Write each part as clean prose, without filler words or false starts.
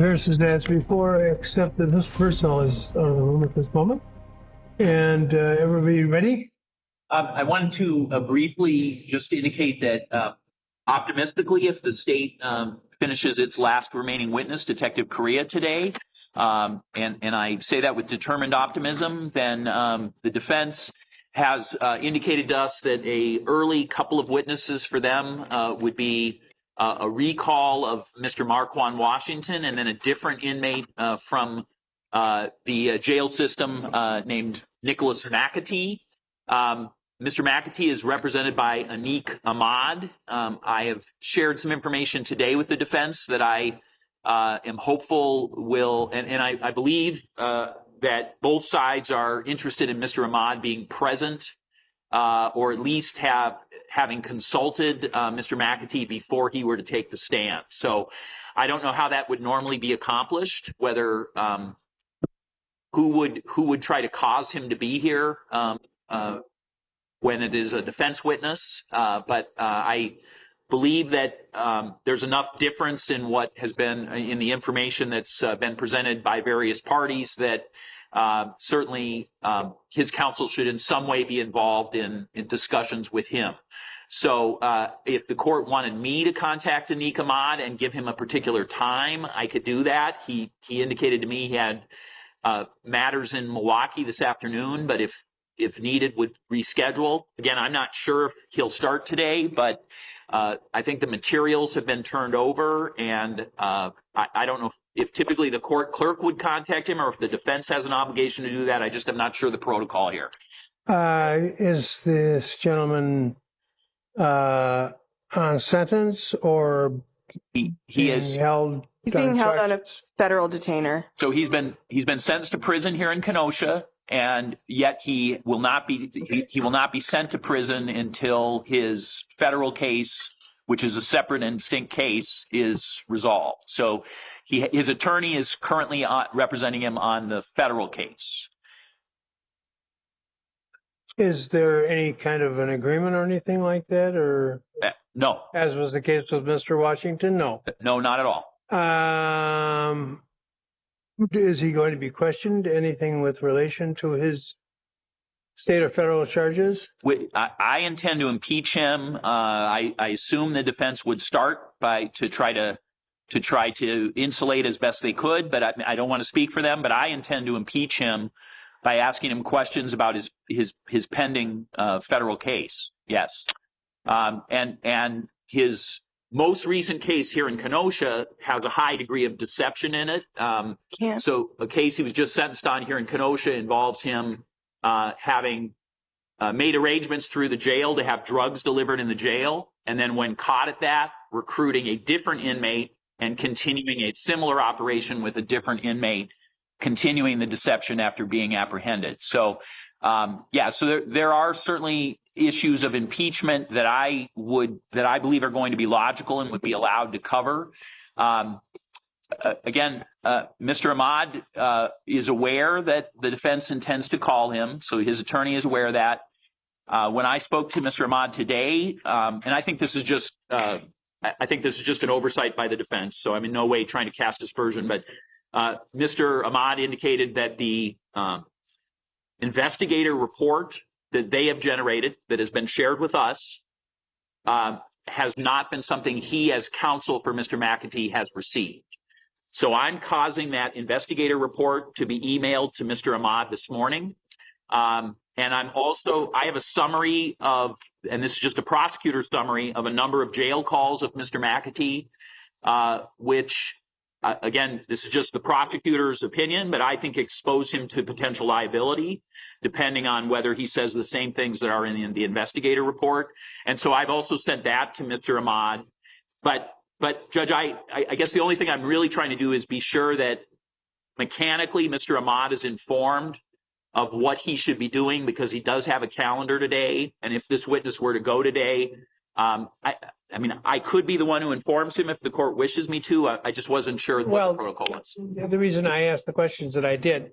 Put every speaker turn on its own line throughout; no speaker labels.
Versus that before I accept that this person is out of the room at this moment. And everybody ready?
I wanted to briefly just indicate that optimistically, if the state finishes its last remaining witness, Detective Correa, today, and I say that with determined optimism, then the defense has indicated to us that a early couple of witnesses for them would be a recall of Mr. Marquand Washington and then a different inmate from the jail system named Nicholas McAtee. Mr. McAtee is represented by Anik Ahmad. I have shared some information today with the defense that I am hopeful will, and I believe that both sides are interested in Mr. Ahmad being present, or at least having consulted Mr. McAtee before he were to take the stand. So I don't know how that would normally be accomplished, whether who would try to cause him to be here when it is a defense witness, but I believe that there's enough difference in what has been in the information that's been presented by various parties that certainly his counsel should in some way be involved in discussions with him. So if the court wanted me to contact Anik Ahmad and give him a particular time, I could do that. He indicated to me he had matters in Milwaukee this afternoon, but if needed, would reschedule. Again, I'm not sure if he'll start today, but I think the materials have been turned over, and I don't know if typically the court clerk would contact him or if the defense has an obligation to do that. I just am not sure the protocol here.
Is this gentleman on sentence or
he is
held?
He's being held on a federal detainer.
So he's been sentenced to prison here in Kenosha, and yet he will not be sent to prison until his federal case, which is a separate and distinct case, is resolved. So his attorney is currently representing him on the federal case.
Is there any kind of an agreement or anything like that, or
no?
As was the case with Mr. Washington, no.
No, not at all.
Is he going to be questioned? Anything with relation to his state or federal charges?
I intend to impeach him. I assume the defense would start to try to insulate as best they could, but I don't want to speak for them. But I intend to impeach him by asking him questions about his pending federal case. Yes, and his most recent case here in Kenosha has a high degree of deception in it. So a case he was just sentenced on here in Kenosha involves him having made arrangements through the jail to have drugs delivered in the jail, and then when caught at that, recruiting a different inmate and continuing a similar operation with a different inmate, continuing the deception after being apprehended. So, so there are certainly issues of impeachment that I believe are going to be logical and would be allowed to cover. Again, Mr. Ahmad is aware that the defense intends to call him, so his attorney is aware of that. When I spoke to Mr. Ahmad today, and I think this is just an oversight by the defense, so I'm in no way trying to cast aspersion, but Mr. Ahmad indicated that the investigator report that they have generated that has been shared with us has not been something he as counsel for Mr. McAtee has received. So I'm causing that investigator report to be emailed to Mr. Ahmad this morning. And I have a summary of, and this is just a prosecutor's summary of a number of jail calls of Mr. McAtee, which again, this is just the prosecutor's opinion, but I think expose him to potential liability, depending on whether he says the same things that are in the investigator report. And so I've also sent that to Mr. Ahmad. But Judge, I guess the only thing I'm really trying to do is be sure that mechanically Mr. Ahmad is informed of what he should be doing, because he does have a calendar today. And if this witness were to go today, I mean, I could be the one who informs him if the court wishes me to. I just wasn't sure what the protocol was.
The reason I asked the questions that I did,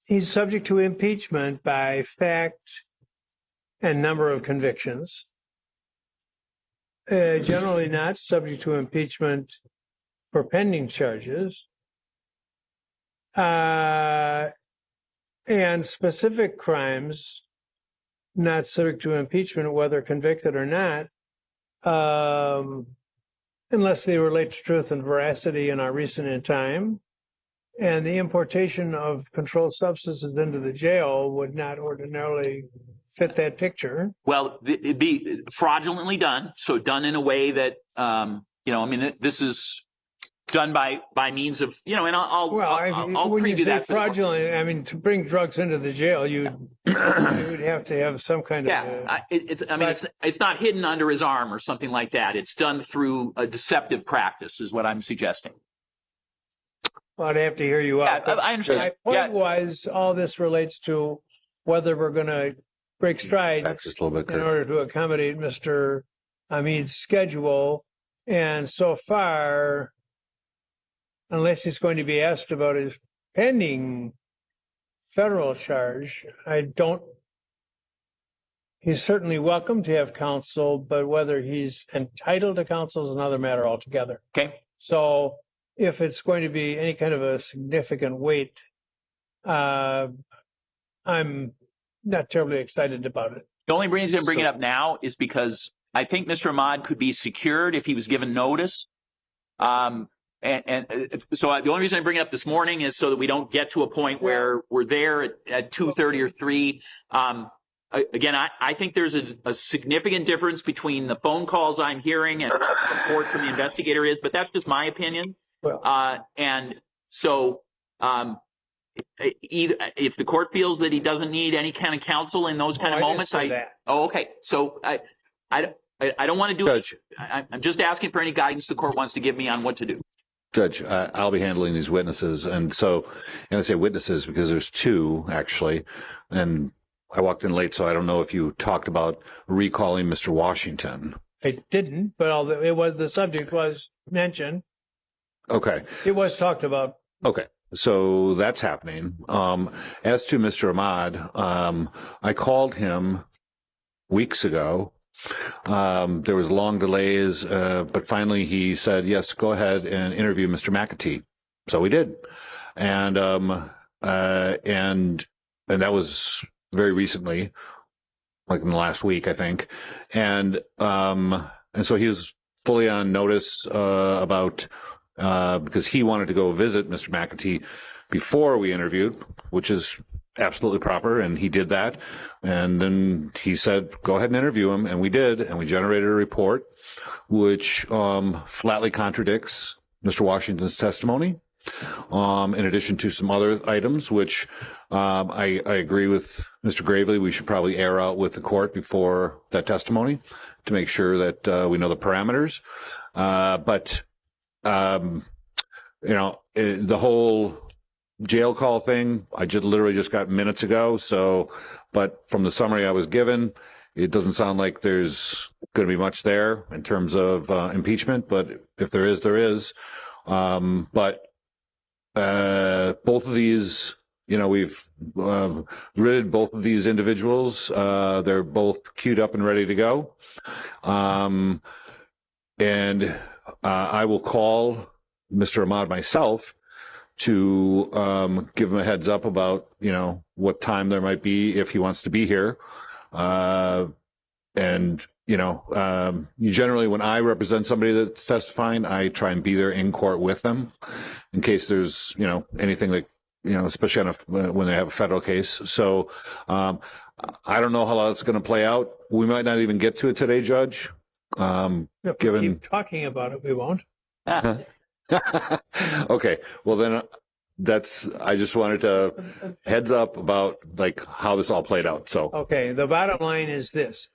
he's subject to impeachment by fact and number of convictions. Generally not subject to impeachment for pending charges, and specific crimes not subject to impeachment, whether convicted or not, unless they relate to truth and veracity and are recent in time. And the importation of controlled substances into the jail would not ordinarily fit that picture.
Well, it'd be fraudulently done, so done in a way that, this is done by means of, and I'll
when
preview
you say
that.
fraudulent, to bring drugs into the jail, you would have to have some kind of.
It's not hidden under his arm or something like that. It's done through a deceptive practice, is what I'm suggesting.
Well, I'd have to hear you out.
I understand.
My point was, all this relates to whether we're going to break stride
Just a little bit,
in order to accommodate Mr. Hamid's schedule. And so far, unless he's going to be asked about his pending federal charge, he's certainly welcome to have counsel, but whether he's entitled to counsel is another matter altogether.
Okay.
So if it's going to be any kind of a significant weight, I'm not terribly excited about it.
The only reason I'm bringing it up now is because I think Mr. Ahmad could be secured if he was given notice. So the only reason I bring it up this morning is so that we don't get to a point where we're there at 2:30 or 3. Again, I think there's a significant difference between the phone calls I'm hearing and the report from the investigator but that's just my opinion.
Well,
either if the court feels that he doesn't need any kind of counsel in those kind of moments, okay. So I don't want to do
Judge.
I'm just asking for any guidance the court wants to give me on what to do.
Judge, I'll be handling these witnesses. And I say witnesses because there's two, actually. And I walked in late, so I don't know if you talked about recalling Mr. Washington.
I didn't, but the subject was mentioned.
Okay.
It was talked about.
Okay. So that's happening. As to Mr. Ahmad, I called him weeks ago. There was long delays, but finally he said, yes, go ahead and interview Mr. McAtee. So we did. And that was very recently, like in the last week, I think. And so he was fully on notice, about, because he wanted to go visit Mr. McAtee before we interviewed, which is absolutely proper, and he did that. And then he said, go ahead and interview him, and we did, and we generated a report which flatly contradicts Mr. Washington's testimony, in addition to some other items, which I agree with Mr. Gravely. We should probably air out with the court before that testimony to make sure that we know the parameters. The whole jail call thing, I literally just got minutes ago. But from the summary I was given, it doesn't sound like there's going to be much there in terms of impeachment. But if there is, there is. Both of these, we've ridded both of these individuals. They're both queued up and ready to go. And I will call Mr. Ahmad myself to give him a heads up about, what time there might be if he wants to be here. Generally when I represent somebody that's testifying, I try and be there in court with them in case there's, anything that, especially when they have a federal case. So I don't know how that's going to play out. We might not even get to it today, Judge.
If we keep talking about it, we won't.
Okay. Well, then I just wanted to heads up about how this all played out. So,
okay. The bottom line is this.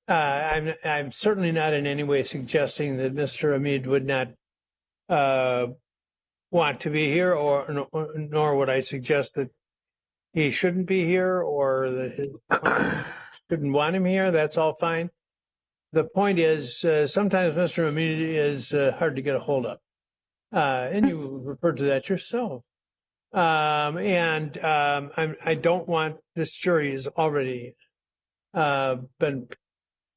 I'm certainly not in any way suggesting that Mr. Hamid would not want to be here, nor would I suggest that he shouldn't be here or that he shouldn't want him here. That's all fine. The point is, sometimes Mr. Hamid is hard to get a hold of. And you referred to that yourself. I don't want, this jury has already been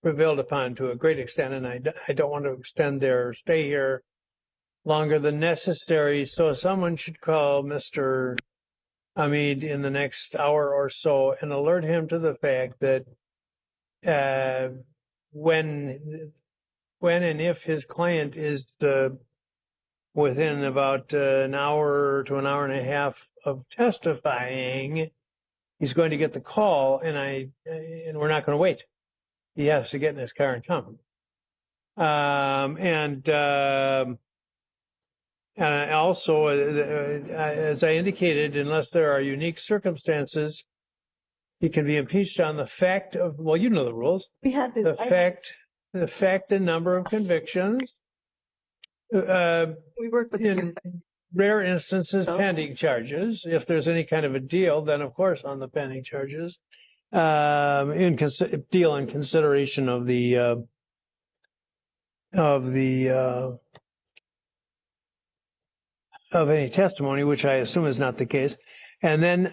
prevailed upon to a great extent, and I don't want to extend their stay here longer than necessary. So someone should call Mr. Hamid in the next hour or so and alert him to the fact that when and if his client is within about an hour to an hour and a half of testifying, he's going to get the call, and we're not going to wait. He has to get in his car and come. And also, as I indicated, unless there are unique circumstances, he can be impeached on the fact of, well, you know the rules.
We have this.
The fact and number of convictions.
We work with
In rare instances, pending charges. If there's any kind of a deal, then of course on the pending charges. Deal in consideration of any testimony, which I assume is not the case, and then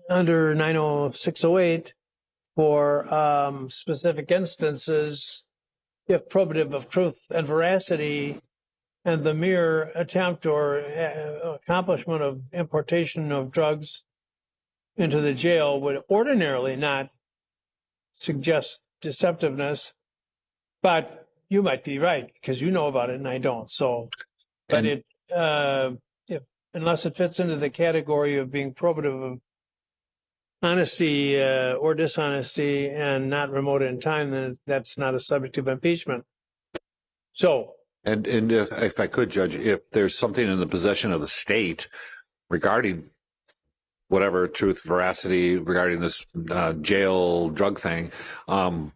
under 90608 for specific instances, if probative of truth and veracity, and the mere attempt or accomplishment of importation of drugs into the jail would ordinarily not suggest deceptiveness, but you might be right because you know about it and I don't. So, but unless it fits into the category of being probative of honesty or dishonesty and not remote in time, then that's not a subject of impeachment. So.
And if I could, Judge, if there's something in the possession of the state regarding whatever truth, veracity regarding this jail drug thing,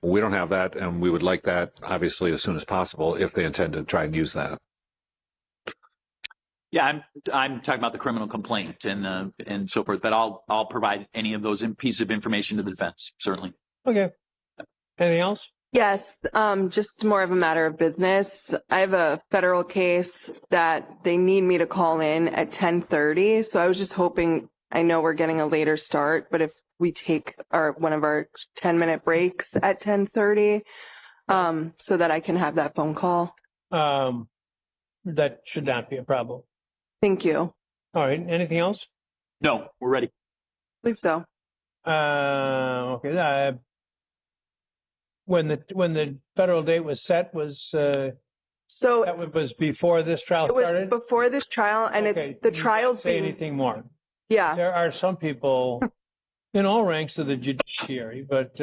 we don't have that, and we would like that obviously as soon as possible if they intend to try and use that.
Yeah, I'm talking about the criminal complaint and so forth, but I'll provide any of those pieces of information to the defense, certainly.
Okay. Anything else?
Yes, just more of a matter of business. I have a federal case that they need me to call in at 10:30. So I was just hoping, I know we're getting a later start, but if we take one of our 10-minute breaks at 10:30, so that I can have that phone call.
That should not be a problem.
Thank you.
All right. Anything else?
No, we're ready.
I believe so.
Okay. When the federal date was set was that was before this trial
It was
started?
before this trial, and
Okay,
it's the
you can't
trial's
say
being,
anything more.
yeah.
There are some people in all ranks of the judiciary, but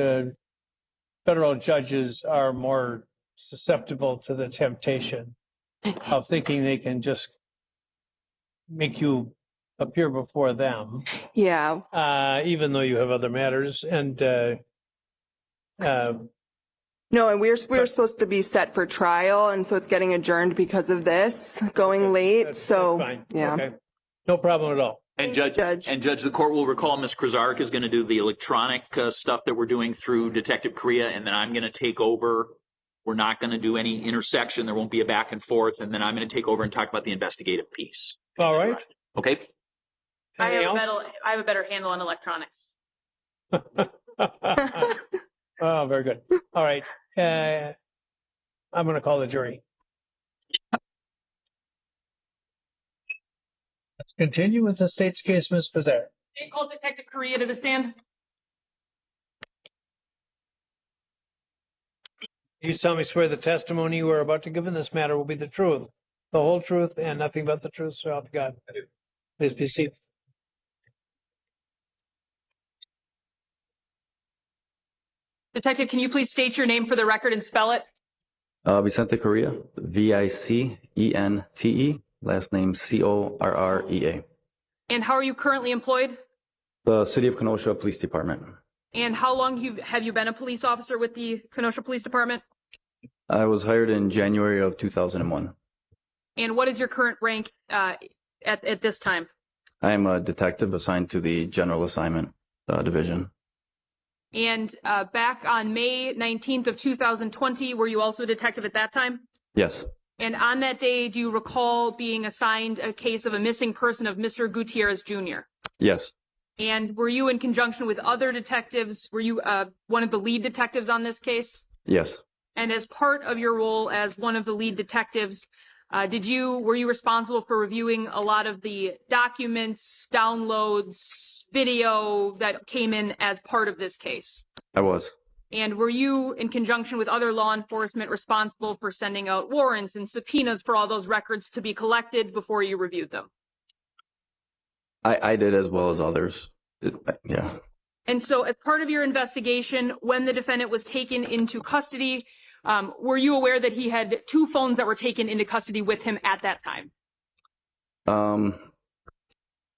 federal judges are more susceptible to the temptation of thinking they can just make you appear before them, even though you have other matters. And
no, and we were supposed to be set for trial, and so it's getting adjourned because of this going late.
that's fine.
Yeah.
Okay. No problem at all.
And
Thank you,
Judge, the court will recall Ms. Krazarek is going to do the electronic stuff that we're doing through Detective Korea, and then I'm going to take over. We're not going to do any intersection. There won't be a back and forth, and then I'm going to take over and talk about the investigative piece.
All right.
Okay.
I
Anything
have a better handle on electronics.
Oh, very good. All right. I'm going to call the jury. Let's continue with the state's case, Ms. Kazar.
They called Detective Korea to the stand.
You solemnly swear the testimony you are about to give in this matter will be the truth, the whole truth, and nothing but the truth, so help you God. I do. Please be seated.
Detective, can you please state your name for the record and spell it?
Vicente Correa, Vicente, last name Correa.
And how are you currently employed?
The City of Kenosha Police Department.
And how long have you been a police officer with the Kenosha Police Department?
I was hired in January of 2001.
And what is your current rank at this time?
I am a detective assigned to the General Assignment Division.
And back on May 19th of 2020, were you also a detective at that time?
Yes.
And on that day, do you recall being assigned a case of a missing person of Mr. Gutierrez Jr.?
Yes.
And were you in conjunction with other detectives? Were you one of the lead detectives on this case?
Yes.
And as part of your role as one of the lead detectives, were you responsible for reviewing a lot of the documents, downloads, video that came in as part of this case?
I was.
And were you, in conjunction with other law enforcement, responsible for sending out warrants and subpoenas for all those records to be collected before you reviewed them?
I did, as well as others. Yeah.
And so as part of your investigation, when the defendant was taken into custody, were you aware that he had 2 phones that were taken into custody with him at that time?
I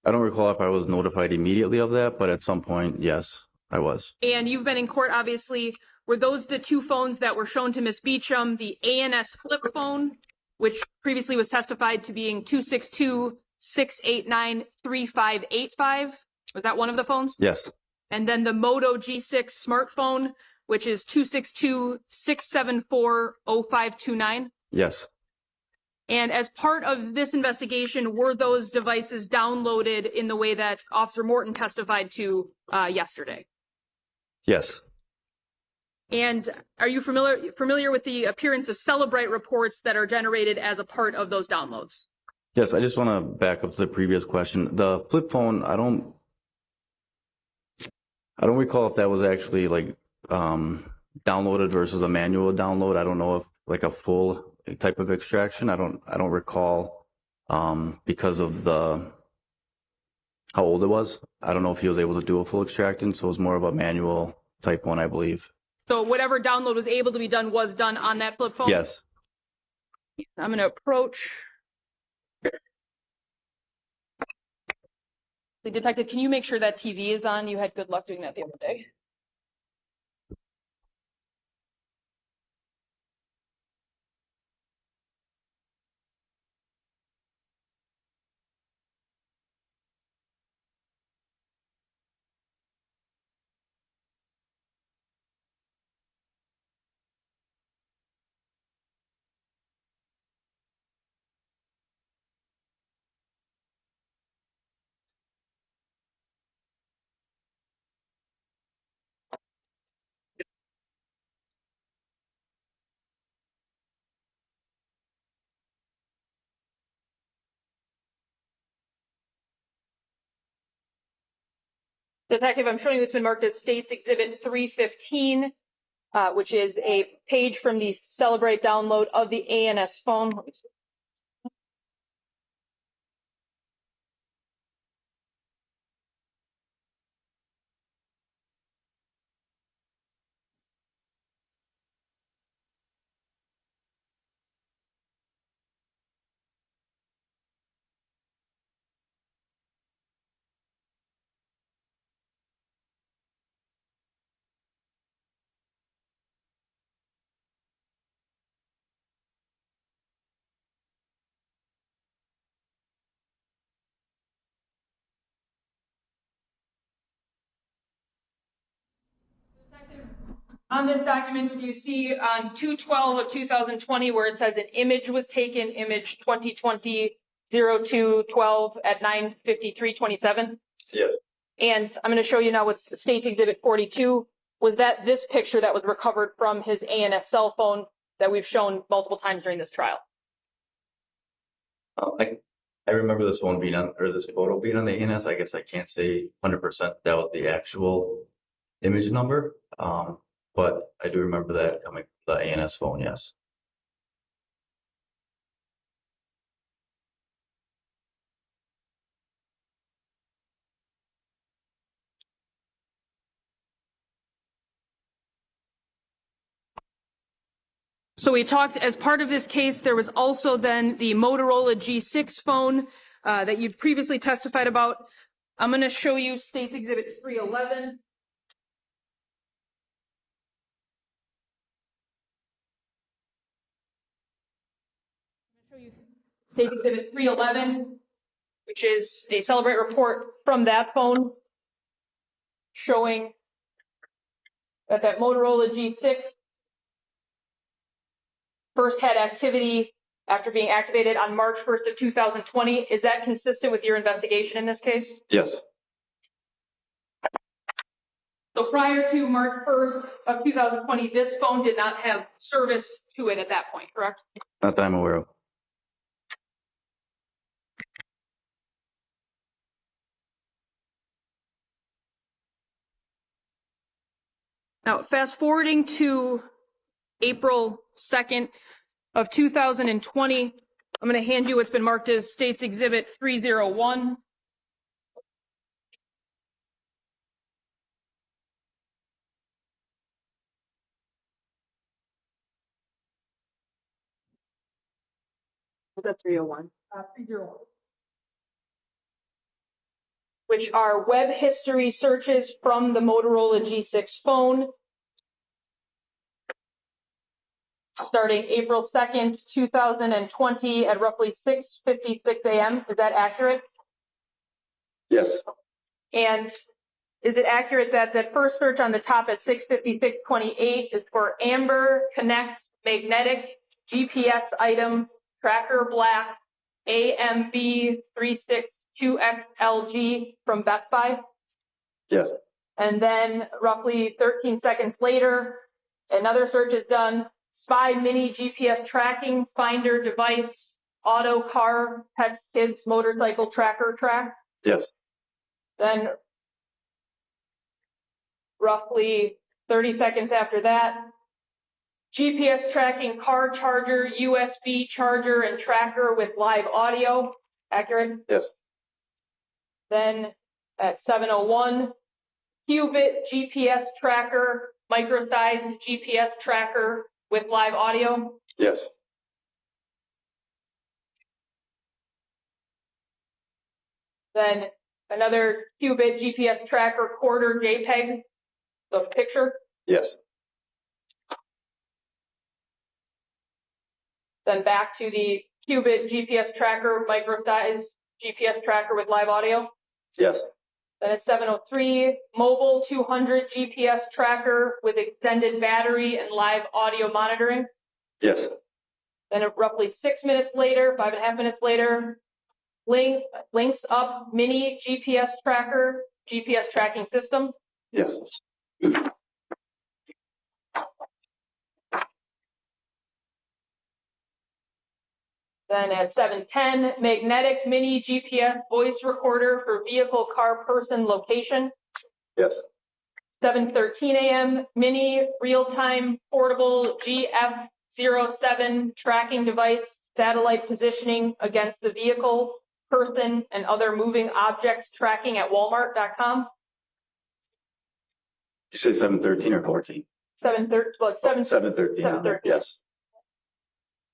don't recall if I was notified immediately of that, but at some point, yes, I was.
And you've been in court, obviously. Were those the 2 phones that were shown to Ms. Beecham, the ANS flip phone, which previously was testified to being 262-689-3585? Was that one of the phones?
Yes.
And then the Moto G6 smartphone, which is 262-674-0529?
Yes.
And as part of this investigation, were those devices downloaded in the way that Officer Morton testified to yesterday?
Yes.
And are you familiar with the appearance of Celebrite reports that are generated as a part of those downloads?
Yes, I just want to back up to the previous question. The flip phone, I don't recall if that was actually like downloaded versus a manual download. I don't know if like a full type of extraction. I don't recall because of how old it was. I don't know if he was able to do a full extraction, so it was more of a manual type one, I believe.
So whatever download was able to be done was done on that flip phone?
Yes.
I'm going to approach. The detective, can you make sure that TV is on? You had good luck doing that the other day. Detective, I'm showing you it's been marked as State's Exhibit 315, which is a page from the Celebrate download of the ANS phone. Let me see. On this document, do you see on 2/12 of 2020 where it says an image was taken, image 2020-02-12 at 9:53:27?
Yes.
And I'm going to show you now what's State's Exhibit 42. Was that this picture that was recovered from his ANS cell phone that we've shown multiple times during this trial?
I remember this one being on, or this photo being on the ANS. I guess I can't say 100% that was the actual image number, but I do remember that coming from the ANS phone, yes.
So we talked, as part of this case, there was also then the Motorola G6 phone that you'd previously testified about. I'm going to show you State's Exhibit 311. State Exhibit 311, which is a Celebrate report from that phone showing that Motorola G6 first had activity after being activated on March 1st of 2020. Is that consistent with your investigation in this case?
Yes.
So prior to March 1st of 2020, this phone did not have service to it at that point, correct?
Not that I'm aware of.
Now, fast forwarding to April 2nd of 2020, I'm going to hand you what's been marked as State's Exhibit 301. What's that 301? 301. Which are web history searches from the Motorola G6 phone starting April 2nd, 2020 at roughly 6:56 a.m. Is that accurate?
Yes.
And is it accurate that the first search on the top at 6:56:28 is for Amber Connect Magnetic GPS item Tracker Black AMB 362XLG from Best Buy?
Yes.
And then roughly 13 seconds later, another search is done. Spy Mini GPS tracking finder device auto car pets kids motorcycle tracker track.
Yes.
Then roughly 30 seconds after that, GPS tracking car charger, USB charger, and tracker with live audio. Accurate?
Yes.
Then at 7:01, Qubit GPS tracker, micro-sized GPS tracker with live audio.
Yes.
Then another Qubit GPS tracker quarter JPEG, so picture.
Yes.
Then back to the Qubit GPS tracker, micro-sized GPS tracker with live audio.
Yes.
Then at 7:03, mobile 200 GPS tracker with extended battery and live audio monitoring.
Yes.
Then at roughly 6 minutes later, 5.5 minutes later, links up mini GPS tracker, GPS tracking system.
Yes.
Then at 7:10, magnetic mini GPS voice recorder for vehicle, car, person, location.
Yes.
7:13 a.m., mini real-time portable GF07 tracking device, satellite positioning against the vehicle, person, and other moving objects tracking at Walmart.com.
You say 7:13 or 14?
7:13, well, it's 7.
7:13.
7:13.
Yes.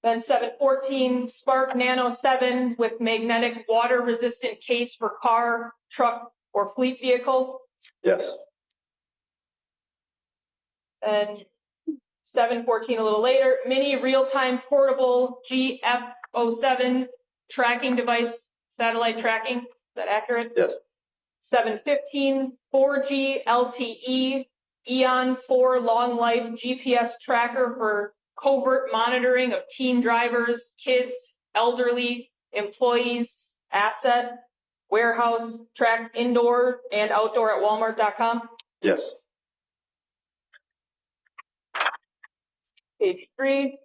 Then 7:14, Spark Nano 7 with magnetic water-resistant case for car, truck, or fleet vehicle.
Yes.
And 7:14 a little later, mini real-time portable GF07 tracking device, satellite tracking. Is that accurate?
Yes.
7:15, 4G LTE Eon 4 long life GPS tracker for covert monitoring of teen drivers, kids, elderly, employees, asset, warehouse, tracks indoor and outdoor at Walmart.com.
Yes.
Page 3.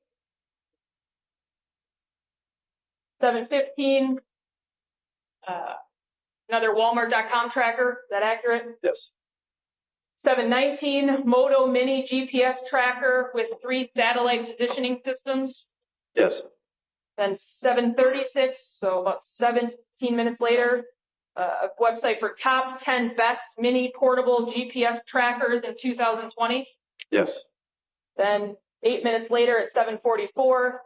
7:15, another Walmart.com tracker. Is that accurate?
Yes.
7:19, Moto Mini GPS tracker with 3 satellite positioning systems.
Yes.
Then 7:36, so about 17 minutes later, a website for top 10 best mini portable GPS trackers in 2020.
Yes.
Then 8 minutes later at 7:44,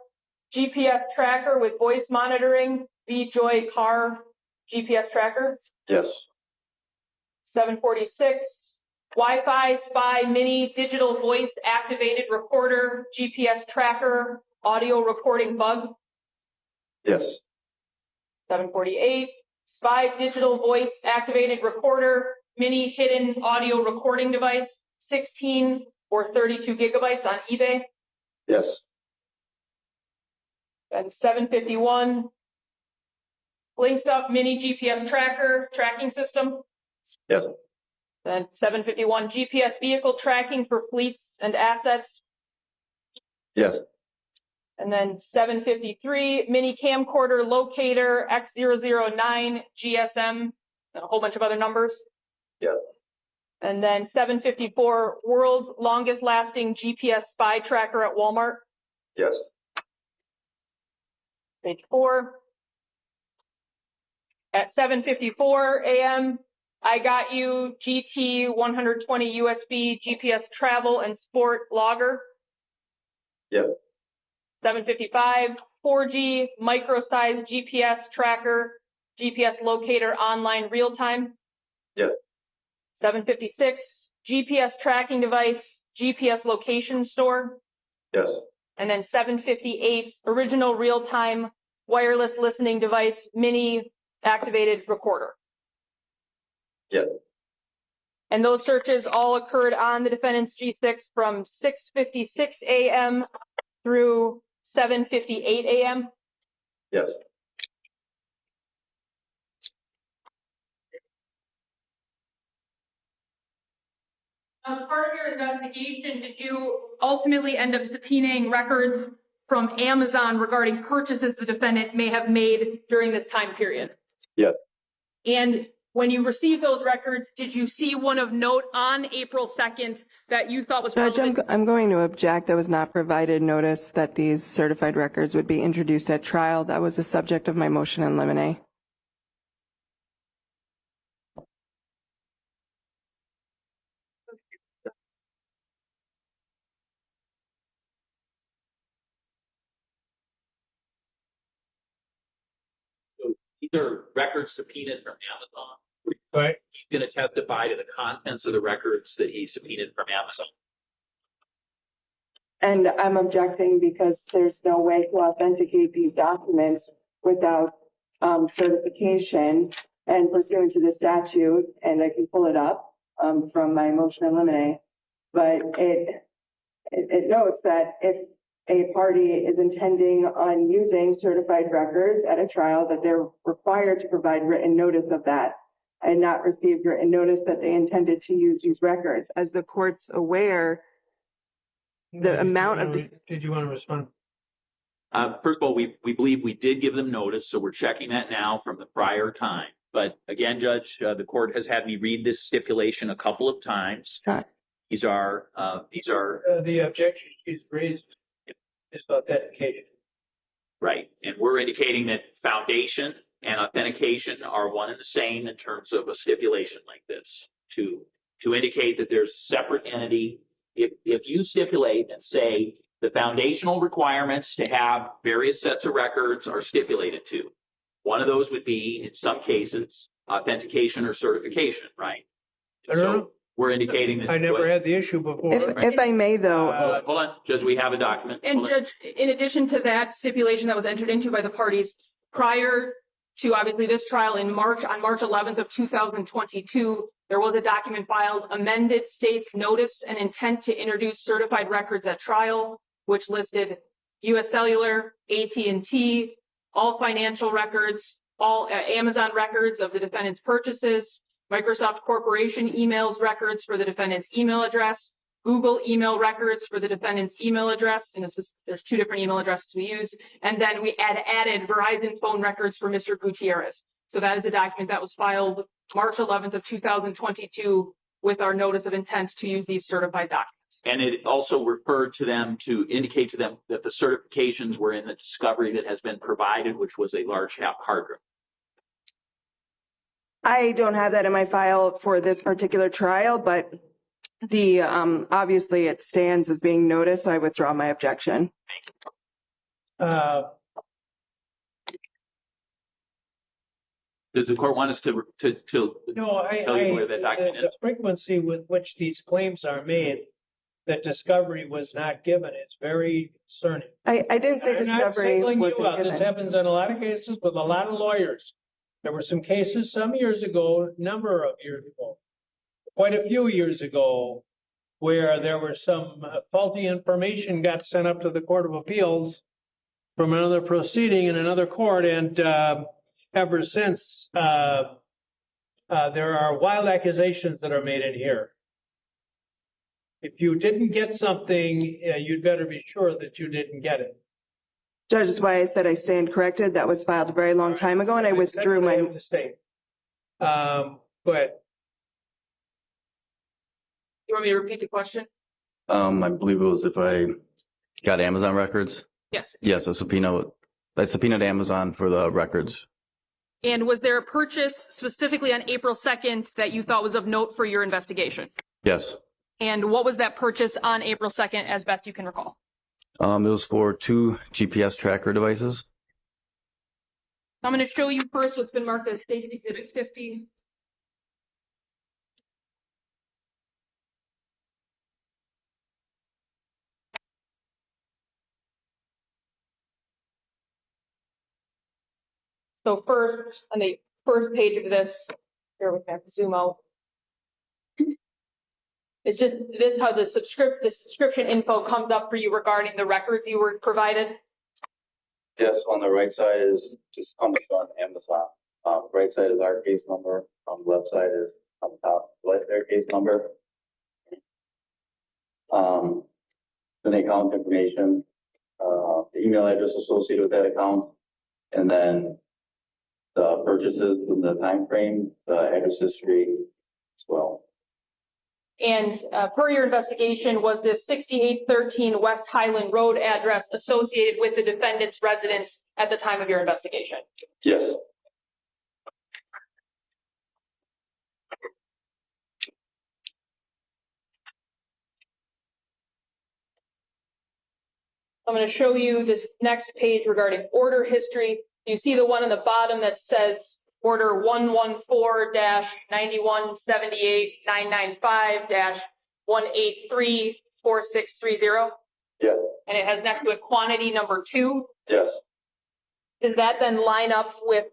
GPS tracker with voice monitoring, VJoy car GPS tracker.
Yes.
7:46, Wi-Fi Spy Mini digital voice activated recorder, GPS tracker, audio recording bug.
Yes.
7:48, Spy digital voice activated recorder, mini hidden audio recording device, 16 or 32 gigabytes on eBay.
Yes.
And 7:51, links up mini GPS tracker tracking system.
Yes.
Then 751, GPS vehicle tracking for fleets and assets.
Yes.
And then 753, mini camcorder locator X009 GSM, and a whole bunch of other numbers.
Yeah.
And then 754, world's longest lasting GPS spy tracker at Walmart.
Yes.
Page 4. At 7:54 a.m., I got you GT 120 USB GPS travel and sport logger.
Yep.
7:55, 4G micro-size GPS tracker, GPS locator online real time.
Yep.
7:56, GPS tracking device, GPS location store.
Yes.
And then 7:58, original real time wireless listening device, mini activated recorder.
Yep.
And those searches all occurred on the defendant's G6 from 6:56 a.m. through 7:58 a.m.
Yes.
As part of your investigation, did you ultimately end up subpoenaing records from Amazon regarding purchases the defendant may have made during this time period?
Yes.
And when you received those records, did you see one of note on April 2nd that you thought was
Judge,
relevant?
I'm going to object. I was not provided notice that these certified records would be introduced at trial. That was the subject of my motion in limine.
So these are records subpoenaed from Amazon.
Right.
He's going to testify to the contents of the records that he subpoenaed from Amazon.
And I'm objecting because there's no way to authenticate these documents without certification and pursuant to the statute, and I can pull it up from my motion in limine. But it notes that if a party is intending on using certified records at a trial, that they're required to provide written notice of that, and not received written notice that they intended to use these records. As the court's aware, the amount of
Did you want to respond?
First of all, we believe we did give them notice, so we're checking that now from the prior time. But again, Judge, the court has had me read this stipulation a couple of times.
Sure.
These are
The objection she's raised is authenticated.
right, and we're indicating that foundation and authentication are one and the same in terms of a stipulation like this to indicate that there's a separate entity. If you stipulate and say the foundational requirements to have various sets of records are stipulated to, one of those would be, in some cases, authentication or certification, right?
I don't know.
We're indicating that.
I never had the issue before.
If I may, though,
Hold on, Judge, we have a document.
And
Hold on.
Judge, in addition to that stipulation that was entered into by the parties prior to obviously this trial on March 11th of 2022, there was a document filed, amended states notice and intent to introduce certified records at trial, which listed U.S. Cellular, AT&T, all financial records, all Amazon records of the defendant's purchases, Microsoft Corporation emails records for the defendant's email address, Google email records for the defendant's email address, and there's two different email addresses we used, and then we added Verizon phone records for Mr. Gutierrez. So that is a document that was filed March 11th of 2022 with our notice of intent to use these certified documents.
And it also referred to them to indicate to them that the certifications were in the discovery that has been provided, which was a large hard drive.
I don't have that in my file for this particular trial, but the obviously it stands as being noticed, so I withdraw my objection.
Does the court want us to
No,
tell you where that document is?
the frequency with which these claims are made that discovery was not given is very concerning.
I didn't say
I'm not
discovery
singling you
wasn't
out. This
given.
happens in a lot of cases with a lot of lawyers. There were some cases some years ago, number of years ago, quite a few years ago, where there were some faulty information got sent up to the Court of Appeals from another proceeding in another court, and ever since, there are wild accusations that are made in here. If you didn't get something, you'd better be sure that you didn't get it.
Judge, is why I said I stand corrected. That was filed a very long time ago, and I withdrew
I
my.
have to state. Go ahead.
You want me to repeat the question?
I believe it was if I got Amazon records.
Yes.
Yes, I subpoenaed Amazon for the records.
And was there a purchase specifically on April 2nd that you thought was of note for your investigation?
Yes.
And what was that purchase on April 2nd, as best you can recall?
It was for 2 GPS tracker devices.
I'm going to show you first what's been marked as State's Exhibit 50. So first, on the first page of this, here we have to zoom out. It's just this how the subscription info comes up for you regarding the records you were provided.
Yes, on the right side is just comes on Amazon. Right side is our case number. On the left side is on the top left their case number. Then the account information, the email address associated with that account, and then the purchases in the time frame, the address history as well.
And per your investigation, was this 6813 West Highland Road address associated with the defendant's residence at the time of your investigation?
Yes.
I'm going to show you this next page regarding order history. You see the one on the bottom that says order 114-9178995-1834630?
Yeah.
And it has next to it quantity number 2.
Yes.
Does that then line up with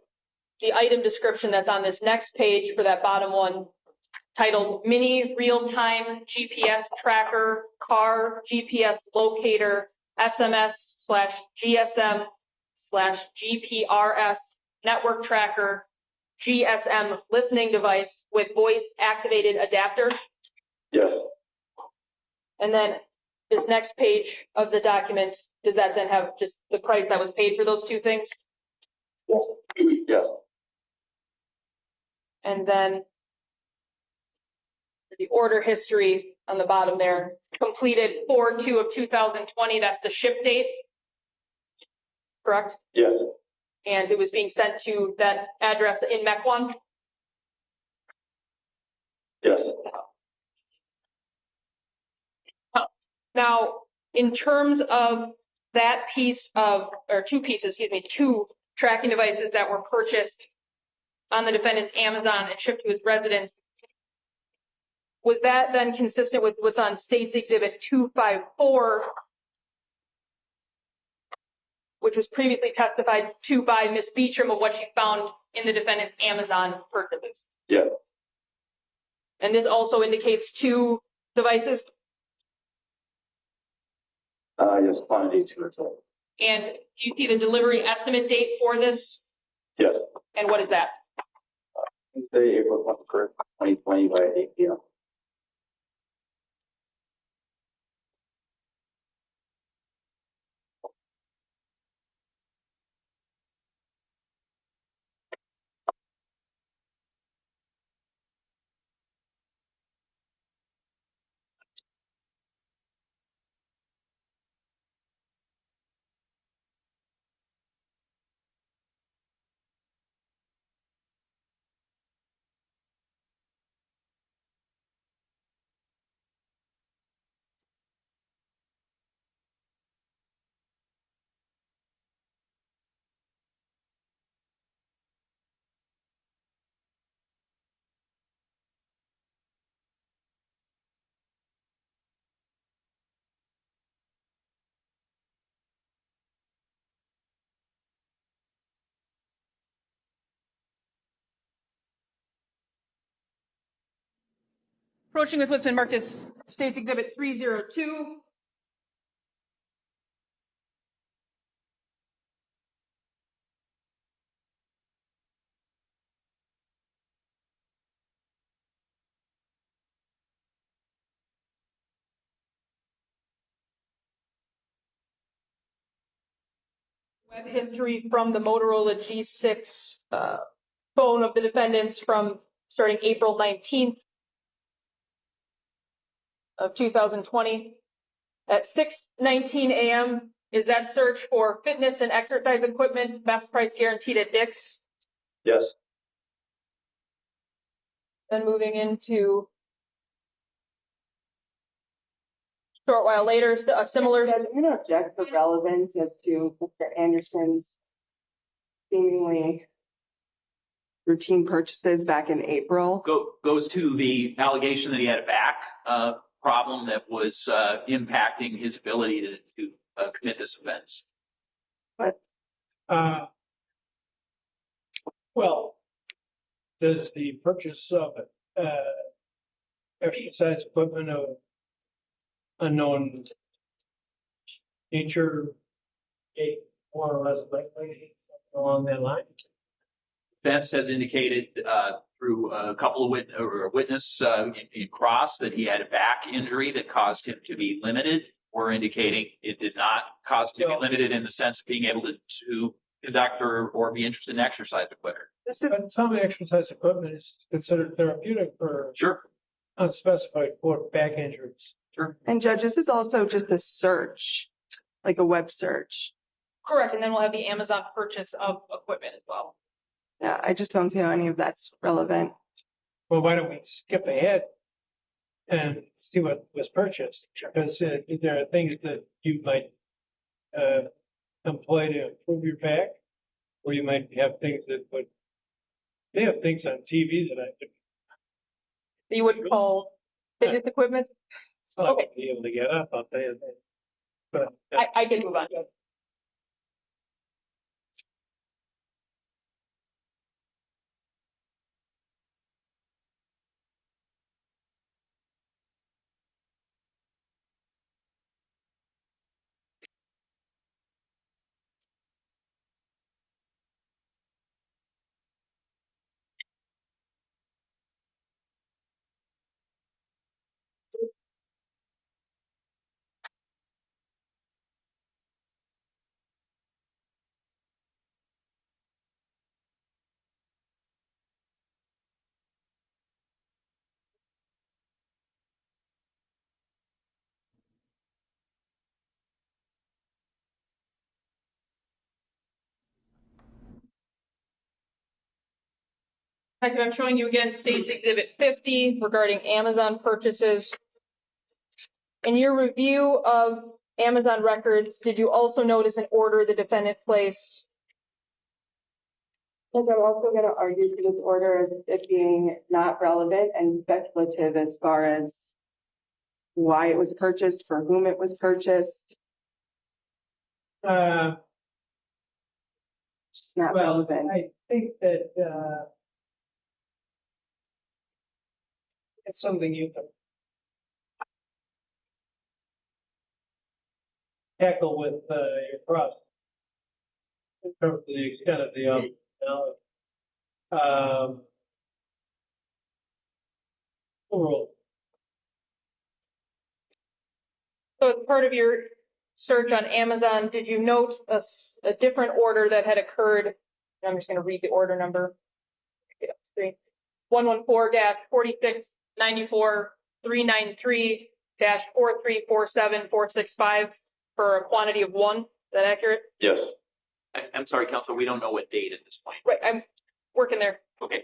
the item description that's on this next page for that bottom one, titled Mini Real-Time GPS Tracker Car GPS Locator SMS/GSM/GPRS Network Tracker GSM Listening Device with Voice Activated Adapter?
Yes.
And then this next page of the document, does that then have just the price that was paid for those 2 things?
Yes. Yes.
And then the order history on the bottom there, completed 4/2/2020. That's the ship date, correct?
Yes.
And it was being sent to that address in Mequon.
Yes.
Now, in terms of that piece of, or 2 pieces, 2 tracking devices that were purchased on the defendant's Amazon and shipped to his residence, was that then consistent with what's on State's Exhibit 254, which was previously testified to by Ms. Beecham of what she found in the defendant's Amazon purchases?
Yeah.
And this also indicates 2 devices?
Yes, quantity 2 as well.
And do you see the delivery estimate date for this?
Yes.
And what is that?
Tuesday, April 21st, 2020 by 8 p.m.
Approaching with what's been marked as State's Exhibit 302. history from the Motorola G6 phone of the defendants from starting April 19th of 2020 at 6:19 a.m. Is that search for fitness and exercise equipment, best price guaranteed at Dick's?
Yes.
Then moving into short while later, a similar.
I'm going to object for relevance as to Mr. Anderson's seemingly routine purchases back in April.
Goes to the allegation that he had a back problem that was impacting his ability to commit this offense.
Well, does the purchase of exercise equipment of unknown nature more or less likely along that line?
Defense has indicated through a couple of witness in cross that he had a back injury that caused him to be limited. We're indicating it did not cause him to be limited in the sense of being able to conduct or be interested in exercise equipment.
But some exercise equipment is considered therapeutic for
Sure.
unspecified back injuries.
Sure.
And Judge, this is also just a search, like a web search.
Correct, and then we'll have the Amazon purchase of equipment as well.
Yeah, I just don't see how any of that's relevant.
Well, why don't we skip ahead and see what was purchased? Because there are things that you might employ to improve your back, or you might have things that would. They have things on TV that I could.
You would call fitness equipment?
It's not
Okay.
going to be able to get up, I'll tell you that. But
I can move on. Detective, I'm showing you again State's Exhibit 50 regarding Amazon purchases. In your review of Amazon records, did you also notice an order the defendant placed?
I think I'm also going to argue for this order as it being not relevant and speculative as far as why it was purchased, for whom it was purchased. Just not relevant.
I think that it's something you can tackle with your trust in terms of the extent of the knowledge. Overall,
So as part of your search on Amazon, did you note a different order that had occurred? I'm just going to read the order number. 114-4694-393-4347465 for a quantity of 1. Is that accurate?
Yes.
I'm sorry, Counselor, we don't know what date at this point.
Right, I'm working there.
Okay.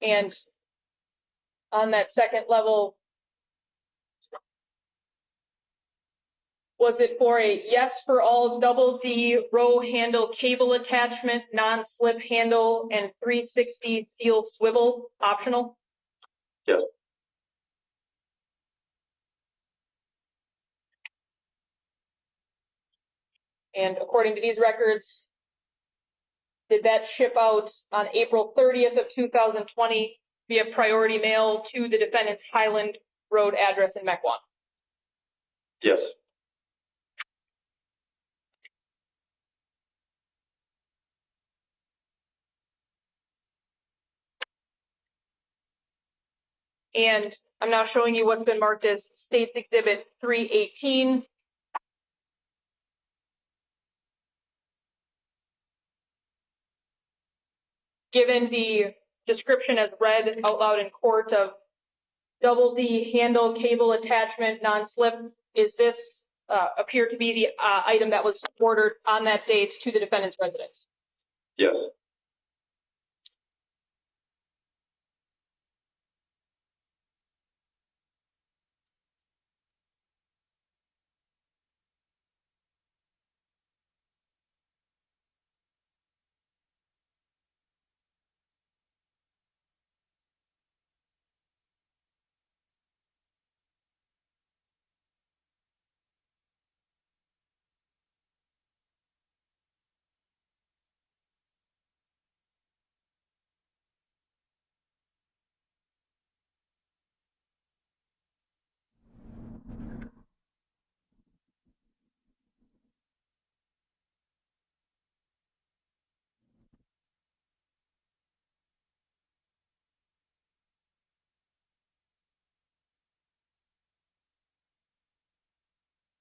And on that second level, was it for a yes for all double D row handle cable attachment, non-slip handle, and 360 steel swivel optional?
Yes.
And according to these records, did that ship out on April 30th of 2020 via priority mail to the defendant's Highland Road address in Mequon?
Yes.
And I'm now showing you what's been marked as State's Exhibit 318. Given the description as read out loud in court of double D handle cable attachment non-slip, is this appear to be the item that was ordered on that date to the defendant's residence?
Yes.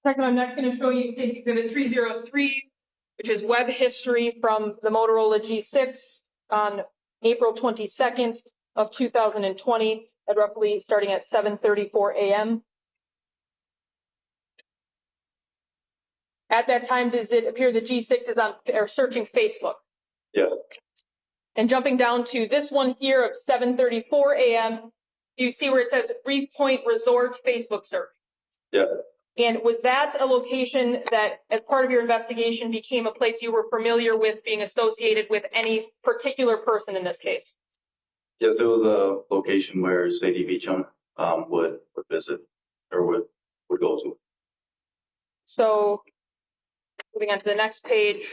Second, I'm next going to show you State's Exhibit 303, which is web history from the Motorola G6 on April 22nd of 2020 at roughly starting at 7:34 a.m. At that time, does it appear the G6 is on or searching Facebook?
Yes.
And jumping down to this one here of 7:34 a.m., do you see where it says Reef Point Resort Facebook search?
Yes.
And was that a location that, as part of your investigation, became a place you were familiar with being associated with any particular person in this case?
Yes, it was a location where Sadie Beecham would visit or would go to.
So, moving on to the next page,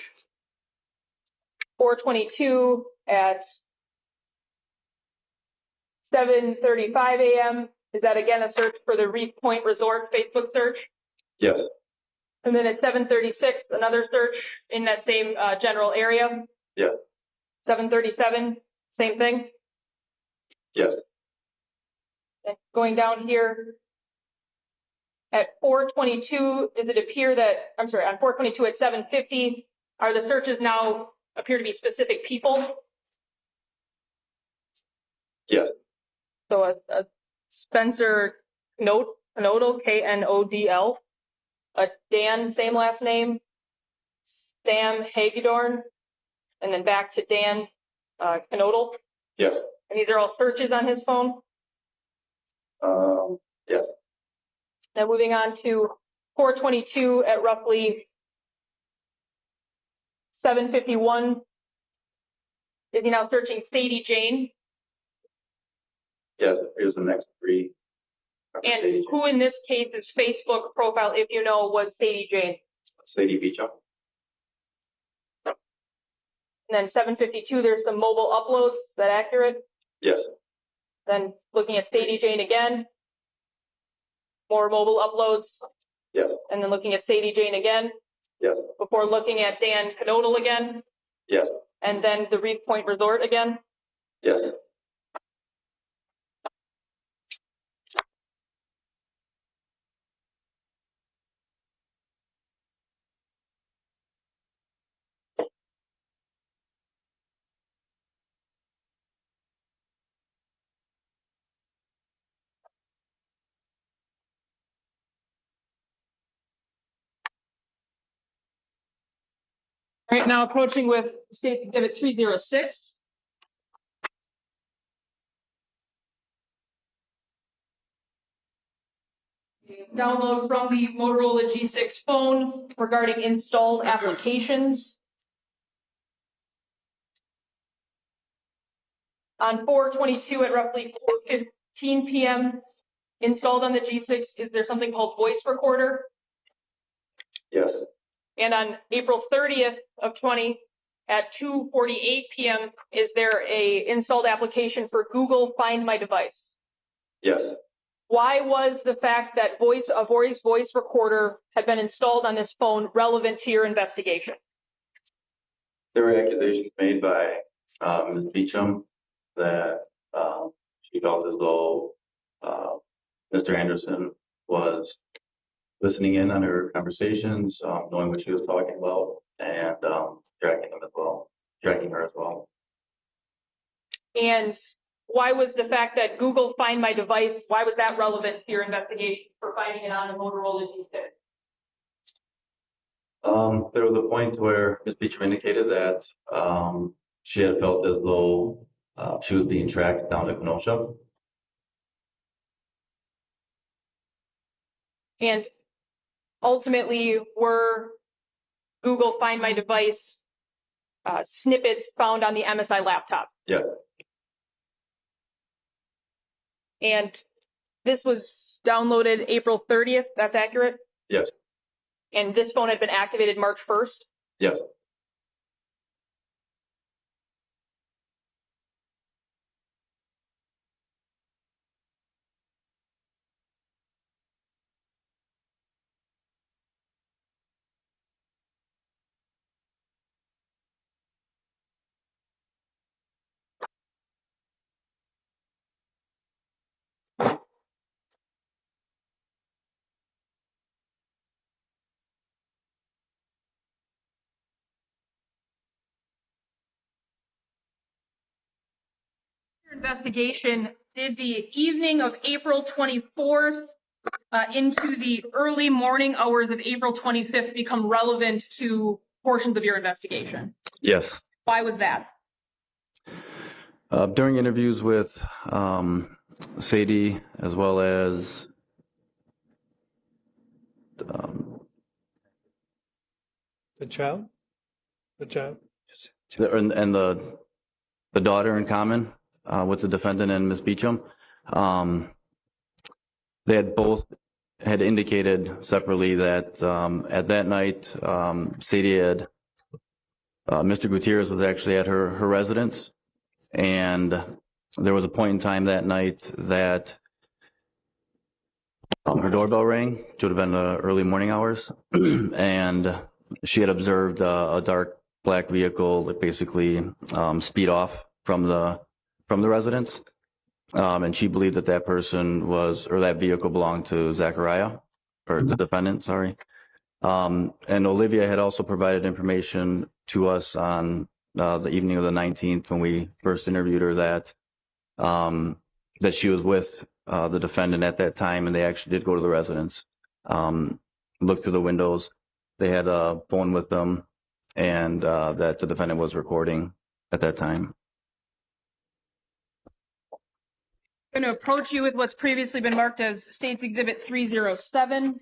4:22 at 7:35 a.m. Is that again a search for the Reef Point Resort Facebook search?
Yes.
And then at 7:36, another search in that same general area?
Yeah.
7:37, same thing?
Yes.
Okay. Going down here at 4:22, does it appear that, I'm sorry, on 4:22 at 7:50, are the searches now appear to be specific people?
Yes.
So a Spencer Knodl, Knodl, a Dan, same last name, Stam Hagedorn, and then back to Dan Knodl.
Yes.
And these are all searches on his phone.
Yes.
Now moving on to 4:22 at roughly 7:51. Is he now searching Sadie Jane?
Yes. Here's the next three.
And who in this case's Facebook profile, if you know, was Sadie Jane?
Sadie Beecham.
And then 7:52, there's some mobile uploads. Is that accurate?
Yes.
Then looking at Sadie Jane again, more mobile uploads.
Yes.
And then looking at Sadie Jane again,
Yes.
before looking at Dan Knodl again,
Yes.
and then the Reef Point Resort again.
Yes.
All right, now approaching with State Exhibit 306. Download from the Motorola G6 phone regarding installed applications. On 4:22 at roughly 4:15 p.m., installed on the G6, is there something called voice recorder?
Yes.
And on April 30th of 20 at 2:48 p.m., is there a installed application for Google Find My Device?
Yes.
Why was the fact that a voice recorder had been installed on this phone relevant to your investigation?
There were accusations made by Ms. Beecham that she felt as though Mr. Anderson was listening in on her conversations, knowing what she was talking about, and tracking her as well.
And why was the fact that Google Find My Device, why was that relevant to your investigation for finding it on a Motorola G6?
There was a point where Ms. Beecham indicated that she had felt as though she was being tracked down to Kenosha.
And ultimately, were Google Find My Device snippets found on the MSI laptop?
Yeah.
And this was downloaded April 30th, that's accurate?
Yes.
And this phone had been activated March 1st?
Yes.
Investigation, did the evening of April 24th into the early morning hours of April 25th become relevant to portions of your investigation?
Yes.
Why was that?
During interviews with Sadie, as well as
The child?
and the daughter in common with the defendant and Ms. Beecham, they had both had indicated separately that at that night, Sadie had, Mr. Gutierrez was actually at her residence, and there was a point in time that night that her doorbell rang, which would have been the early morning hours, and she had observed a dark black vehicle that basically speed off from the residence, and she believed that that person was, or that vehicle belonged to Zachariah, or the defendant, sorry. And Olivia had also provided information to us on the evening of the 19th when we first interviewed her that that she was with the defendant at that time, and they actually did go to the residence, look through the windows. They had a phone with them, and that the defendant was recording at that time.
I'm going to approach you with what's previously been marked as State's Exhibit 307.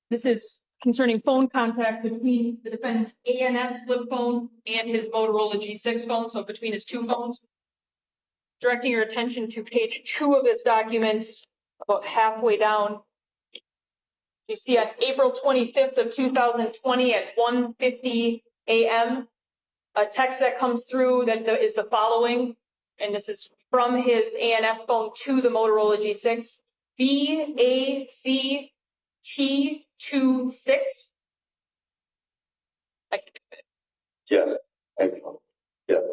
This is concerning phone contact between the defendant's ANS flip phone and his Motorola G6 phone, so between his two phones. Directing your attention to page 2 of this document, about halfway down. You see on April 25th of 2020 at 1:50 a.m., a text that comes through that is the following, and this is from his ANS phone to the Motorola G6, BACT26.
Yes. Excellent. Yes.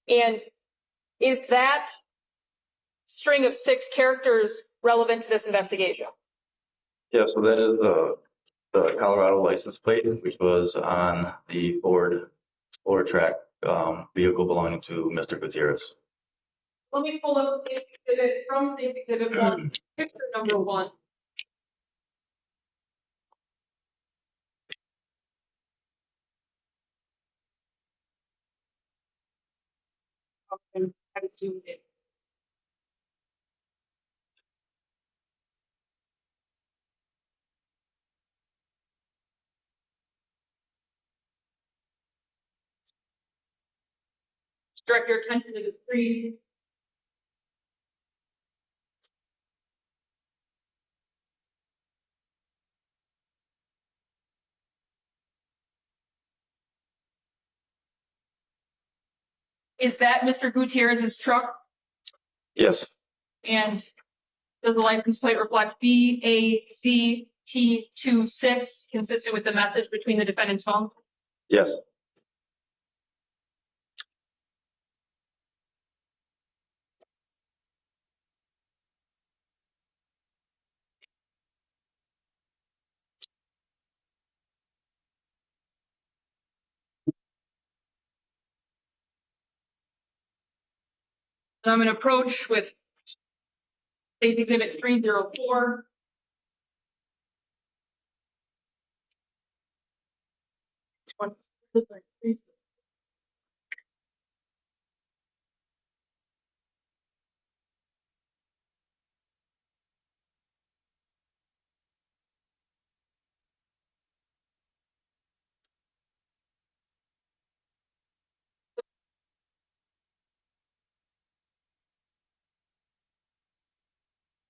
And is that string of 6 characters relevant to this investigation?
Yeah, so that is the Colorado license plate, which was on the Ford track vehicle belonging to Mr. Gutierrez.
Let me pull up State Exhibit from State Exhibit 1, picture number 1. Have it zoomed in. Direct your attention to the screen. Is that Mr. Gutierrez's truck?
Yes.
And does the license plate reflect BACT26? 7T26, consistent with the message between the defendant's phone?
Yes.
And I'm going to approach with State Exhibit 304.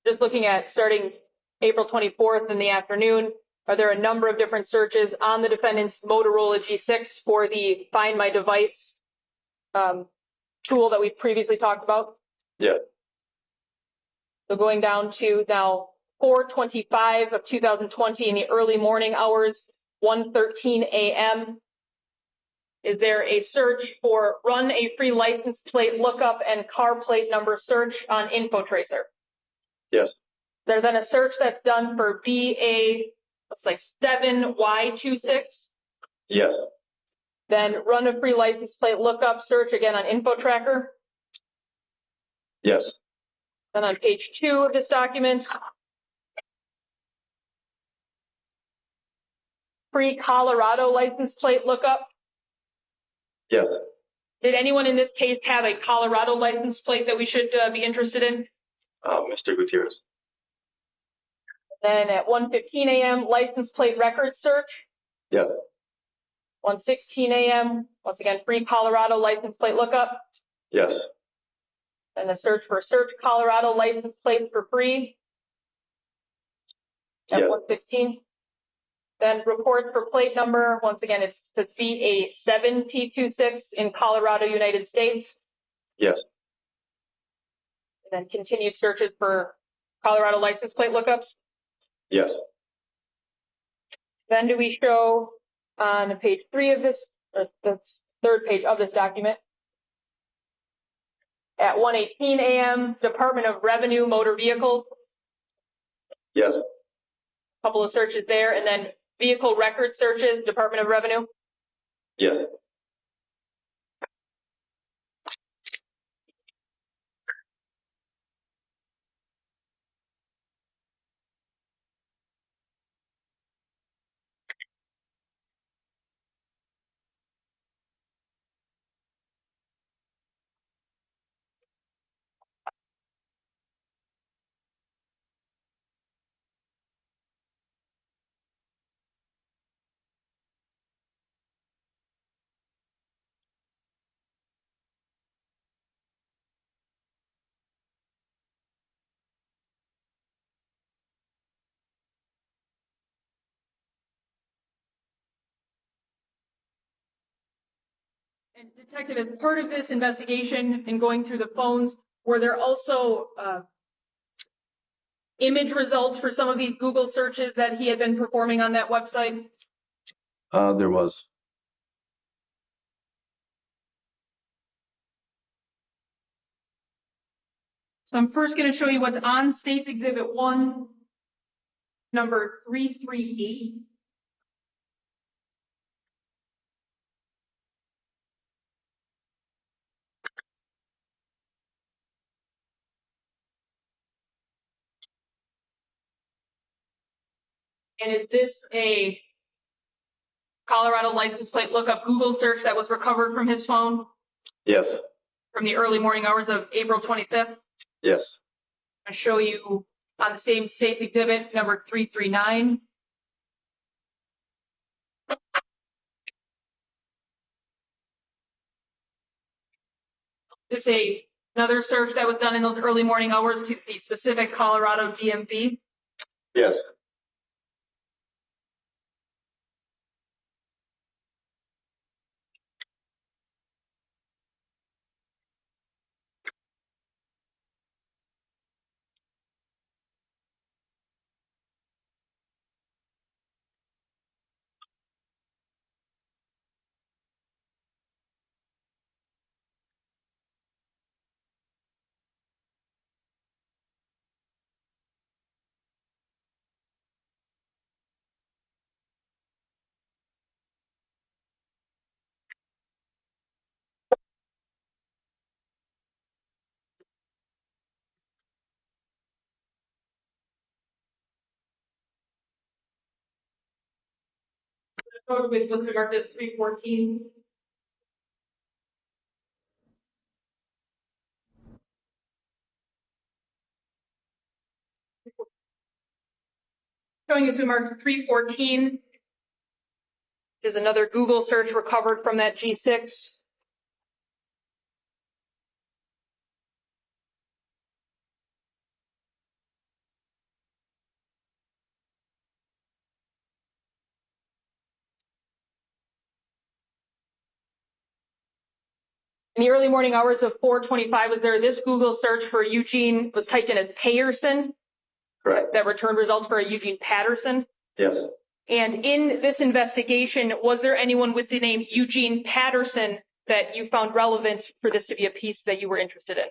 Just looking at starting April 24th in the afternoon, are there a number of different searches on the defendant's Motorola G6 for the Find My Device tool that we've previously talked about?
Yeah.
So going down to now 4:25 of 2020 in the early morning hours, 1:13 a.m. Is there a search for run a free license plate lookup and car plate number search on InfoTracer?
Yes.
There's then a search that's done for BA, looks like 7Y26.
Yes.
Then run a free license plate lookup search again on InfoTracker.
Yes.
Then on page 2 of this document, free Colorado license plate lookup.
Yes.
Did anyone in this case have a Colorado license plate that we should be interested in?
Mr. Gutierrez.
Then at 1:15 a.m., license plate record search.
Yeah.
1:16 a.m., once again, free Colorado license plate lookup.
Yes.
And the search for search Colorado license plates for free. At
Yes.
1:16. Then reports for plate number, once again, it's BA7T26 in Colorado, United States.
Yes.
And then continued searches for Colorado license plate lookups.
Yes.
Then do we show on page 3 of this, or the third page of this document, at 1:18 a.m., Department of Revenue motor vehicles,
Yes.
couple of searches there, and then vehicle record searches, Department of Revenue.
Yes.
And detective, as part of this investigation and going through the phones, were there also image results for some of these Google searches that he had been performing on that website?
There was.
So I'm first going to show you what's on State's Exhibit 1, number 338. And is this a Colorado license plate lookup Google search that was recovered from his phone
Yes.
from the early morning hours of April 25th?
Yes.
I'll show you on the same State's Exhibit number 339. It's another search that was done in those early morning hours to the specific Colorado DMV.
Yes.
Road with what's marked as 314. Showing it's been marked 314. There's another Google search recovered from that G6. In the early morning hours of 4/25, was there this Google search for Eugene was typed in as Payerson?
Correct.
That returned results for a Eugene Patterson?
Yes.
And in this investigation, was there anyone with the name Eugene Patterson that you found relevant for this to be a piece that you were interested in?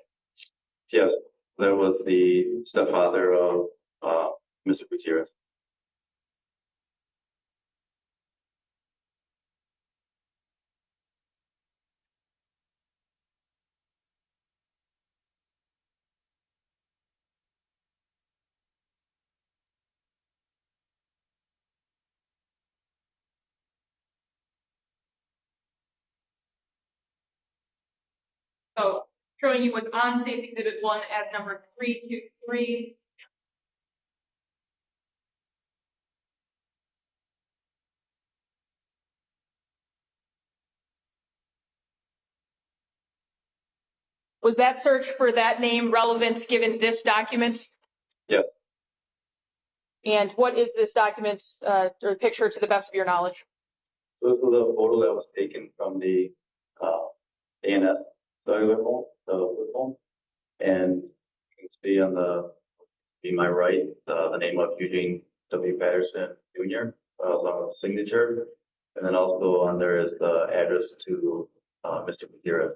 Yes. That was the stepfather of Mr. Gutierrez.
So showing you what's on State's Exhibit 1 as number 323. Was that search for that name relevant given this document?
Yeah.
And what is this document or picture to the best of your knowledge?
So this was a photo that was taken from the ANS cellular phone, the flip phone, and you can see on be my right, the name of Eugene W. Patterson Jr. Along with signature, and then also on there is the address to Mr. Gutierrez.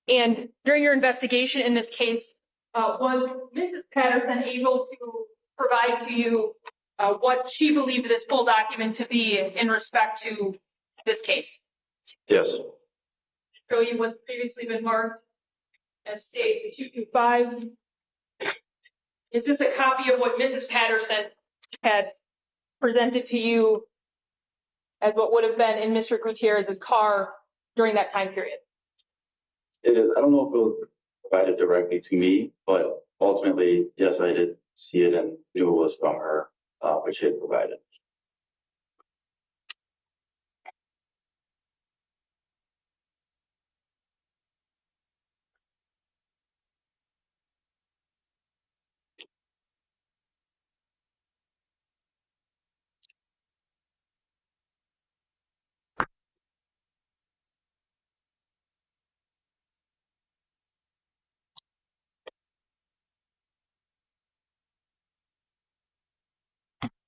And during your investigation in this case, was Mrs. Patterson able to provide to you what she believed this full document to be in respect to this case?
Yes.
Show you what's previously been marked as States 225. Is this a copy of what Mrs. Patterson had presented to you as what would have been in Mr. Gutierrez's car during that time period?
It is. I don't know if it was provided directly to me, but ultimately, yes, I did see it and knew it was from her, which she had provided.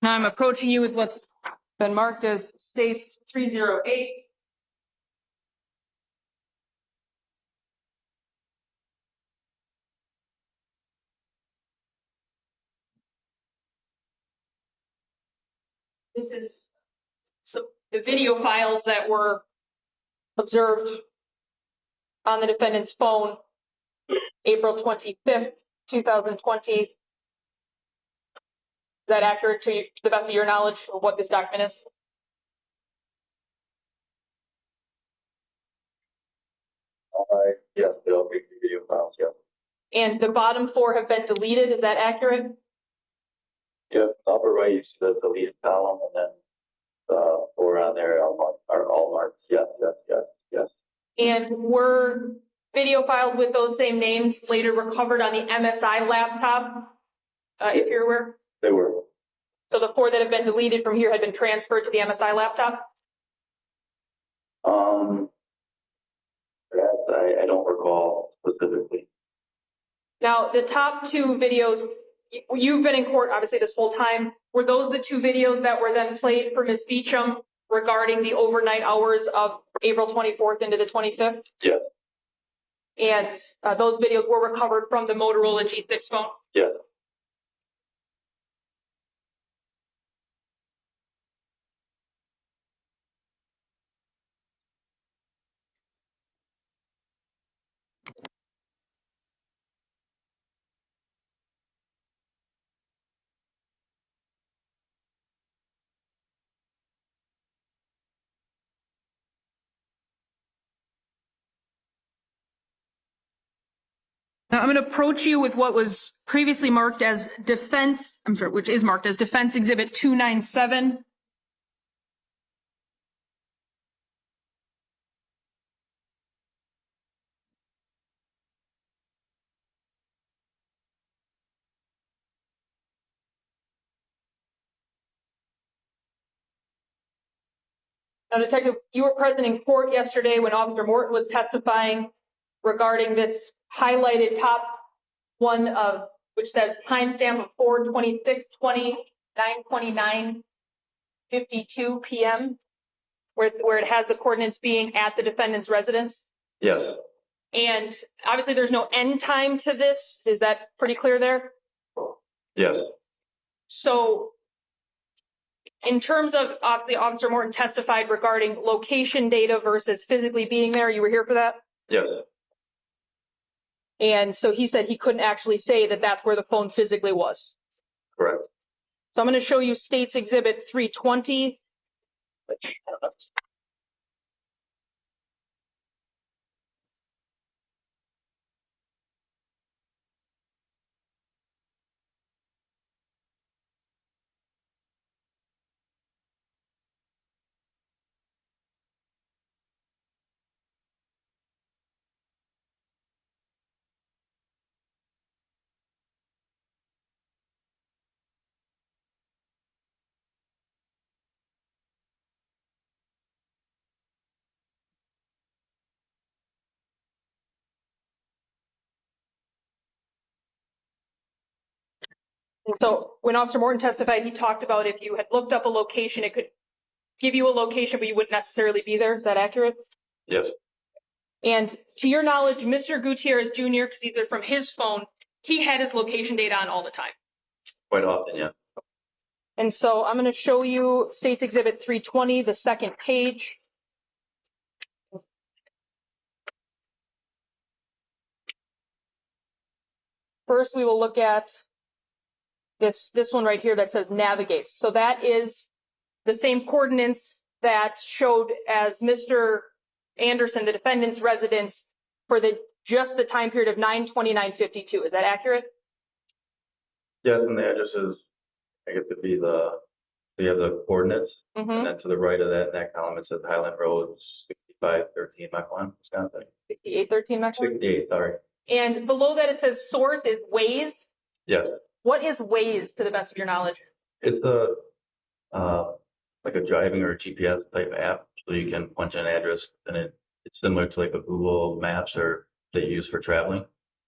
Now I'm approaching you with what's been marked as States 308. This is the video files that were observed on the defendant's phone, April 25th, 2020. Is that accurate to the best of your knowledge of what this document is?
Yes, they'll be video files. Yeah.
And the bottom four have been deleted. Is that accurate?
Yes, upper right, you see the deleted column, and then the four on there are all marked. Yes, yes, yes, yes.
And were video files with those same names later recovered on the MSI laptop, if you're aware?
They were.
So the four that have been deleted from here had been transferred to the MSI laptop?
Perhaps I don't recall specifically.
Now, the top two videos, you've been in court obviously this whole time. Were those the two videos that were then played for Ms. Beecham regarding the overnight hours of April 24th into the 25th?
Yeah.
And those videos were recovered from the Motorola G6 phone?
Yeah.
Now I'm going to approach you with what was previously marked as which is marked as Defense Exhibit 297. Now, Detective, you were present in court yesterday when Officer Morton was testifying regarding this highlighted top one of which says timestamp of 4/26/20, 9:29:52 p.m., where it has the coordinates being at the defendant's residence.
Yes.
And obviously there's no end time to this. Is that pretty clear there?
Yes.
So in terms of the Officer Morton testified regarding location data versus physically being there, you were here for that?
Yes.
And so he said he couldn't actually say that that's where the phone physically was.
Correct.
So I'm going to show you State's Exhibit 320, which I don't know. And so when Officer Morton testified, he talked about if you had looked up a location, it could give you a location, but you wouldn't necessarily be there. Is that accurate?
Yes.
And to your knowledge, Mr. Gutierrez Jr., because these are from his phone, he had his location data on all the time.
Quite often, yeah.
And so I'm going to show you State's Exhibit 320, the second page. First, we will look at this one right here that says navigates. So that is the same coordinates that showed as Mr. Anderson, the defendant's residence, for just the time period of 9/29/52. Is that accurate?
Yes, and the addresses, I guess it'd be we have the coordinates,
Mm-hmm.
and then to the right of that, in that column, it says Highland Road, 6513, Mequon, Wisconsin.
6813, Mequon?
68, sorry.
And below that it says source is Waze.
Yes.
What is Waze, to the best of your knowledge?
It's like a driving or a GPS type app, so you can punch in an address, and it's similar to like a Google Maps or that you use for traveling.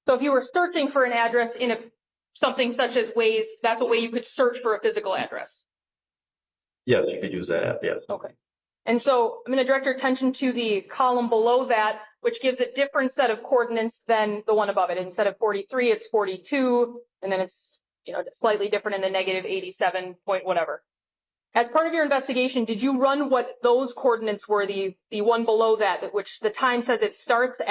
So if you were searching for an address in something such as Waze, that's a way you could search for a physical address.
Yes, you could use that app, yes.
Okay. And so I'm going to direct your attention to the column below that, which gives a different set of coordinates than the one above it. Instead of 43, it's 42, and then it's slightly different in the negative 87 point whatever. As part of your investigation, did you run what those coordinates were, the one below that, which the time says it starts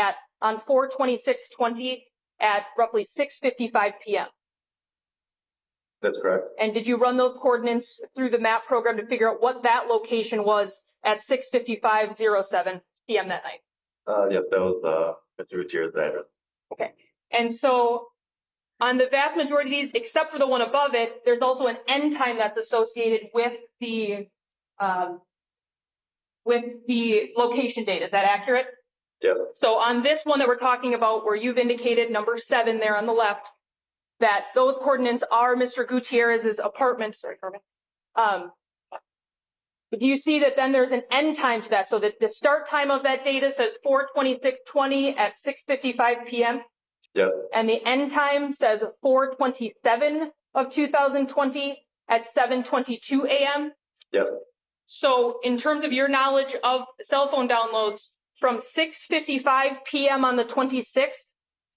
on 4/26/20 at roughly 6:55 p.m.?
That's correct.
And did you run those coordinates through the map program to figure out what that location was at 6:55:07 p.m. that night?
Yes, that was Mr. Gutierrez's address.
Okay. And so on the vast majority of these, except for the one above it, there's also an end time that's associated with the location data. Is that accurate?
Yes.
So on this one that we're talking about, where you've indicated number 7 there on the left, that those coordinates are Mr. Gutierrez's apartment. Sorry, Carmen. Do you see that then there's an end time to that? So that the start time of that data says 4/26/20 at 6:55 p.m.
Yes.
And the end time says 4/27 of 2020 at 7:22 a.m.
Yes.
So in terms of your knowledge of cell phone downloads from 6:55 p.m. on the 26th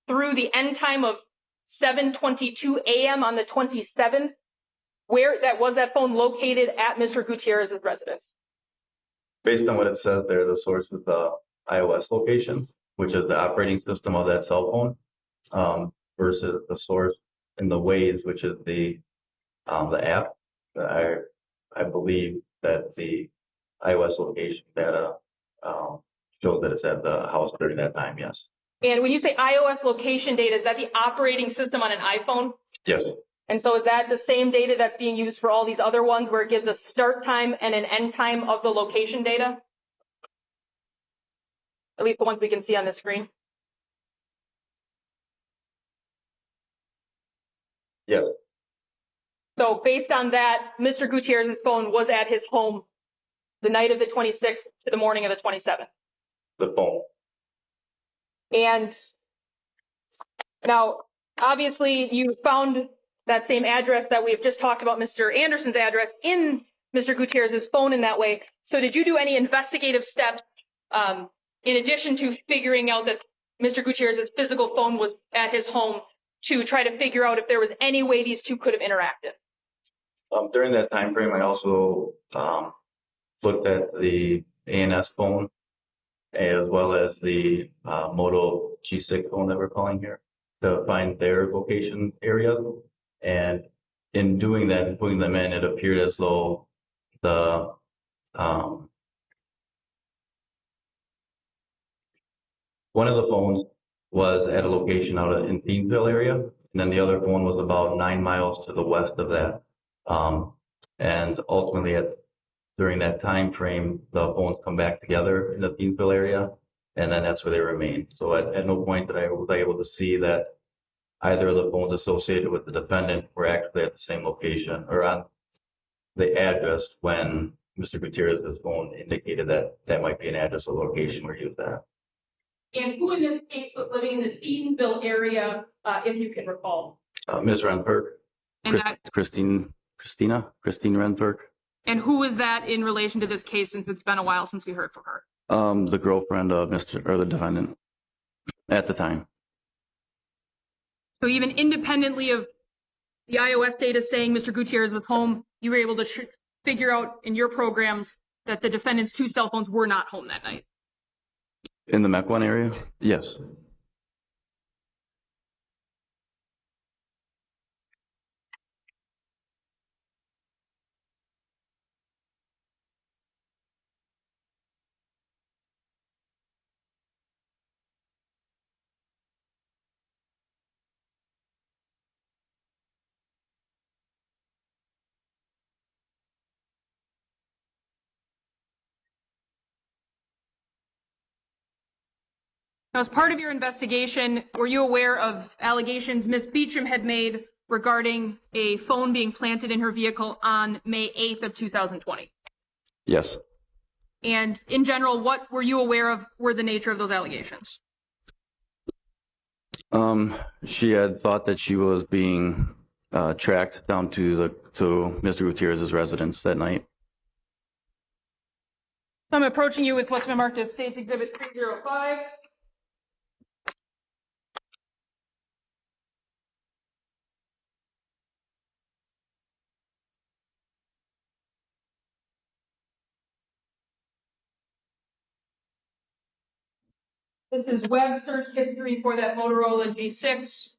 through the end time of 7:22 a.m. on the 27th, where that phone located at Mr. Gutierrez's residence?
Based on what it says there, the source is the iOS location, which is the operating system of that cell phone, versus the source in the Waze, which is the app. I believe that the iOS location data shows that it's at the house during that time. Yes.
And when you say iOS location data, is that the operating system on an iPhone?
Yes.
And so is that the same data that's being used for all these other ones where it gives a start time and an end time of the location data? At least the ones we can see on the screen.
Yes.
So based on that, Mr. Gutierrez's phone was at his home the night of the 26th to the morning of the 27th.
The phone.
And now, obviously, you found that same address that we've just talked about, Mr. Anderson's address, in Mr. Gutierrez's phone in that way. So did you do any investigative steps in addition to figuring out that Mr. Gutierrez's physical phone was at his home to try to figure out if there was any way these two could have interacted?
During that time frame, I also looked at the ANS phone as well as the Moto G6 phone that we're calling here to find their location area. And in doing that and putting them in, it appeared as though the one of the phones was at a location out in Thiensville area, and then the other phone was about 9 miles to the west of that. And ultimately, during that time frame, the phones come back together in the Thiensville area, and then that's where they remain. So at no point did I was able to see that either of the phones associated with the defendant were actually at the same location or on the address when Mr. Gutierrez's phone indicated that that might be an address or location where he was at.
And who in this case was living in the Thiensville area, if you can recall?
Ms. Renberg.
And
Christine Renberg,
and who was that in relation to this case, since it's been a while since we heard from her?
the girlfriend of the defendant at the time.
So even independently of the iOS data saying Mr. Gutierrez was home, you were able to figure out in your programs that the defendant's two cell phones were not home that night.
In the Mequon area? Yes.
Now, as part of your investigation, were you aware of allegations Ms. Beecham had made regarding a phone being planted in her vehicle on May 8th of 2020?
Yes.
And in general, what were you aware of were the nature of those allegations?
She had thought that she was being tracked down to Mr. Gutierrez's residence that night.
I'm approaching you with what's been marked as State's Exhibit 305. This is web search history for that Motorola G6.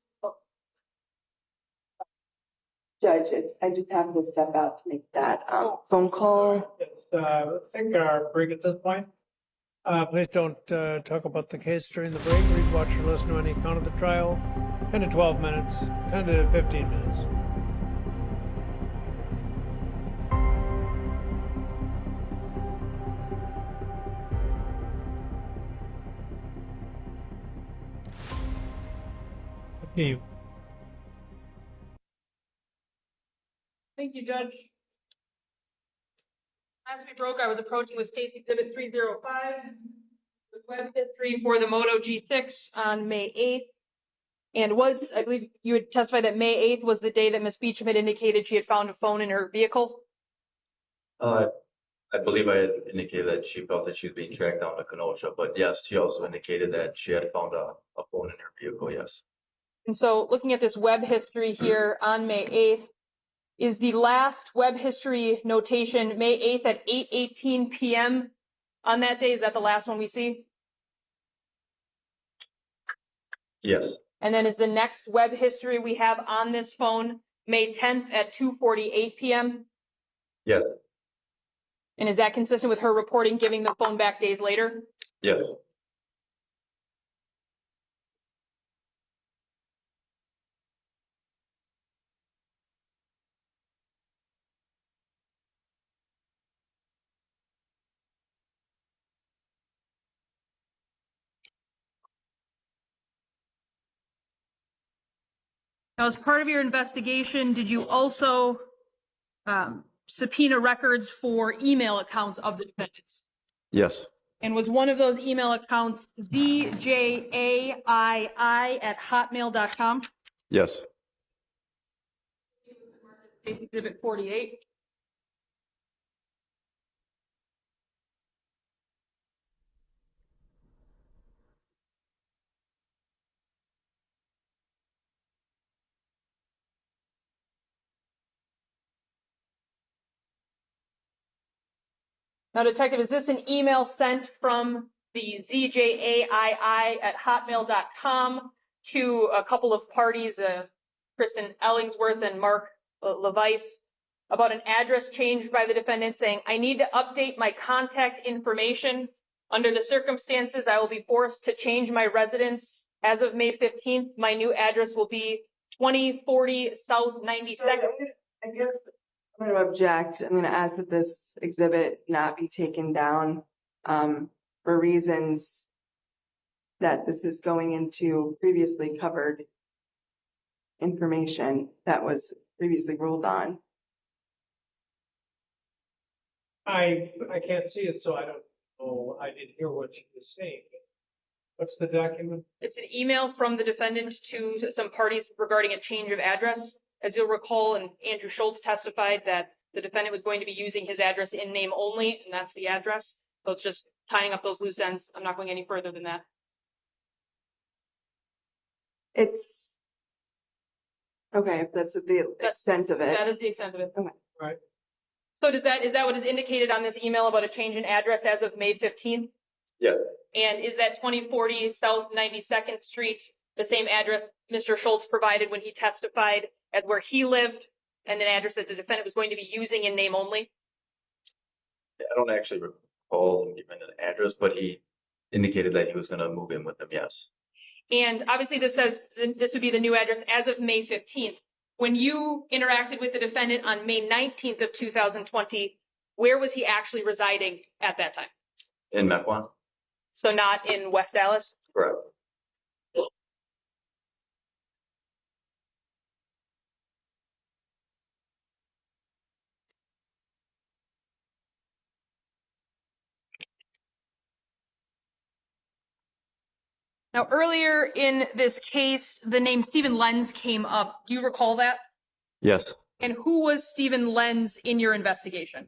Judge, I just have to step out to make that phone call.
I think our break at this point. Please don't talk about the case during the break. Read, watch, or listen to any account of the trial. 10 to 12 minutes, 10 to 15 minutes. You.
Thank you, Judge. As we broke, I was approaching with State's Exhibit 305, the web history for the Moto G6 on May 8th. And I believe you had testified that May 8th was the day that Ms. Beecham had indicated she had found a phone in her vehicle?
I believe I had indicated that she felt that she was being tracked down to Kenosha, but yes, she also indicated that she had found a phone in her vehicle, yes.
And so looking at this web history here on May 8th, is the last web history notation May 8th at 8:18 p.m. on that day? Is that the last one we see?
Yes.
And then is the next web history we have on this phone May 10th at 2:48 p.m.?
Yes.
And is that consistent with her reporting giving the phone back days later?
Yes.
Now, as part of your investigation, did you also subpoena records for email accounts of the defendants?
Yes.
And was one of those email accounts zjaii@hotmail.com?
Yes.
Case Exhibit 48. Now, Detective, is this an email sent from the zjaii@hotmail.com to a couple of parties, Kristen Ellingsworth and Mark Levice, about an address changed by the defendant saying, I need to update my contact information. Under the circumstances, I will be forced to change my residence. As of May 15th, my new address will be 2040 South 92nd.
I guess I'm going to object. I'm going to ask that this exhibit not be taken down for reasons that this is going into previously covered information that was previously ruled on.
I can't see it, so I don't know. I didn't hear what she was saying. What's the document?
It's an email from the defendant to some parties regarding a change of address. As you'll recall, and Andrew Schultz testified that the defendant was going to be using his address in name only, and that's the address. So it's just tying up those loose ends. I'm not going any further than that.
It's okay, if that's the extent of it.
That is the extent of it.
Okay.
Right.
So is that what is indicated on this email about a change in address as of May 15th?
Yeah.
And is that 2040 South 92nd Street the same address Mr. Schultz provided when he testified at where he lived, and an address that the defendant was going to be using in name only?
I don't actually recall him giving an address, but he indicated that he was going to move in with them. Yes.
And obviously this says this would be the new address as of May 15th. When you interacted with the defendant on May 19th of 2020, where was he actually residing at that time?
In Mequon?
So not in West Dallas?
Correct.
Now, earlier in this case, the name Stephen Lenz came up. Do you recall that?
Yes.
And who was Stephen Lenz in your investigation?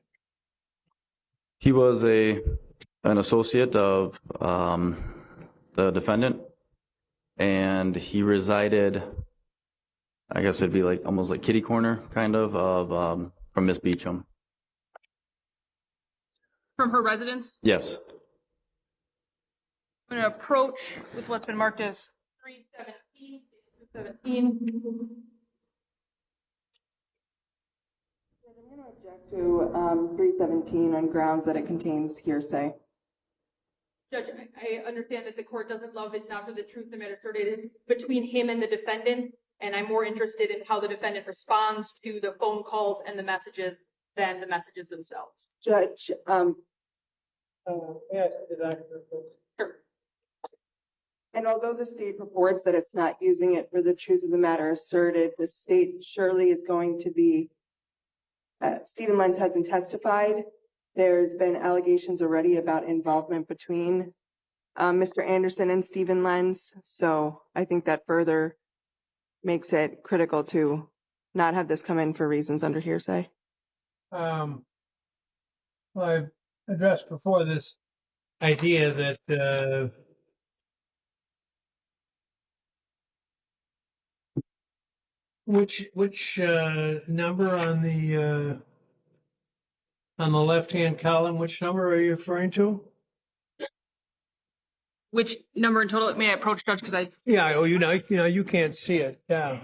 He was an associate of the defendant, and he resided, I guess it'd be like almost like kitty corner kind of from Miss Beecham.
From her residence?
Yes.
I'm going to approach with what's been marked as 317. 317.
I'm going to object to 317 on grounds that it contains hearsay.
Judge, I understand that the court doesn't love it's not for the truth of the matter asserted. It's between him and the defendant, and I'm more interested in how the defendant responds to the phone calls and the messages than the messages themselves.
Judge,
Yes,
Sure.
and although the state reports that it's not using it for the truth of the matter asserted, the state surely is going to be, Stephen Lenz hasn't testified. There's been allegations already about involvement between Mr. Anderson and Stephen Lenz. So I think that further makes it critical to not have this come in for reasons under hearsay.
Well, I've addressed before this idea that which number on the left-hand column? Which number are you referring to?
Which number in total may I approach, Judge? Because I
Yeah. Oh, you know, you can't see it. Yeah.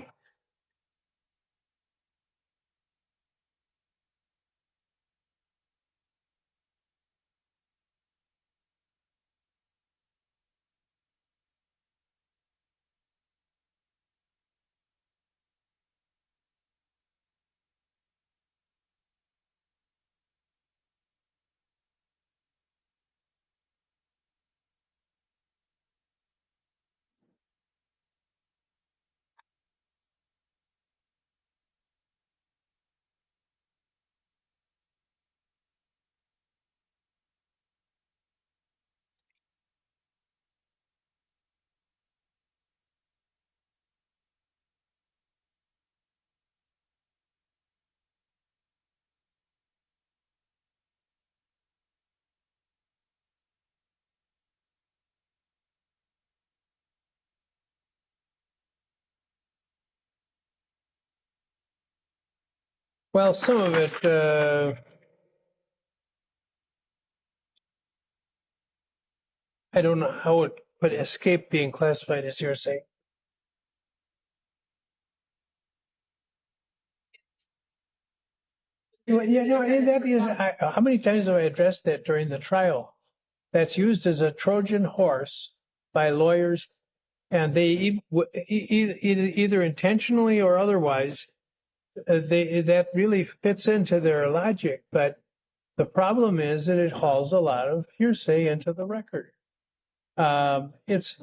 Well, some of it, I don't know how it would escape being classified as hearsay. And that is, how many times have I addressed that during the trial? That's used as a Trojan horse by lawyers, and they either intentionally or otherwise, that really fits into their logic. But the problem is that it hauls a lot of hearsay into the record. It's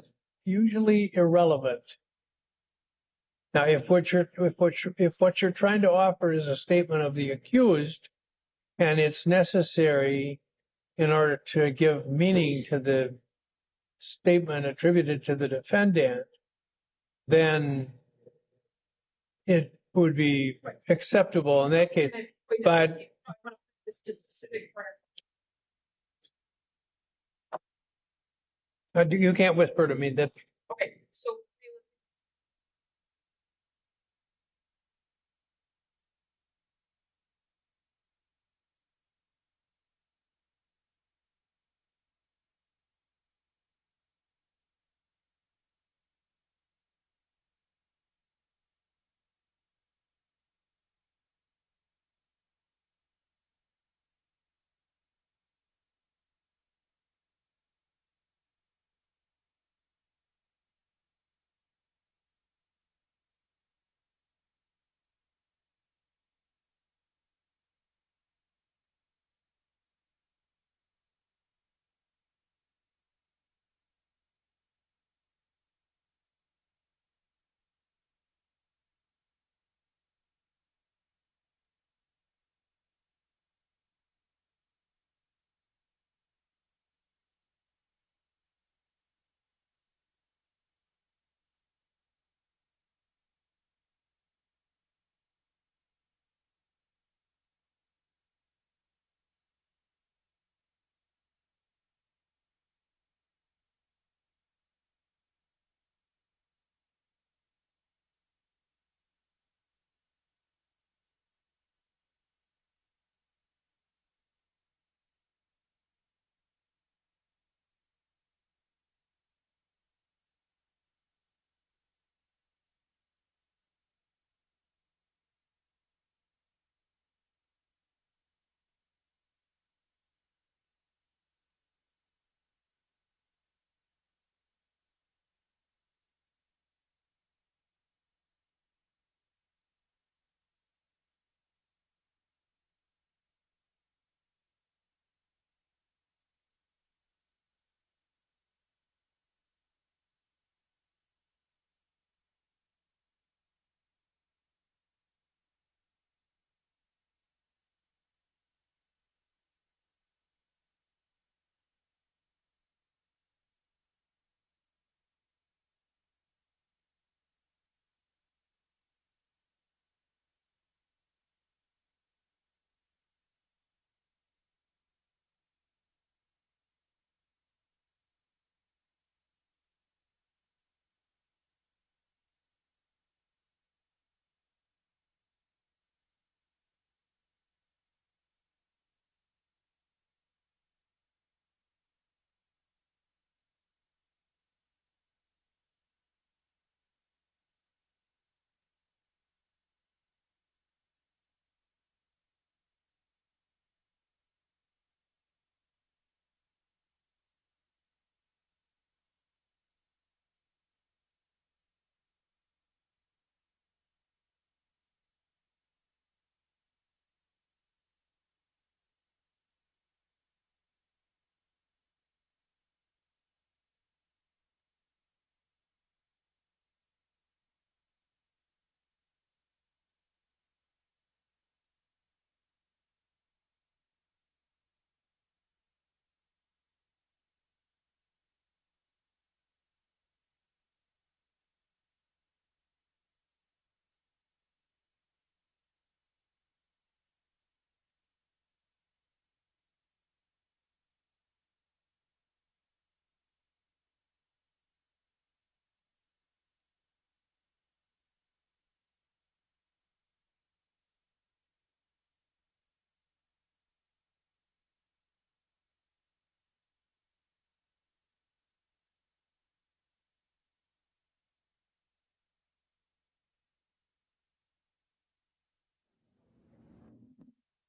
usually irrelevant. Now, if what you're trying to offer is a statement of the accused, and it's necessary in order to give meaning to the statement attributed to the defendant, then it would be acceptable in that case. But you can't whisper to me that.
Okay, so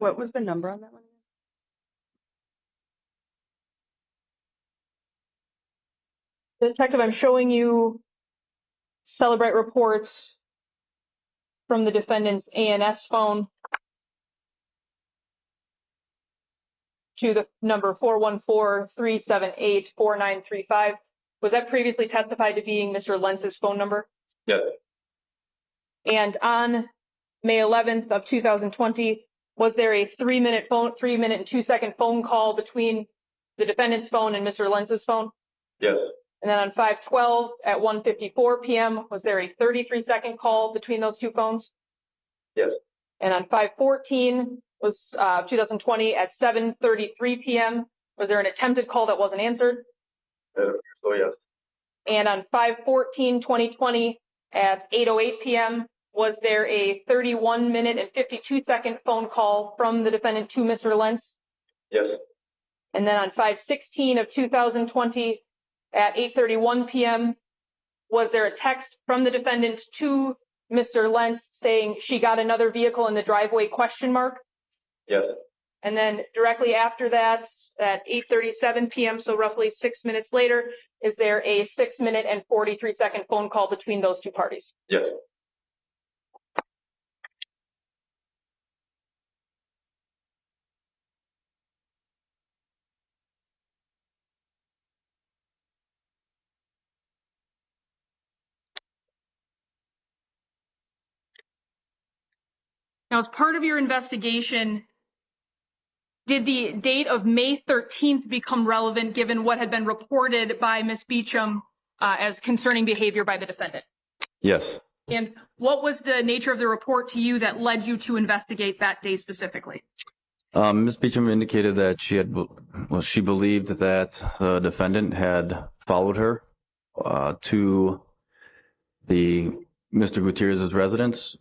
What was the number on that one?
Detective, I'm showing you Celebrate reports from the defendant's ANS phone to the number 414-378-4935. Was that previously testified to being Mr. Lentz's phone number?
Yeah.
And on May 11th of 2020, was there a 3 minute and 2 second phone call between the defendant's phone and Mr. Lentz's phone?
Yes.
And then on 5/12 at 1:54 p.m., was there a 33-second call between those two phones?
Yes.
And on 5/14 was 2020 at 7:33 p.m., was there an attempted call that wasn't answered?
So yes.
And on 5/14/2020 at 8:08 p.m., was there a 31 minute and 52-second phone call from the defendant to Mr. Lentz?
Yes.
And then on 5/16 of 2020 at 8:31 p.m., was there a text from the defendant to Mr. Lentz saying she got another vehicle in the driveway ?
Yes.
And then directly after that, at 8:37 p.m., so roughly 6 minutes later, is there a 6 minute and 43-second phone call between those two parties?
Yes.
Now, as part of your investigation, did the date of May 13th become relevant given what had been reported by Ms. Beecham as concerning behavior by the defendant?
Yes.
And what was the nature of the report to you that led you to investigate that day specifically?
Ms. Beecham indicated that she believed that the defendant had followed her to the Mr. Gutierrez's residence.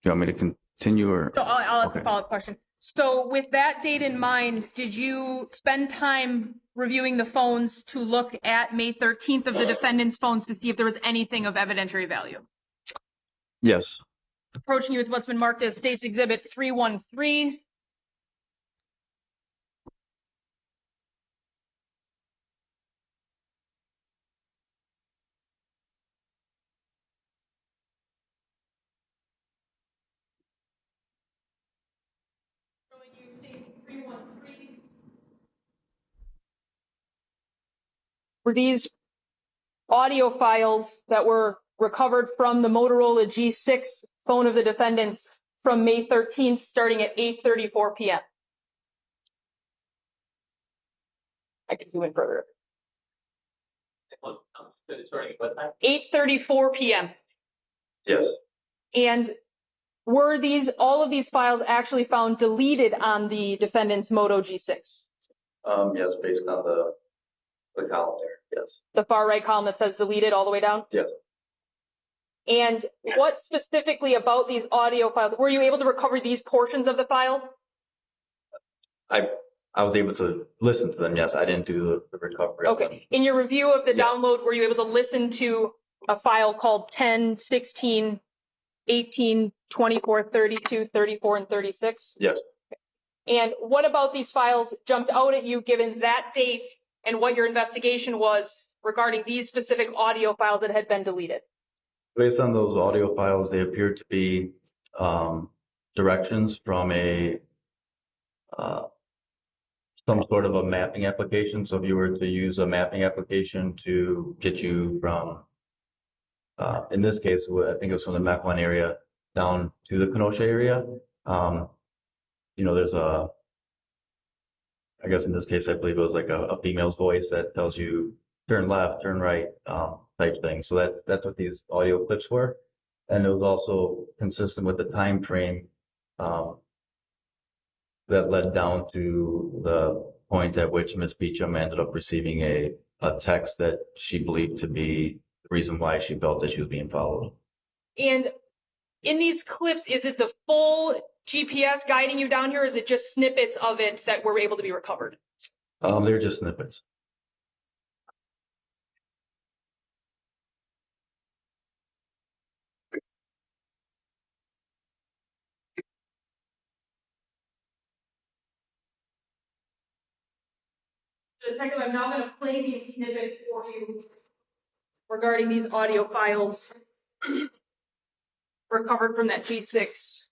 Do you want me to continue or?
So I'll ask
Okay.
a follow-up question. So with that date in mind, did you spend time reviewing the phones to look at May 13th of the defendant's phones to see if there was anything of evidentiary value?
Yes.
Approaching you with what's been marked as State's Exhibit 313. Showing you State's 313. Were these audio files that were recovered from the Motorola G6 phone of the defendants from May 13th, starting at 8:34 p.m.? I can zoom in further. 8:34 p.m.
Yes.
And were all of these files actually found deleted on the defendant's Moto G6?
Yes, based on the column there. Yes.
The far right column that says deleted all the way down?
Yes.
And what specifically about these audio files, were you able to recover these portions of the file?
I was able to listen to them. Yes, I didn't do the recovery.
Okay. In your review of the
Yeah.
download, were you able to listen to a file called 10, 16, 18, 24, 32, 34, and 36?
Yes.
And what about these files jumped out at you given that date and what your investigation was regarding these specific audio files that had been deleted?
Based on those audio files, they appeared to be directions from some sort of a mapping application. So if you were to use a mapping application to get you from, in this case, I think it was from the Mequon area down to the Kenosha area, there's I guess in this case, I believe it was like a female's voice that tells you turn left, turn right, type thing. So that's what these audio clips were. And it was also consistent with the time frame that led down to the point at which Ms. Beecham ended up receiving a text that she believed to be the reason why she felt that she was being followed.
And in these clips, is it the full GPS guiding you down here, or is it just snippets of it that were able to be recovered?
They're just snippets.
Detective, I'm now going to play these snippets for you regarding these audio files recovered from that G6.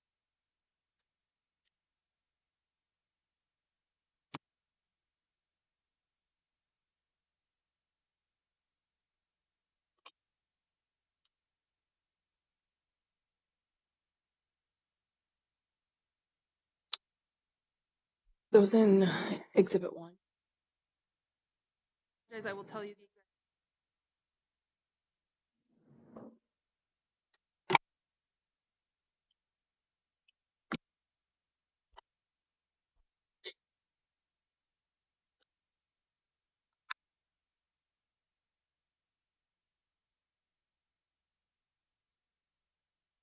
Those in Exhibit 1.
As I will tell you the exact.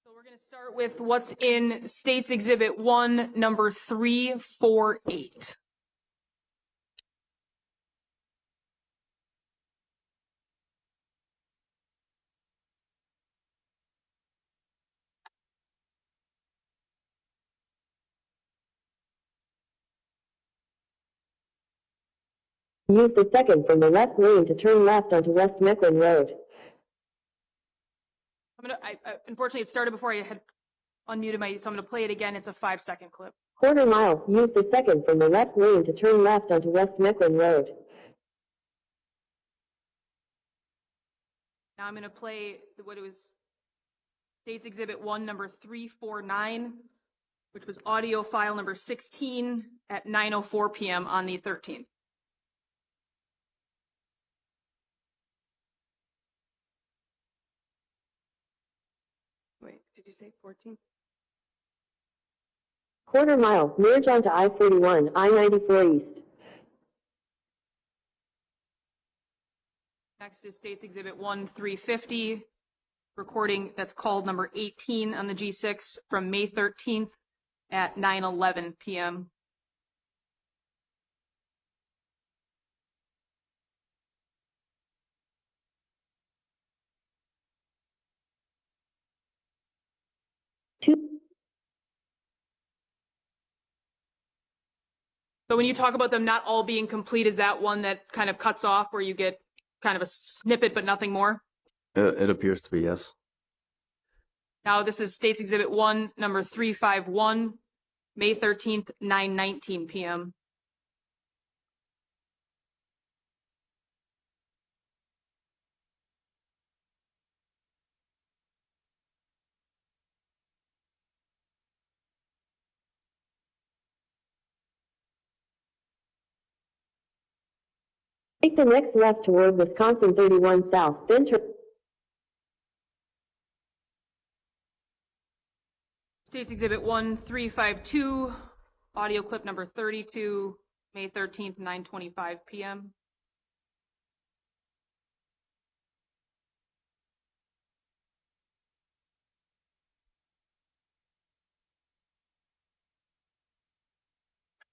So we're going to start with what's in State's Exhibit 1, number 348.
Use the second from the left lane to turn left onto West Mifflin Road.
Unfortunately, it started before I had unmuted so I'm going to play it again. It's a 5-second clip.
Quarter mile, use the second from the left lane to turn left onto West Mifflin Road.
Now I'm going to play what it was State's Exhibit 1, number 349, which was audio file number 16 at 9:04 p.m. on the 13th.
Wait, did you say 14?
Quarter mile, merge onto I-41, I-94 East.
Next is State's Exhibit 1, 350, recording that's called number 18 on the G6 from May 13th at 9:11 p.m. So when you talk about them not all being complete, is that one that kind of cuts off where you get kind of a snippet but nothing more?
It appears to be, yes.
Now this is State's Exhibit 1, number 351, May 13th, 9:19 p.m.
Take the next left toward Wisconsin 31 South, then turn.
State's Exhibit 1, 352, audio clip number 32, May 13th, 9:25 p.m.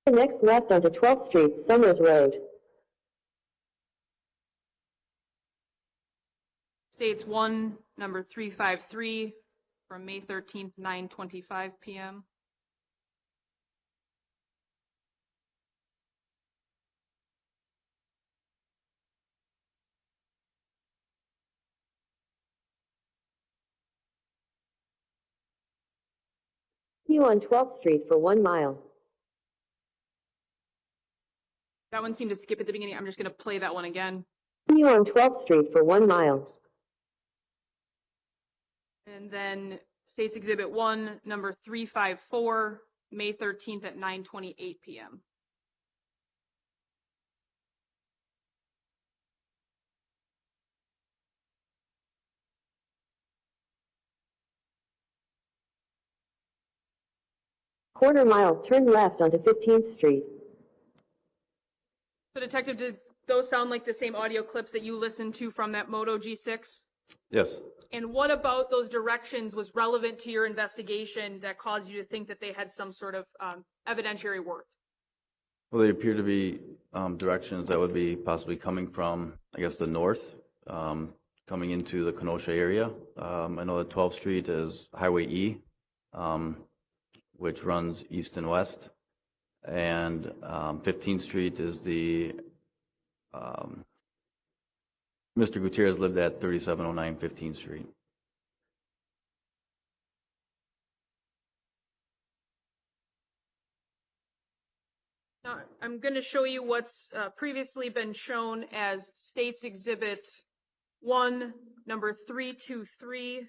The next left onto 12th Street, Summers Road.
States 1, number 353, from May 13th, 9:25 p.m.
You on 12th Street for 1 mile.
That one seemed to skip at the beginning. I'm just going to play that one again.
You on 12th Street for 1 mile.
And then States Exhibit 1, number 354, May 13th at 9:28 p.m.
Quarter mile, turn left onto 15th Street.
So, Detective, did those sound like the same audio clips that you listened to from that Moto G6?
Yes.
And what about those directions was relevant to your investigation that caused you to think that they had some sort of evidentiary worth?
Well, they appear to be directions that would be possibly coming from, I guess, the north, coming into the Kenosha area. I know that 12th Street is Highway E, which runs east and west, and 15th Street is the Mr. Gutierrez lived at 3709 15th Street.
Now, I'm going to show you what's previously been shown as State's Exhibit 1, number 323.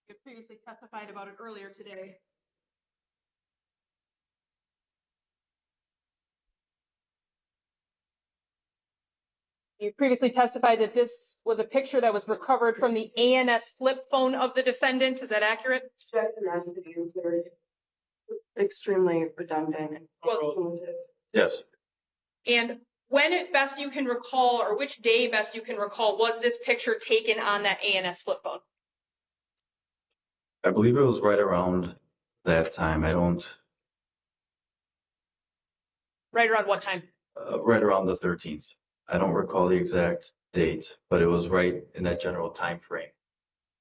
You previously testified about it earlier today. You previously testified that this was a picture that was recovered from the ANS flip phone of the defendant. Is that accurate?
Extremely redundant and
Well,
cumulative.
Yes.
and when at best you can recall, or which day best you can recall, was this picture taken on that ANS flip phone?
I believe it was right around that time.
Right around what time?
Right around the 13th. I don't recall the exact date, but it was right in that general time frame.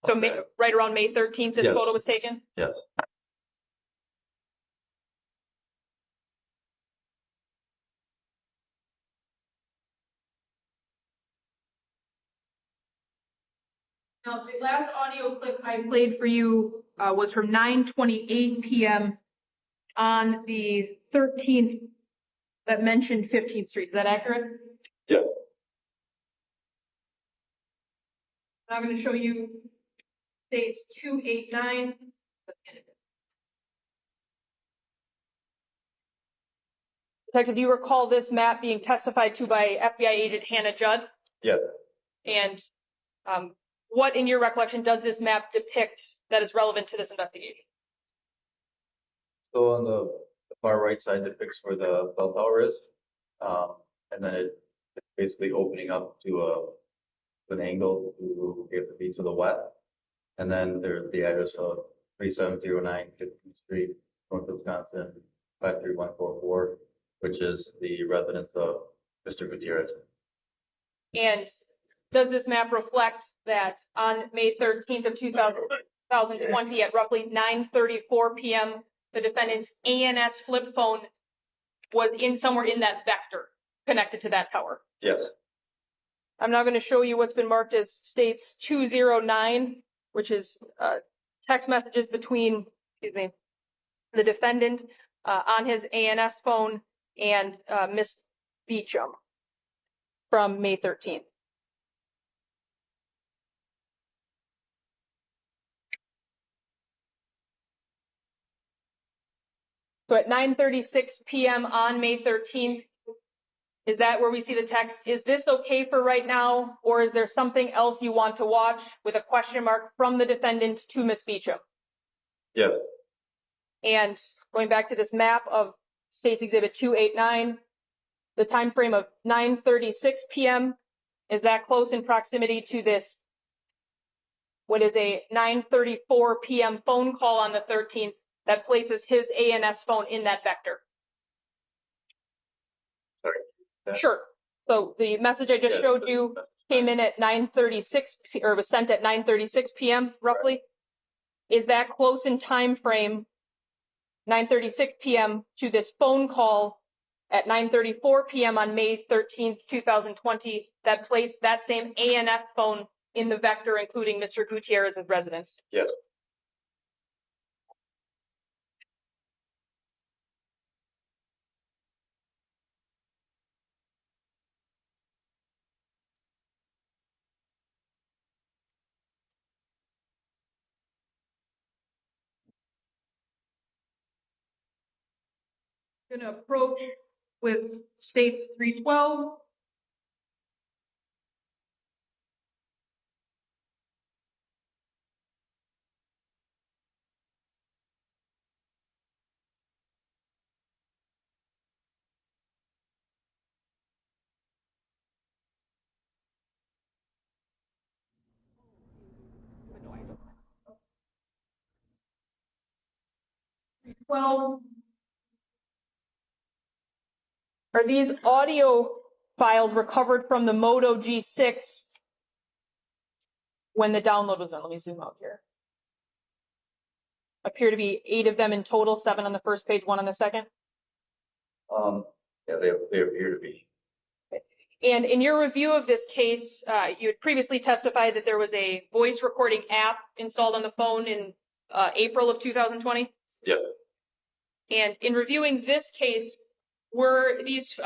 So right around May 13th, this
Yes.
photo was taken?
Yes.
Now, the last audio clip I played for you was from 9:28 p.m. on the 13th that mentioned 15th Street. Is that accurate?
Yeah.
I'm going to show you dates 289. Detective, do you recall this map being testified to by FBI agent Hannah Judd?
Yeah.
And what, in your recollection, does this map depict that is relevant to this investigation?
So on the far right side depicts where the bell tower is. And then it's basically opening up to an angle to be to the west. And then there's the address of 3709 15th Street, North Wisconsin, 53144, which is the residence of Mr. Gutierrez.
And does this map reflect that on May 13th of 2020 at roughly 9:34 p.m., the defendant's ANS flip phone was somewhere in that vector connected to that tower?
Yes.
I'm now going to show you what's been marked as states 209, which is text messages between, the defendant on his ANS phone and Miss Beecham from May 13th. So at 9:36 p.m. on May 13th, is that where we see the text? Is this okay for right now, or is there something else you want to watch, with a question mark from the defendant to Miss Beecham?
Yes.
And going back to this map of State's Exhibit 289, the time frame of 9:36 p.m., is that close in proximity to this, what is a 9:34 p.m. phone call on the 13th that places his ANS phone in that vector?
Sorry.
Sure. So the message I just showed you came in at 9:36, or was sent at 9:36 p.m. roughly. Right. Is that close in time frame, 9:36 p.m. to this phone call at 9:34 p.m. on May 13th, 2020, that placed that same ANS phone in the vector, including Mr. Gutierrez's residence?
Yes.
Going to approach with states 312. Are these audio files recovered from the Moto G6 when the download was done? Let me zoom out here. Appear to be 8 of them in total, 7 on the first page, 1 on the second.
Yeah, they appear to be.
And in your review of this case, you had previously testified that there was a voice recording app installed on the phone in April of 2020.
Yep.
And in reviewing this case, were these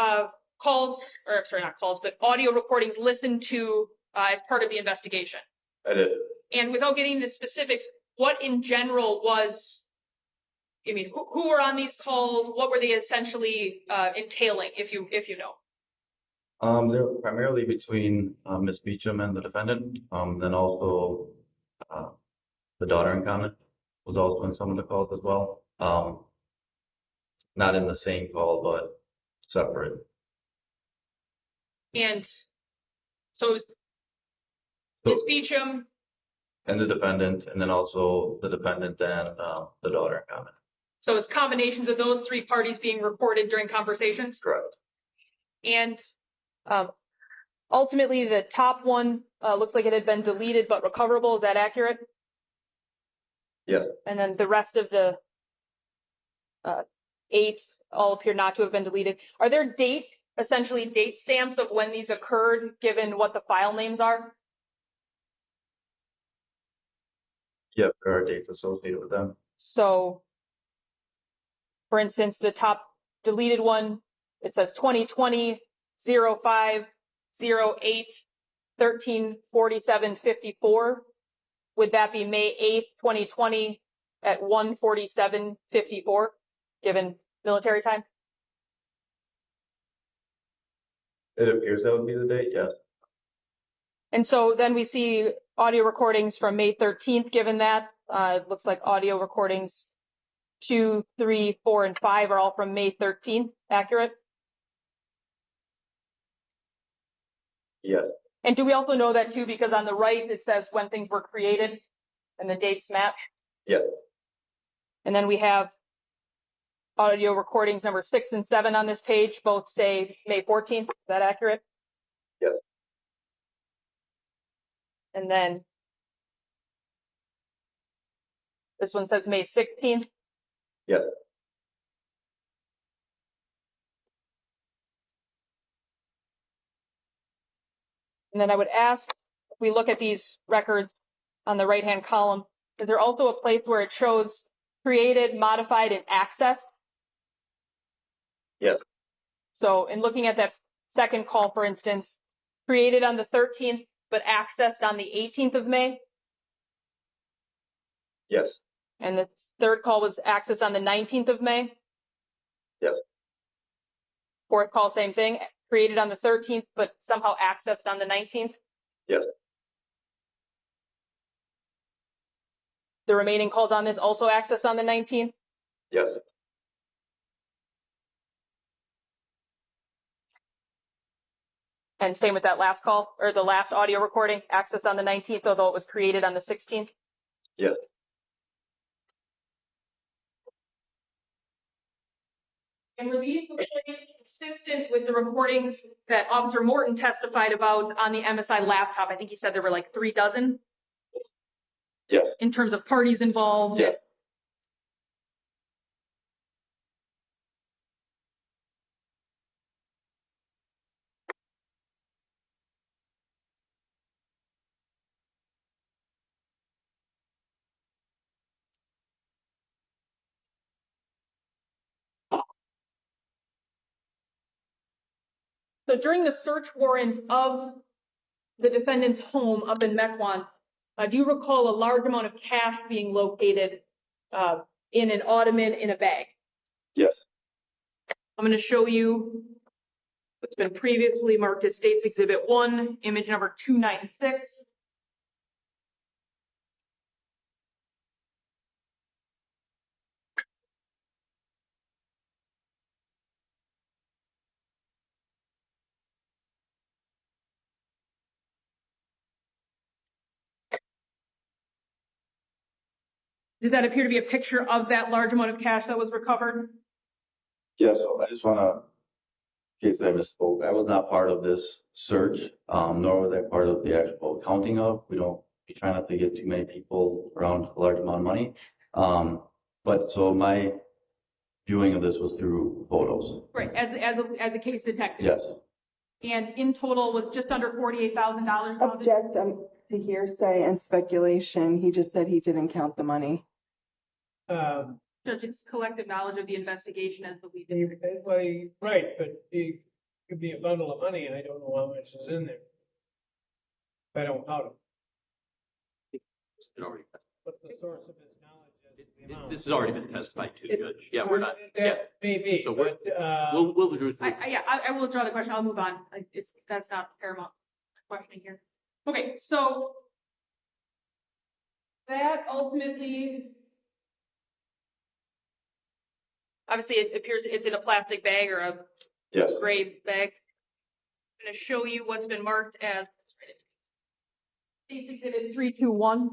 calls, or sorry, not calls, but audio recordings listened to as part of the investigation?
I did.
And without getting into specifics, what in general was, I mean, who were on these calls? What were they essentially entailing, if you know?
They're primarily between Ms. Beecham and the defendant. Then also the daughter in comment was also in some of the calls as well. Not in the same call, but separate.
And so it was Ms. Beecham.
And the defendant, and then also the defendant and the daughter in comment.
So it's combinations of those three parties being recorded during conversations?
Correct.
And ultimately, the top one looks like it had been deleted but recoverable. Is that accurate?
Yes.
And then the rest of the 8 all appear not to have been deleted. Are there essentially date stamps of when these occurred, given what the file names are?
Yep, there are dates associated with them.
So, for instance, the top deleted one, it says 2020 05 08 13 47 54. Would that be May 8th, 2020 at 1:47 54, given military time?
It appears that would be the date, yes.
And so then we see audio recordings from May 13th, given that. It looks like audio recordings 2, 3, 4, and 5 are all from May 13th. Accurate?
Yes.
And do we also know that too, because on the right it says when things were created and the dates match?
Yes.
And then we have audio recordings number 6 and 7 on this page, both say May 14th. Is that accurate?
Yes.
And then this one says May 16th.
Yes.
And then I would ask, if we look at these records on the right-hand column, is there also a place where it shows created, modified, and accessed?
Yes.
So in looking at that second call, for instance, created on the 13th, but accessed on the 18th of May.
Yes.
And the third call was accessed on the 19th of May.
Yes.
Fourth call, same thing, created on the 13th, but somehow accessed on the 19th.
Yes.
The remaining calls on this also accessed on the 19th.
Yes.
And same with that last call, or the last audio recording, accessed on the 19th, although it was created on the 16th.
Yes.
And were these recordings consistent with the recordings that Officer Morton testified about on the MSI laptop? I think he said there were like 3 dozen
Yes.
in terms of parties involved.
Yes.
So during the search warrant of the defendant's home up in Mequon, do you recall a large amount of cash being located in an ottoman in a bag?
Yes.
I'm going to show you what's been previously marked as State's Exhibit 1, image number 296. Does that appear to be a picture of that large amount of cash that was recovered?
Yes. So I just want to, in case I misspoke, I was not part of this search, nor was I part of the actual counting of. We try not to get too many people around a large amount of money. But so my viewing of this was through photos.
Right, as a case detective.
Yes.
And in total was just under $48,000.
Object to hearsay and speculation. He just said he didn't count the money.
Judge, it's collective knowledge of the investigation as the lead.
Well, right, but it could be a bundle of money, and I don't know how much is in there. I don't count it. What's the source of his knowledge as to the amount?
This has already been testified to, Judge. Yeah, we're not.
That may be,
So
but,
we'll agree with you.
I will draw the question. I'll move on. That's not paramount questioning here. Okay, so that ultimately, obviously, it appears it's in a plastic bag or a
Yes.
gray bag. I'm going to show you what's been marked as State's Exhibit 321.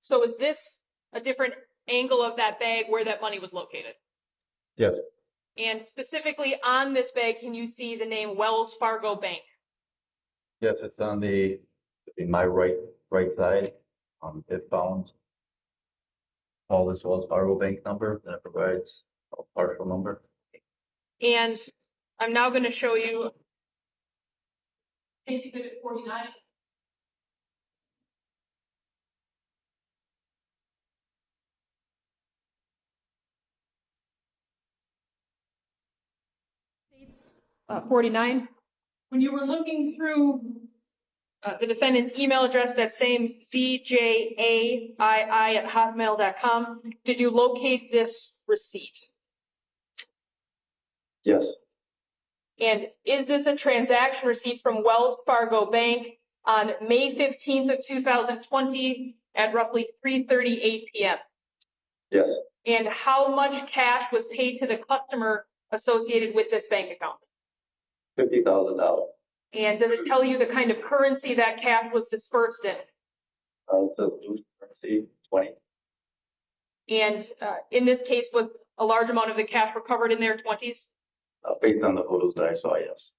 So is this a different angle of that bag where that money was located?
Yes.
And specifically on this bag, can you see the name Wells Fargo Bank?
Yes, it's on my right side. It found all this Wells Fargo bank number that provides a partial number.
And I'm now going to show you Exhibit 49. States 49. When you were looking through the defendant's email address, that same zjaii@hotmail.com, did you locate this receipt?
Yes.
And is this a transaction receipt from Wells Fargo Bank on May 15th of 2020 at roughly 3:38 p.m.?
Yes.
And how much cash was paid to the customer associated with this bank account?
$50,000.
And does it tell you the kind of currency that cash was dispersed in?
It's a loose currency, 20.
And in this case, was a large amount of the cash recovered in their 20s?
Based on the photos that I saw, yes.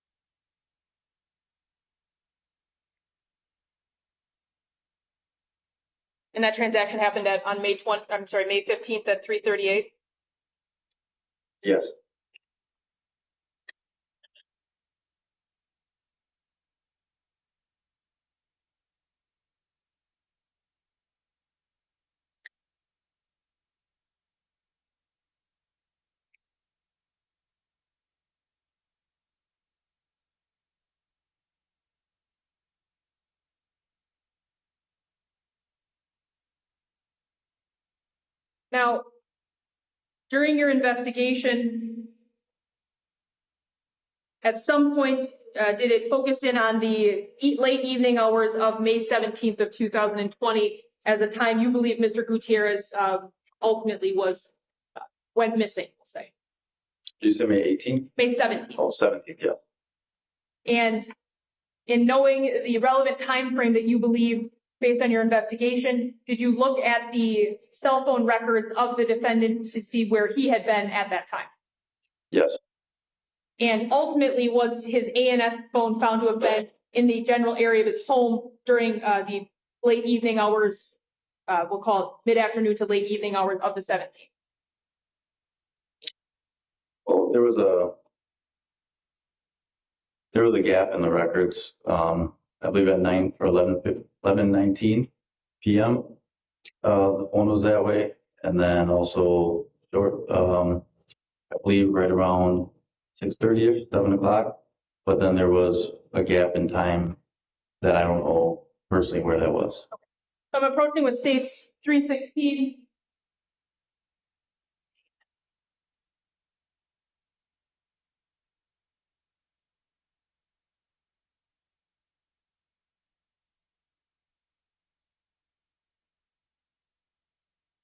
And that transaction happened on May 15th at 3:38?
Yes.
Now, during your investigation, at some point, did it focus in on the late evening hours of May 17th of 2020 as a time you believe Mr. Gutierrez ultimately went missing, we'll say?
Did you say May 18th?
May 17th.
Oh, 17th, yeah.
And in knowing the relevant time frame that you believed based on your investigation, did you look at the cell phone records of the defendant to see where he had been at that time?
Yes.
And ultimately, was his ANS phone found to have been in the general area of his home during the late evening hours, we'll call it mid-afternoon to late evening hours of the 17th?
Well, there was a gap in the records. I believe at 9 or 11:19 p.m. The phone was that way, and then also I believe right around 6:30ish, 7 o'clock. But then there was a gap in time that I don't know personally where that was.
So I'm approaching with states 316.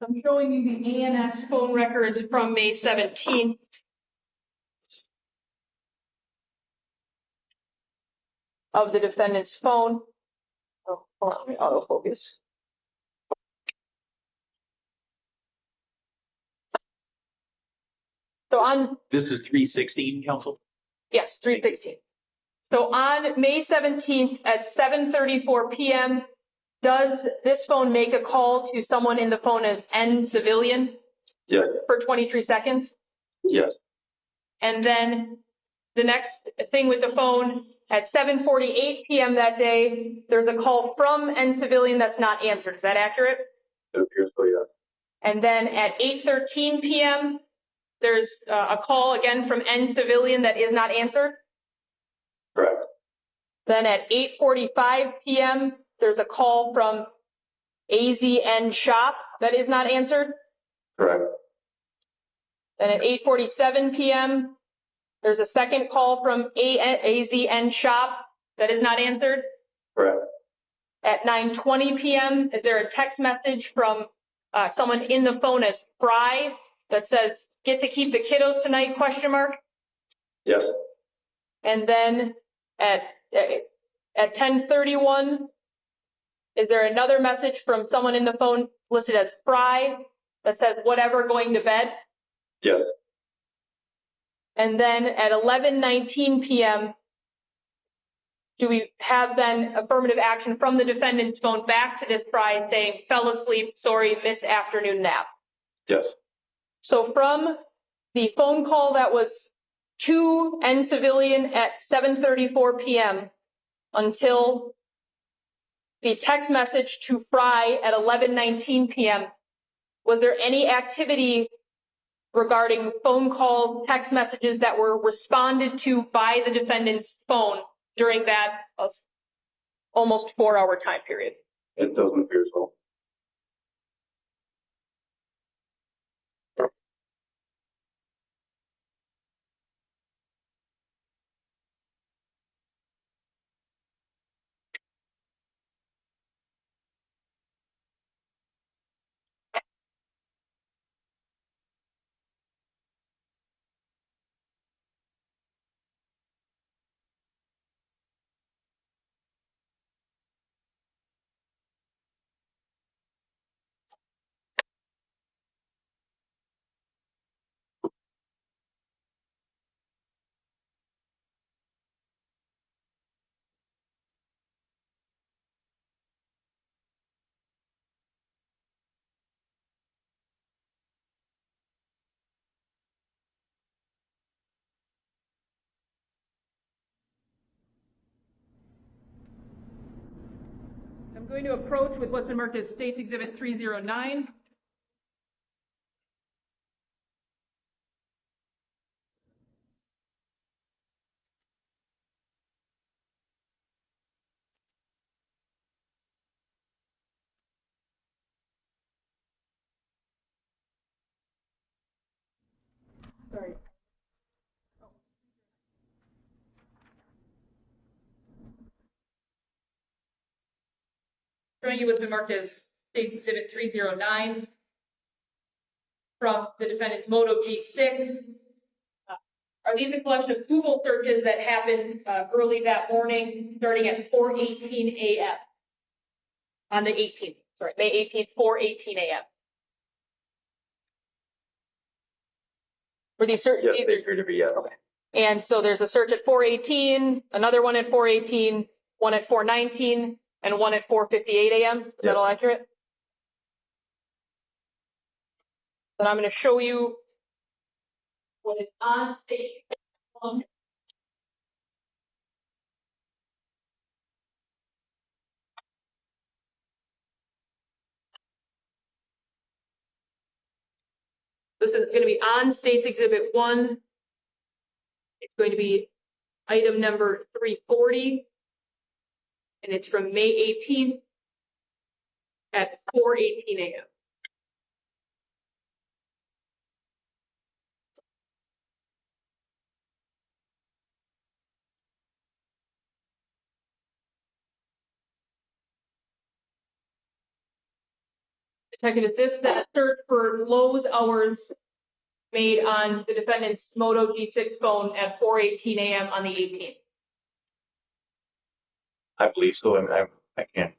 I'm showing you the ANS phone records from May 17th. Of the defendant's phone. Oh, hold on, let me autofocus. So on,
This is 316, counsel?
yes, 316. So on May 17th at 7:34 p.m., does this phone make a call to someone in the phone as N civilian
Yes,
for 23 seconds?
yes,
And then the next thing with the phone, at 7:48 p.m. that day, there's a call from N civilian that's not answered. Is that accurate?
it appears so, yes.
And then at 8:13 p.m., there's a call again from N civilian that is not answered.
Correct,
Then at 8:45 p.m., there's a call from AZN shop that is not answered.
correct,
Then at 8:47 p.m., there's a second call from AZN shop that is not answered.
correct,
At 9:20 p.m., is there a text message from someone in the phone as Fry that says, "Get to keep the kiddos tonight?" ?
yes,
And then at 10:31, is there another message from someone in the phone listed as Fry that says, "Whatever, going to bed?"
yes,
And then at 11:19 p.m., do we have then affirmative action from the defendant's phone back to this Fry saying, "Fell asleep, sorry, missed afternoon nap"?
yes,
So from the phone call that was to N civilian at 7:34 p.m. until the text message to Fry at 11:19 p.m., was there any activity regarding phone calls, text messages that were responded to by the defendant's phone during that almost 4-hour time period?
it doesn't appear so.
I'm going to approach with what's been marked as State's Exhibit 309. Sorry. Showing you what's been marked as State's Exhibit 309 from the defendant's Moto G6. Are these a collection of Google searches that happened early that morning, starting at 4:18 a.m. on the 18th? Sorry, May 18th, 4:18 a.m. Were these searches?
Yes, they appear to be, yes.
Okay. And so there's a search at 4:18, another one at 4:18, one at 4:19, and one at 4:58 a.m. Is that all accurate? Then I'm going to show you what is on state. This is going to be on State's Exhibit 1. It's going to be item number 340, and it's from May 18th at 4:18 a.m. Detective, is this that search for Lowe's hours made on the defendant's Moto G6 phone at 4:18 a.m. on the 18th?
I believe so. I can't.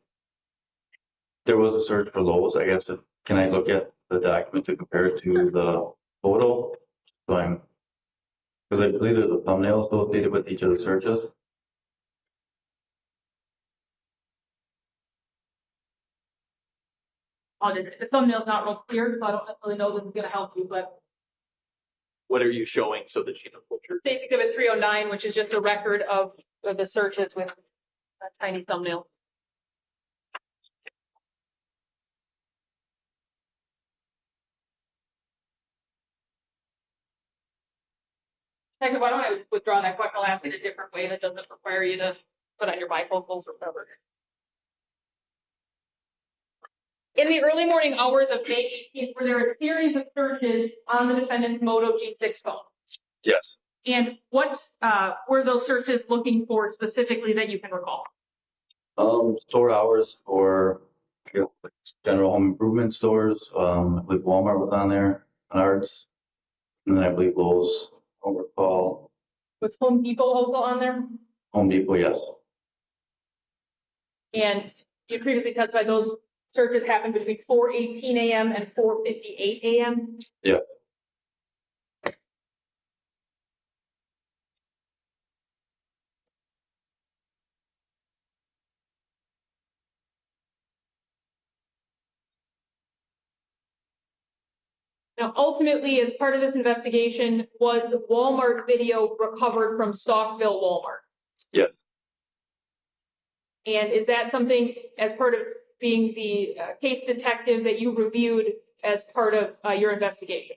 There was a search for Lowe's. I guess. Can I look at the document to compare it to the photo? So because I believe there's a thumbnail associated with each of the searches.
The thumbnail's not real clear, so I don't necessarily know this is going to help you, but
What are you showing so that you know what you're?
State Exhibit 309, which is just a record of the searches with a tiny thumbnail. Second, why don't I withdraw that question? I'll ask it a different way that doesn't require you to put on your bifocals or whatever. In the early morning hours of May 18th, were there a series of searches on the defendant's Moto G6 phone?
Yes.
And what were those searches looking for specifically that you can recall?
Store hours for general home improvement stores. I believe Walmart was on there, Menards, and then I believe Lowe's. I don't recall.
Was Home Depot also on there?
Home Depot, yes.
And you previously testified those searches happened between 4:18 a.m. and 4:58 a.m.
Yeah.
Now, ultimately, as part of this investigation, was Walmart video recovered from Saukville Walmart?
Yes.
And is that something, as part of being the case detective, that you reviewed as part of your investigation?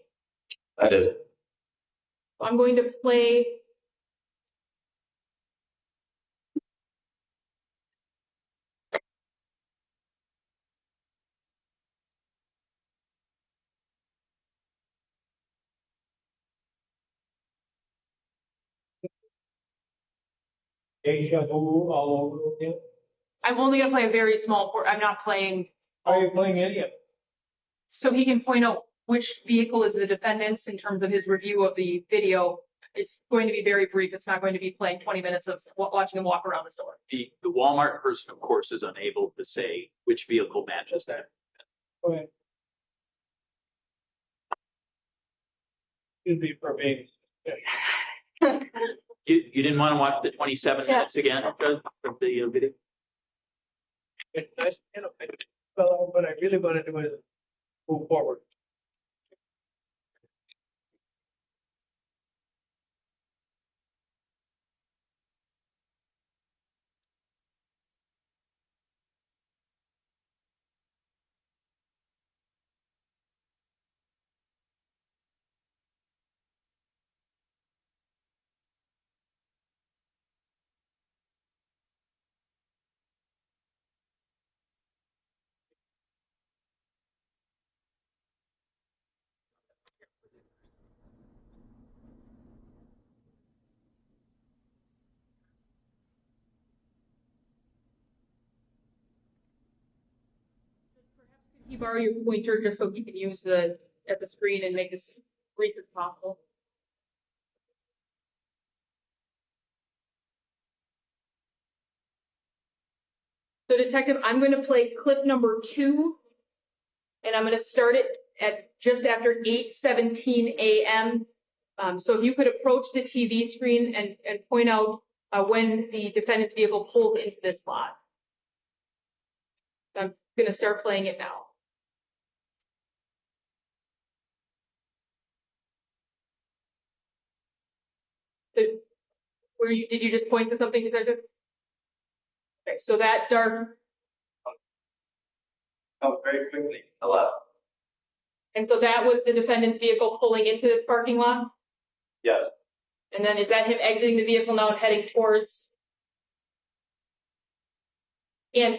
I did.
I'm going to play.
Deja vu all over again.
I'm only going to play a very small part. I'm not playing.
Are you playing any of it?
So he can point out which vehicle is the defendant's in terms of his review of the video. It's going to be very brief. It's not going to be playing 20 minutes of watching him walk around the store.
The Walmart person, of course, is unable to say which vehicle matches that.
Go ahead. Excuse me for being.
You didn't want to watch the 27
Yeah.
minutes again of the video?
Well, what I really want to do is move forward.
Can you borrow your pointer just so he can use at the screen and make this brief as possible? So, detective, I'm going to play clip number 2, and I'm going to start it at just after 8:17 a.m. So if you could approach the TV screen and point out when the defendant's vehicle pulls into this lot. I'm going to start playing it now. Did you just point to something, detective? Okay, so that dark,
Oh, very quickly. A left.
and so that was the defendant's vehicle pulling into this parking lot?
Yes.
And then is that him exiting the vehicle now and heading towards? And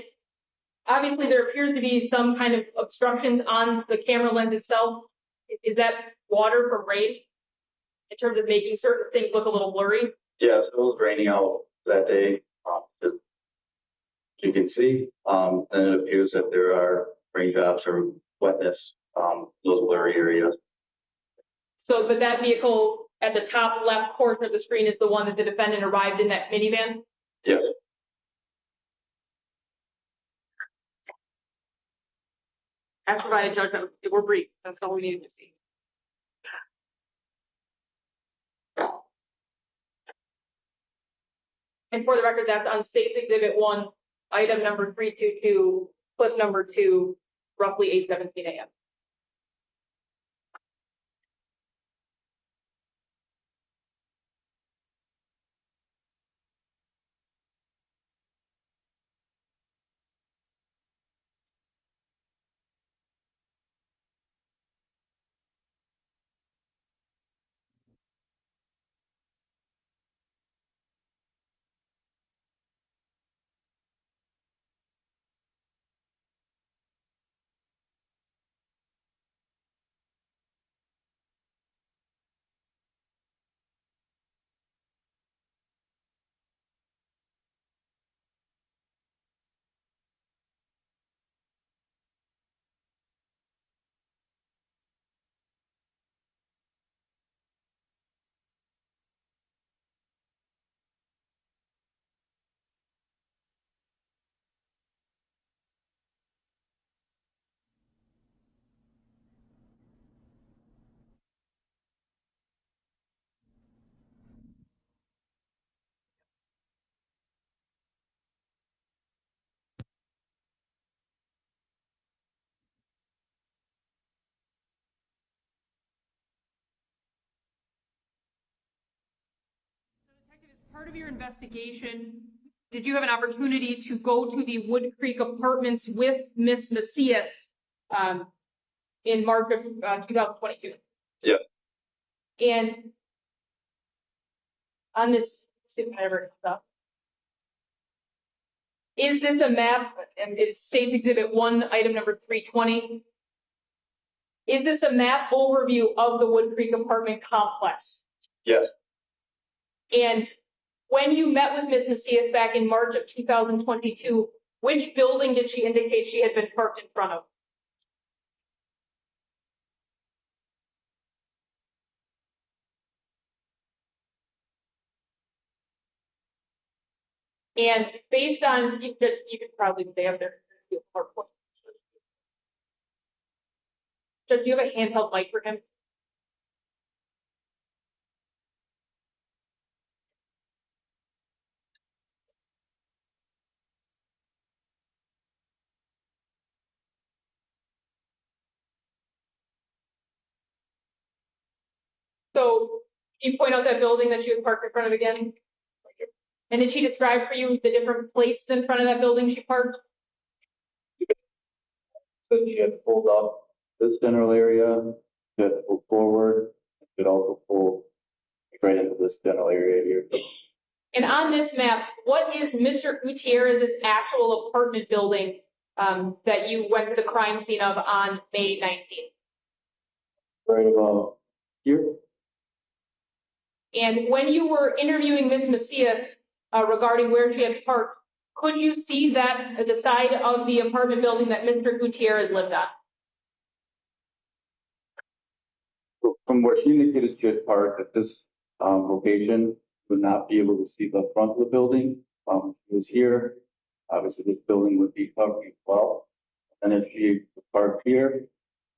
obviously there appears to be some kind of obstructions on the camera lens itself. Is that water from rain in terms of making certain things look a little blurry?
Yeah, so it was raining out that day. As you can see, and it appears that there are raindrops or wetness, those blurry areas.
So, but that vehicle at the top left portion of the screen is the one that the defendant arrived in, that minivan?
Yes.
As provided, Judge, we're brief. That's all we needed to see. And for the record, that's on State's Exhibit 1, item number 322, clip number 2, roughly 8:17 a.m. Part of your investigation, did you have an opportunity to go to the Wood Creek Apartments with Miss Macias in March of 2022?
Yeah.
And on this, is this a map? And it states Exhibit 1, item number 320. Is this a map overview of the Wood Creek apartment complex?
Yes.
And when you met with Ms. Macias back in March of 2022, which building did she indicate she had been parked in front of? And based on, you could probably stay up there. Judge, do you have a handheld mic for him? So, can you point out that building that you had parked in front of again? And did she describe for you the different places in front of that building she parked?
So she had pulled up this general area, she had to pull forward, she could also pull right into this general area here.
And on this map, what is Mr. Gutierrez's actual apartment building that you went to the crime scene of on May 19th?
Right about here.
And when you were interviewing Ms. Macias regarding where she had parked, could you see that the side of the apartment building that Mr. Gutierrez lived on?
So from where she indicated she had parked at this location, would not be able to see the front of the building. It was here. Obviously, this building would be covered as well. And if she parked here,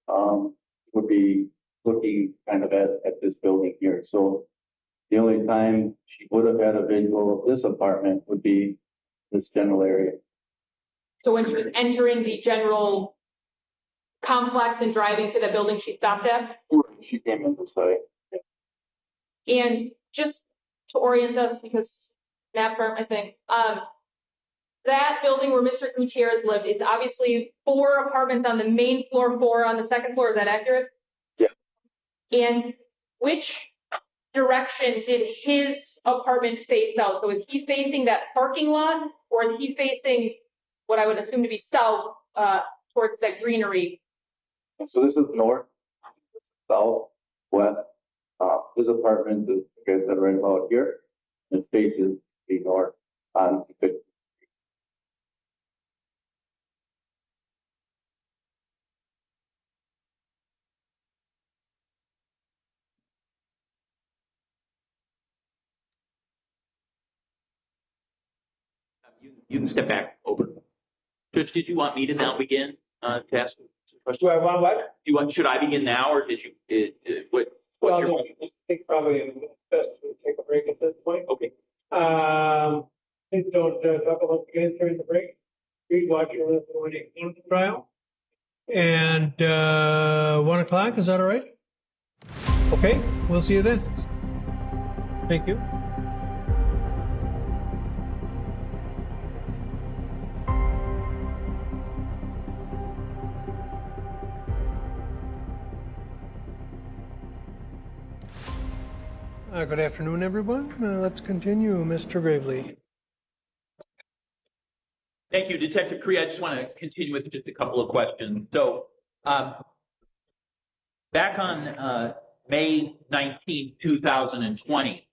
would be looking kind of at this building here. So the only time she would have had a visual of this apartment would be this general area.
So when she was entering the general complex and driving to the building she stopped at?
She came in this way.
And just to orient us, because maps aren't my thing, that building where Mr. Gutierrez lived, it's obviously 4 apartments on the main floor, 4 on the second floor. Is that accurate?
Yeah.
And which direction did his apartment face out? So is he facing that parking lot, or is he facing what I would assume to be south towards that greenery?
So this is north, this is south, west. This apartment is, like I said, right about here. It faces the north on the
You can step back over. Judge, did you want me to now begin to ask some questions?
Do I want what?
Should I begin now, or did you? What's
Well,
your?
no, I think probably it's best to take a break at this point.
Okay.
Please don't talk about again during the break. Please watch your testimony in the trial. And 1 o'clock, is that all right? Okay, we'll see you then. Thank you. Good afternoon, everyone. Let's continue. Mr. Gravely.
Thank you, Detective Cree. I just want to continue with just a couple of questions. So, back on May 19, 2020,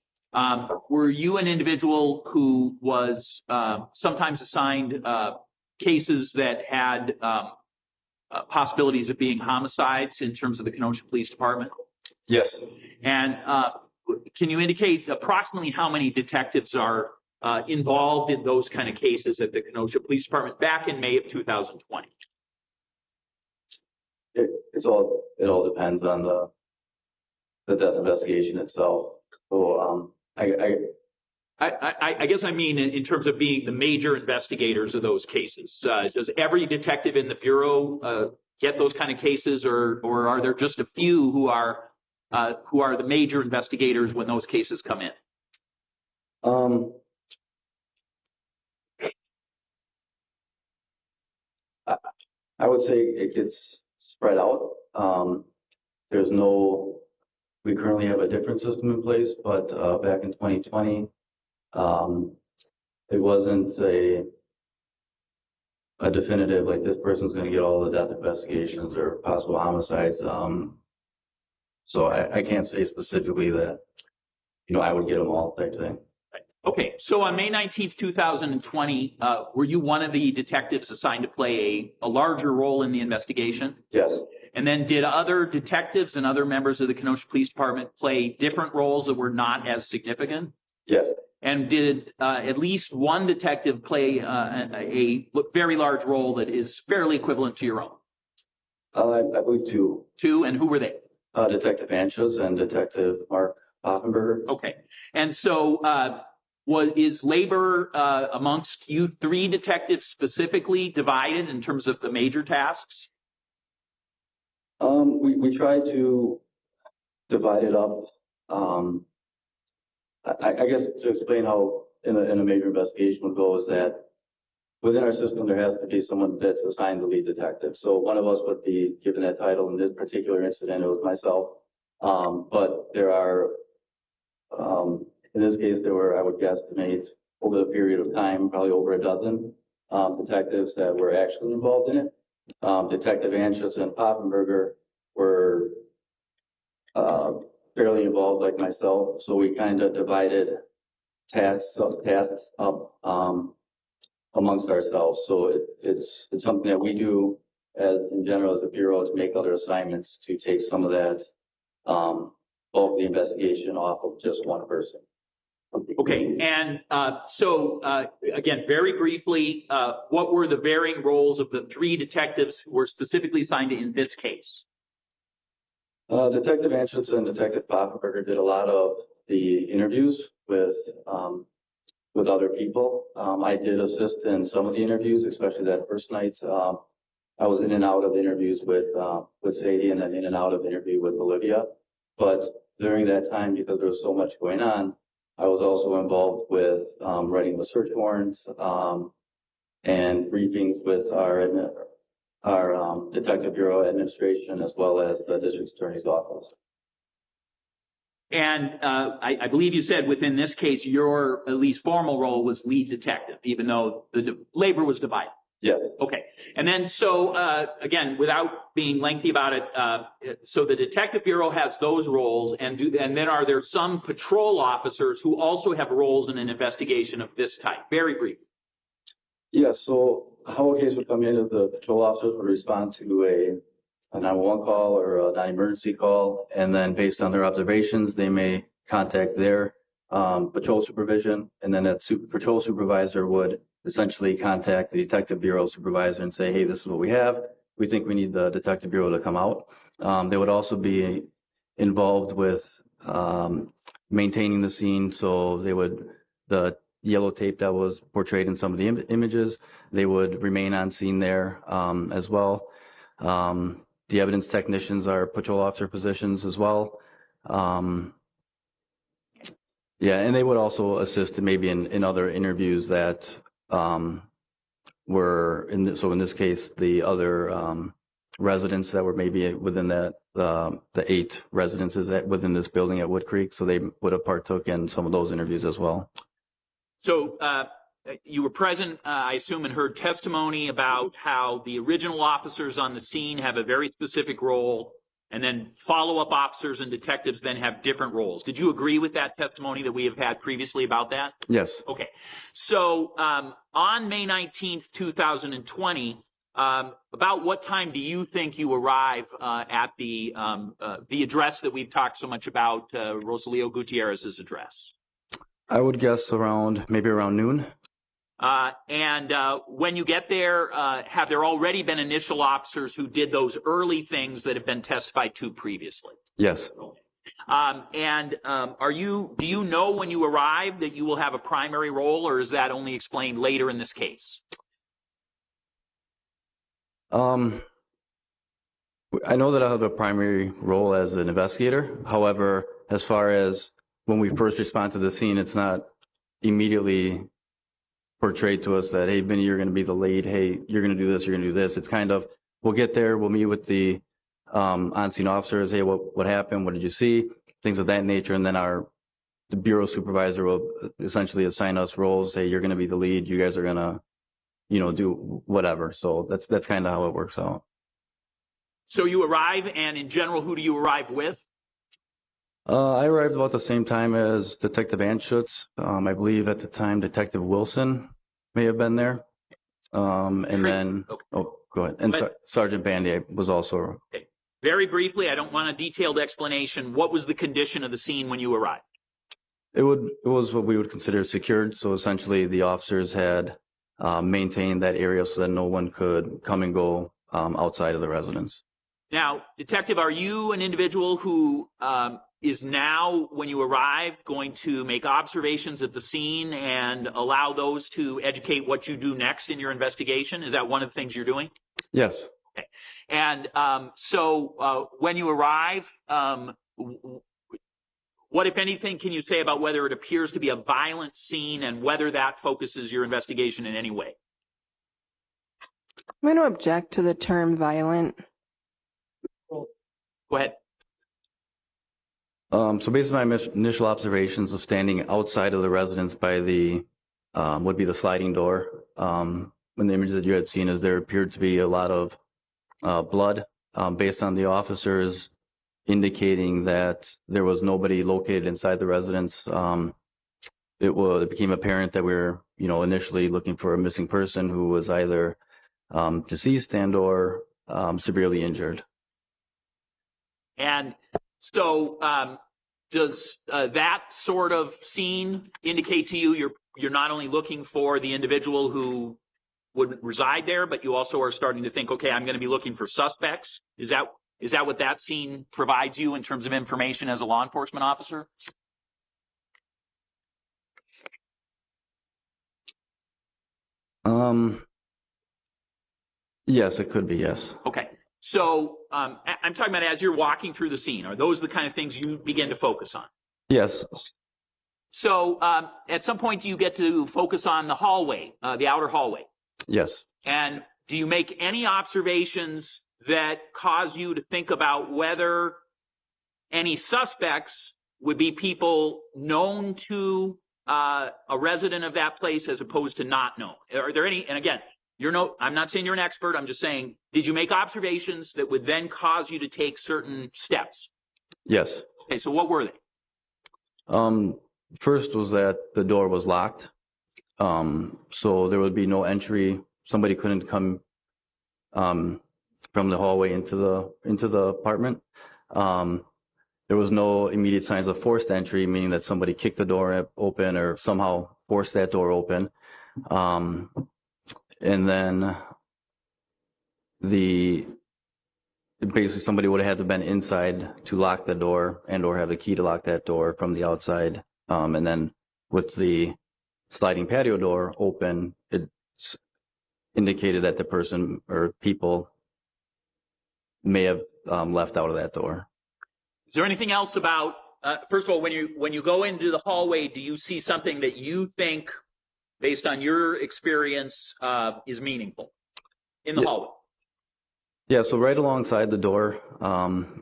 were you an individual who was sometimes assigned cases that had possibilities of being homicides in terms of the Kenosha Police Department?
Yes.
And can you indicate approximately how many detectives are involved in those kind of cases at the Kenosha Police Department back in May of 2020?
It all depends on the death investigation itself. So
I guess I mean in terms of being the major investigators of those cases. Does every detective in the Bureau get those kind of cases, or are there just a few who are the major investigators when those cases come in?
I would say it gets spread out. We currently have a different system in place, but back in 2020, it wasn't a definitive, like this person's going to get all the death investigations or possible homicides. So I can't say specifically that, I would get them all type thing.
Okay, so on May 19th, 2020, were you one of the detectives assigned to play a larger role in the investigation?
Yes.
And then did other detectives and other members of the Kenosha Police Department play different roles that were not as significant?
Yes.
And did at least one detective play a very large role that is fairly equivalent to your own?
I believe two.
Two, and who were they?
Detective Anschutz and Detective Mark Offenberger.
Okay, and so is labor amongst you three detectives specifically divided in terms of the major tasks?
We try to divide it up. I guess to explain how in a major investigation would go is that within our system there has to be someone that's assigned the lead detective. So one of us would be given that title. In this particular incident, it was myself. But there are, in this case, there were, I would guesstimate, over the period of time, probably over a dozen detectives that were actually involved in it. Detective Anschutz and Poffenberger were fairly involved like myself, so we kind of divided tasks up amongst ourselves. So it's something that we do as in general as a bureau to make other assignments to take some of that bulk of the investigation off of just one person.
Okay, and so again, very briefly, what were the varying roles of the three detectives who were specifically assigned in this case?
Detective Anschutz and Detective Poffenberger did a lot of the interviews with other people. I did assist in some of the interviews, especially that first night. I was in and out of interviews with Sadie, and then in and out of interview with Olivia. But during that time, because there was so much going on, I was also involved with writing the search warrants and briefings with our Detective Bureau administration as well as the District Attorney's Office.
And I believe you said within this case, your at least formal role was lead detective, even though the labor was divided.
Yeah.
Okay. And then so, again, without being lengthy about it, so the Detective Bureau has those roles, and then are there some patrol officers who also have roles in an investigation of this type? Very brief.
Yeah, so how a case would come in is the patrol officers would respond to a 911 call or a non-emergency call, and then based on their observations, they may contact their patrol supervision, and then that patrol supervisor would essentially contact the Detective Bureau supervisor and say, hey, this is what we have. We think we need the Detective Bureau to come out. They would also be involved with maintaining the scene, so the yellow tape that was portrayed in some of the images, they would remain on scene there as well.
The evidence technicians are patrol officer positions as well. Yeah, and they would also assist maybe in other interviews that were in this, so in this case, the other residents that were maybe within that the 8 residences within this building at Wood Creek, so they would have partook in some of those interviews as well.
So you were present, I assume, and heard testimony about how the original officers on the scene have a very specific role, and then follow-up officers and detectives then have different roles. Did you agree with that testimony that we have had previously about that?
Yes.
Okay. So on May 19th, 2020, about what time do you think you arrive at the address that we've talked so much about, Rosalio Gutierrez's address?
I would guess maybe around noon.
And when you get there, have there already been initial officers who did those early things that have been testified to previously?
Yes.
Do you know when you arrive that you will have a primary role, or is that only explained later in this case?
I know that I have a primary role as an investigator. However, as far as when we first respond to the scene, it's not immediately portrayed to us that, hey, Vinny, you're going to be the lead. Hey, you're going to do this. You're going to do this. It's kind of, we'll get there. We'll meet with the on-scene officers. Hey, what happened? What did you see? Things of that nature. And then the bureau supervisor will essentially assign us roles. Hey, you're going to be the lead. You guys are going to, do whatever. So that's kind of how it works out.
So you arrive, and in general, who do you arrive with?
I arrived about the same time as Detective Anschutz. I believe at the time Detective Wilson may have been there. And then,
okay.
Oh, go ahead. And Sergeant Bandy was also.
Okay. Very briefly, I don't want a detailed explanation. What was the condition of the scene when you arrived?
It was what we would consider secured. So essentially the officers had maintained that area so that no one could come and go outside of the residence.
Now, Detective, are you an individual who is now, when you arrive, going to make observations at the scene and allow those to educate what you do next in your investigation? Is that one of the things you're doing?
Yes.
Okay. And so when you arrive, what, if anything, can you say about whether it appears to be a violent scene and whether that focuses your investigation in any way?
I'm going to object to the term violent.
Go ahead.
So based on my initial observations of standing outside of the residence by the, would be the sliding door, when the images that you had seen, is there appeared to be a lot of blood based on the officers indicating that there was nobody located inside the residence. It became apparent that we were, initially looking for a missing person who was either deceased and or severely injured.
And so does that sort of scene indicate to you you're not only looking for the individual who would reside there, but you also are starting to think, okay, I'm going to be looking for suspects? Is that what that scene provides you in terms of information as a law enforcement officer?
Yes, it could be, yes.
Okay. So I'm talking about as you're walking through the scene. Are those the kind of things you begin to focus on?
Yes.
So at some point, do you get to focus on the hallway, the outer hallway?
Yes.
And do you make any observations that cause you to think about whether any suspects would be people known to a resident of that place as opposed to not known? Are there any, and again, I'm not saying you're an expert, I'm just saying, did you make observations that would then cause you to take certain steps?
Yes.
Okay, so what were they?
First was that the door was locked. So there would be no entry. Somebody couldn't come from the hallway into the apartment. There was no immediate signs of forced entry, meaning that somebody kicked the door open or somehow forced that door open. And then basically somebody would have had to been inside to lock the door and or have the key to lock that door from the outside. And then with the sliding patio door open, it indicated that the person or people may have left out of that door.
Is there anything else about, first of all, when you go into the hallway, do you see something that you think, based on your experience, is meaningful in the hallway?
Yeah, so right alongside the door,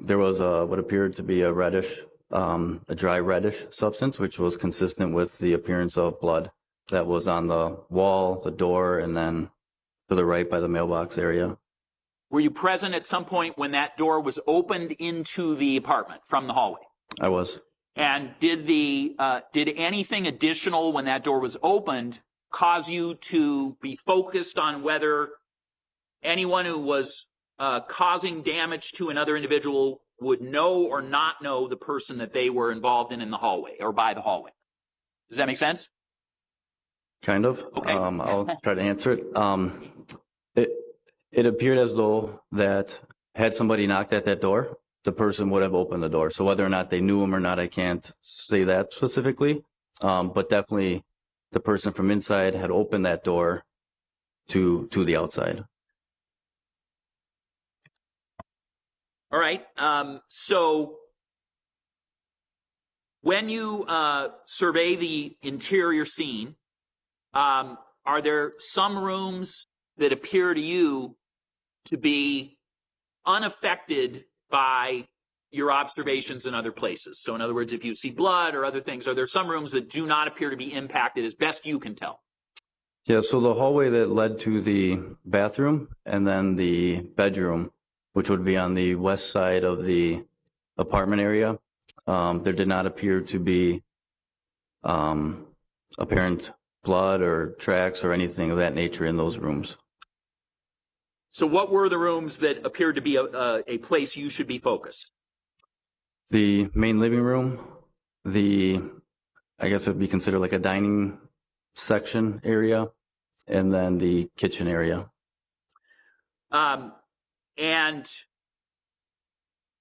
there was what appeared to be a reddish, a dry reddish substance, which was consistent with the appearance of blood that was on the wall, the door, and then to the right by the mailbox area.
Were you present at some point when that door was opened into the apartment from the hallway?
I was.
And did anything additional when that door was opened cause you to be focused on whether anyone who was causing damage to another individual would know or not know the person that they were involved in the hallway or by the hallway? Does that make sense?
Kind of.
Okay.
I'll try to answer it. It appeared as though that had somebody knocked at that door, the person would have opened the door. So whether or not they knew him or not, I can't say that specifically. But definitely the person from inside had opened that door to the outside.
All right. So when you survey the interior scene, are there some rooms that appear to you to be unaffected by your observations in other places? So in other words, if you see blood or other things, are there some rooms that do not appear to be impacted as best you can tell?
Yeah, so the hallway that led to the bathroom and then the bedroom, which would be on the west side of the apartment area, there did not appear to be apparent blood or tracks or anything of that nature in those rooms.
So what were the rooms that appeared to be a place you should be focused?
The main living room, I guess it would be considered like a dining section area, and then the kitchen area.
And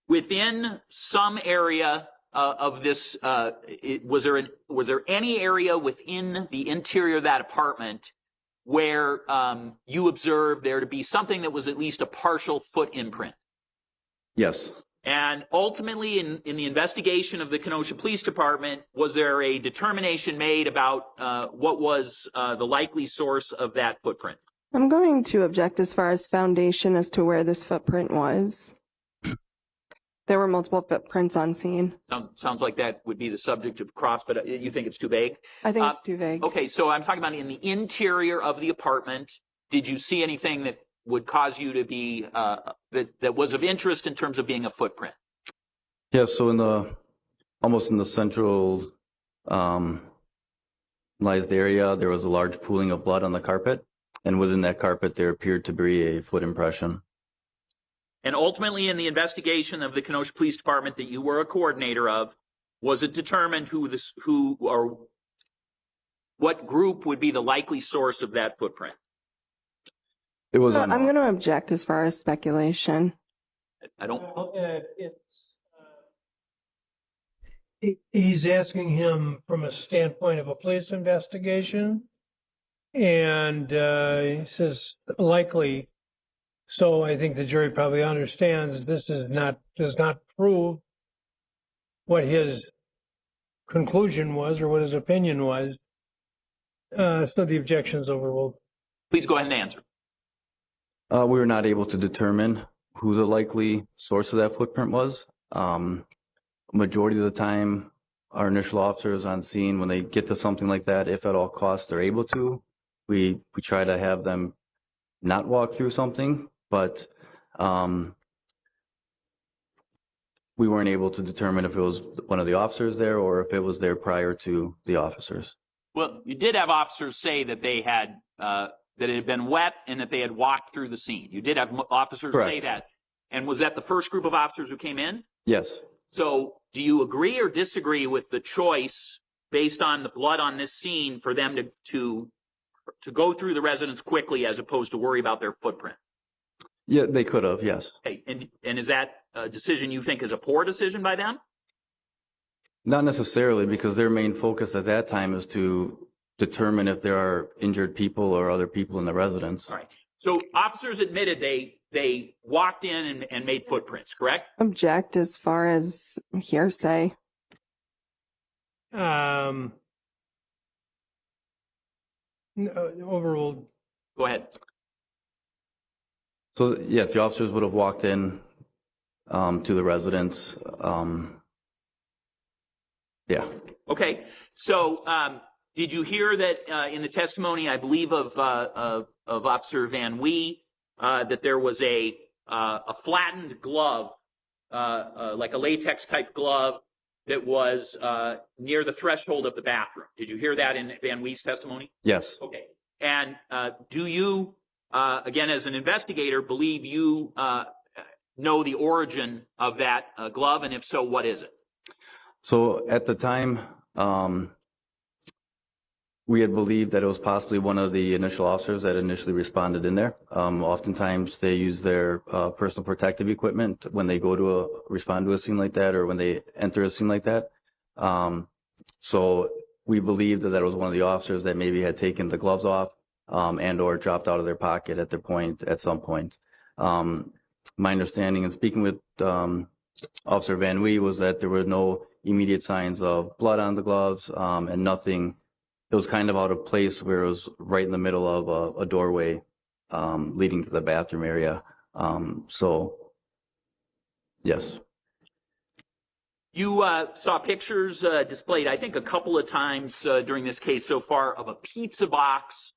within some area of this, was there any area within the interior of that apartment where you observed there to be something that was at least a partial foot imprint?
Yes.
And ultimately, in the investigation of the Kenosha Police Department, was there a determination made about what was the likely source of that footprint?
I'm going to object as far as foundation as to where this footprint was. There were multiple footprints on scene.
Sounds like that would be the subject of cross, but you think it's too vague?
I think it's too vague.
Okay, so I'm talking about in the interior of the apartment. Did you see anything that would cause you to be that was of interest in terms of being a footprint?
Yeah, so almost in the central area, there was a large pooling of blood on the carpet, and within that carpet there appeared to be a foot impression.
And ultimately, in the investigation of the Kenosha Police Department that you were a coordinator of, was it determined who or what group would be the likely source of that footprint?
It was.
I'm going to object as far as speculation.
I don't.
He's asking him from a standpoint of a police investigation, and he says likely. So I think the jury probably understands this does not prove what his conclusion was or what his opinion was. So the objection's overruled.
Please go ahead and answer.
We were not able to determine who the likely source of that footprint was. Majority of the time, our initial officers on scene, when they get to something like that, if at all costs they're able to, we try to have them not walk through something, but we weren't able to determine if it was one of the officers there or if it was there prior to the officers.
Well, you did have officers say that they had that it had been wet and that they had walked through the scene. You did have officers
Correct.
say that. And was that the first group of officers who came in?
Yes.
So do you agree or disagree with the choice based on the blood on this scene for them to go through the residence quickly as opposed to worry about their footprint?
Yeah, they could have, yes.
Okay. And is that a decision you think is a poor decision by them?
Not necessarily, because their main focus at that time is to determine if there are injured people or other people in the residence.
All right. So officers admitted they they walked in and made footprints, correct?
Object as far as hearsay.
Overruled.
Go ahead.
So yes, the officers would have walked in to the residence. Yeah.
Okay. So, did you hear that in the testimony, I believe of Officer Van Wee, that there was a flattened glove, like a latex type glove, that was near the threshold of the bathroom? Did you hear that in Van Wee's testimony?
Yes.
Okay. And do you, again, as an investigator, believe you know the origin of that glove, and if so, what is it?
So at the time, we had believed that it was possibly one of the initial officers that initially responded in there. Oftentimes they use their personal protective equipment when they go to respond to a scene like that, or when they enter a scene like that. So we believed that it was one of the officers that maybe had taken the gloves off and or dropped out of their pocket at some point. My understanding in speaking with Officer Van Wee was that there were no immediate signs of blood on the gloves and nothing. It was kind of out of place where it was right in the middle of a doorway leading to the bathroom area. So, yes.
You saw pictures displayed, I think, a couple of times during this case so far of a pizza box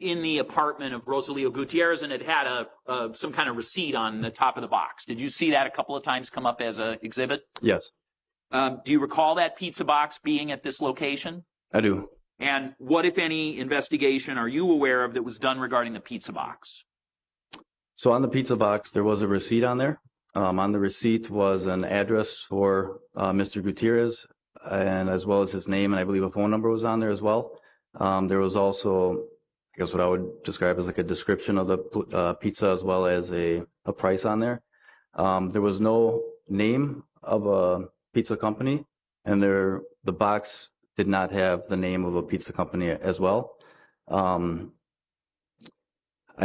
in the apartment of Rosalio Gutierrez, and it had some kind of receipt on the top of the box. Did you see that a couple of times come up as an exhibit?
Yes.
Do you recall that pizza box being at this location?
I do.
And what, if any, investigation are you aware of that was done regarding the pizza box?
So on the pizza box, there was a receipt on there. On the receipt was an address for Mr. Gutierrez, and as well as his name, and I believe a phone number was on there as well. There was also, I guess what I would describe as like a description of the pizza, as well as a price on there. There was no name of a pizza company, and the box did not have the name of a pizza company as well. I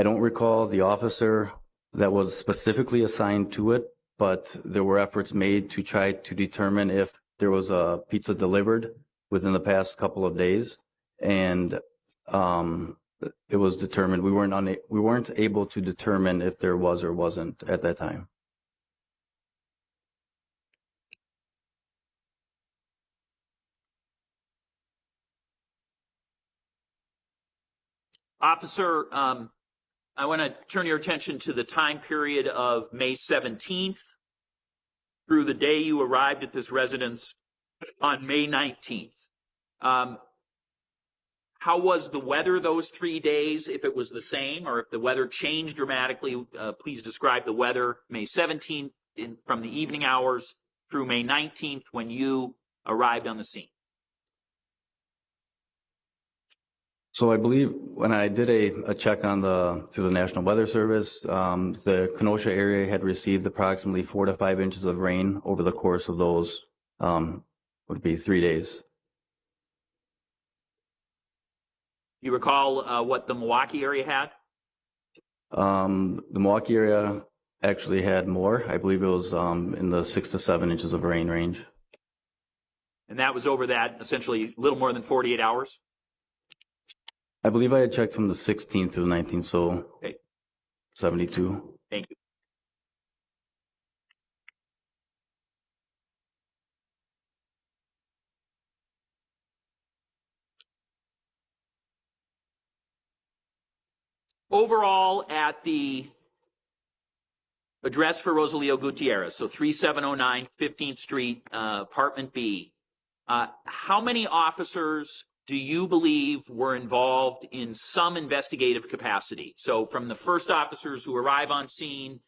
don't recall the officer that was specifically assigned to it, but there were efforts made to try to determine if there was a pizza delivered within the past couple of days, and it was determined we weren't able to determine if there was or wasn't at that time.
Officer, I want to turn your attention to the time period of May 17th through the day you arrived at this residence on May 19th. How was the weather those 3 days, if it was the same, or if the weather changed dramatically? Please describe the weather May 17th from the evening hours through May 19th when you arrived on the scene.
So I believe when I did a check on through the National Weather Service, the Kenosha area had received approximately 4 to 5 inches of rain over the course of those would be 3 days.
You recall what the Milwaukee area had?
The Milwaukee area actually had more. I believe it was in the 6 to 7 inches of rain range.
And that was over that essentially a little more than 48 hours?
I believe I had checked from the 16th to the 19th, so
okay.
72.
Thank you. Overall, at the address for Rosalio Gutierrez, so 3709 15th Street, Apartment B, how many officers do you believe were involved in some investigative capacity? So from the first officers who arrive on scene,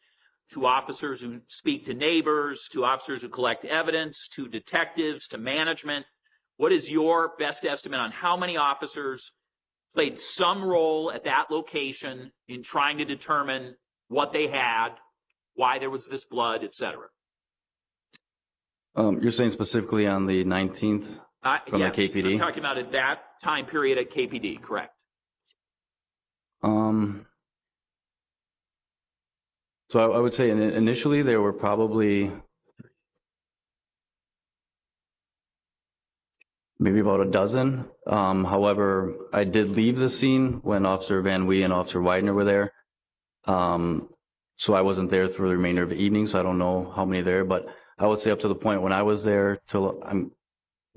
to officers who speak to neighbors, to officers who collect evidence, to detectives, to management, what is your best estimate on how many officers played some role at that location in trying to determine what they had, why there was this blood, etc.?
You're saying specifically on the 19th? From
yes,
the KPD?
I'm talking about at that time period at KPD, correct?
So I would say initially there were probably maybe about a dozen. However, I did leave the scene when Officer Van Wee and Officer Widener were there. So I wasn't there through the remainder of the evening, so I don't know how many there, but I would say up to the point when I was there till I'm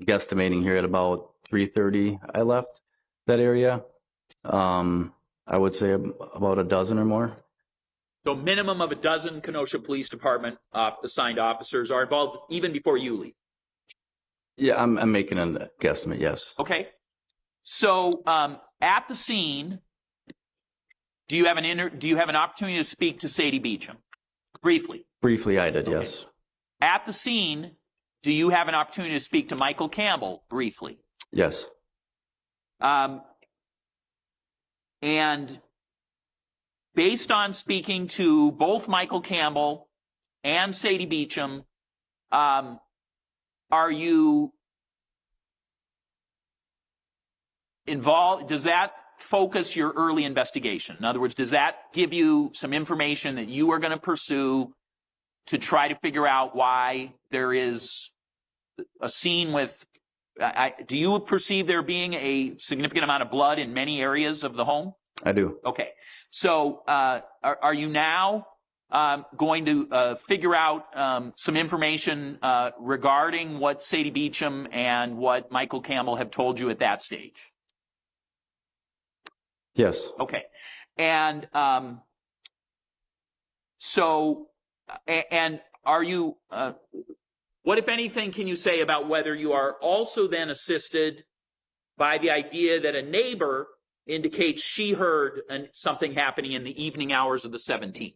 guesstimating here at about 3:30 I left that area. I would say about a dozen or more.
So minimum of a dozen Kenosha Police Department assigned officers are involved even before you leave.
Yeah, I'm making a guesstimate, yes.
Okay. So at the scene, do you have an opportunity to speak to Sadie Beecham? Briefly.
Briefly I did,
Okay.
yes.
At the scene, do you have an opportunity to speak to Michael Campbell? Briefly.
Yes.
And based on speaking to both Michael Campbell and Sadie Beecham, are you involved? Does that focus your early investigation? In other words, does that give you some information that you are going to pursue to try to figure out why there is a scene with, do you perceive there being a significant amount of blood in many areas of the home?
I do.
Okay. So are you now going to figure out some information regarding what Sadie Beecham and what Michael Campbell have told you at that stage?
Yes.
Okay. And and are you, what, if anything, can you say about whether you are also then assisted by the idea that a neighbor indicates she heard something happening in the evening hours of the 17th?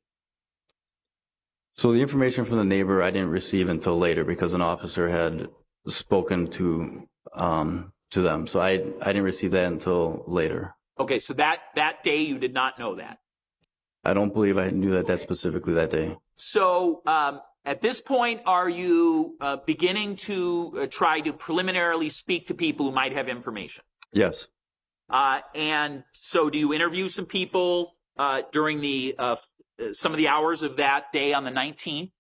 So the information from the neighbor I didn't receive until later because an officer had spoken to them. So I didn't receive that until later.
Okay, so that day you did not know that.
I don't believe I knew that specifically that day.
So at this point, are you beginning to try to preliminarily speak to people who might have information?
Yes.
And so do you interview some people during the some of the hours of that day on the 19th?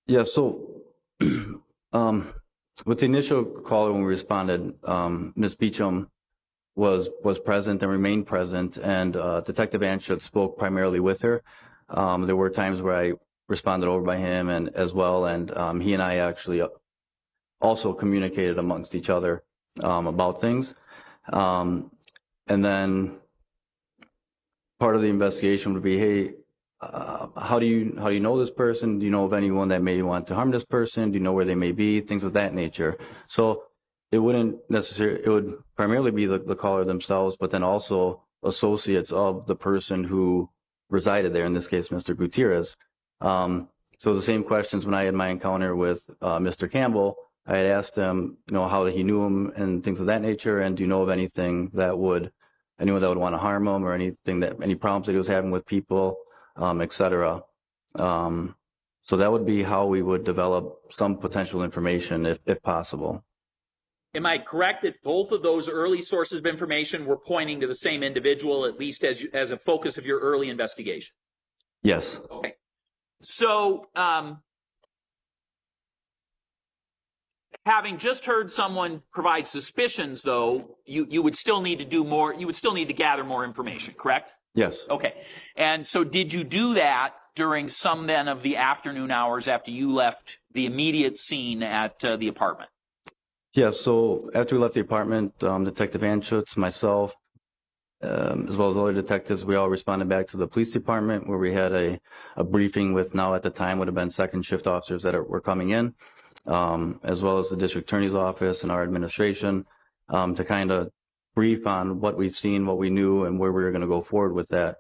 Yeah, so with the initial caller when we responded, Ms. Beecham was present and remained present, and Detective Anschutz spoke primarily with her. There were times where I responded over by him and as well, and he and I actually also communicated amongst each other about things. And then part of the investigation would be, hey, how do you know this person? Do you know of anyone that may want to harm this person? Do you know where they may be? Things of that nature. So it would primarily be the caller themselves, but then also associates of the person who resided there, in this case, Mr. Gutierrez. So the same questions when I had my encounter with Mr. Campbell, I had asked him, how he knew him and things of that nature, and do you know of anyone that would want to harm him, or any problems that he was having with people, etc. So that would be how we would develop some potential information if possible.
Am I correct that both of those early sources of information were pointing to the same individual, at least as a focus of your early investigation?
Yes.
Okay. So, having just heard someone provide suspicions, though, you would still need to do more. You would still need to gather more information, correct?
Yes.
Okay. And so did you do that during some then of the afternoon hours after you left the immediate scene at the apartment?
Yeah, so after we left the apartment, Detective Anschutz, myself, as well as other detectives, we all responded back to the police department where we had a briefing with, now at the time would have been second shift officers that were coming in, as well as the district attorney's office and our administration, to kind of brief on what we've seen, what we knew, and where we were going to go forward with that.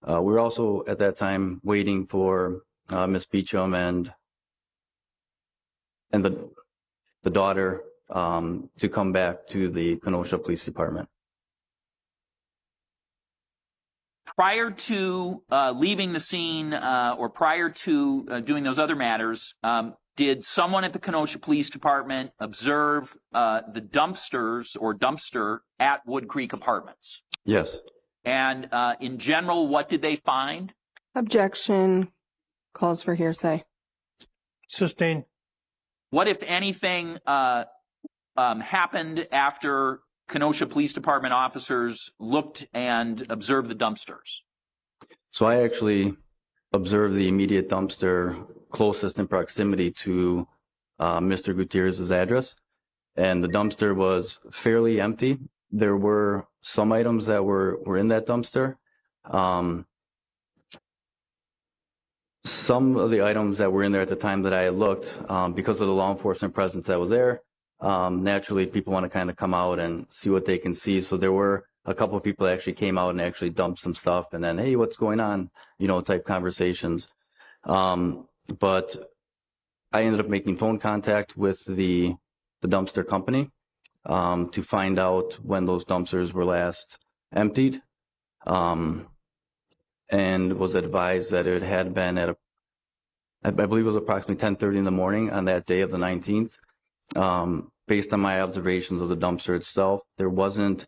We were also at that time waiting for Ms. Beecham and the daughter to come back to the Kenosha Police Department.
Prior to leaving the scene or prior to doing those other matters, did someone at the Kenosha Police Department observe the dumpster at Wood Creek Apartments?
Yes.
And in general, what did they find?
Objection. Calls for hearsay.
Sustain.
What, if anything, happened after Kenosha Police Department officers looked and observed the dumpsters?
So I actually observed the immediate dumpster closest in proximity to Mr. Gutierrez's address, and the dumpster was fairly empty. There were some items that were in that dumpster. Some of the items that were in there at the time that I looked, because of the law enforcement presence that was there, naturally people want to kind of come out and see what they can see. So there were a couple of people that actually came out and actually dumped some stuff, and then, hey, what's going on? Type conversations. But I ended up making phone contact with the dumpster company to find out when those dumpsters were last emptied, and was advised that it had been at I believe it was approximately 10:30 in the morning on that day of the 19th. Based on my observations of the dumpster itself, there wasn't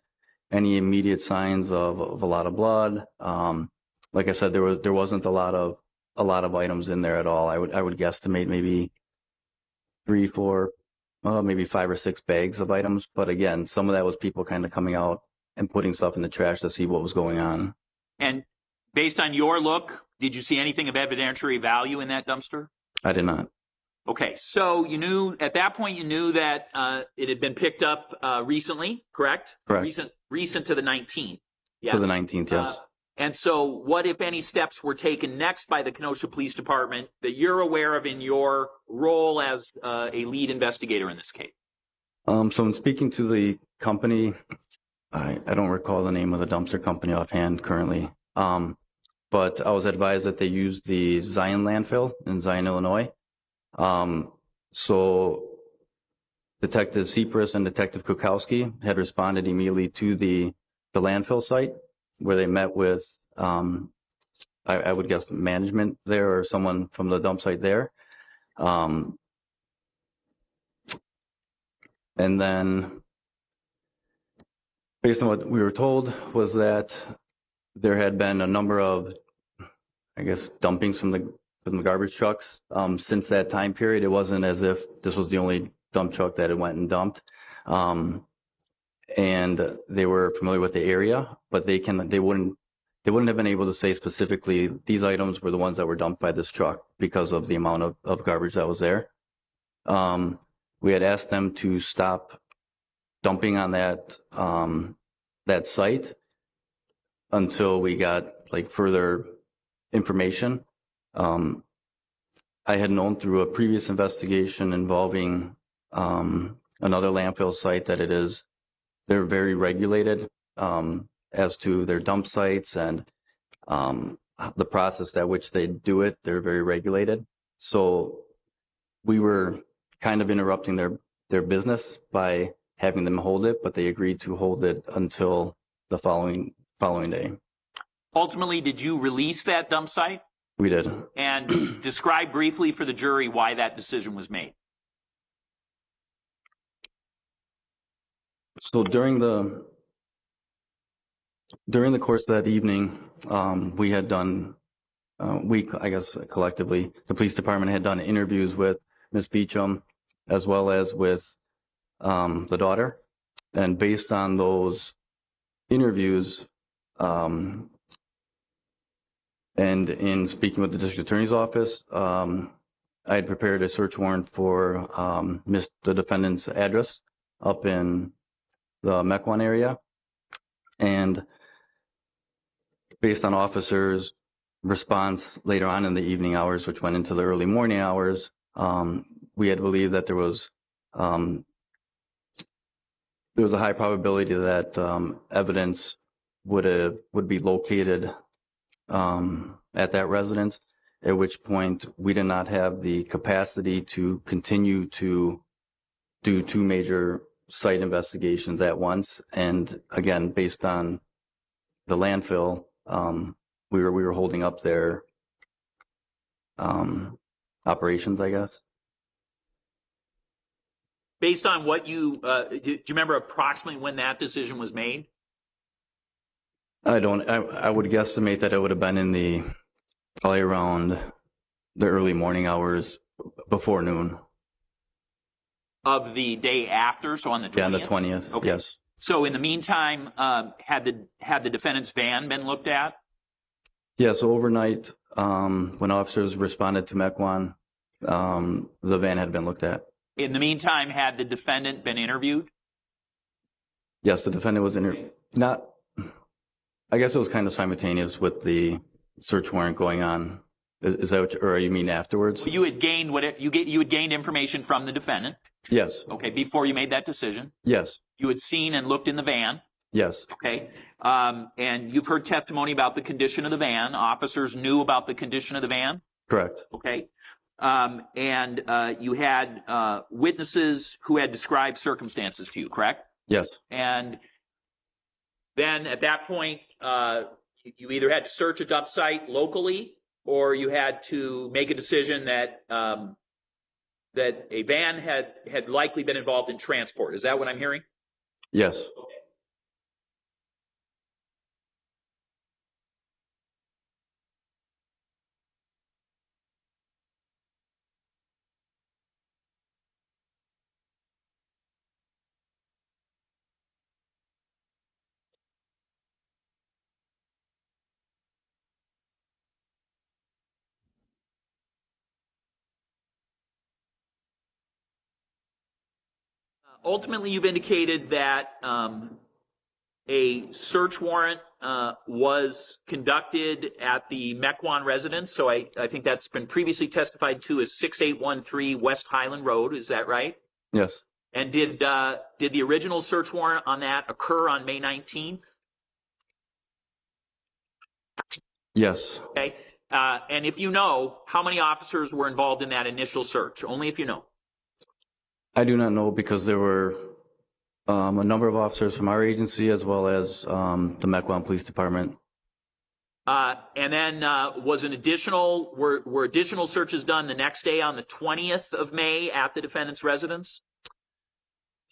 any immediate signs of a lot of blood. Like I said, there wasn't a lot of items in there at all. I would guesstimate maybe 3, 4, maybe 5 or 6 bags of items. But again, some of that was people kind of coming out and putting stuff in the trash to see what was going on.
And based on your look, did you see anything of evidentiary value in that dumpster?
I did not.
Okay, so at that point you knew that it had been picked up recently, correct?
Correct.
Recent to the 19th. Yeah.
To the 19th, yes.
And so what, if any, steps were taken next by the Kenosha Police Department that you're aware of in your role as a lead investigator in this case?
So in speaking to the company, I don't recall the name of the dumpster company offhand currently, but I was advised that they used the Zion landfill in Zion, Illinois. So Detective Cypress and Detective Kukowski had responded immediately to the landfill site, where they met with, I would guess, management there or someone from the dump site there. And then, based on what we were told, was that there had been a number of, I guess, dumpings from the garbage trucks since that time period. It wasn't as if this was the only dump truck that had went and dumped. And they were familiar with the area, but they wouldn't have been able to say specifically these items were the ones that were dumped by this truck because of the amount of garbage that was there. We had asked them to stop dumping on that site until we got further information. I had known through a previous investigation involving another landfill site that they're very regulated as to their dump sites and the process at which they do it. They're very regulated. So we were kind of interrupting their business by having them hold it, but they agreed to hold it until the following day.
Ultimately, did you release that dump site?
We did.
And describe briefly for the jury why that decision was made.
So during the course of that evening, we had done, I guess collectively, the police department had done interviews with Ms. Beecham as well as with the daughter. And based on those interviews, and in speaking with the district attorney's office, I had prepared a search warrant for the defendant's address up in the Mequon area. And based on officers' response later on in the evening hours, which went into the early morning hours, we had believed that there was a high probability that evidence would be located at that residence, at which point we did not have the capacity to continue to do 2 major site investigations at once. And again, based on the landfill, we were holding up their operations, I guess.
Based on what do you remember approximately when that decision was made?
I would guesstimate that it would have been in the Probably around the early morning hours before noon.
Of the day after, so on the 20th?
Yeah, on the 20th,
Okay.
yes.
So in the meantime, had the defendant's van been looked at?
Yeah, so overnight, when officers responded to Mequon, the van had been looked at.
In the meantime, had the defendant been interviewed?
Yes, the defendant was I guess it was kind of simultaneous with the search warrant going on. Is that what or you mean afterwards?
You had gained you had gained information from the defendant.
Yes.
Okay, before you made that decision.
Yes.
You had seen and looked in the van.
Yes.
Okay. And you've heard testimony about the condition of the van. Officers knew about the condition of the van.
Correct.
Okay. And you had witnesses who had described circumstances to you, correct?
Yes.
And then at that point, you either had to search a dump site locally, or you had to make a decision that that a van had likely been involved in transport. Is that what I'm hearing?
Yes.
Ultimately, you've indicated that a search warrant was conducted at the Mequon residence. So I think that's been previously testified to as 6813 West Highland Road. Is that right?
Yes.
And did the original search warrant on that occur on May 19th?
Yes.
Okay. And if you know, how many officers were involved in that initial search? Only if you know.
I do not know because there were a number of officers from our agency as well as the Mequon Police Department.
And then were additional searches done the next day on the 20th of May at the defendant's residence?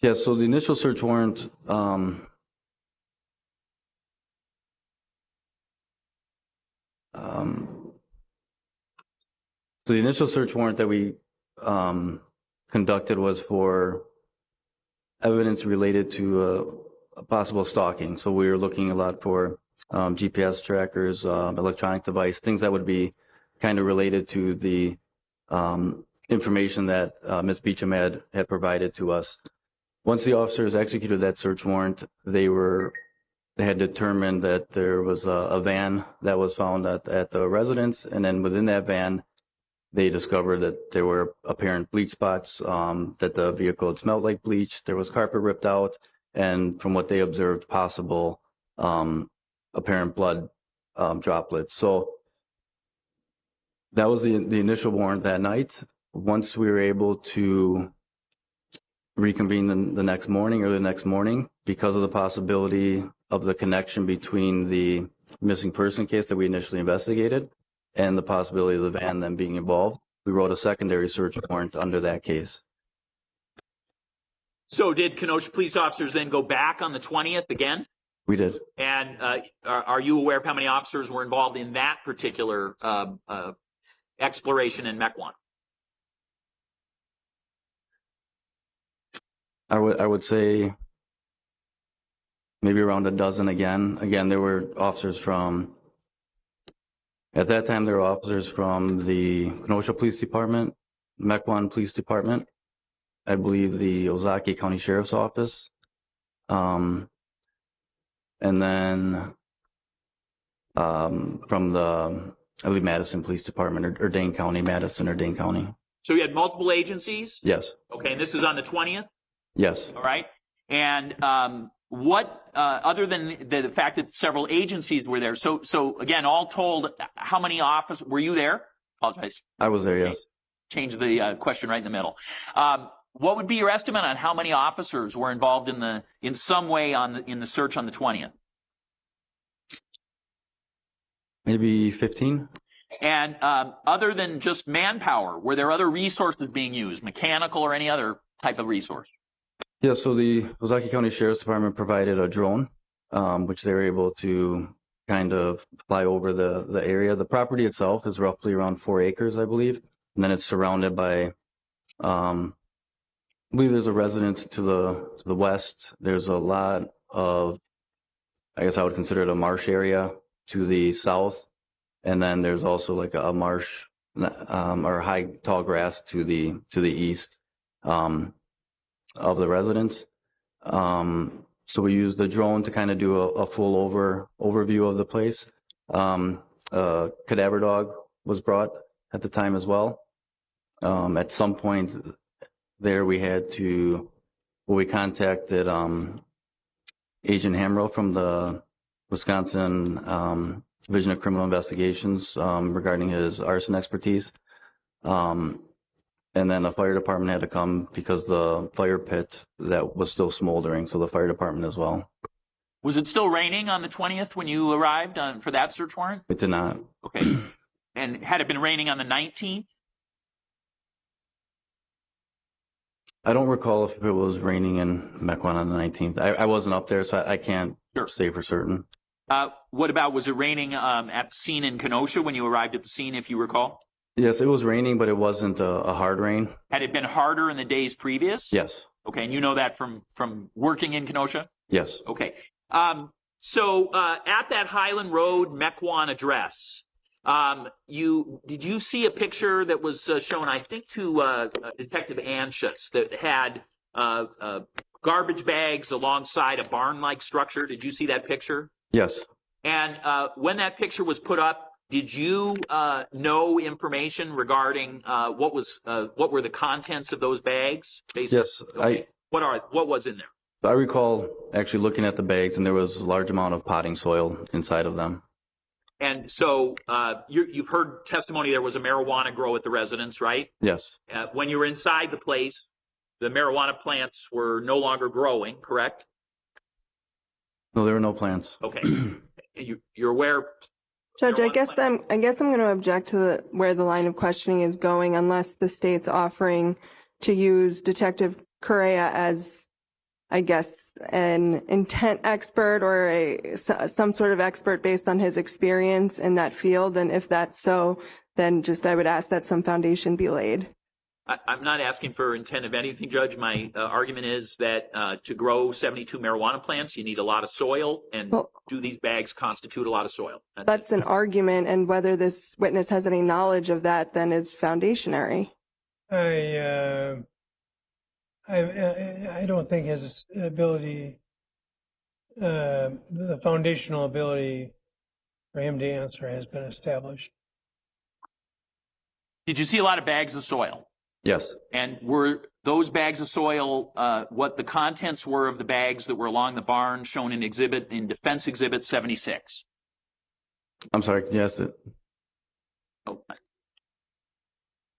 Yes, so the initial search warrant that we conducted was for evidence related to a possible stalking. So we were looking a lot for GPS trackers, electronic device, things that would be kind of related to the information that Ms. Beecham had provided to us. Once the officers executed that search warrant, they had determined that there was a van that was found at the residence, and then within that van, they discovered that there were apparent bleach spots, that the vehicle had smelled like bleach, there was carpet ripped out, and from what they observed, possible apparent blood droplets. So that was the initial warrant that night. Once we were able to reconvene the next morning, because of the possibility of the connection between the missing person case that we initially investigated and the possibility of the van then being involved, we wrote a secondary search warrant under that case.
So did Kenosha police officers then go back on the 20th again?
We did.
And are you aware of how many officers were involved in that particular exploration in Mequon?
I would say maybe around a dozen again. Again, there were officers from, at that time, there were officers from the Kenosha Police Department, Mequon Police Department, I believe the Ozaukee County Sheriff's Office, and then from the, I believe, Madison Police Department or Dane County, Madison or Dane County.
So you had multiple agencies?
Yes.
Okay, and this is on the 20th?
Yes.
All right. And what, other than the fact that several agencies were there, so again, all told, how many officers, were you there? Apologize.
I was there, yes.
Change the question right in the middle. What would be your estimate on how many officers were involved in some way in the search on the 20th?
Maybe 15.
And other than just manpower, were there other resources being used, mechanical or any other type of resource?
Yeah, so the Ozaukee County Sheriff's Department provided a drone, which they were able to kind of fly over the area. The property itself is roughly around 4 acres, I believe. And then it's surrounded by, I believe there's a residence to the west. There's a lot of, I guess I would consider it a marsh area to the south. And then there's also like a marsh or high tall grass to the east of the residence. So we used the drone to kind of do a full overview of the place. A cadaver dog was brought at the time as well. At some point there, we contacted Agent Hamrow from the Wisconsin Division of Criminal Investigations regarding his arson expertise. And then the fire department had to come because the fire pit that was still smoldering. So the fire department as well.
Was it still raining on the 20th when you arrived for that search warrant?
It did not.
Okay. And had it been raining on the 19th?
I don't recall if it was raining in Mequon on the 19th. I wasn't up there, so I can't say for certain.
What about, was it raining at the scene in Kenosha when you arrived at the scene, if you recall?
Yes, it was raining, but it wasn't a hard rain.
Had it been harder in the days previous?
Yes.
Okay, and you know that from working in Kenosha?
Yes.
Okay. So at that Highland Road Mequon address, did you see a picture that was shown, I think, to Detective Anschutz that had garbage bags alongside a barn-like structure? Did you see that picture?
Yes.
And when that picture was put up, did you know information regarding what were the contents of those bags? Basically?
Yes.
Okay. What was in there?
I recall actually looking at the bags, and there was a large amount of potting soil inside of them.
And so you've heard testimony there was a marijuana grow at the residence, right?
Yes.
When you were inside the place, the marijuana plants were no longer growing, correct?
No, there were no plants.
Okay. You're aware.
Judge, I guess I'm going to object to where the line of questioning is going, unless the state's offering to use Detective Correa as, I guess, an intent expert or some sort of expert based on his experience in that field. And if that's so, then I would ask that some foundation be laid.
I'm not asking for intent of anything, Judge. My argument is that to grow 72 marijuana plants, you need a lot of soil, and do these bags constitute a lot of soil?
That's an argument, and whether this witness has any knowledge of that then is foundationary.
I don't think his ability, the foundational ability for him to answer has been established.
Did you see a lot of bags of soil?
Yes.
And were those bags of soil what the contents were of the bags that were along the barn shown in Defense Exhibit 76?
I'm sorry. Yes.
Oh,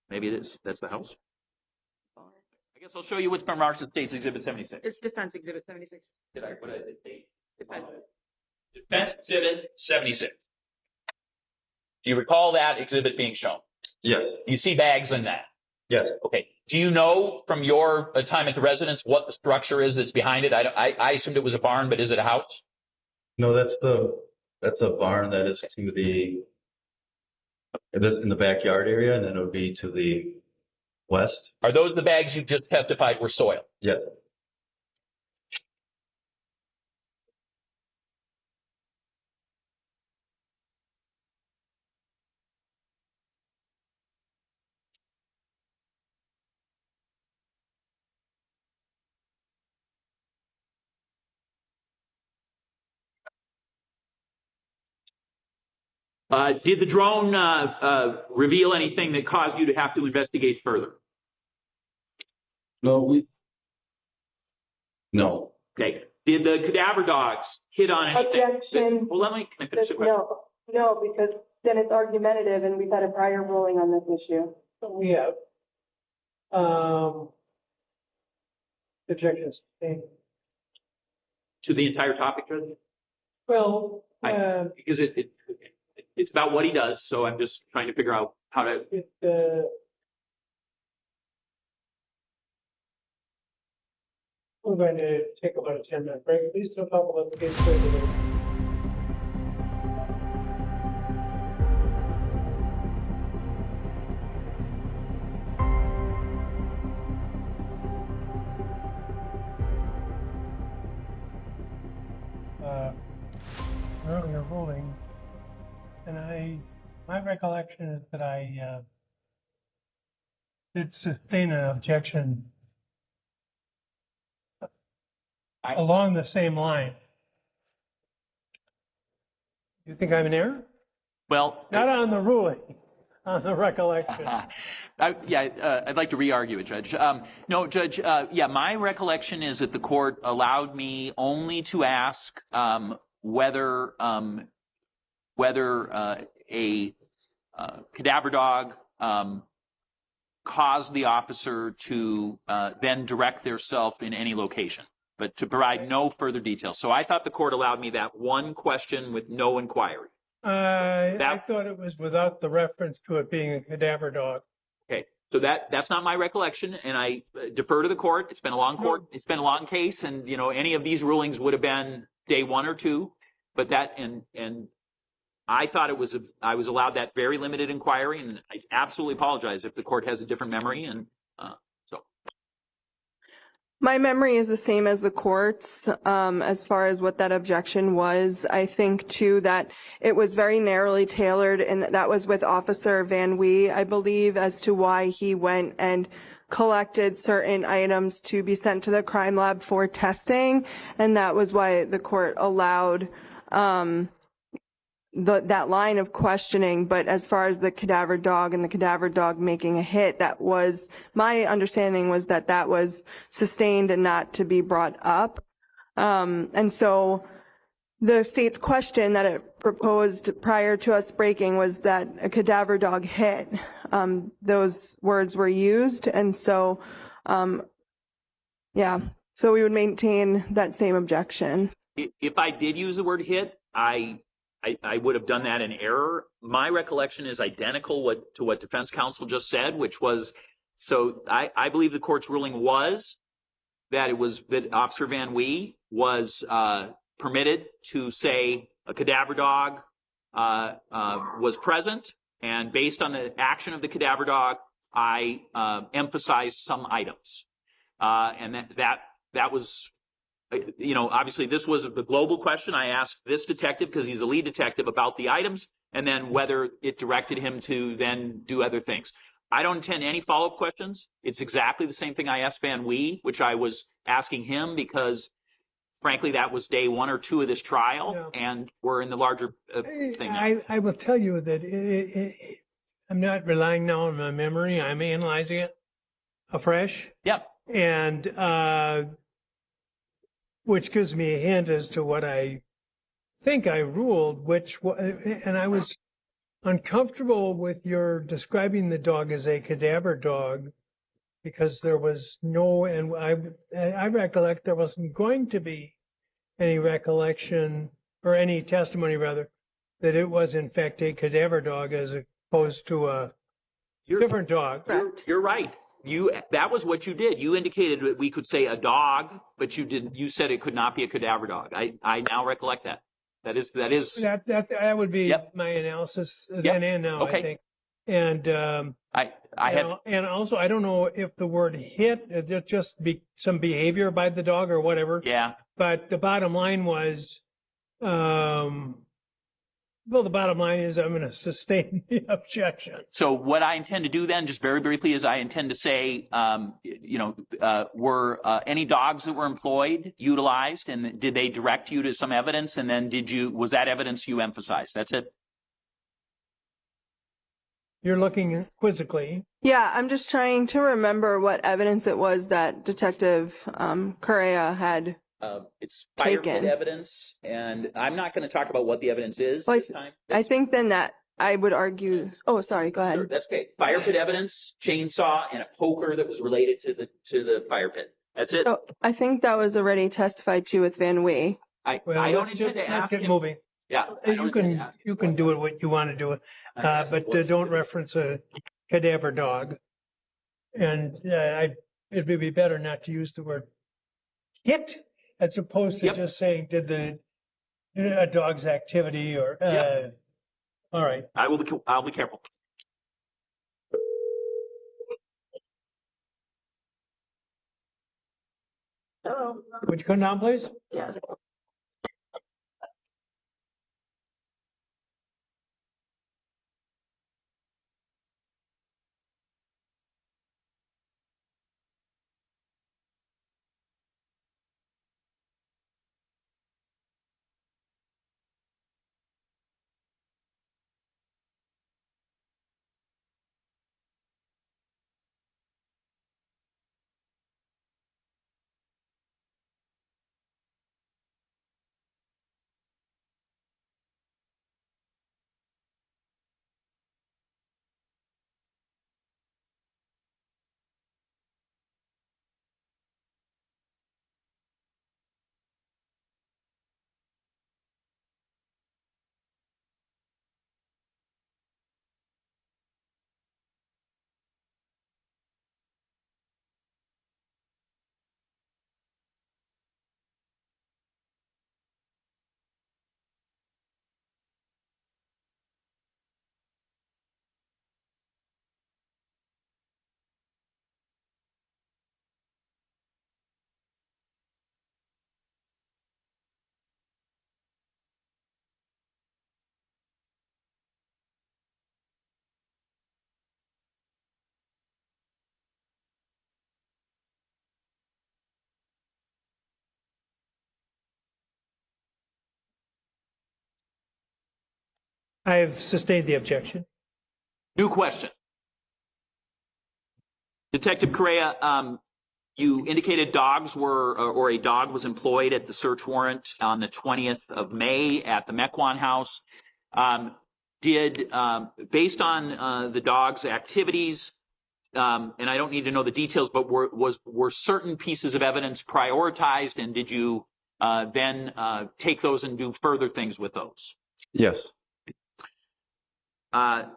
maybe it is. That's the house. I guess I'll show you what's been marked as State's Exhibit 76.
It's Defense Exhibit 76.
What did I say? Defense Exhibit 76. Do you recall that exhibit being shown?
Yes.
You see bags in that?
Yes.
Okay. Do you know from your time at the residence what the structure is that's behind it? I assumed it was a barn, but is it a house?
No, that's a barn that is to in the backyard area, and then it would be to the west.
Are those the bags you just testified were soil?
Yeah.
Did the drone reveal anything that caused you to have to investigate further?
No.
Okay. Did the cadaver dogs hit on anything?
Objection.
Well, can I finish the question?
No, because then it's argumentative, and we've had a prior ruling on this issue.
We have objections
To the entire topic, Judge?
Well,
Because it's about what he does, so I'm just trying to figure out how to.
We're going to take about a 10-minute break. Please don't talk about the case further. earlier ruling, and my recollection is that I did sustain an objection along the same line. You think I'm in error?
Well,
Not on the ruling, on the recollection.
I'd like to re-argue it, Judge. No, Judge, my recollection is that the court allowed me only to ask whether a cadaver dog caused the officer to then direct theirself in any location, but to provide no further details. So I thought the court allowed me that one question with no inquiry.
I thought it was without the reference to it being a cadaver dog.
Okay, so that's not my recollection, and I defer to the court. It's been a long court. It's been a long case, and any of these rulings would have been day 1 or 2, but that and I thought I was allowed that very limited inquiry, and I absolutely apologize if the court has a different memory, and so.
My memory is the same as the court's as far as what that objection was. I think, too, that it was very narrowly tailored, and that was with Officer Van Wee, I believe, as to why he went and collected certain items to be sent to the crime lab for testing, and that was why the court allowed that line of questioning. But as far as the cadaver dog and the cadaver dog making a hit, that was, my understanding was that was sustained and not to be brought up. And so the state's question that it proposed prior to us breaking was that a cadaver dog hit. Those words were used. And so, so we would maintain that same objection.
If I did use the word hit, I would have done that in error. My recollection is identical to what defense counsel just said, which was, so I believe the court's ruling was that Officer Van Wee was permitted to say a cadaver dog was present, and based on the action of the cadaver dog, I emphasized some items, and that was. Obviously this was the global question. I asked this detective, because he's a lead detective, about the items, and then whether it directed him to then do other things. I don't intend any follow-up questions. It's exactly the same thing I asked Van Wee, which I was asking him because, frankly, that was day 1 or 2 of this trial, and we're in the larger thing now.
I will tell you that I'm not relying now on my memory. I'm analyzing it afresh.
Yep.
And which gives me a hint as to what I think I ruled, and I was uncomfortable with your describing the dog as a cadaver dog, because there was and I recollect there wasn't going to be any recollection, or any testimony rather, that it was in fact a cadaver dog as opposed to a different dog.
You're right. That was what you did. You indicated that we could say a dog, but you didn't. You said it could not be a cadaver dog. I now recollect that. That
would be my analysis then and now.
Okay.
I think. And and also I don't know if the word hit it just be some behavior by the dog or whatever.
Yeah.
But the bottom line was, the bottom line is I'm going to sustain the objection.
So what I intend to do then, just very briefly, is I intend to say, were any dogs that were employed utilized, and did they direct you to some evidence? And then was that evidence you emphasized? That's it.
You're looking quizzically.
Yeah, I'm just trying to remember what evidence it was that Detective Correa had
It's fire pit evidence, and I'm not going to talk about what the evidence is this time.
I think then that I would argue. Oh, sorry. Go ahead.
Sure, that's okay. Fire pit evidence, chainsaw, and a poker that was related to the fire pit. That's it.
Oh, I think that was already testified to with Van Wee.
I don't intend to ask him.
Moving.
Yeah,
you can do it what you want to do it, but don't reference a cadaver dog. And it would be better not to use the word hit as opposed to just saying did a dog's activity or. All right.
I'll be careful.
Hello. Would you come down, please?
Yeah.
I've sustained the objection.
New question. Detective Correa, you indicated dogs were, or a dog was employed at the search warrant on the 20th of May at the Mequon house. Based on the dog's activities, and I don't need to know the details, but were certain pieces of evidence prioritized, and did you then take those and do further things with those?
Yes.
How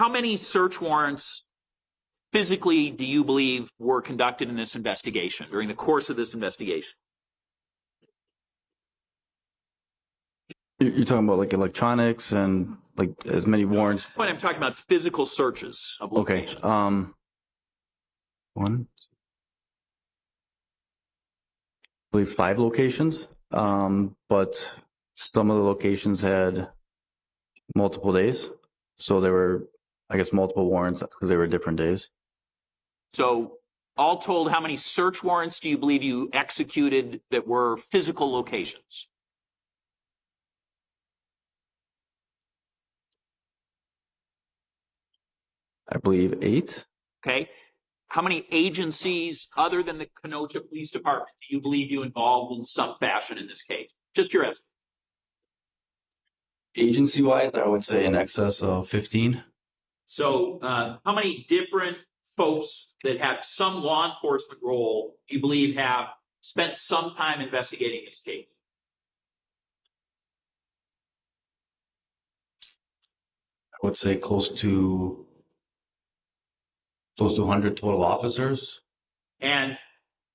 many search warrants physically do you believe were conducted in this investigation, during the course of this investigation?
You're talking about like electronics and like as many warrants?
When I'm talking about physical searches of
Okay.
locations.
One, I believe 5 locations. But some of the locations had multiple days. So there were, I guess, multiple warrants because they were different days.
So all told, how many search warrants do you believe you executed that were physical locations?
I believe 8.
Okay. How many agencies other than the Kenosha Police Department do you believe you involved in some fashion in this case? Just your estimate.
Agency-wide, I would say in excess of 15.
So how many different folks that have some law enforcement role do you believe have spent some time investigating this case?
I would say close to 100 total officers.
And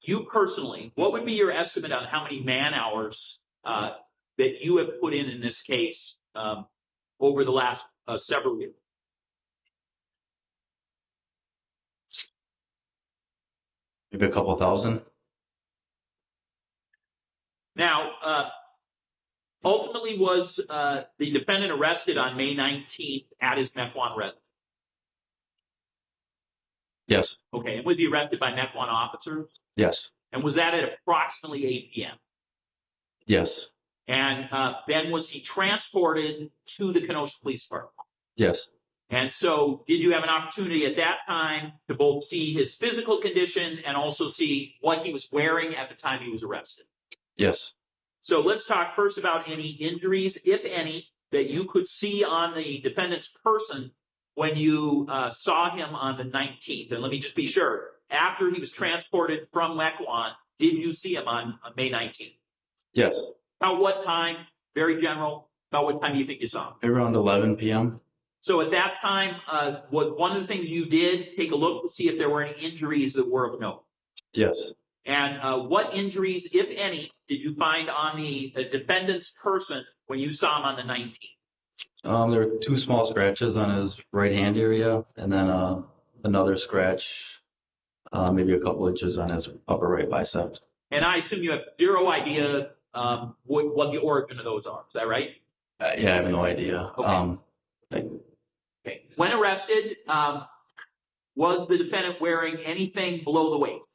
you personally, what would be your estimate on how many man hours that you have put in this case over the last several years?
Maybe a couple thousand.
Now, ultimately, was the defendant arrested on May 19th at his Mequon residence?
Yes.
Okay, and was he arrested by Mequon officers?
Yes.
And was that at approximately 8 p.m.?
Yes.
And then was he transported to the Kenosha Police Department?
Yes.
And so did you have an opportunity at that time to both see his physical condition and also see what he was wearing at the time he was arrested?
Yes.
So let's talk first about any injuries, if any, that you could see on the defendant's person when you saw him on the 19th. And let me just be sure, after he was transported from Mequon, did you see him on May 19th?
Yes.
About what time? Very general. About what time do you think you saw him?
Around 11 p.m.
So at that time, was one of the things you did take a look to see if there were any injuries that were of note?
Yes.
And what injuries, if any, did you find on the defendant's person when you saw him on the 19th?
There were 2 small scratches on his right hand area, and then another scratch, maybe a couple inches on his upper right bicep.
And I assume you have zero idea what the origin of those are. Is that right?
Yeah, I have no idea.
Okay. Okay. When arrested, was the defendant wearing anything below the waist?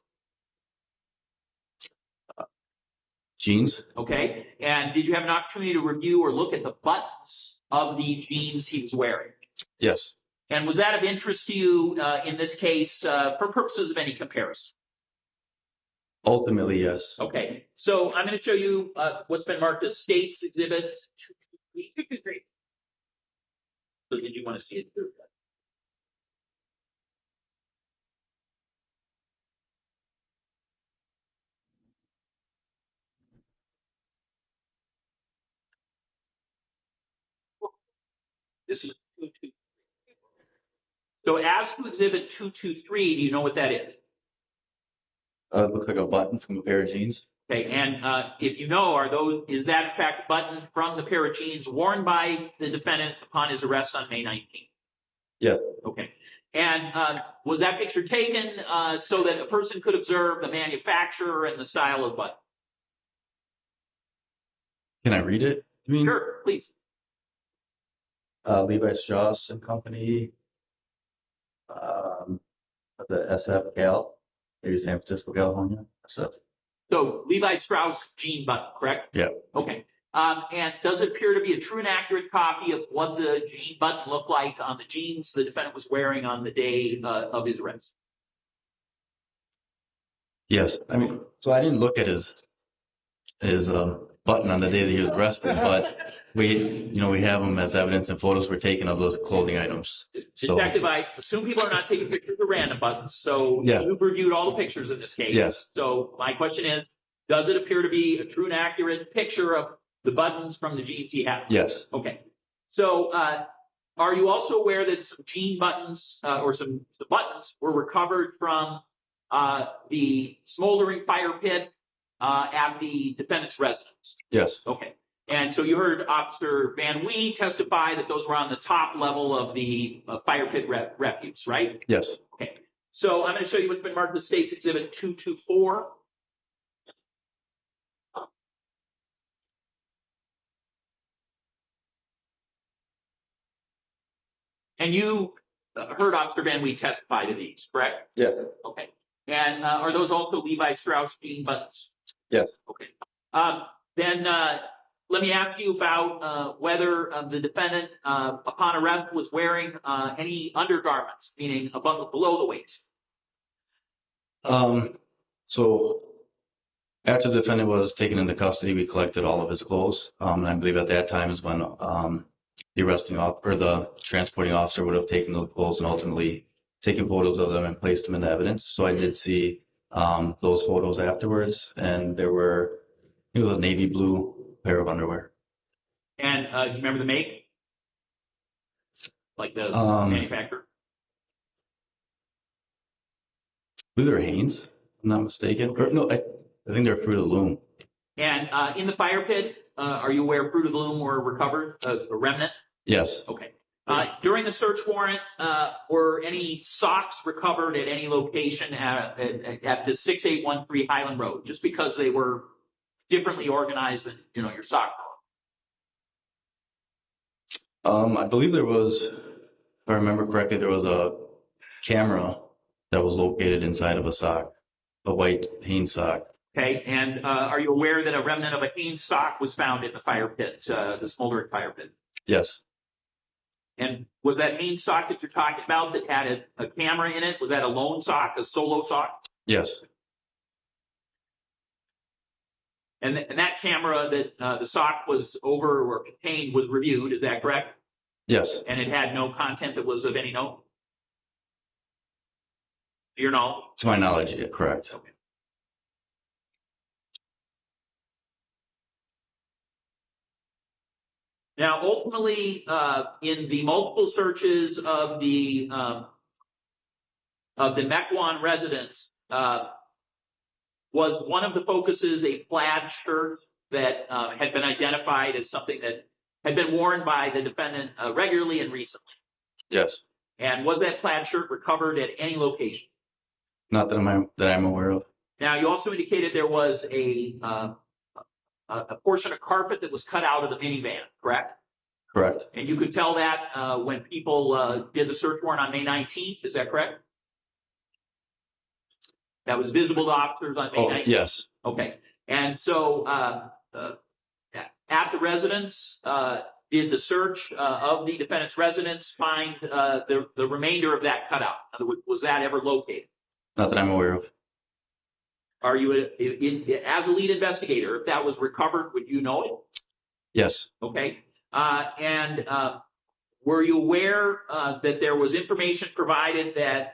Jeans?
Okay. And did you have an opportunity to review or look at the buttons of the jeans he was wearing?
Yes.
And was that of interest to you in this case for purposes of any comparison?
Ultimately, yes.
Okay. So I'm going to show you what's been marked as State's Exhibit 223. So did you want to see it? This is 223. So as to Exhibit 223, do you know what that is?
It looks like a button from a pair of jeans.
Okay, and if you know, is that in fact a button from the pair of jeans worn by the defendant upon his arrest on May 19th?
Yeah.
Okay. And was that picture taken so that a person could observe the manufacturer and the style of button?
Can I read it? You mean?
Sure, please.
Levi Strauss and Company, the SF Gal, maybe San Francisco, California. SF.
So Levi Strauss jean button, correct?
Yeah.
Okay. And does it appear to be a true and accurate copy of what the jean button looked like on the jeans the defendant was wearing on the day of his arrest?
Yes. I mean, so I didn't look at his button on the day that he was arrested, but we have them as evidence and photos were taken of those clothing items. So,
Detective, I assume people are not taking pictures of random buttons, so
Yeah.
you've reviewed all the pictures in this case.
Yes.
So my question is, does it appear to be a true and accurate picture of the buttons from the jeans he had?
yes.
Okay. So are you also aware that some jean buttons or some buttons were recovered from the smoldering fire pit at the defendant's residence?
Yes.
Okay. And so you heard Officer Van Wee testify that those were on the top level of the fire pit refuse, right?
Yes.
Okay. So I'm going to show you what's been marked as State's Exhibit 224. And you heard Officer Van Wee testify to these, correct?
Yeah.
Okay. And are those also Levi Strauss jean buttons?
Yes.
Okay. Then let me ask you about whether the defendant, upon arrest, was wearing any undergarments, meaning above, below the waist.
So after the defendant was taken into custody, we collected all of his clothes. And I believe at that time is when the arresting officer or the transporting officer would have taken those clothes and ultimately taken photos of them and placed them in the evidence. So I did see those photos afterwards, and it was a navy blue pair of underwear.
And do you remember the make? Like the manufacturer?
I believe they were Hanes, if I'm not mistaken. Or no, I think they're Fruit of the Loom.
And in the fire pit, are you aware Fruit of the Loom were recovered, a remnant?
Yes.
Okay. During the search warrant, were any socks recovered at any location at the 6813 Highland Road? Just because they were differently organized than your sock drawer.
I believe there was, if I remember correctly, there was a camera that was located inside of a sock, a white Hanes sock.
Okay. And are you aware that a remnant of a Hanes sock was found in the fire pit, the smoldering fire pit?
Yes.
And was that Hanes sock that you're talking about that had a camera in it? Was that a lone sock, a solo sock?
Yes.
And that camera that the sock was over or contained was reviewed, is that correct?
Yes.
And it had no content that was of any note? To your knowledge?
To my knowledge, yeah, correct.
Okay. Now, ultimately, in the multiple searches of the Mequon residence, was one of the focuses a plaid shirt that had been identified as something that had been worn by the defendant regularly and recently?
Yes.
And was that plaid shirt recovered at any location?
Not that I'm aware of.
Now, you also indicated there was a portion of carpet that was cut out of the minivan, correct?
Correct.
And you could tell that when people did the search warrant on May 19th, is that correct? That was visible to officers on May 19th?
Yes.
Okay. And so at the residence, did the search of the defendant's residence find the remainder of that cutout? In other words, was that ever located?
Not that I'm aware of.
Are you, as a lead investigator, if that was recovered, would you know it?
Yes.
Okay. And were you aware that there was information provided that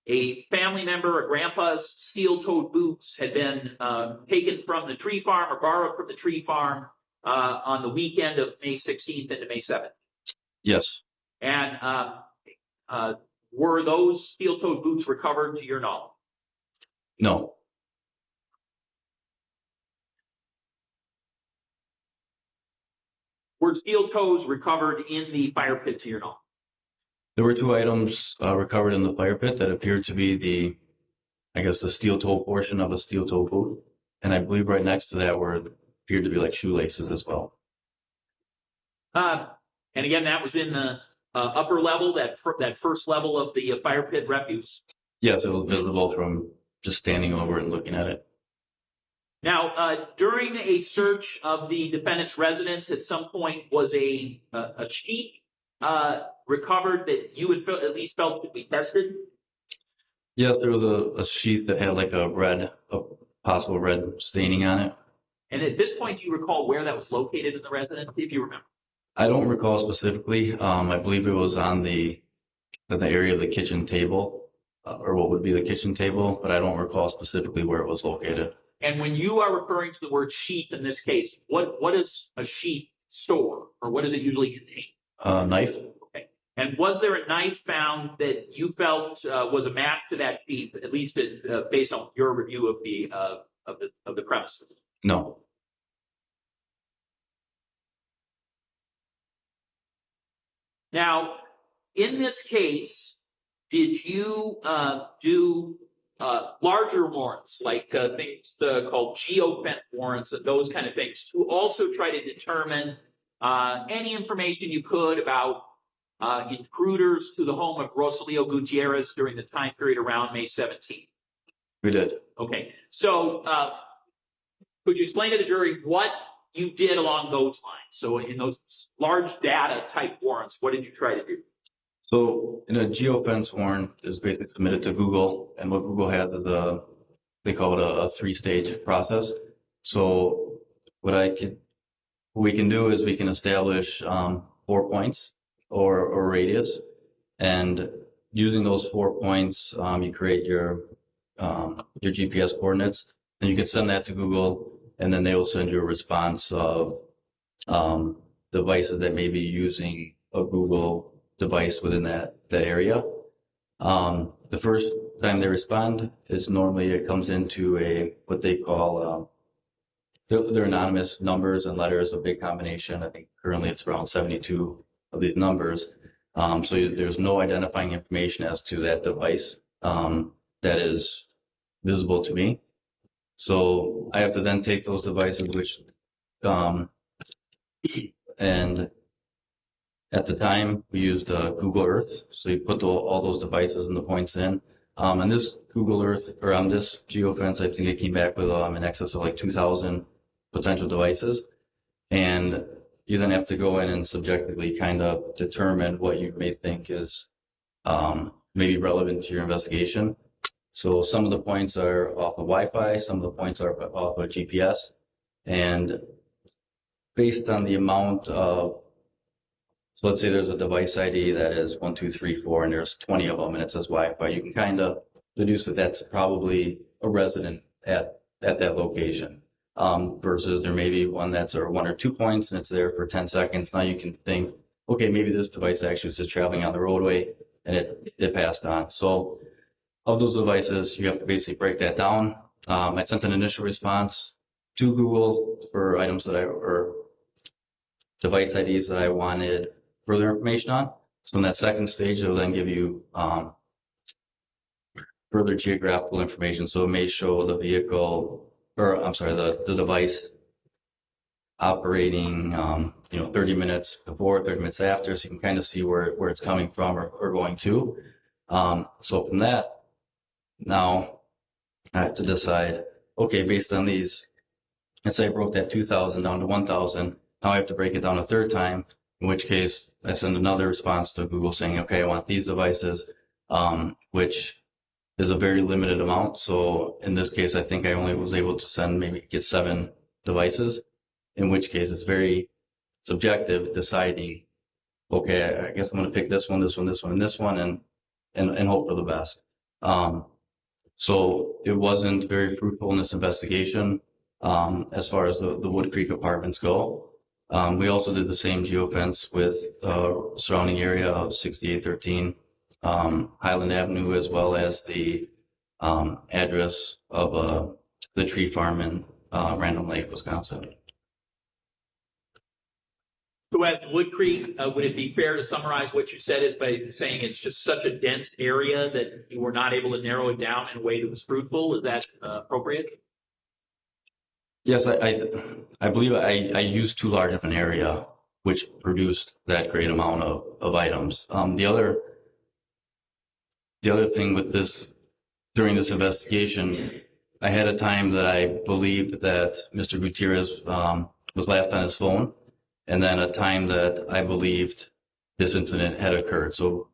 a family member, a grandpa's steel-toed boots had been taken from the tree farm or borrowed from the tree farm on the weekend of May 16th into May 7th?
Yes.
And were those steel-toed boots recovered to your knowledge?
No.
Were steel toes recovered in the fire pit to your knowledge?
There were two items recovered in the fire pit that appeared to be the steel toe portion of a steel toe boot. And I believe right next to that appeared to be like shoelaces as well.
And again, that was in the upper level, that first level of the fire pit refuse?
Yes, it was visible from just standing over and looking at it.
Now, during a search of the defendant's residence, at some point was a sheet recovered that you had at least felt could be tested.
Yes, there was a sheath that had like a possible red staining on it.
And at this point, do you recall where that was located in the residence, if you remember?
I don't recall specifically. I believe it was in the area of the kitchen table, or what would be the kitchen table, but I don't recall specifically where it was located.
And when you are referring to the word sheath in this case, what does a sheath store, or what does it usually contain?
Knife.
Okay. And was there a knife found that you felt was a match to that sheath, at least based on your review of the premises?
No.
Now, in this case, did you do larger warrants, like things called geofence warrants and those kind of things, to also try to determine any information you could about intruders to the home of Rosalio Gutierrez during the time period around May 17th?
We did.
Okay. So could you explain to the jury what you did along those lines? So in those large data type warrants, what did you try to do?
So in a geofence warrant is basically submitted to Google, and what Google has is they call it a 3-stage process. So what we can do is we can establish 4 points or radius, and using those 4 points, you create your GPS coordinates, and you can send that to Google, and then they will send you a response of devices that may be using a Google device within that area. The first time they respond is normally it comes into what they call they're anonymous numbers and letters, a big combination. I think currently it's around 72 of these numbers. So there's no identifying information as to that device that is visible to me. So I have to then take those devices, and at the time we used Google Earth. So you put all those devices and the points in. And this Google Earth, or on this geofence, I think it came back with in excess of like 2,000 potential devices. And you then have to go in and subjectively kind of determine what you may think is maybe relevant to your investigation. So some of the points are off of Wi-Fi, some of the points are off of GPS, and based on the amount of, so let's say there's a device ID that is 1, 2, 3, 4, and there's 20 of them, and it says Wi-Fi, you can kind of deduce that that's probably a resident at that location. Versus there may be one that's 1 or 2 points and it's there for 10 seconds. Now you can think, okay, maybe this device actually was just traveling on the roadway and it passed on. So of those devices, you have to basically break that down. I sent an initial response to Google for items or device IDs that I wanted further information on. So in that second stage, it will then give you further geographical information. So it may show the vehicle, or I'm sorry, the device operating, 30 minutes before, 30 minutes after, so you can kind of see where it's coming from or going to. So from that, now I have to decide, okay, based on these, let's say I broke that 2,000 down to 1,000. Now I have to break it down a third time, in which case I send another response to Google saying, okay, I want these devices, which is a very limited amount. So in this case, I think I only was able to get 7 devices, in which case it's very subjective deciding, okay, I guess I'm going to pick this one, this one, this one, and this one, and hope for the best. So it wasn't very fruitful in this investigation as far as the Wood Creek apartments go. We also did the same geofence with surrounding area of 6813 Highland Avenue, as well as the address of the tree farm in Random Lake, Wisconsin.
So at Wood Creek, would it be fair to summarize what you said is by saying it's just such a dense area that you were not able to narrow it down in a way that was fruitful? Is that appropriate?
Yes, I believe I used too large of an area, which produced that great amount of items. The other thing with this, during this investigation, I had a time that I believed that Mr. Gutierrez was left on his phone, and then a time that I believed this incident had occurred. So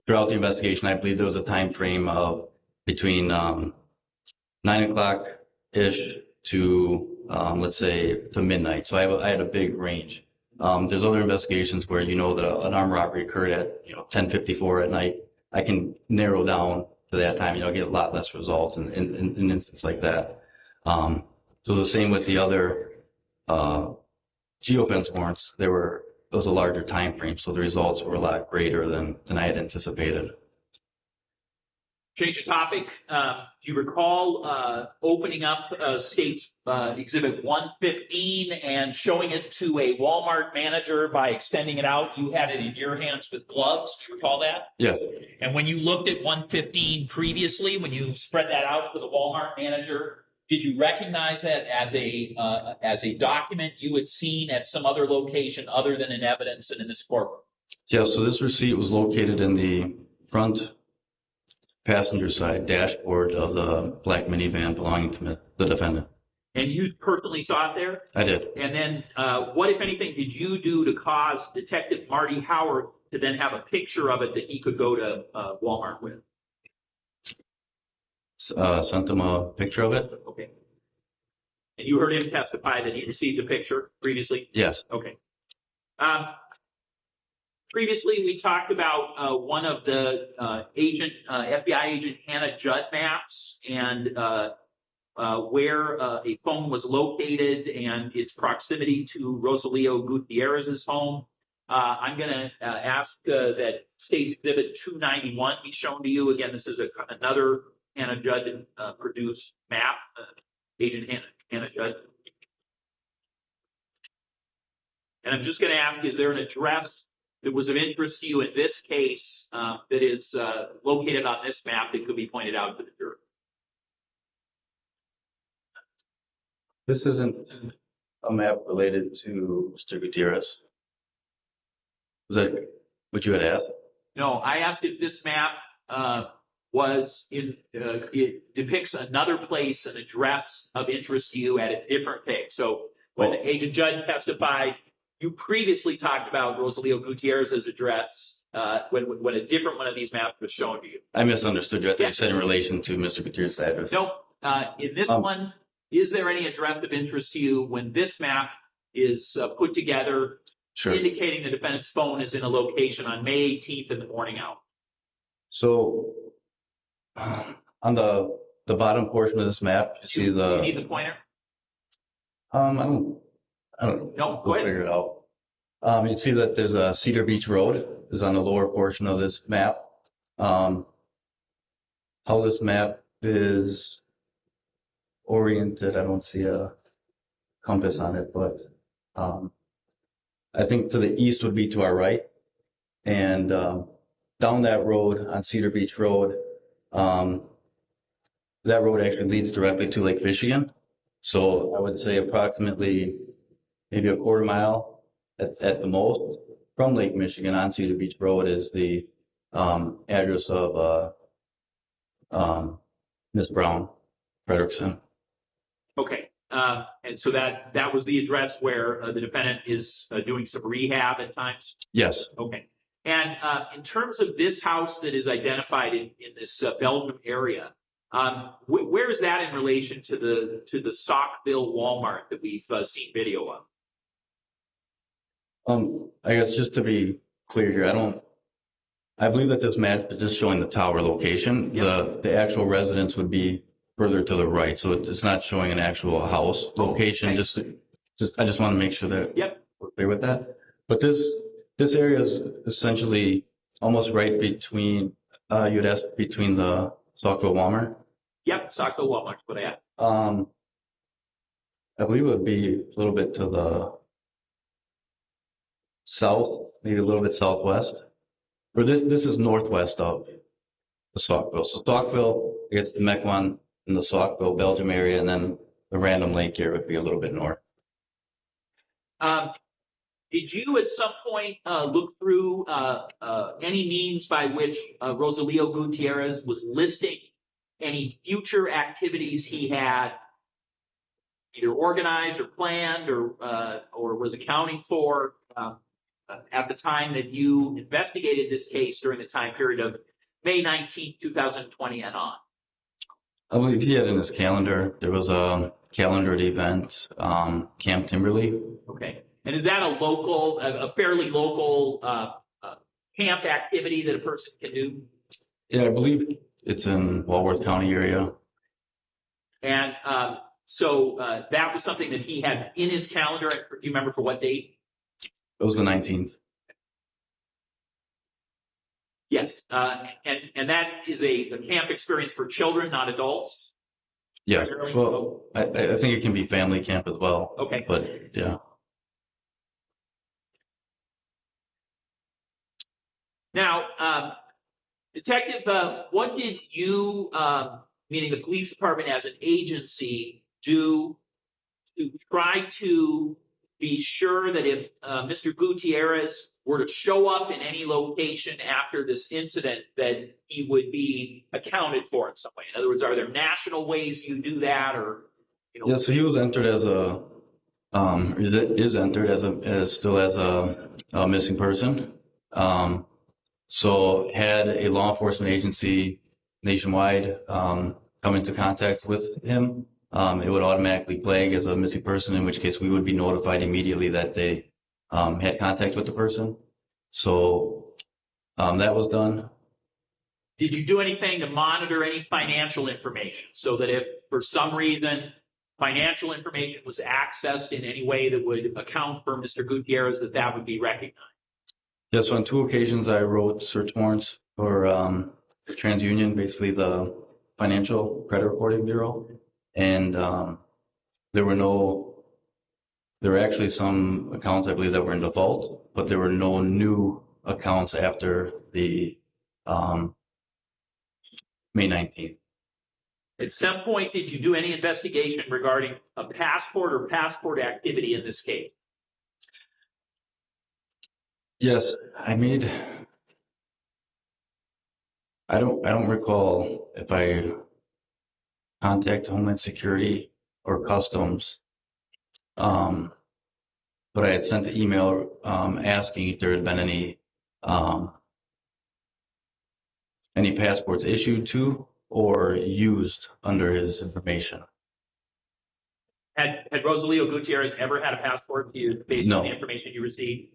throughout the investigation, I believe there was a time frame of between 9 o'clock-ish to, let's say, to midnight. So I had a big range. There's other investigations where you know that an armed robbery occurred at 10:54 at night. I can narrow down to that time. Get a lot less results in an instance like that. So the same with the other geofence warrants. There was a larger time frame, so the results were a lot greater than I had anticipated.
Change the topic. Do you recall opening up State's Exhibit 115 and showing it to a Walmart manager by extending it out? You had it in your hands with gloves. Do you recall that?
Yeah.
And when you looked at 115 previously, when you spread that out to the Walmart manager, did you recognize that as a document you had seen at some other location other than in evidence and in this courtroom?
Yeah. So this receipt was located in the front passenger side dashboard of the black minivan belonging to the defendant.
And you personally saw it there?
I did.
And then what, if anything, did you do to cause Detective Marty Howard to then have a picture of it that he could go to Walmart with?
Sent him a picture of it?
Okay. And you heard him testify that he received a picture previously?
Yes.
Okay. Previously, we talked about one of the FBI agent Hannah Judd maps and where a phone was located and its proximity to Rosalio Gutierrez's home. I'm going to ask that State's Exhibit 291 be shown to you. Again, this is another Hannah Judd produced map, Agent Hannah Judd. And I'm just going to ask, is there an address that was of interest to you in this case that is located on this map that could be pointed out to the jury?
This isn't a map related to Mr. Gutierrez. Was that what you had asked?
No, I asked if this map was in, it depicts another place, an address of interest to you at a different place. So when Agent Judd testified, you previously talked about Rosalio Gutierrez's address when a different one of these maps was shown to you.
I misunderstood you. I thought you said in relation to Mr. Gutierrez's address.
No, in this one, is there any address of interest to you when this map is put together,
Sure.
indicating the defendant's phone is in a location on May 18th in the morning hour?
So on the bottom portion of this map, you see
You
the.
need the pointer?
I don't know.
No, go
We'll
ahead.
figure it out. You see that there's a Cedar Beach Road is on the lower portion of this map. How this map is oriented, I don't see a compass on it, but I think to the east would be to our right. And down that road on Cedar Beach Road, that road actually leads directly to Lake Michigan. So I would say approximately maybe a quarter mile at the most from Lake Michigan on Cedar Beach Road is the address of Miss Brown Frederickson.
Okay. And so that was the address where the defendant is doing some rehab at times?
Yes.
Okay. And in terms of this house that is identified in this Belgium area, where is that in relation to the Saukville Walmart that we've seen video of?
I guess just to be clear here, I believe that this map is just showing the tower location. Yep. The actual residence would be further to the right, so it's not showing an actual house location. Okay. I just want to make sure that we're clear with that. But this area is essentially almost right between you'd ask between the Saukville Walmart.
Yep, Saukville Walmart. What I have.
I believe it would be a little bit to the south, maybe a little bit southwest. Or this is northwest of the Saukville. So Saukville, I guess the Mequon in the Saukville, Belgium area, and then the Random Lake here would be a little bit north.
Did you at some point look through any means by which Rosalio Gutierrez was listing any future activities he had either organized or planned or was accounting for at the time that you investigated this case during the time period of May 19th, 2020 and on?
I believe he had in his calendar, there was a calendared event, Camp Timberley.
Okay. And is that a fairly local camp activity that a person can do?
Yeah, I believe it's in Walworth County area.
And so that was something that he had in his calendar. Do you remember for what date?
It was the 19th.
Yes. And that is a camp experience for children, not adults?
Yeah.
Primarily?
Well, I think it can be family camp as well.
Okay.
But yeah.
Now, Detective, what did you, meaning the police department as an agency, do to try to be sure that if Mr. Gutierrez were to show up in any location after this incident, that he would be accounted for in some way? In other words, are there national ways you do that, or
Yeah, so he was entered as is entered as a missing person. So had a law enforcement agency nationwide come into contact with him, it would automatically flag as a missing person, in which case we would be notified immediately that they had contact with the person. So that was done.
did you do anything to monitor any financial information so that if for some reason financial information was accessed in any way that would account for Mr. Gutierrez, that would be recognized?
Yeah, so on 2 occasions I wrote search warrants for TransUnion, basically the Financial Credit Reporting Bureau, and there were actually some accounts I believe that were in default, but there were no new accounts after the May 19th.
At some point, did you do any investigation regarding a passport or passport activity in this case?
Yes, I don't recall if I contacted Homeland Security or Customs, but I had sent the email asking if there had been any passports issued to or used under his information.
Had Rosalio Gutierrez ever had a passport based
No.
on the information you received?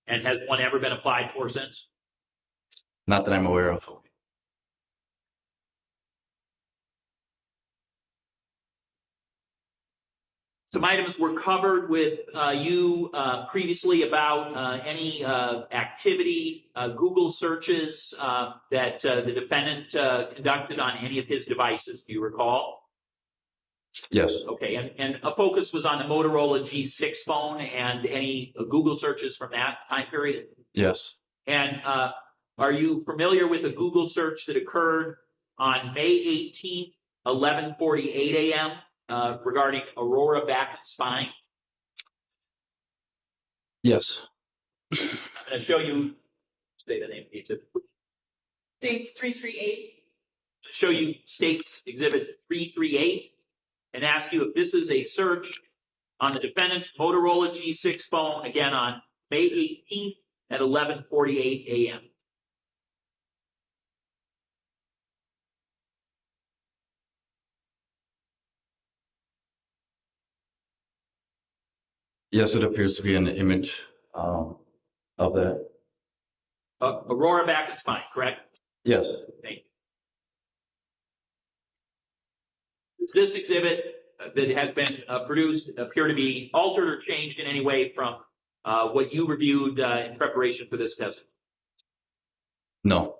And has one ever been applied for since?
Not that I'm aware of.
Some items were covered with you previously about any activity, Google searches that the defendant conducted on any of his devices. Do you recall?
Yes.
Okay, and a focus was on the Motorola G6 phone and any Google searches from that time period?
Yes.
And are you familiar with the Google search that occurred on May 18th, 11:48 a.m. Regarding Aurora back and spine?
Yes.
I'm going to show you, say the name, States
338.
show you States Exhibit 338 and ask you if this is a search on the defendant's Motorola G6 phone, again on May 18th at 11:48 a.m.
Yes, it appears to be an image of that.
Aurora back and spine, correct?
Yes.
Thank you. Does this exhibit that has been produced appear to be altered or changed in any way from what you reviewed in preparation for this testimony?
No.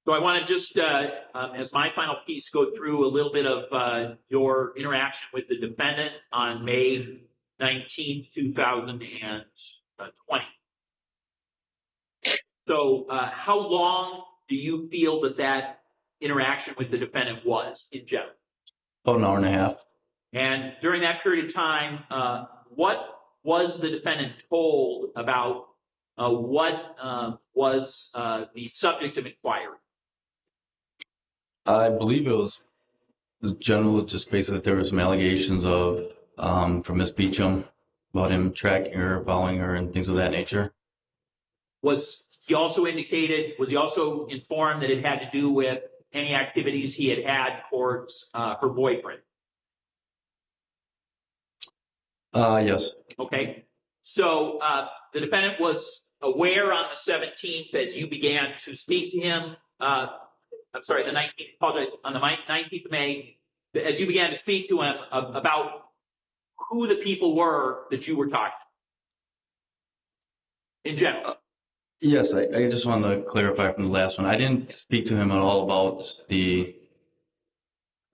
So I want to just, as my final piece, go through a little bit of your interaction with the defendant on May 19th, 2020. So, how long do you feel that interaction with the defendant was in general?
About an hour and a half.
And during that period of time, what was the defendant told about what was the subject of inquiry?
I believe it was general, just basically there was some allegations of from Miss Beecham about him tracking her, following her, and things of that nature.
Was he also informed that it had to do with any activities he had towards her boyfriend?
Yes.
Okay. So the defendant was aware on the 17th as you began to speak to him. I'm sorry, the 19th. Apologize. On the 19th of May, as you began to speak to him about who the people were that you were talking to, in general.
Yes, I just wanted to clarify from the last one. I didn't speak to him at all about the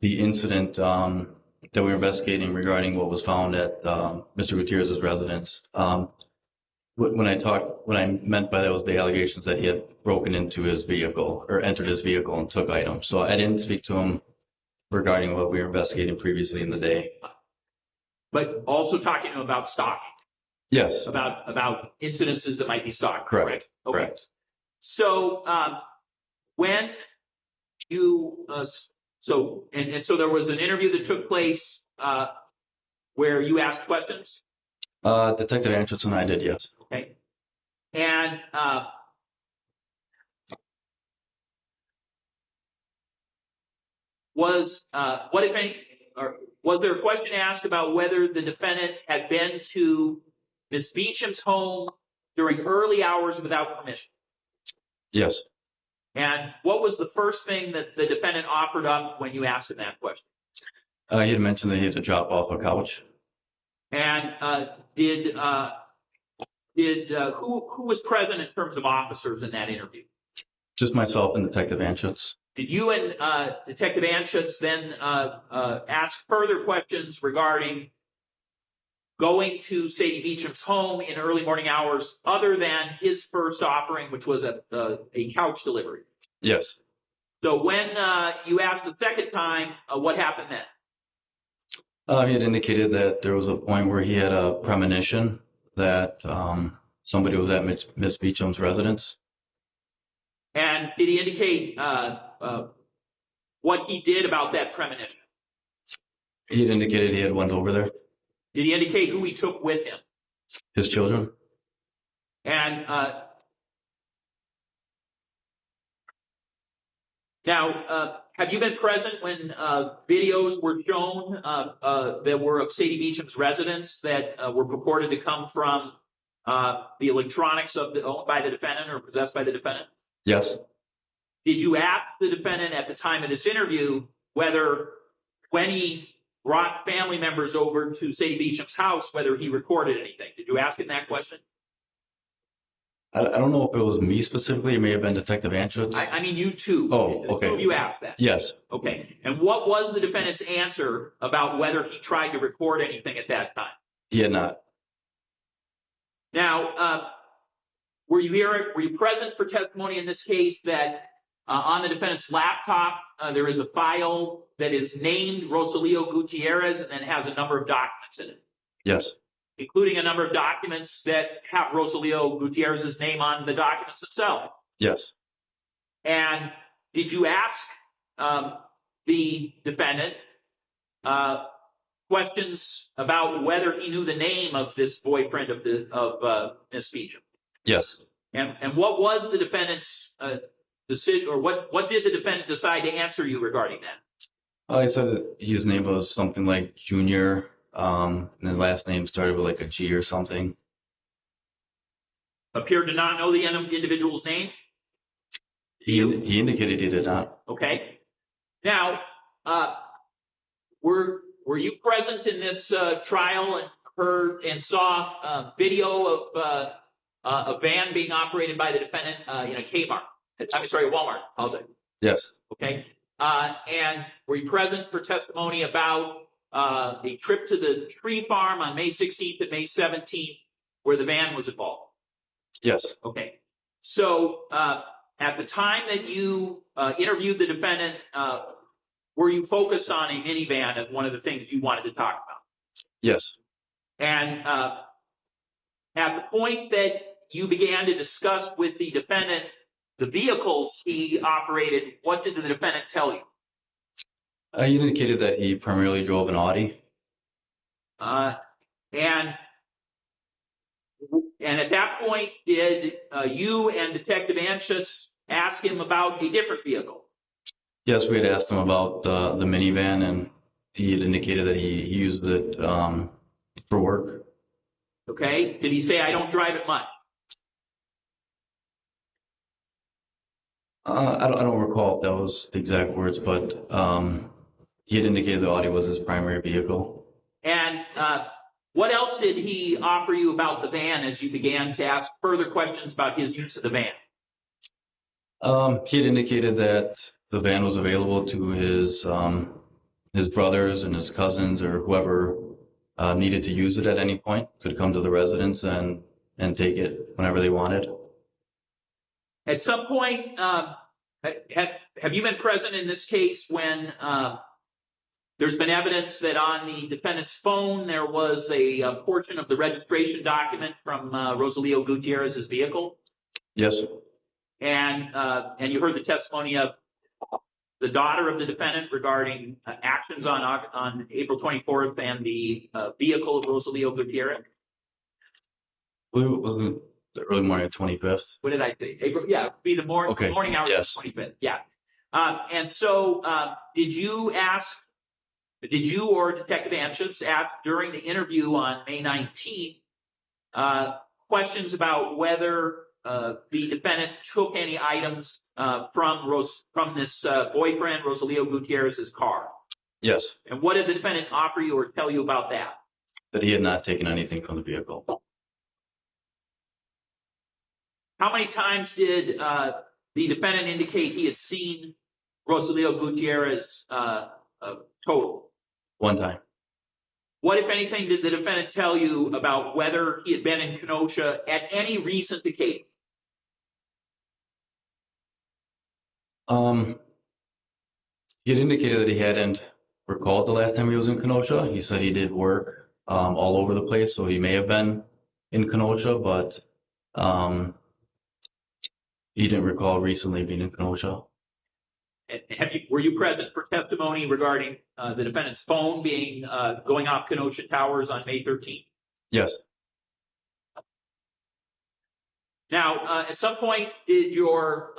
incident that we were investigating regarding what was found at Mr. Gutierrez's residence. What I meant by that was the allegations that he had broken into his vehicle or entered his vehicle and took items. So I didn't speak to him regarding what we were investigating previously in the day.
But also talking to him about stalking.
Yes.
About incidences that might be stalking.
Correct.
Right? Okay.
Correct.
So when you so there was an interview that took place where you asked questions.
Detective Anderson and I did, yes.
Okay. And was what if any, or was there a question asked about whether the defendant had been to Miss Beecham's home during early hours without permission?
Yes.
And what was the first thing that the defendant offered up when you asked him that question?
He had mentioned that he had to drop off a couch.
And who was present in terms of officers in that interview?
Just myself and Detective Anschutz.
Did you and Detective Anschutz then ask further questions regarding going to Sadie Beecham's home in early morning hours other than his first offering, which was a couch delivery?
Yes.
So when you asked the second time, what happened then?
He had indicated that there was a point where he had a premonition that somebody was at Miss Beecham's residence.
And did he indicate what he did about that premonition?
He had indicated he had went over there.
Did he indicate who he took with him?
His children.
And now, have you been present when videos were shown that were of Sadie Beecham's residence that were purported to come from the electronics owned by the defendant or possessed by the defendant?
Yes.
Did you ask the defendant at the time of this interview whether, when he brought family members over to Sadie Beecham's house, whether he recorded anything? Did you ask him that question?
I don't know if it was me specifically. It may have been Detective Anschutz.
I mean, you too.
Oh, okay.
Two of you asked that.
Yes.
Okay. And what was the defendant's answer about whether he tried to record anything at that time?
He had not.
Now, were you present for testimony in this case that on the defendant's laptop there is a file that is named Rosalio Gutierrez and then has a number of documents in it?
Yes.
Including a number of documents that have Rosalio Gutierrez's name on the documents themselves?
Yes.
And did you ask the defendant questions about whether he knew the name of this boyfriend of Miss Beecham?
Yes.
And what was the defendant's decision, or what did the defendant decide to answer you regarding that?
He said that his name was something like Junior, and his last name started with like a G or something.
Appeared to not know the individual's name?
He indicated he did not.
Okay. Now, were you present in this trial and heard and saw video of a van being operated by the defendant in a Kmart? I'm sorry, Walmart.
Yes.
Okay. And were you present for testimony about the trip to the tree farm on May 16th and May 17th where the van was involved?
Yes.
Okay. So at the time that you interviewed the defendant, were you focused on a minivan as one of the things you wanted to talk about?
Yes.
And at the point that you began to discuss with the defendant the vehicles he operated, what did the defendant tell you?
He indicated that he primarily drove an Audi.
And at that point, did you and Detective Anschutz ask him about a different vehicle?
Yes, we had asked him about the minivan, and he had indicated that he used it for work.
Okay. Did he say, I don't drive it much?
I don't recall if that was the exact words, but he had indicated the Audi was his primary vehicle.
And what else did he offer you about the van as you began to ask further questions about his use of the van?
He had indicated that the van was available to his brothers and his cousins or whoever needed to use it at any point, could come to the residence and take it whenever they wanted.
At some point, have you been present in this case when there's been evidence that on the defendant's phone there was a portion of the registration document from Rosalio Gutierrez's vehicle?
Yes.
And you heard the testimony of the daughter of the defendant regarding actions on April 24th and the vehicle of Rosalio Gutierrez?
Was the early morning of 25th.
What did I say? April, yeah, it'd be the morning hours
Yes.
of the 25th. Yeah. And so did you or Detective Anschutz ask during the interview on May 19th questions about whether the defendant took any items from this boyfriend, Rosalio Gutierrez's car?
Yes.
And what did the defendant offer you or tell you about that?
That he had not taken anything from the vehicle.
How many times did the defendant indicate he had seen Rosalio Gutierrez total?
One time.
What, if anything, did the defendant tell you about whether he had been in Kenosha at any recent occasion?
He had indicated that he hadn't recalled the last time he was in Kenosha. He said he did work all over the place, so he may have been in Kenosha, but he didn't recall recently being in Kenosha.
Were you present for testimony regarding the defendant's phone being going off Kenosha Towers on May 13th?
Yes.
Now, at some point, did your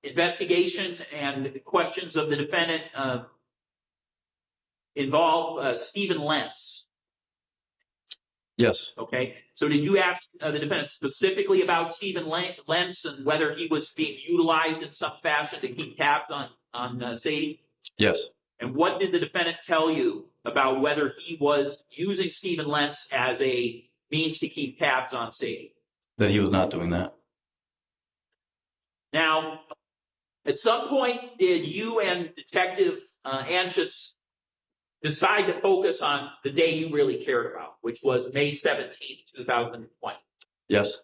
investigation and questions of the defendant involve Stephen Lentz?
Yes.
Okay. So did you ask the defendant specifically about Stephen Lentz and whether he was being utilized in some fashion to keep tabs on Sadie?
Yes.
And what did the defendant tell you about whether he was using Stephen Lentz as a means to keep tabs on Sadie?
That he was not doing that.
Now, at some point, did you and Detective Anschutz decide to focus on the day you really cared about, which was May 17th, 2020?
Yes.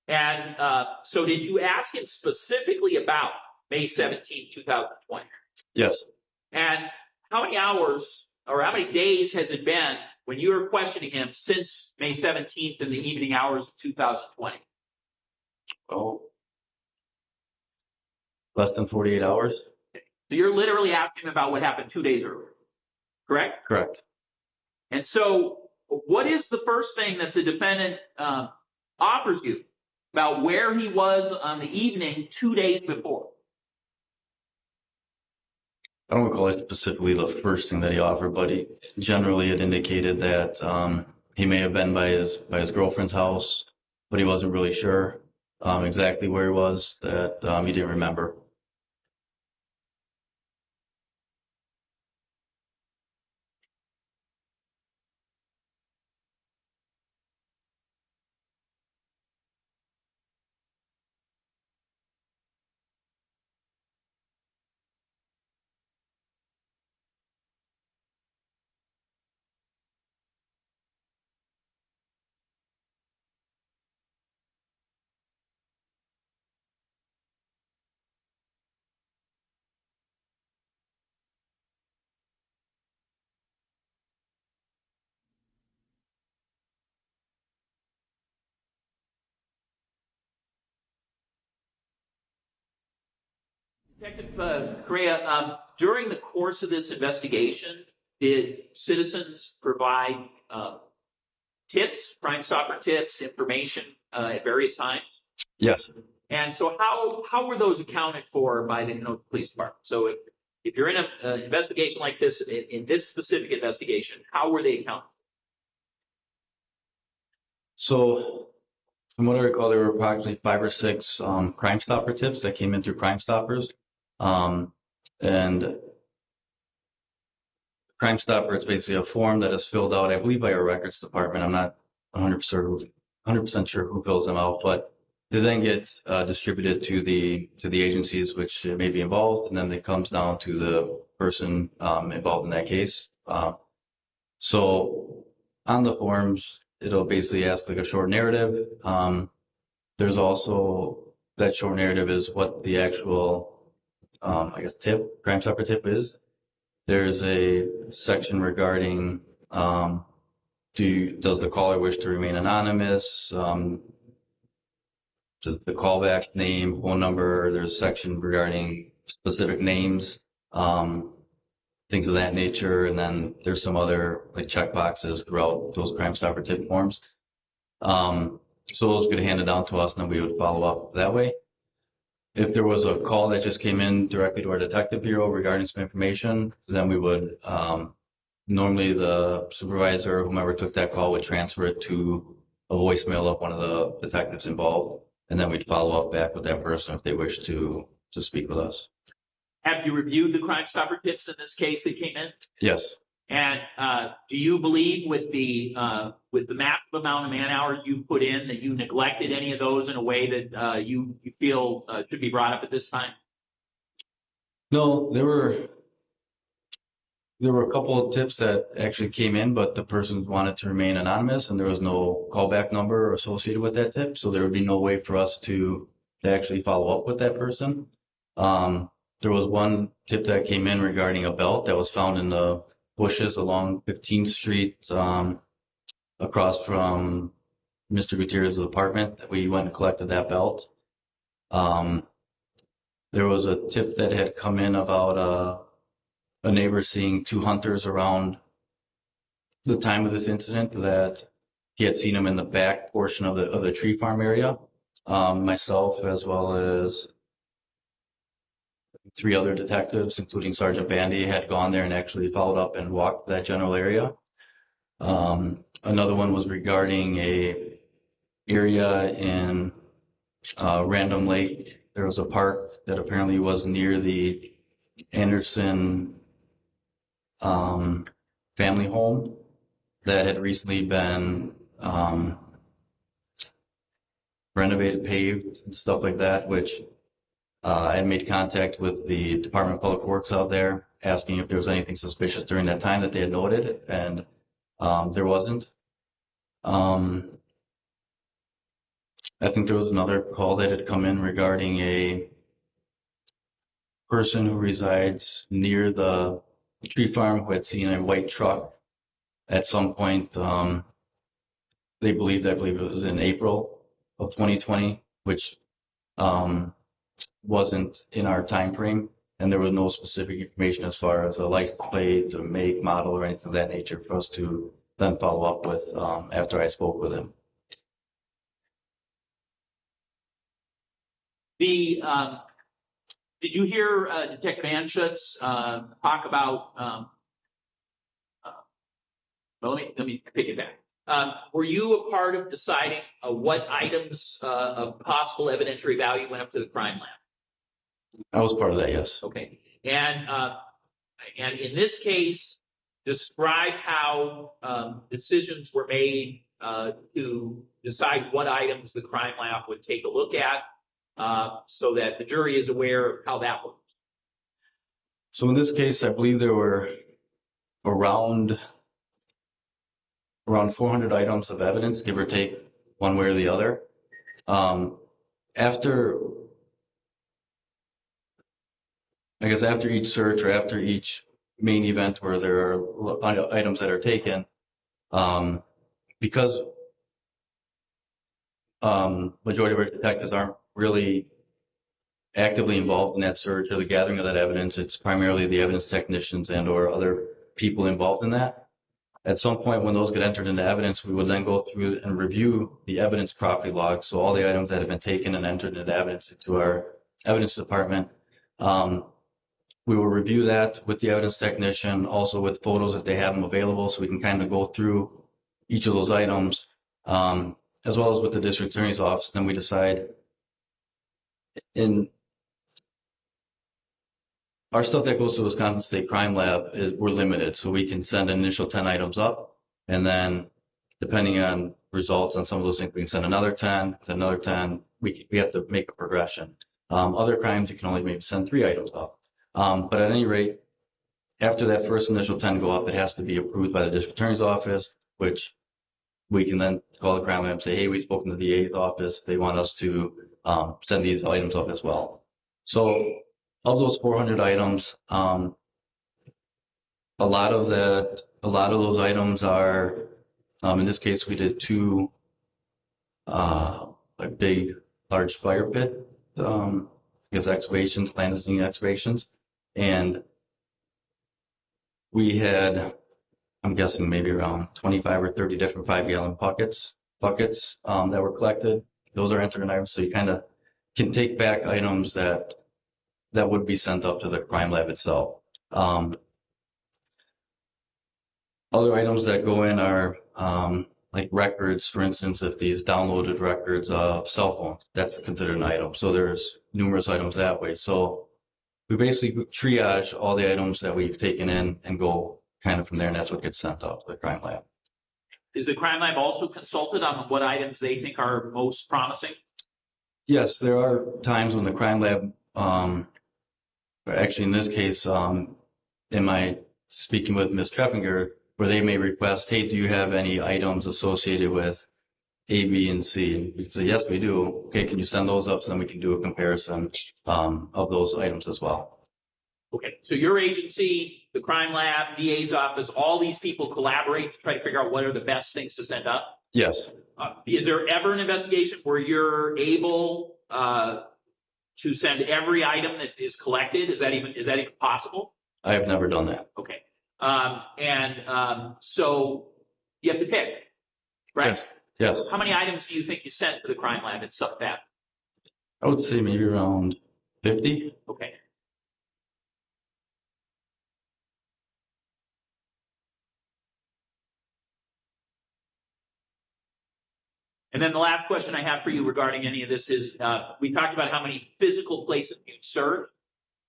And so did you ask him specifically about May 17th, 2020?
Yes.
And how many hours or how many days has it been when you were questioning him since May 17th in the evening hours of 2020?
Oh. Less than 48 hours?
So you're literally asking him about what happened 2 days earlier, correct?
Correct.
And so what is the first thing that the defendant offers you about where he was on the evening 2 days before?
I don't recall specifically the first thing that he offered, but he generally had indicated that he may have been by his girlfriend's house, but he wasn't really sure exactly where he was, that he didn't remember.
Detective Correa, during the course of this investigation, did citizens provide tips, Crime Stopper tips, information at various times?
Yes.
And so how were those accounted for by the Kenosha Police Department? So if you're in an investigation like this, in this specific investigation, how were they accounted?
So from what I recall, there were approximately 5 or 6 Crime Stopper tips that came in through Crime Stoppers. And Crime Stopper, it's basically a form that is filled out, I believe, by our records department. I'm not 100% sure who fills them out, but they then get distributed to the agencies which may be involved, and then it comes down to the person involved in that case. So on the forms, it'll basically ask like a short narrative. There's also that short narrative is what the actual, I guess, Crime Stopper tip is. There's a section regarding does the caller wish to remain anonymous? Does the callback name, phone number? There's a section regarding specific names, things of that nature, and then there's some other like check boxes throughout those Crime Stopper tip forms. So those get handed down to us, and then we would follow up that way. If there was a call that just came in directly to our detective bureau regarding some information, then we would normally the supervisor, whomever took that call, would transfer it to a voicemail of one of the detectives involved, and then we'd follow up back with that person if they wish to speak with us.
Have you reviewed the Crime Stopper tips in this case that came in?
Yes.
And do you believe with the massive amount of man hours you've put in that you neglected any of those in a way that you feel should be brought up at this time?
No, there were a couple of tips that actually came in, but the person wanted to remain anonymous, and there was no callback number associated with that tip, so there would be no way for us to actually follow up with that person. There was one tip that came in regarding a belt that was found in the bushes along 15th Street, across from Mr. Gutierrez's apartment. We went and collected that belt. There was a tip that had come in about a neighbor seeing 2 hunters around the time of this incident, that he had seen them in the back portion of the tree farm area. Myself, as well as 3 other detectives, including Sergeant Bandy, had gone there and actually followed up and walked that general area. Another one was regarding a area in Random Lake. There was a park that apparently was near the Anderson family home that had recently been renovated, paved, and stuff like that, which I had made contact with the Department of Public Works out there, asking if there was anything suspicious during that time that they had noted, and there wasn't. I think there was another call that had come in regarding a person who resides near the tree farm who had seen a white truck at some point. I believe it was in April of 2020, which wasn't in our time frame, and there was no specific information as far as a license plate, a make, model, or anything of that nature for us to then follow up with after I spoke with him.
Did you hear Detective Anschutz talk about? Well, let me pick it back. Were you a part of deciding what items of possible evidentiary value went up to the crime lab?
I was part of that, yes.
Okay, and in this case, describe how decisions were made to decide what items the crime lab would take a look at, so that the jury is aware of how that works.
So in this case, I believe there were around 400 items of evidence, give or take one way or the other. After each search or after each main event where there are items that are taken, because majority of our detectives aren't really actively involved in that search or the gathering of that evidence. It's primarily the evidence technicians and or other people involved in that. At some point when those get entered into evidence, we would then go through and review the evidence property logs. So all the items that have been taken and entered into evidence into our evidence department. We will review that with the evidence technician, also with photos if they have them available, so we can kind of go through each of those items, as well as with the district attorney's office. Then we decide in our stuff that goes to Wisconsin State Crime Lab we're limited, so we can send an initial 10 items up, and then depending on results on some of those things, we can send another 10, another 10. We have to make a progression. Other crimes, you can only maybe send 3 items up. But at any rate, after that first initial 10 go up, it has to be approved by the district attorney's office, which we can then call the crime lab and say, hey, we've spoken to the DA's office. They want us to send these items up as well. So of those 400 items, a lot of those items are, in this case, we did 2 big, large fire pit, excavations, clandestine excavations. And we had, I'm guessing maybe around 25 or 30 different 5-gallon buckets that were collected. Those are entered in items, so you kind of can take back items that would be sent up to the crime lab itself. Other items that go in are like records, for instance, if these downloaded records of cell phones, that's considered an item. So there's numerous items that way. So we basically triage all the items that we've taken in and go kind of from there, and that's what gets sent out to the crime lab.
Is the crime lab also consulted on what items they think are most promising?
Yes, there are times when the crime lab, actually in this case, in my speaking with Ms. Treffinger, where they may request, hey, do you have any items associated with A, B, and C? And we can say, yes, we do. Okay, can you send those up so then we can do a comparison of those items as well?
Okay, so your agency, the crime lab, DA's office, all these people collaborate to try to figure out what are the best things to send up?
Yes.
Is there ever an investigation where you're able to send every item that is collected? Is that even possible?
I have never done that.
Okay. So you have to pick, right?
Yes.
How many items do you think you sent to the crime lab and stuff that?
I would say maybe around 50.
Okay. And then the last question I have for you regarding any of this is, we talked about how many physical places you served.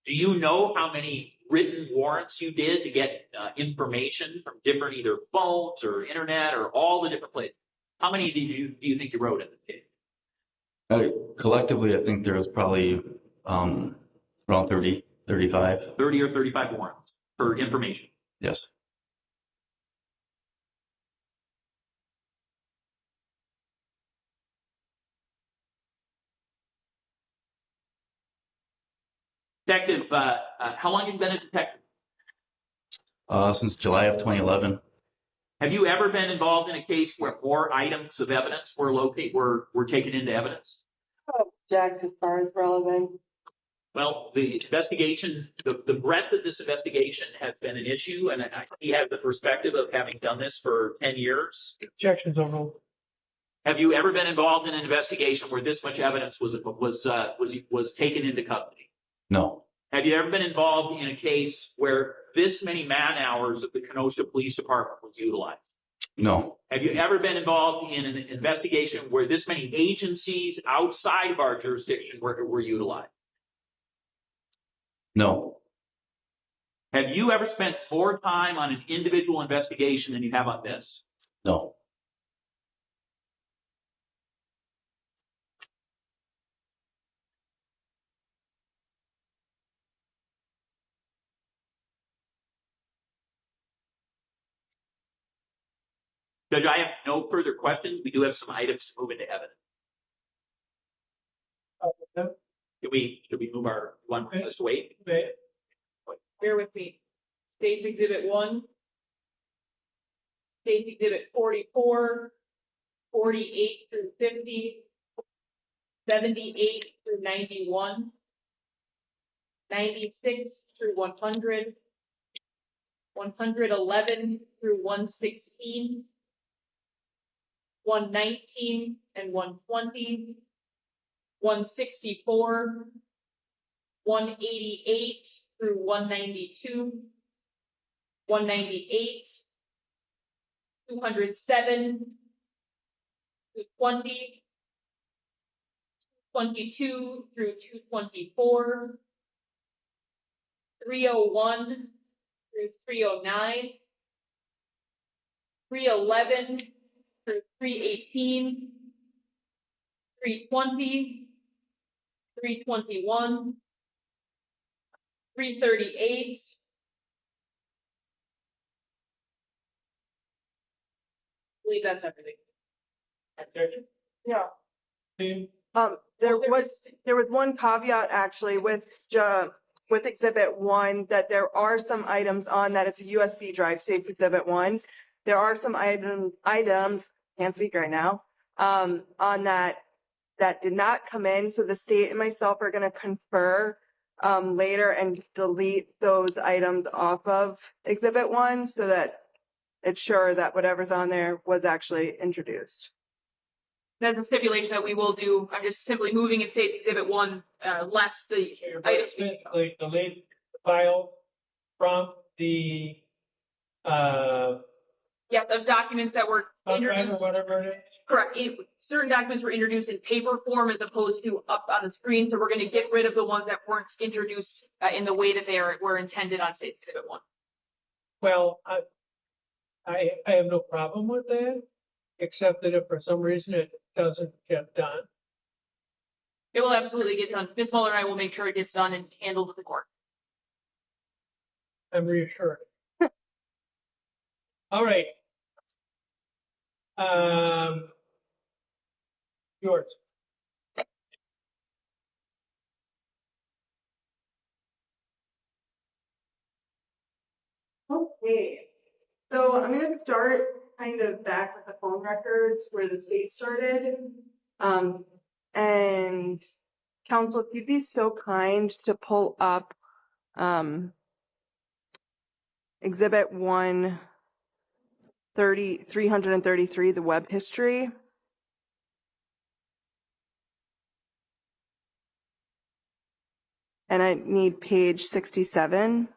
Do you know how many written warrants you did to get information from different either phones or internet or all the different places? How many do you think you wrote in the case?
Collectively, I think there was probably around 30, 35.
30 or 35 warrants for information.
Yes.
Detective, how long have you been a detective?
Since July of 2011.
Have you ever been involved in a case where more items of evidence were taken into evidence?
Object as far as relevant.
Well, the investigation, the breadth of this investigation has been an issue, and he has the perspective of having done this for 10 years.
Objections overruled.
Have you ever been involved in an investigation where this much evidence was taken into custody?
No.
Have you ever been involved in a case where this many man hours of the Kenosha Police Department was utilized?
No.
Have you ever been involved in an investigation where this many agencies outside of our jurisdiction were utilized?
No.
Have you ever spent more time on an individual investigation than you have on this?
No.
Judge, I have no further questions. We do have some items to move into evidence. Should we move our one? Let's wait.
Bear with me. State's Exhibit 1, State's Exhibit 44, 48 through 50, 78 through 91, 96 through 100, 111 through 116, 119 and 120, 164, 188 through 192, 198, 207, 220, 22 through 224, 301 through 309, 311 through 318, 320, 321, 338, I believe that's everything.
Yeah. There was one caveat actually with Exhibit 1 that there are some items on that. It's a USB drive, states Exhibit 1. There are some items, can't speak right now, on that did not come in. So the state and myself are going to confer later and delete those items off of Exhibit 1 so that it's sure that whatever's on there was actually introduced.
That's a stipulation that we will do. I'm just simply moving it states Exhibit 1, less the items.
Basically, delete the file from the
Yeah, the documents that were introduced.
whatever it is.
Correct. Certain documents were introduced in paper form as opposed to up on the screen. So we're going to get rid of the ones that weren't introduced in the way that they were intended on State Exhibit 1.
Well, I have no problem with that, except that if for some reason it doesn't get done.
It will absolutely get done. Ms. Mueller and I will make sure it gets done and handled with the court.
I'm reassured. All right. Yours.
Okay, so I'm going to start kind of back with the phone records where the state started. And counsel, if you'd be so kind to pull up Exhibit 333, the web history. And I need page 67.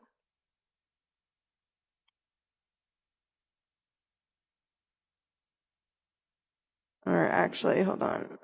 Or actually, hold on.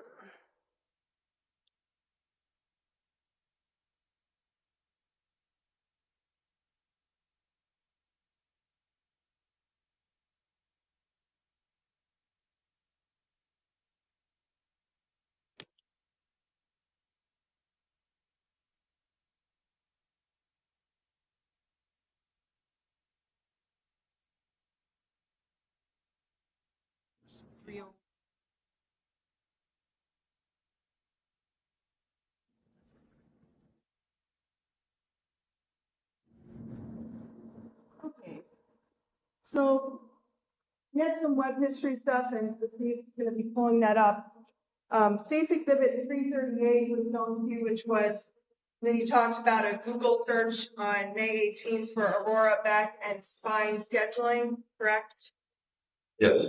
Okay. So we had some web history stuff, and the state's going to be pulling that up. State's Exhibit 338 was known to you, which was, then you talked about a Google search on May 18th for Aurora back and spine scheduling, correct?
Yes.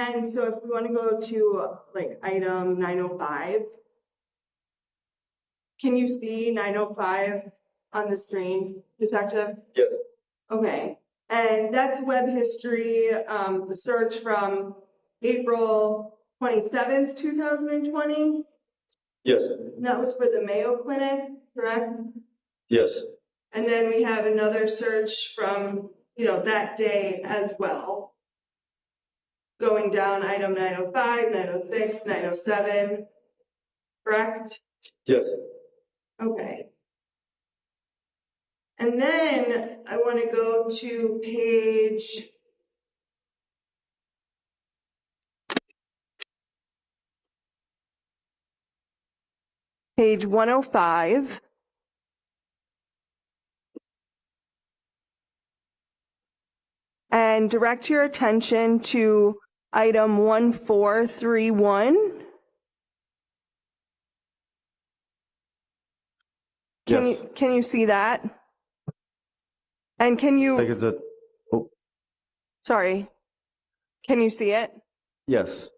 And so if we want to go to like item 905, can you see 905 on the screen, Detective?
Yes.
Okay, and that's web history, the search from April 27th, 2020.
Yes.
And that was for the Mayo Clinic, correct?
Yes.
And then we have another search from, that day as well. Going down item 905, 906, 907, correct?
Yes.
Okay. And then I want to go to page 105. And direct your attention to item 1431.
Yes.
Can you see that? And can
I think
you,
it's a, oh,
sorry, can you see it?
yes.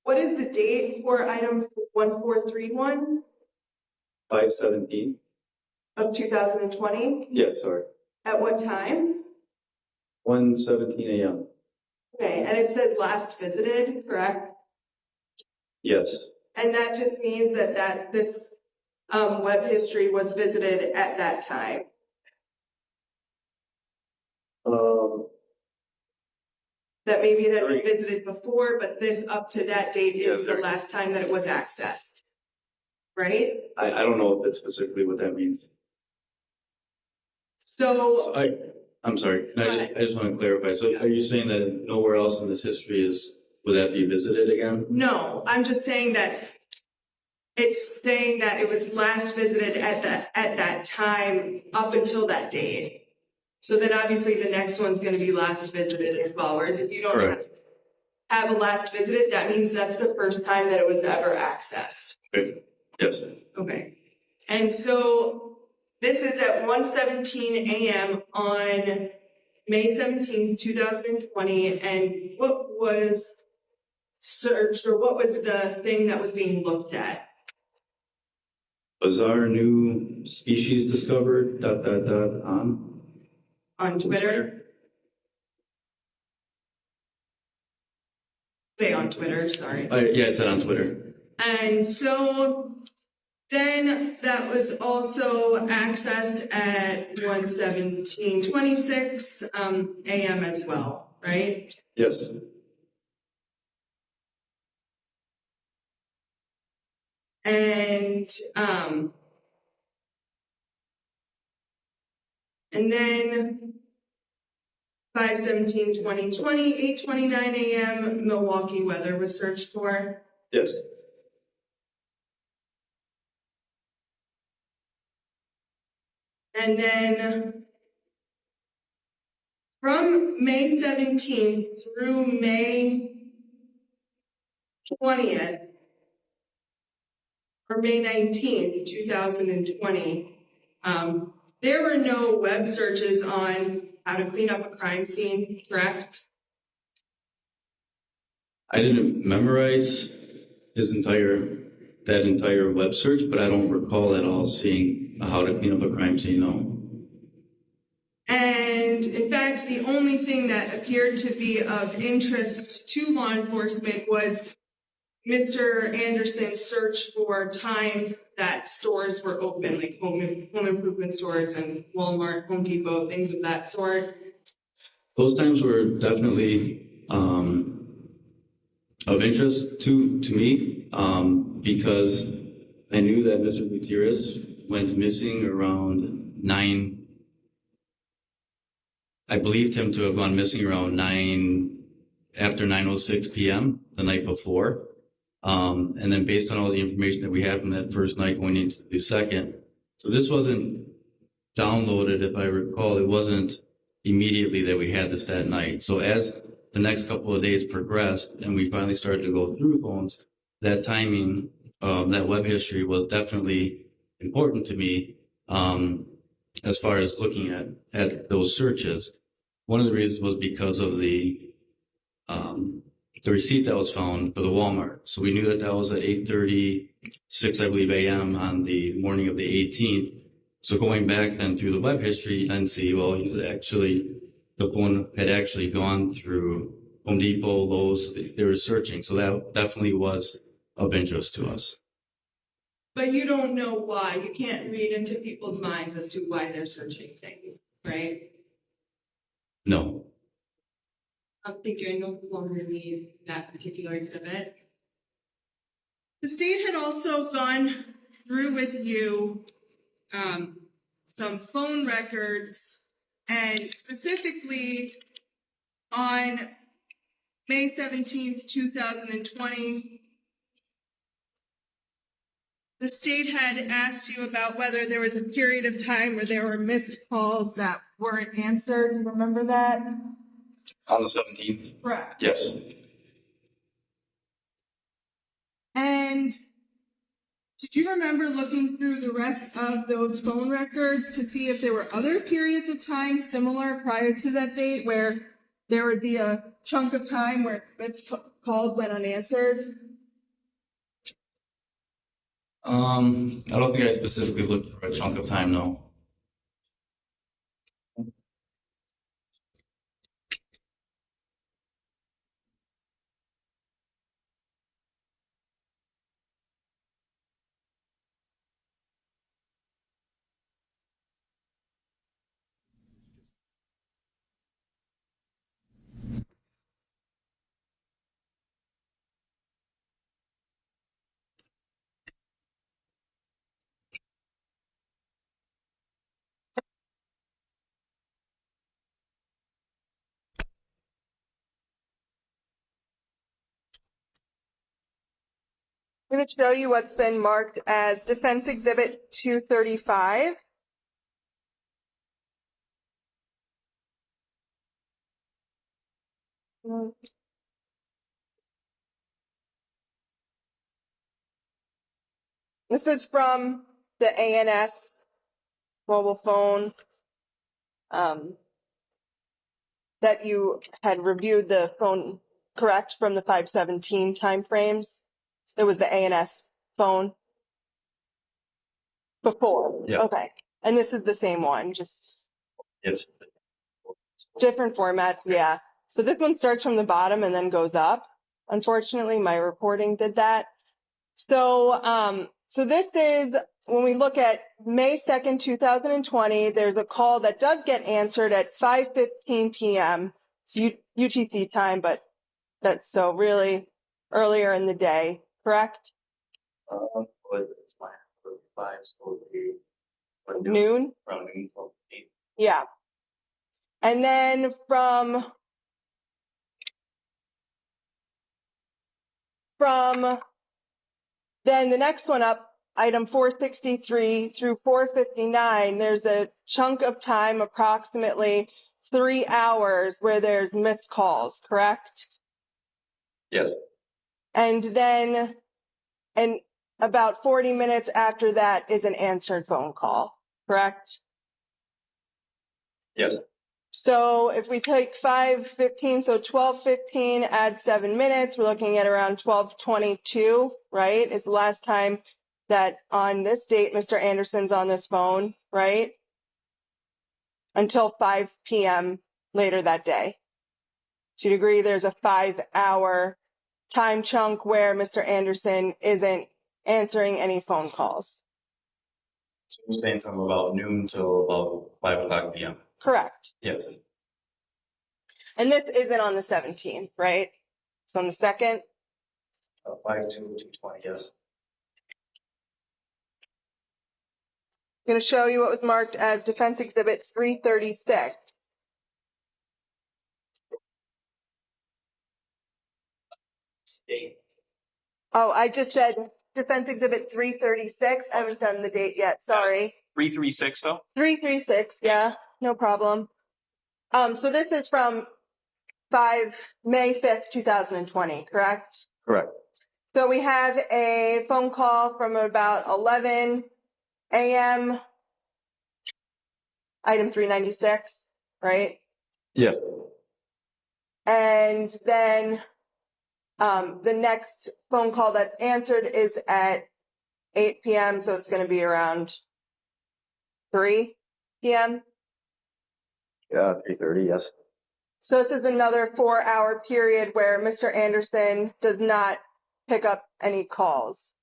What is the date for item 1431
5/17?
of 2020?
Yes, sorry.
At what time?
1:17 a.m.
Okay, and it says last visited, correct?
Yes.
And that just means that this web history was visited at that time. That maybe it had been visited before, but this up to that date is the last time that it was accessed. Right?
I don't know if that's specifically what that means.
So
I'm sorry. I just want to clarify. So are you saying that nowhere else in this history would that be visited again?
no, I'm just saying that it's saying that it was last visited at that time up until that date. So then obviously the next one's going to be last visited as well. Whereas if you don't
Correct.
have a last visited, that means that's the first time that it was ever accessed.
Okay. Yes.
Okay. And so this is at 1:17 a.m. on May 17th, 2020. And what was searched, or what was the thing that was being looked at?
Was our new species discovered?
On Twitter? Okay, on Twitter, sorry.
Yeah, it said on Twitter.
And so then that was also accessed at 1:17:26 a.m. as well, right?
Yes.
And then 5/17/2020, 8:29 a.m. Milwaukee weather was searched for.
Yes.
And then from May 17th through May 20th, or May 19th, 2020, there were no web searches on how to clean up a crime scene, correct?
I didn't memorize that entire web search, but I don't recall at all seeing how to clean up a crime scene, no.
And in fact, the only thing that appeared to be of interest to law enforcement was Mr. Anderson's search for times that stores were open, like home improvement stores and Walmart, Home Depot, things of that sort.
Those times were definitely of interest to me because I knew that Mr. Gutierrez went missing around 9. I believed him to have gone missing around 9, after 9:06 p.m. the night before. And then based on all the information that we had from that first night going into the second, so this wasn't downloaded, if I recall, it wasn't immediately that we had this that night. So as the next couple of days progressed and we finally started to go through phones, that timing, that web history was definitely important to me as far as looking at those searches. One of the reasons was because of the receipt that was found for the Walmart. So we knew that was at 8:36, I believe, a.m. on the morning of the 18th. So going back then through the web history and see, well, the phone had actually gone through Home Depot, Lowe's, they were searching. So that definitely was of interest to us.
But you don't know why. You can't read into people's minds as to why they're searching things, right?
No.
I think I no longer need that particular exhibit. The state had also gone through with you some phone records, and specifically on May 17th, 2020, the state had asked you about whether there was a period of time where there were missed calls that weren't answered. You remember that?
On the 17th?
Correct.
Yes.
And did you remember looking through the rest of those phone records to see if there were other periods of time similar prior to that date where there would be a chunk of time where missed calls went unanswered?
I don't think I specifically looked for a chunk of time, no.
I'm going to show you what's been marked as Defense Exhibit 235. This is from the ANS mobile phone that you had reviewed the phone, correct, from the 5/17 timeframes. It was the ANS phone before.
Yeah.
Okay. And this is the same one, just
Yes.
different formats. Yeah. So this one starts from the bottom and then goes up. Unfortunately, my reporting did that. So, so this is when we look at May 2nd, 2020, there's a call that does get answered at 5:15 p.m. It's UTC time, but that's so really earlier in the day, correct?
It's my 5, so
Noon?
around noon till 8.
Yeah. And then from then the next one up, item 463 through 459, there's a chunk of time, approximately 3 hours, where there's missed calls, correct?
Yes.
And then, and about 40 minutes after that is an answered phone call, correct?
Yes.
So if we take 5:15, so 12:15, add 7 minutes, we're looking at around 12:22, right? Is the last time that on this date, Mr. Anderson's on this phone, right? Until 5 p.m. later that day. So you'd agree there's a 5-hour time chunk where Mr. Anderson isn't answering any phone calls.
So you're saying from about noon till about 5 o'clock p.m.?
Correct.
Yes.
And this isn't on the 17th, right? It's on the 2nd.
5 to 2:20, yes.
I'm going to show you what was marked as Defense Exhibit 336.
State.
Oh, I just said Defense Exhibit 336. I haven't done the date yet. Sorry.
336 though?
336. Yeah, no problem. So this is from May 5th, 2020, correct?
Correct.
So we have a phone call from about 11 a.m. Item 396, right?
Yeah.
And then the next phone call that's answered is at 8 p.m., so it's going to be around 3 p.m.
Yeah, 3:30, yes.
So this is another 4-hour period where Mr. Anderson does not pick up any calls,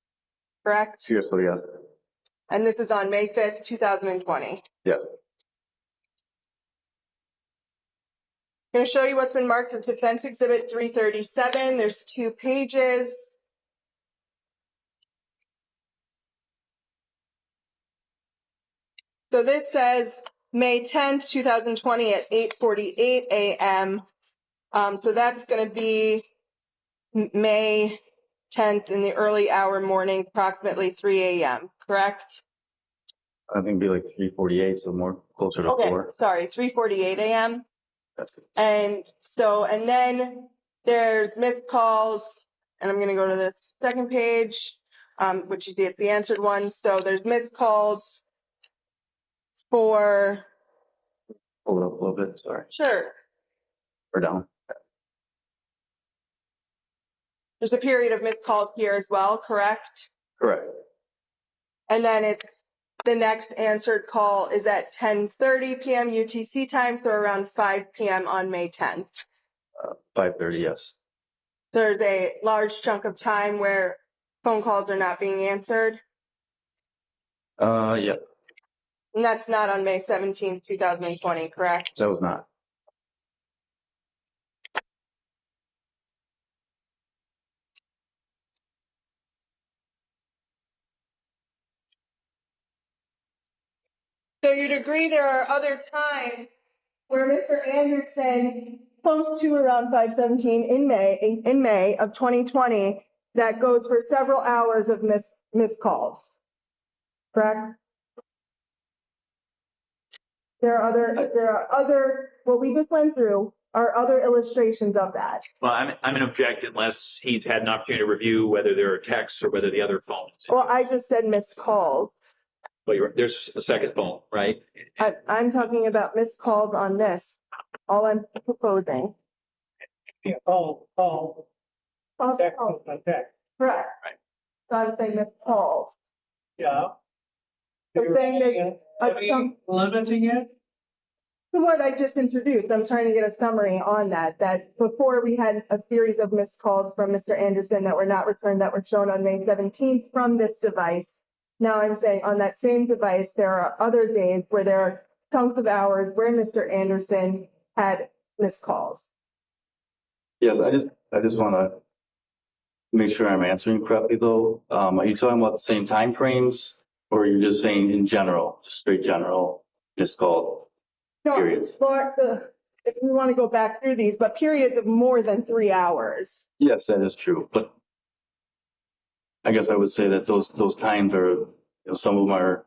correct?
Seriously, yes.
And this is on May 5th, 2020.
Yes.
I'm going to show you what's been marked as Defense Exhibit 337. There's 2 pages. So this says May 10th, 2020 at 8:48 a.m. So that's going to be May 10th in the early hour morning, approximately 3 a.m., correct?
I think it'd be like 3:48, so more closer to
Okay,
4.
sorry, 3:48 a.m.
That's
And then there's missed calls, and I'm going to go to the second page, which is the answered one. So there's missed calls for,
pull it up a little bit. Sorry.
sure,
Or down.
there's a period of missed calls here as well, correct?
Correct.
And then it's the next answered call is at 10:30 p.m. UTC time, so around 5 p.m. on May 10th.
5:30, yes.
There's a large chunk of time where phone calls are not being answered,
Yeah,
and that's not on May 17th, 2020, correct?
that was not.
So you'd agree there are other times where Mr. Anderson spoke to around 5:17 in May of 2020 that goes for several hours of missed calls, correct? There are other, what we just went through are other illustrations of that.
Well, I'm going to object unless he's had an opportunity to review whether there are texts or whether the other phones.
Well, I just said missed calls.
But there's a second phone, right?
I'm talking about missed calls on this, all I'm proposing.
Yeah, all text is my text.
Correct.
Right.
So I'm saying missed calls.
Yeah.
I'm saying that
Limiting it?
from what I just introduced, I'm trying to get a summary on that before we had a series of missed calls from Mr. Anderson that were not returned that were shown on May 17th from this device. Now I'm saying on that same device, there are other days where there are chunks of hours where Mr. Anderson had missed calls.
Yes, I just want to make sure I'm answering correctly though. Are you talking about the same time frames, or are you just saying in general, just straight general, just called periods?
If we want to go back through these, but periods of more than 3 hours.
Yes, that is true, but I guess I would say that those times are, some of them are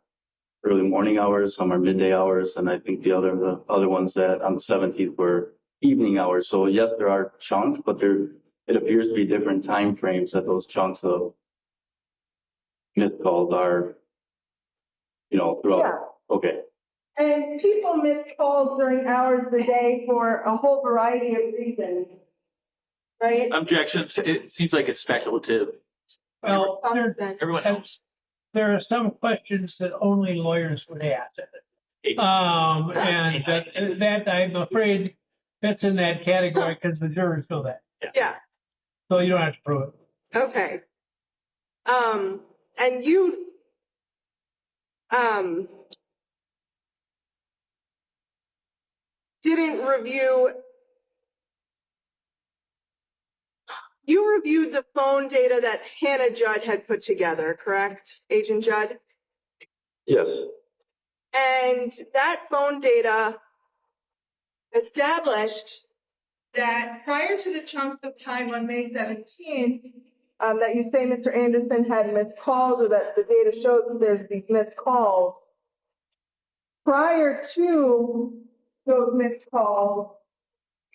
early morning hours, some are midday hours, and I think the other ones that on the 17th were evening hours. So yes, there are chunks, but it appears to be different time frames that those chunks of missed calls are, throughout.
Yeah.
Okay.
And people miss calls during hours of the day for a whole variety of reasons, right?
Objection. It seems like it's speculative.
Well,
Everyone knows.
there are some questions that only lawyers would ask. And that I'm afraid fits in that category because the jurors know that.
Yeah.
So you don't have to prove it.
Okay. And you, didn't review, you reviewed the phone data that Hannah Judd had put together, correct, Agent Judd?
Yes.
And that phone data established that prior to the chunks of time on May 17th, that you say Mr. Anderson had missed calls, or that the data shows that there's these missed calls. Prior to those missed calls,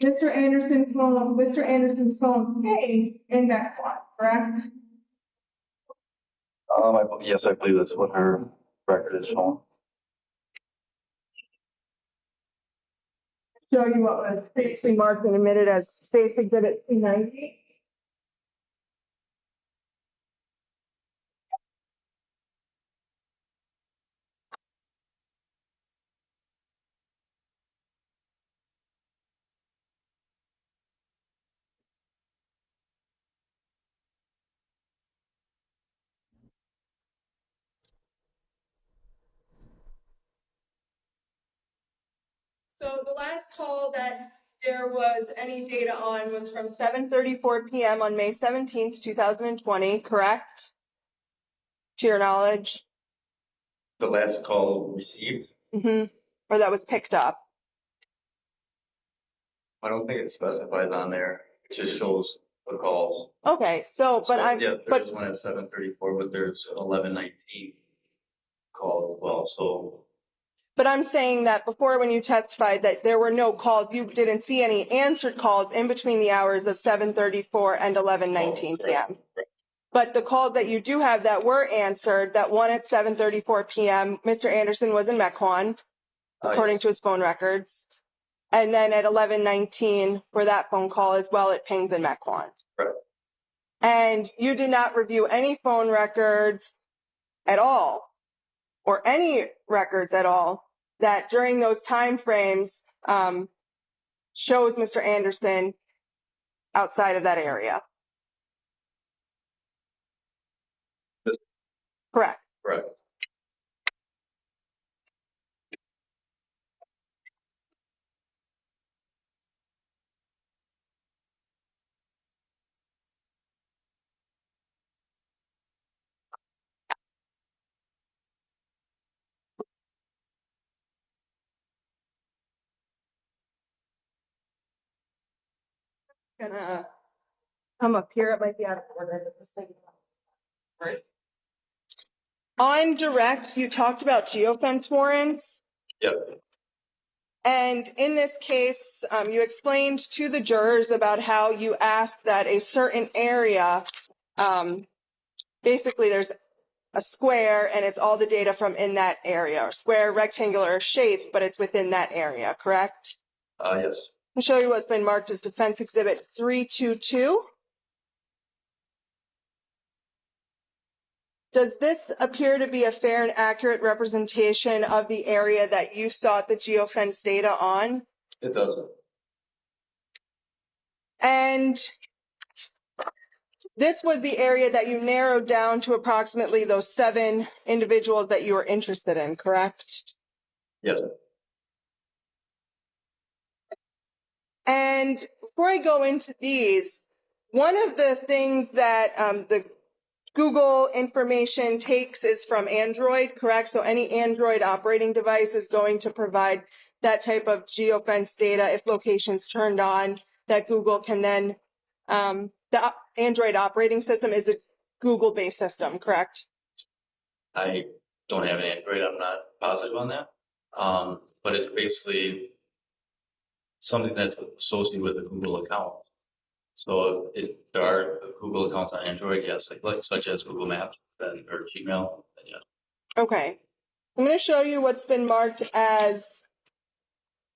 Mr. Anderson's phone pinged in that one, correct?
Yes, I believe that's what her record is showing.
Show you what was previously marked and admitted as State's Exhibit 290. So the last call that there was any data on was from 7:34 p.m. on May 17th, 2020, correct? To your knowledge?
The last call received?
or that was picked up.
I don't think it specifies on there. It just shows the calls.
Okay, so, but I'm,
Yeah,
but
there's one at 7:34, but there's 11:19 call as well, so.
But I'm saying that before, when you testified that there were no calls, you didn't see any answered calls in between the hours of 7:34 and 11:19 p.m. But the calls that you do have that were answered, that one at 7:34 p.m., Mr. Anderson was in Mequon, according to his phone records. And then at 11:19 for that phone call as well, it pings in Mequon.
Right.
And you did not review any phone records at all, or any records at all, that during those time frames shows Mr. Anderson outside of that area.
Yes.
Correct.
Right.
Gonna come up here. It might be out of order. But this thing. Right. On direct, you talked about geofence warrants.
Yep.
And in this case, you explained to the jurors about how you asked that a certain area, basically there's a square and it's all the data from in that area, or square, rectangular shape, but it's within that area, correct?
Yes.
I'll show you what's been marked as Defense Exhibit 322. Does this appear to be a fair and accurate representation of the area that you sought the geofence data on?
It doesn't.
And this was the area that you narrowed down to approximately those 7 individuals that you were interested in, correct?
Yes.
And before I go into these, one of the things that the Google information takes is from Android, correct? So any Android operating device is going to provide that type of geofence data if location's turned on, that Google can then, the Android operating system is a Google-based system, correct?
I don't have an Android. I'm not positive on that. But it's basically something that's associated with a Google account. So if there are Google accounts on Android, yes, like such as Google Maps or Gmail, yes.
Okay. I'm going to show you what's been marked as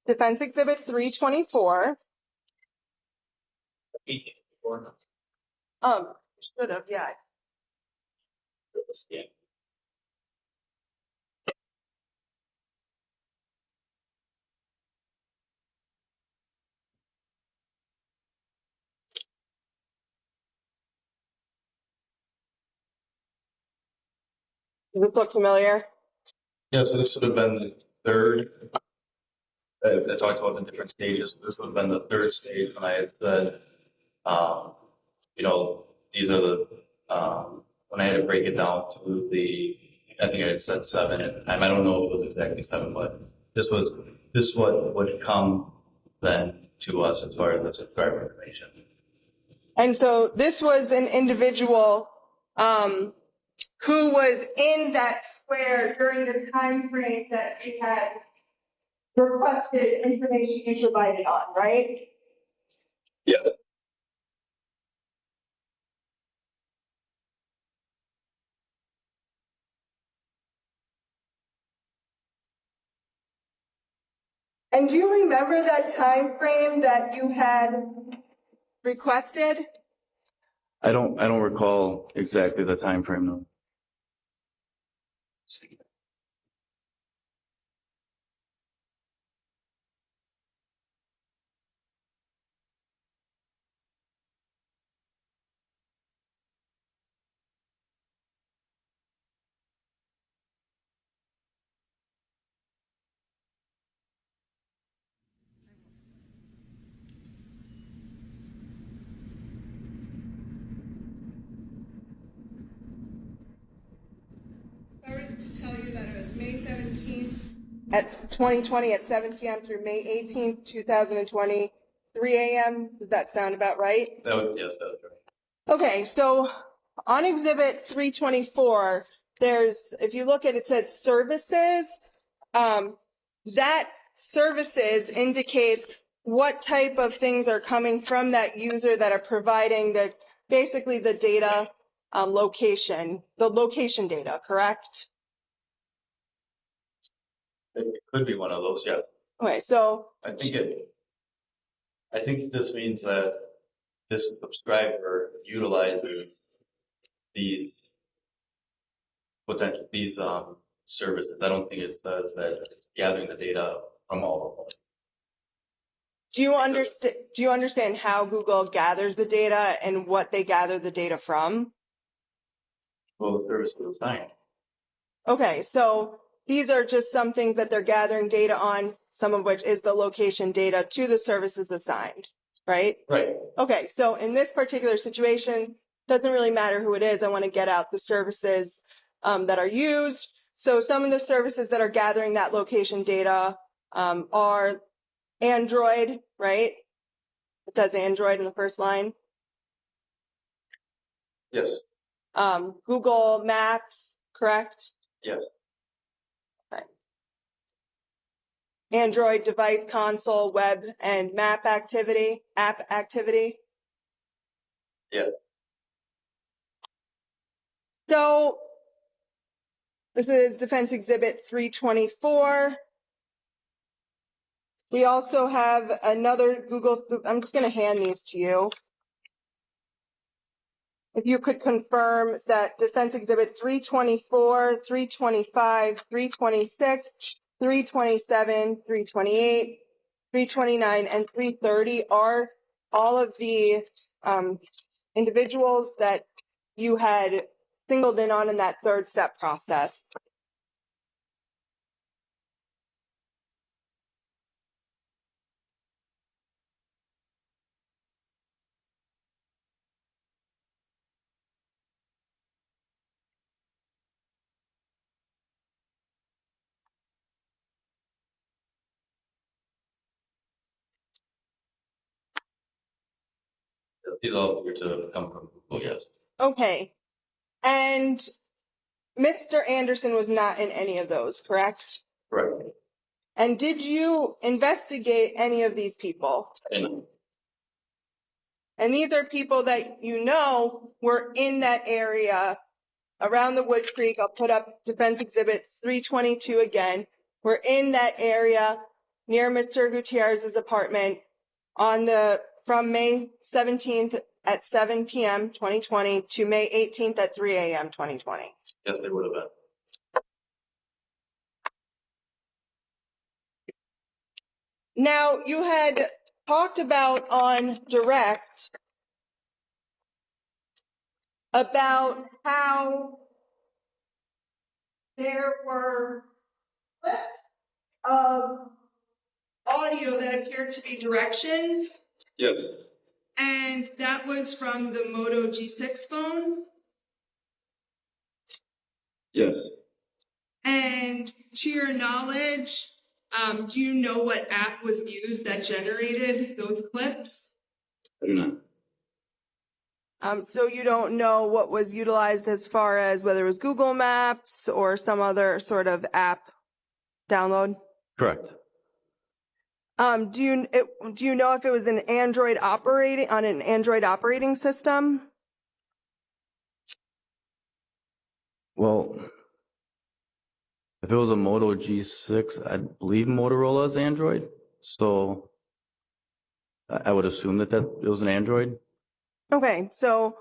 Defense Exhibit 324.
Easy.
Should have, yeah.
Yeah.
Does this look familiar?
Yeah, so this would have been the third. I talked about the different stages. This would have been the third stage when I had said, these are the, when I had to break it down to I think I had said 7 at the time. I don't know if it was exactly 7, but this what would come then to us as far as the subscriber information.
And so this was an individual who was in that square during the time frame that we had requested information be provided on, right?
Yeah.
And do you remember that time frame that you had requested?
I don't recall exactly the time frame though.
If I were to tell you that it was May 17th, at 2020 at 7 p.m. through May 18th, 2020, 3 a.m. Does that sound about right?
Yes, that was right.
Okay, so on Exhibit 324, if you look at it, says services. That services indicates what type of things are coming from that user that are providing basically the data the location data, correct?
It could be one of those, yeah.
Okay, so
I think this means that this subscriber utilizes these services. I don't think it says that it's gathering the data from all of them.
do you understand how Google gathers the data and what they gather the data from?
Well, the service is assigned.
Okay, so these are just some things that they're gathering data on, some of which is the location data to the services assigned, right?
Right.
Okay, so in this particular situation, doesn't really matter who it is. I want to get out the services that are used. So some of the services that are gathering that location data are Android, right? It says Android in the first line.
Yes.
Google Maps, correct?
Yes.
Okay. Android device console, web, and app activity.
Yeah.
So this is Defense Exhibit 324. We also have another Google, I'm just going to hand these to you. If you could confirm that Defense Exhibit 324, 325, 326, 327, 328, 329, and 330 are all of the individuals that you had singled in on in that third step process.
These all appear to come from Google, yes.
Okay. And Mr. Anderson was not in any of those, correct?
Correct.
And did you investigate any of these people?
And
And these are people that you know were in that area around the Wood Creek. I'll put up Defense Exhibit 322 again. We're in that area near Mr. Gutierrez's apartment from May 17th at 7 p.m. 2020 to May 18th at 3 a.m. 2020.
yes, they would have been.
Now, you had talked about on Direct about how there were clips of audio that appeared to be directions,
Yes.
and that was from the Moto G6 phone.
Yes.
And to your knowledge, do you know what app was used that generated those clips?
I do not.
So you don't know what was utilized as far as whether it was Google Maps or some other sort of app download?
Correct.
Do you know if it was an Android operating system?
Well, if it was a Moto G6, I believe Motorola's Android. So I would assume that it was an Android.
Okay, so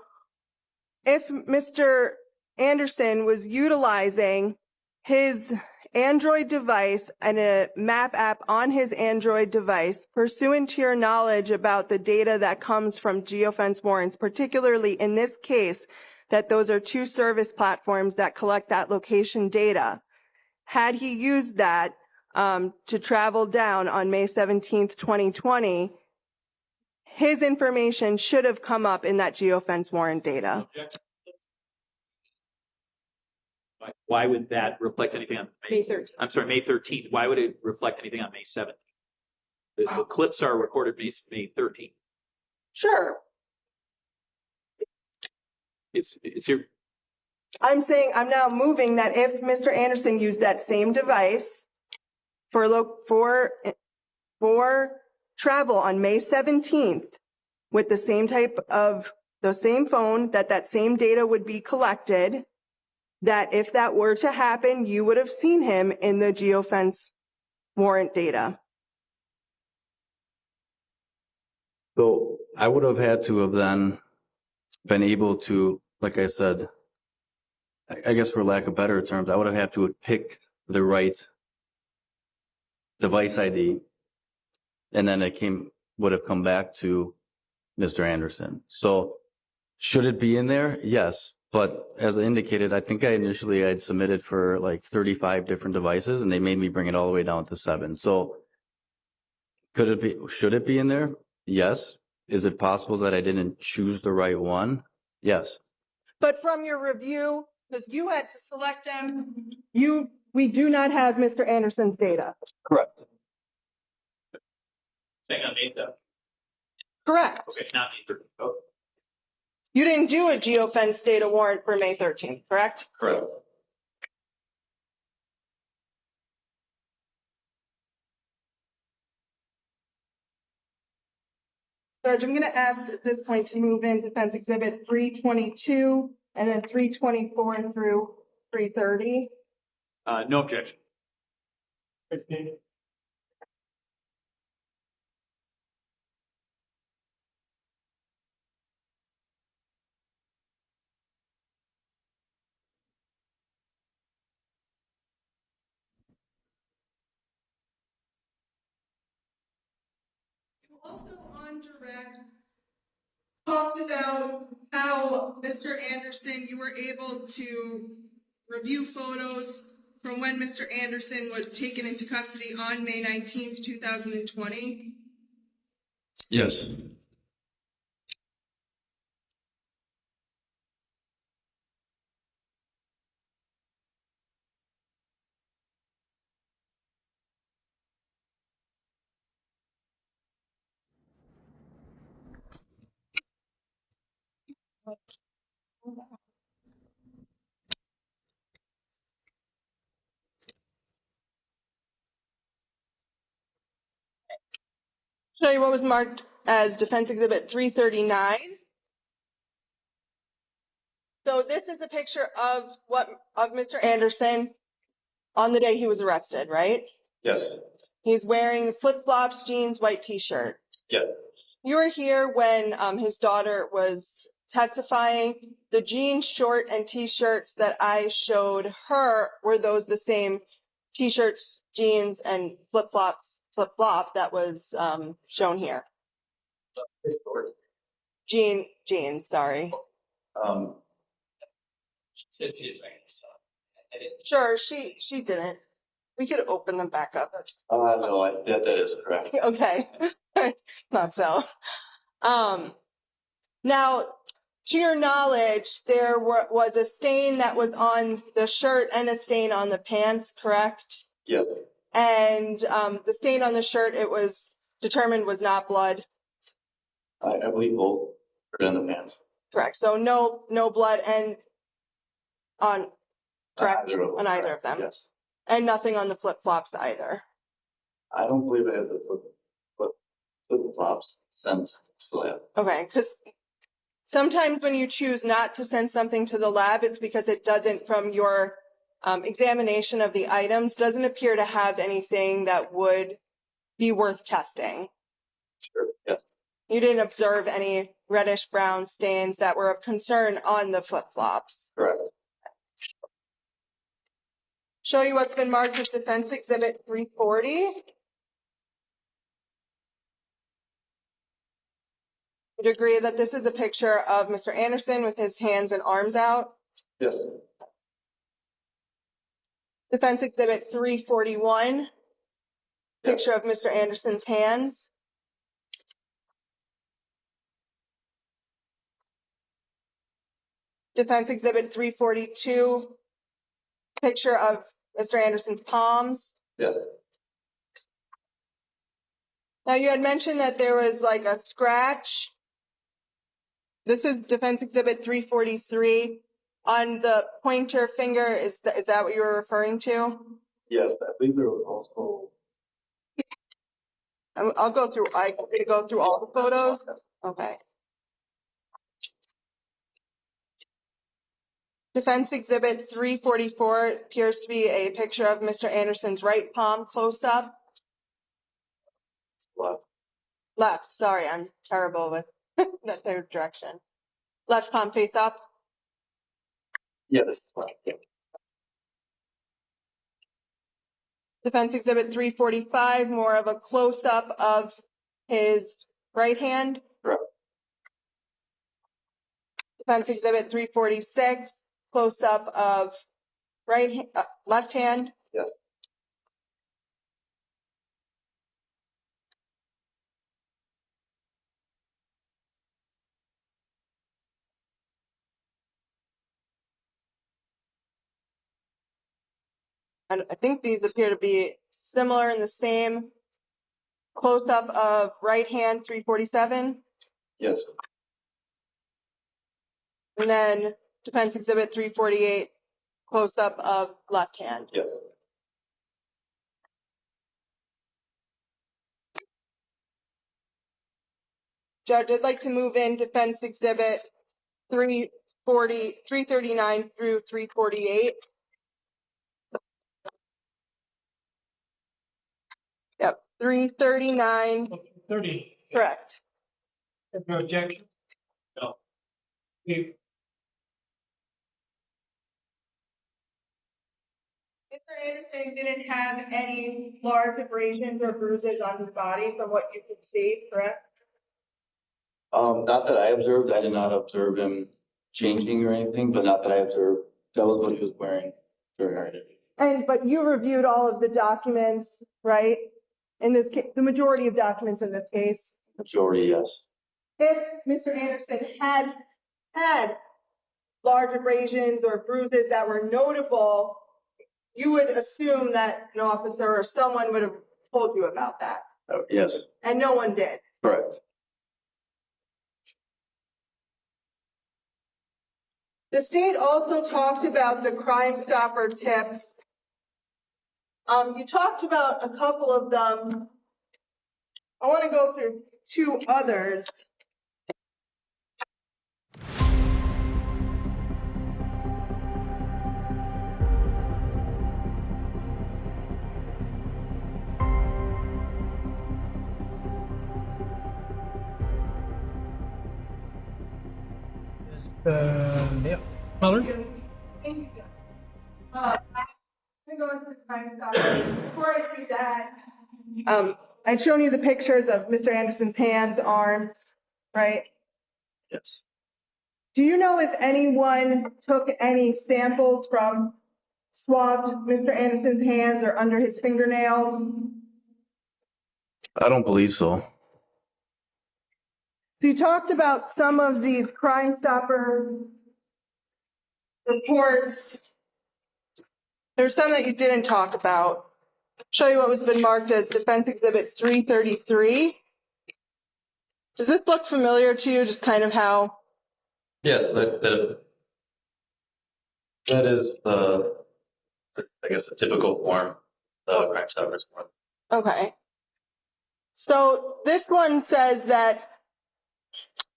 if Mr. Anderson was utilizing his Android device and a map app on his Android device, pursuant to your knowledge about the data that comes from geofence warrants, particularly in this case, that those are two service platforms that collect that location data, had he used that to travel down on May 17th, 2020, his information should have come up in that geofence warrant data.
Why would that reflect anything on
May 13th.
I'm sorry, May 13th. Why would it reflect anything on May 7th? The clips are recorded May 13th.
Sure.
It's your,
I'm saying I'm now moving that if Mr. Anderson used that same device for travel on May 17th with the same type of the same phone, that same data would be collected, that if that were to happen, you would have seen him in the geofence warrant data.
So I would have had to have then been able to, like I said, I guess for lack of better terms, I would have had to have picked the right device ID, and then would have come back to Mr. Anderson. So should it be in there? Yes. But as I indicated, I think initially I'd submitted for like 35 different devices, and they made me bring it all the way down to 7. So should it be in there? Yes. Is it possible that I didn't choose the right one? Yes.
But from your review, because you had to select them, we do not have Mr. Anderson's data.
Correct.
saying on May 7th.
Correct.
Okay, not May 13th. Oh,
You didn't do a geofence data warrant for May 13th, correct?
Correct.
Judge, I'm going to ask at this point to move in Defense Exhibit 322 and then 324 through 330.
no objection.
Also on direct, talked about how Mr. Anderson, you were able to review photos from when Mr. Anderson was taken into custody on May 19th, 2020.
Yes.
Show you what was marked as Defense Exhibit 339. So this is a picture of Mr. Anderson on the day he was arrested, right?
Yes.
He's wearing flip-flops, jeans, white t-shirt.
Yeah.
You were here when his daughter was testifying. The jeans, short, and t-shirts that I showed her, were those the same t-shirts, jeans, and flip-flop that was shown here? Jeans, sorry.
She said she didn't write this up.
Sure, she didn't. We could open them back up.
No, that is correct.
Okay. Not so. Now, to your knowledge, there was a stain that was on the shirt and a stain on the pants, correct?
Yes.
And the stain on the shirt, it was determined was not blood.
I believe both are in the pants.
Correct. So no blood and on correct on either of them.
Yes.
And nothing on the flip-flops either.
I don't believe I have the flip-flops sent to the lab.
Okay, because sometimes when you choose not to send something to the lab, it's because it doesn't, from your examination of the items, doesn't appear to have anything that would be worth testing.
Sure. Yeah.
You didn't observe any reddish brown stains that were of concern on the flip-flops.
Correct.
Show you what's been marked as Defense Exhibit 340. Would you agree that this is a picture of Mr. Anderson with his hands and arms out?
Yes.
Defense Exhibit 341. Picture of Mr. Anderson's hands. Defense Exhibit 342. picture of Mr. Anderson's palms.
Yes.
Now, you had mentioned that there was like a scratch. This is Defense Exhibit 343 on the pointer finger. Is that what you were referring to?
Yes, I believe there was also.
I'll go through. I'm going to go through all the photos. Okay. Defense Exhibit 344 appears to be a picture of Mr. Anderson's right palm close up. Left. Sorry, I'm terrible with that third direction. Left palm face up.
Yeah, this is left. Yeah.
Defense Exhibit 345, more of a close up of his right hand.
Correct.
Defense Exhibit 346, close up of left hand.
Yes.
And I think these appear to be similar in the same close up of right hand 347.
Yes.
And then Defense Exhibit 348, close up of left hand.
Yes.
Judge, I'd like to move in Defense Exhibit 339 through 348. Yep, 339.
30.
Correct.
No objection?
No.
You-
Mr. Anderson didn't have any large abrasions or bruises on his body from what you could see, correct?
Not that I observed. I did not observe him changing or anything, but not that I observed. That was what he was wearing during our interview.
But you reviewed all of the documents, right? In this case, the majority of documents in this case.
Majority, yes.
If Mr. Anderson had large abrasions or bruises that were notable, you would assume that an officer or someone would have told you about that.
Yes.
And no one did.
Correct.
The state also talked about the Crime Stopper tips. You talked about a couple of them. I want to go through two others.
Yeah. Muller?
Thank you. I'm going to go into the Crime Stopper. Before I do that, I'd shown you the pictures of Mr. Anderson's hands, arms, right?
Yes.
Do you know if anyone took any samples from swabbed Mr. Anderson's hands or under his fingernails?
I don't believe so.
So you talked about some of these Crime Stopper reports. There's some that you didn't talk about. Show you what was been marked as Defense Exhibit 333. Does this look familiar to you? Just kind of how?
Yes, that is I guess the typical form of Crime Stoppers form.
Okay. So this one says that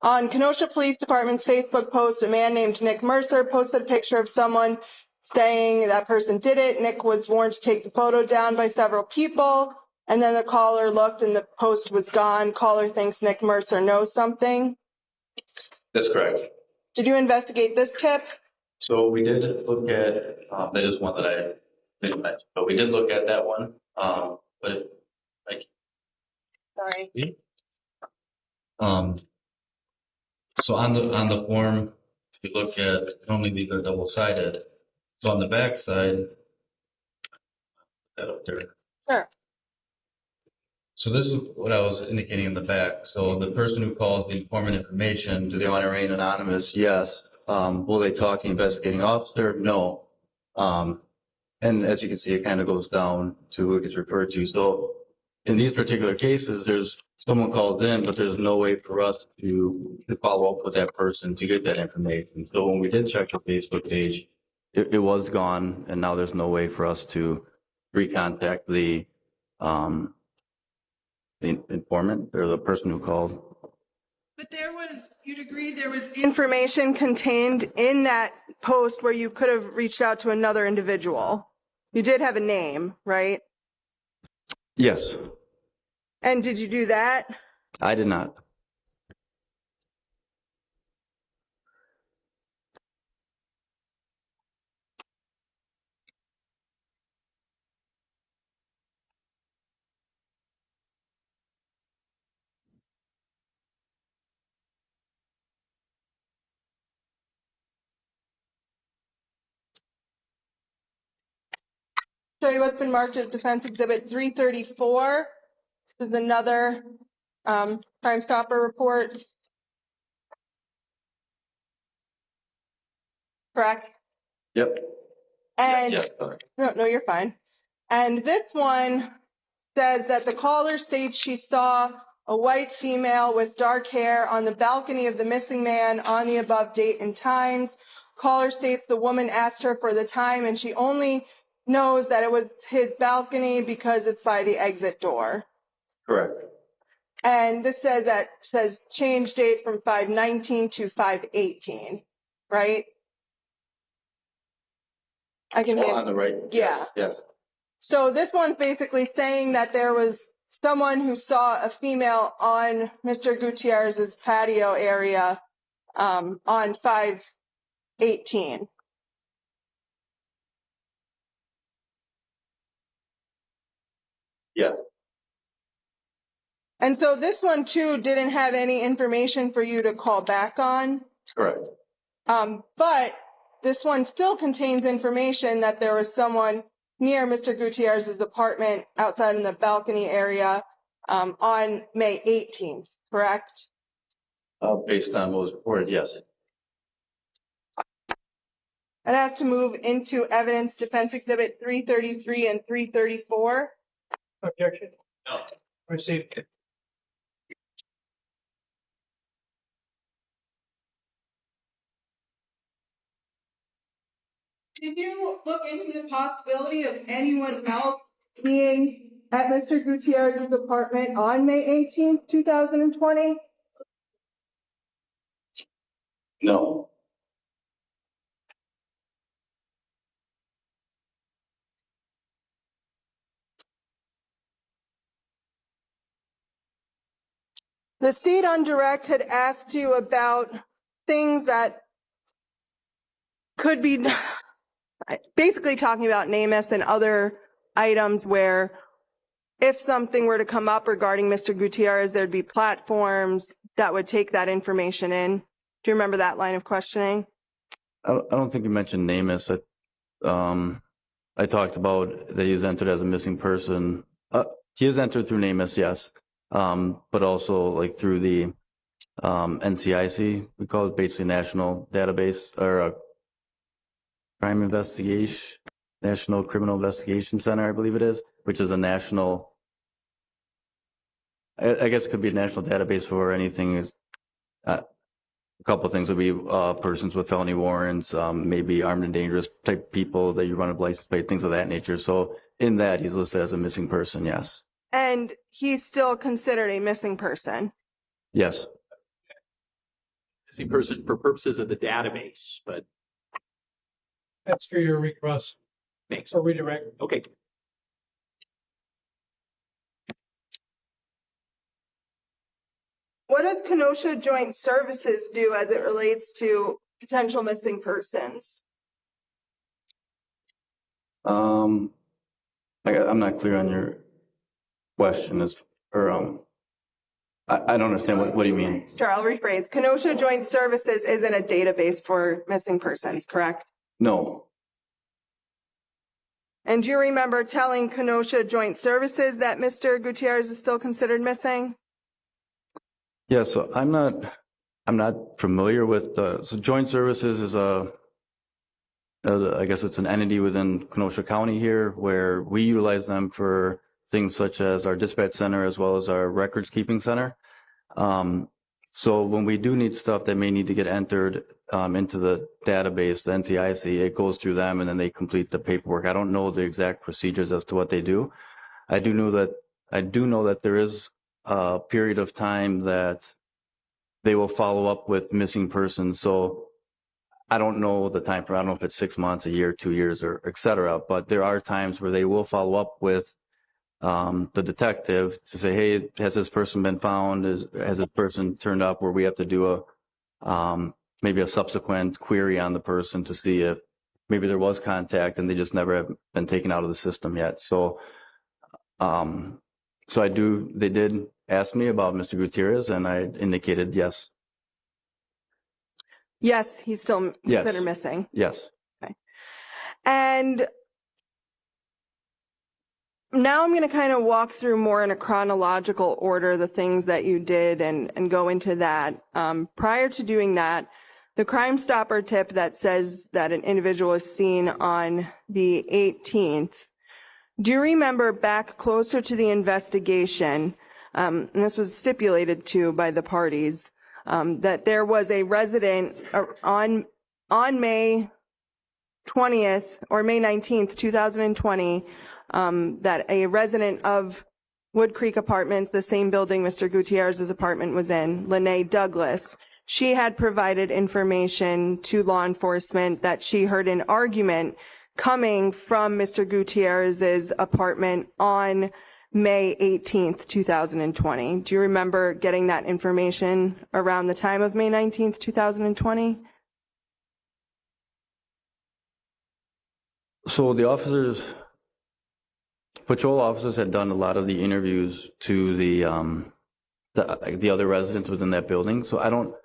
on Kenosha Police Department's Facebook post, a man named Nick Mercer posted a picture of someone saying that person did it. Nick was warned to take the photo down by several people, and then the caller looked and the post was gone. Caller thinks Nick Mercer knows something.
That's correct.
Did you investigate this tip?
So we did look at, that is one that I didn't mention, but we did look at that one. But like,
Sorry.
So on the form, if you look at, normally these are double-sided. So on the back side, that up there.
Sure.
So this is what I was indicating in the back. So the person who calls the informant information, do they want to remain anonymous? Yes. Will they talk to the investigating officer? No. And as you can see, it kind of goes down to who it gets referred to. So in these particular cases, there's someone calls in, but there's no way for us to follow up with that person to get that information. So when we did check the Facebook page, it was gone, and now there's no way for us to recontact the informant or the person who called.
But you'd agree there was information contained in that post where you could have reached out to another individual. You did have a name, right?
Yes,
And did you do that?
I did not.
Show you what's been marked as Defense Exhibit 334. This is another Crime Stopper report. Correct?
Yep.
And
Yes, sorry.
no, you're fine. And this one says that the caller states she saw a white female with dark hair on the balcony of the missing man on the above date and times. Caller states the woman asked her for the time and she only knows that it was his balcony because it's by the exit door.
Correct.
And this says change date from 5/19 to 5/18, right? I can
On the right.
Yeah.
Yes.
So this one's basically saying that there was someone who saw a female on Mr. Gutierrez's patio area on 5/18.
Yes.
And so this one too didn't have any information for you to call back on.
Correct.
But this one still contains information that there was someone near Mr. Gutierrez's apartment outside in the balcony area on May 18th, correct?
Based on what was reported, yes.
It has to move into evidence Defense Exhibit 333 and 334.
Objection?
No.
Received.
Did you look into the possibility of anyone else being at Mr. Gutierrez's apartment on May 18th, 2020?
No.
The state on direct had asked you about things that could be basically talking about NamUs and other items where if something were to come up regarding Mr. Gutierrez, there'd be platforms that would take that information in. Do you remember that line of questioning?
I don't think you mentioned NamUs. I talked about that he is entered as a missing person. He is entered through NamUs, yes. But also like through the NCIC, we call it basically National Database or Crime Investigation, National Criminal Investigation Center, I believe it is, which is a national, I guess it could be a national database for anything. A couple of things would be persons with felony warrants, maybe armed and dangerous type people that you run a license plate, things of that nature. So in that, he's listed as a missing person, yes.
And he's still considered a missing person.
Yes.
Missing person for purposes of the database, but
That's for your recross
thanks.
or redirect.
Okay.
What does Kenosha Joint Services do as it relates to potential missing persons?
I'm not clear on your question. I don't understand. What do you mean?
Sure, I'll rephrase. Kenosha Joint Services isn't a database for missing persons, correct?
No.
And do you remember telling Kenosha Joint Services that Mr. Gutierrez is still considered missing?
Yeah, so I'm not familiar with so Joint Services is I guess it's an entity within Kenosha County here where we utilize them for things such as our dispatch center as well as our records keeping center. So when we do need stuff that may need to get entered into the database, the NCIC, it goes through them and then they complete the paperwork. I don't know the exact procedures as to what they do. I do know that there is a period of time that they will follow up with missing persons. So I don't know the time frame. I don't know if it's 6 months, a year, 2 years, or et cetera. But there are times where they will follow up with the detective to say, hey, has this person been found? Has this person turned up? Where we have to do maybe a subsequent query on the person to see if maybe there was contact and they just never have been taken out of the system yet. So, they did ask me about Mr. Gutierrez, and I indicated yes.
Yes, he's still
Yes.
considered missing.
Yes.
And now I'm going to kind of walk through more in a chronological order the things that you did and go into that. Prior to doing that, the Crime Stopper tip that says that an individual was seen on the 18th. Do you remember back closer to the investigation, and this was stipulated to by the parties, that there was a resident on May 20th or May 19th, 2020, that a resident of Wood Creek Apartments, the same building Mr. Gutierrez's apartment was in, Lene Douglas, she had provided information to law enforcement that she heard an argument coming from Mr. Gutierrez's apartment on May 18th, 2020. Do you remember getting that information around the time of May 19th, 2020?
So the patrol officers had done a lot of the interviews to the other residents within that building. So I don't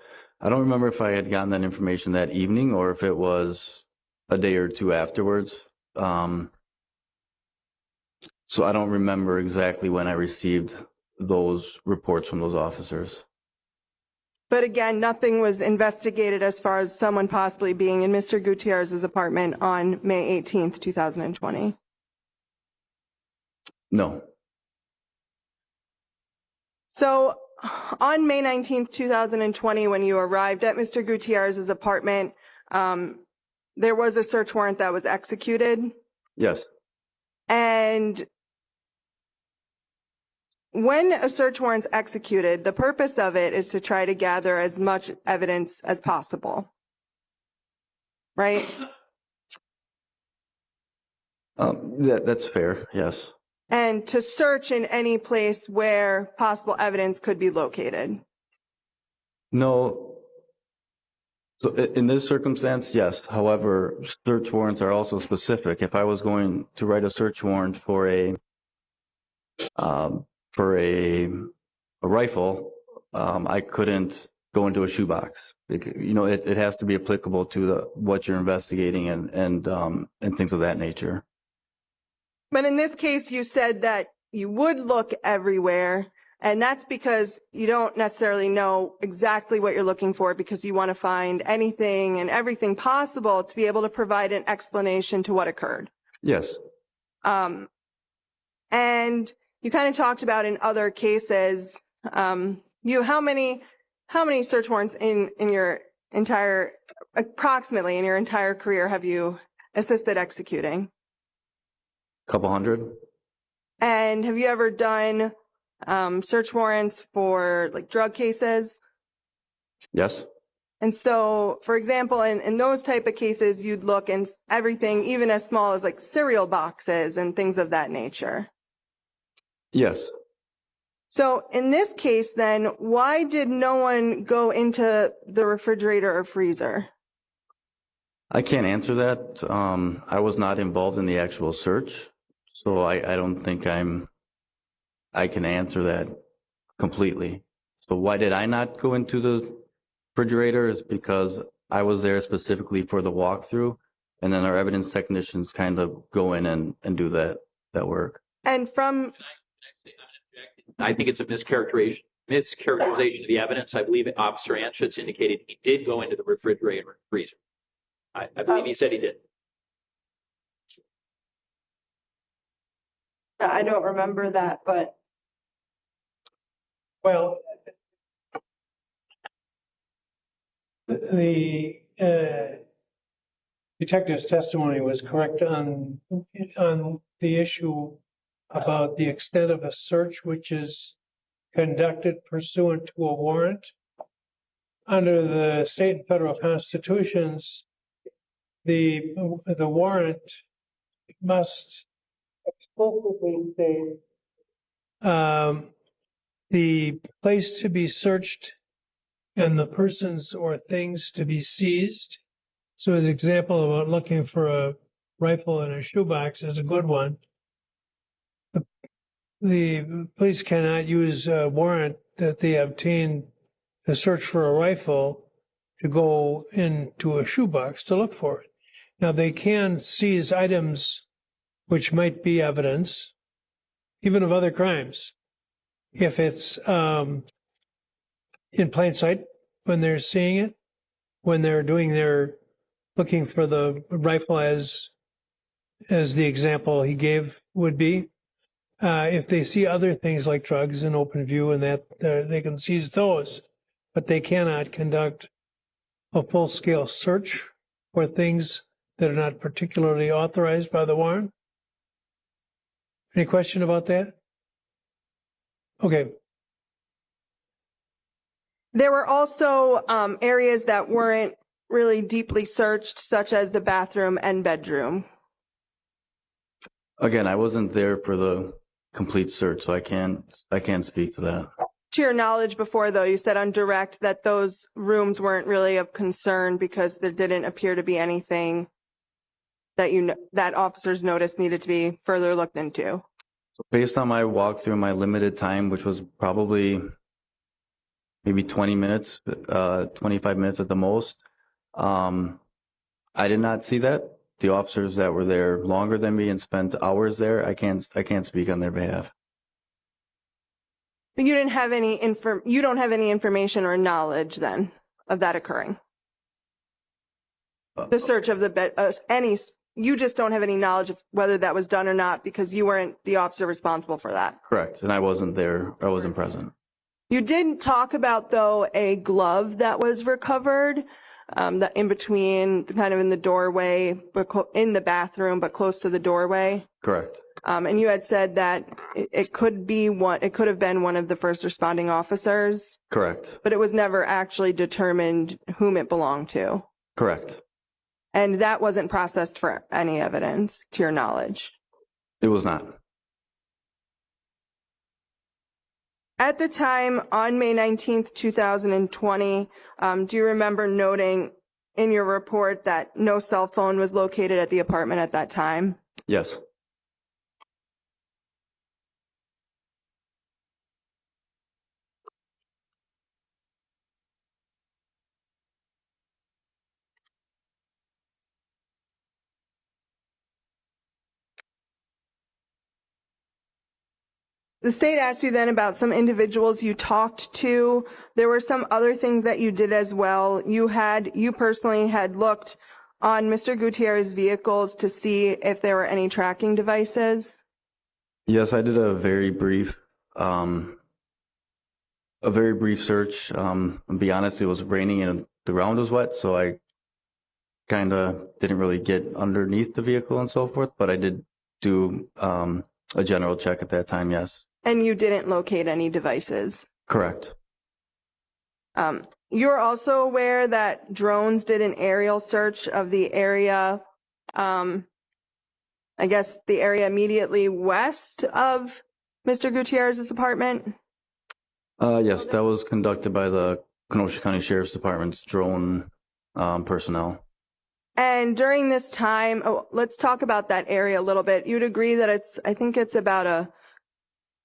remember if I had gotten that information that evening or if it was a day or two afterwards. So I don't remember exactly when I received those reports from those officers.
But again, nothing was investigated as far as someone possibly being in Mr. Gutierrez's apartment on May 18th, 2020.
No.
So on May 19th, 2020, when you arrived at Mr. Gutierrez's apartment, there was a search warrant that was executed.
Yes.
And when a search warrant's executed, the purpose of it is to try to gather as much evidence as possible. Right?
That's fair, yes.
And to search in any place where possible evidence could be located.
No. So in this circumstance, yes. However, search warrants are also specific. If I was going to write a search warrant for a rifle, I couldn't go into a shoebox. It has to be applicable to what you're investigating and things of that nature.
But in this case, you said that you would look everywhere, and that's because you don't necessarily know exactly what you're looking for because you want to find anything and everything possible to be able to provide an explanation to what occurred.
Yes.
And you kind of talked about in other cases, how many search warrants in your entire, approximately in your entire career have you assisted executing?
Couple hundred.
And have you ever done search warrants for like drug cases?
Yes.
And so, for example, in those type of cases, you'd look in everything, even as small as like cereal boxes and things of that nature.
Yes.
So in this case, then, why did no one go into the refrigerator or freezer?
I can't answer that. I was not involved in the actual search, so I don't think I can answer that completely. So why did I not go into the refrigerator is because I was there specifically for the walkthrough, and then our evidence technicians kind of go in and do that work.
And from...
I think it's a mischaracterization of the evidence. I believe Officer Anschutz indicated he did go into the refrigerator and freezer. I believe he said he did.
I don't remember that, but
Well, the detective's testimony was correct on the issue about the extent of a search which is conducted pursuant to a warrant. Under the state and federal constitutions, the warrant must explicitly state the place to be searched and the persons or things to be seized. So his example about looking for a rifle in a shoebox is a good one. The police cannot use a warrant that they obtained to search for a rifle to go into a shoebox to look for it. Now, they can seize items which might be evidence, even of other crimes, if it's in plain sight when they're seeing it, when they're doing their looking for the rifle as the example he gave would be. If they see other things like drugs in open view and that they can seize those, but they cannot conduct a full-scale search for things that are not particularly authorized by the warrant. Any question about that? Okay.
there were also areas that weren't really deeply searched, such as the bathroom and bedroom.
Again, I wasn't there for the complete search, so I can't speak to that.
To your knowledge before, though, you said on direct that those rooms weren't really of concern because there didn't appear to be anything that that officers noticed needed to be further looked into.
So based on my walkthrough, my limited time, which was probably maybe 20 minutes, 25 minutes at the most, I did not see that. The officers that were there longer than me and spent hours there, I can't speak on their behalf.
But you didn't have any you don't have any information or knowledge then of that occurring. The search of the bed, you just don't have any knowledge of whether that was done or not because you weren't the officer responsible for that.
Correct, and I wasn't there. I wasn't present.
You did talk about, though, a glove that was recovered, that in between, kind of in the doorway, but in the bathroom, but close to the doorway.
Correct.
And you had said that it could have been one of the first responding officers.
Correct.
But it was never actually determined whom it belonged to.
Correct.
And that wasn't processed for any evidence, to your knowledge.
It was not.
At the time, on May 19th, 2020, do you remember noting in your report that no cell phone was located at the apartment at that time?
Yes.
The state asked you then about some individuals you talked to. There were some other things that you did as well. You personally had looked on Mr. Gutierrez's vehicles to see if there were any tracking devices.
Yes, I did a very brief search. To be honest, it was raining and the ground was wet, so I kind of didn't really get underneath the vehicle and so forth, but I did do a general check at that time, yes.
And you didn't locate any devices?
Correct.
You're also aware that drones did an aerial search of the area, I guess the area immediately west of Mr. Gutierrez's apartment?
Yes, that was conducted by the Kenosha County Sheriff's Department's drone personnel.
And during this time, let's talk about that area a little bit. You'd agree that I think it's about a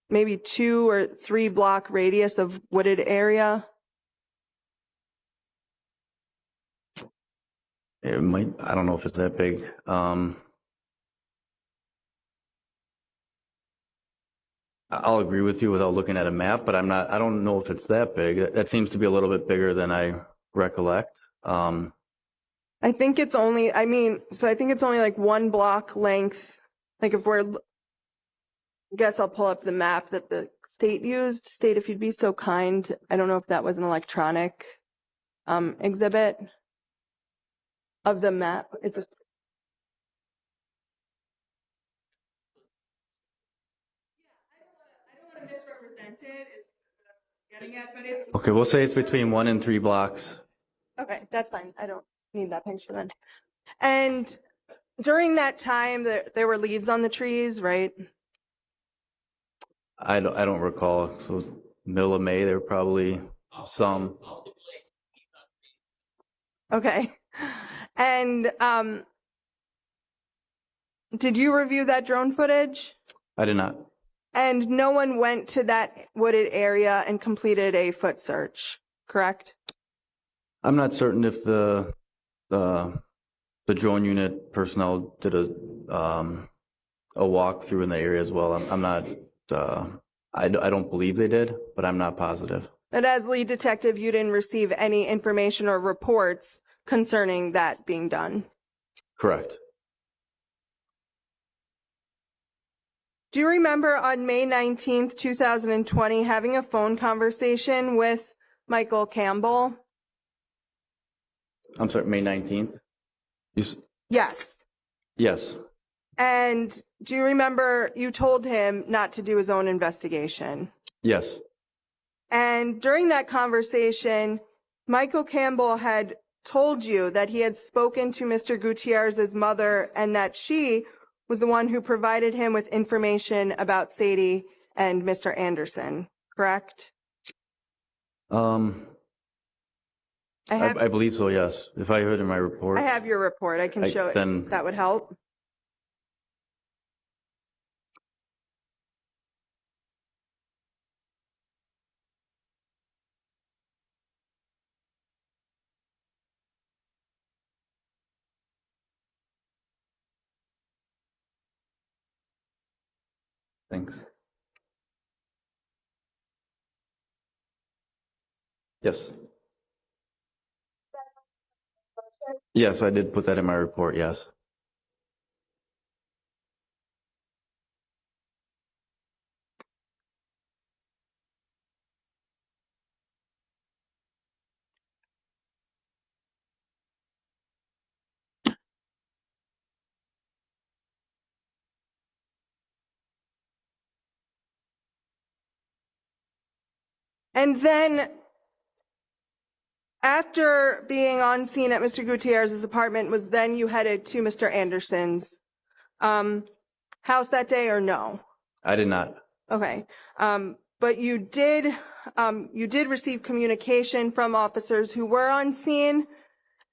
maybe 2 or 3 block radius of wooded area?
It might, I don't know if it's that big. I'll agree with you without looking at a map, but I don't know if it's that big. That seems to be a little bit bigger than I recollect.
I think it's only, I think it's only like 1 block length. Like if we're guess I'll pull up the map that the state used. State, if you'd be so kind. I don't know if that was an electronic exhibit of the map. It's a I don't want to misrepresent it. Is what I'm getting at, but it's
Okay, we'll say it's between 1 and 3 blocks.
okay. That's fine. I don't need that picture then. And during that time, there were leaves on the trees, right?
I don't recall. So middle of May, there were probably some.
Okay. And did you review that drone footage?
I did not.
And no one went to that wooded area and completed a foot search, correct?
I'm not certain if the drone unit personnel did a walkthrough in the area as well. I'm not. I don't believe they did, but I'm not positive.
And as lead detective, you didn't receive any information or reports concerning that being done.
Correct.
Do you remember on May 19th, 2020, having a phone conversation with Michael Campbell?
I'm sorry, May 19th?
Yes.
Yes.
And do you remember you told him not to do his own investigation?
Yes.
And during that conversation, Michael Campbell had told you that he had spoken to Mr. Gutierrez's mother and that she was the one who provided him with information about Sadie and Mr. Anderson, correct?
I believe so, yes. If I heard in my report.
I have your report. I can show it.
Then
that would help.
Thanks. Yes. Yes, I did put that in my report, yes.
And then after being on scene at Mr. Gutierrez's apartment, was then you headed to Mr. Anderson's house that day or no?
I did not.
Okay. But you did receive communication from officers who were on scene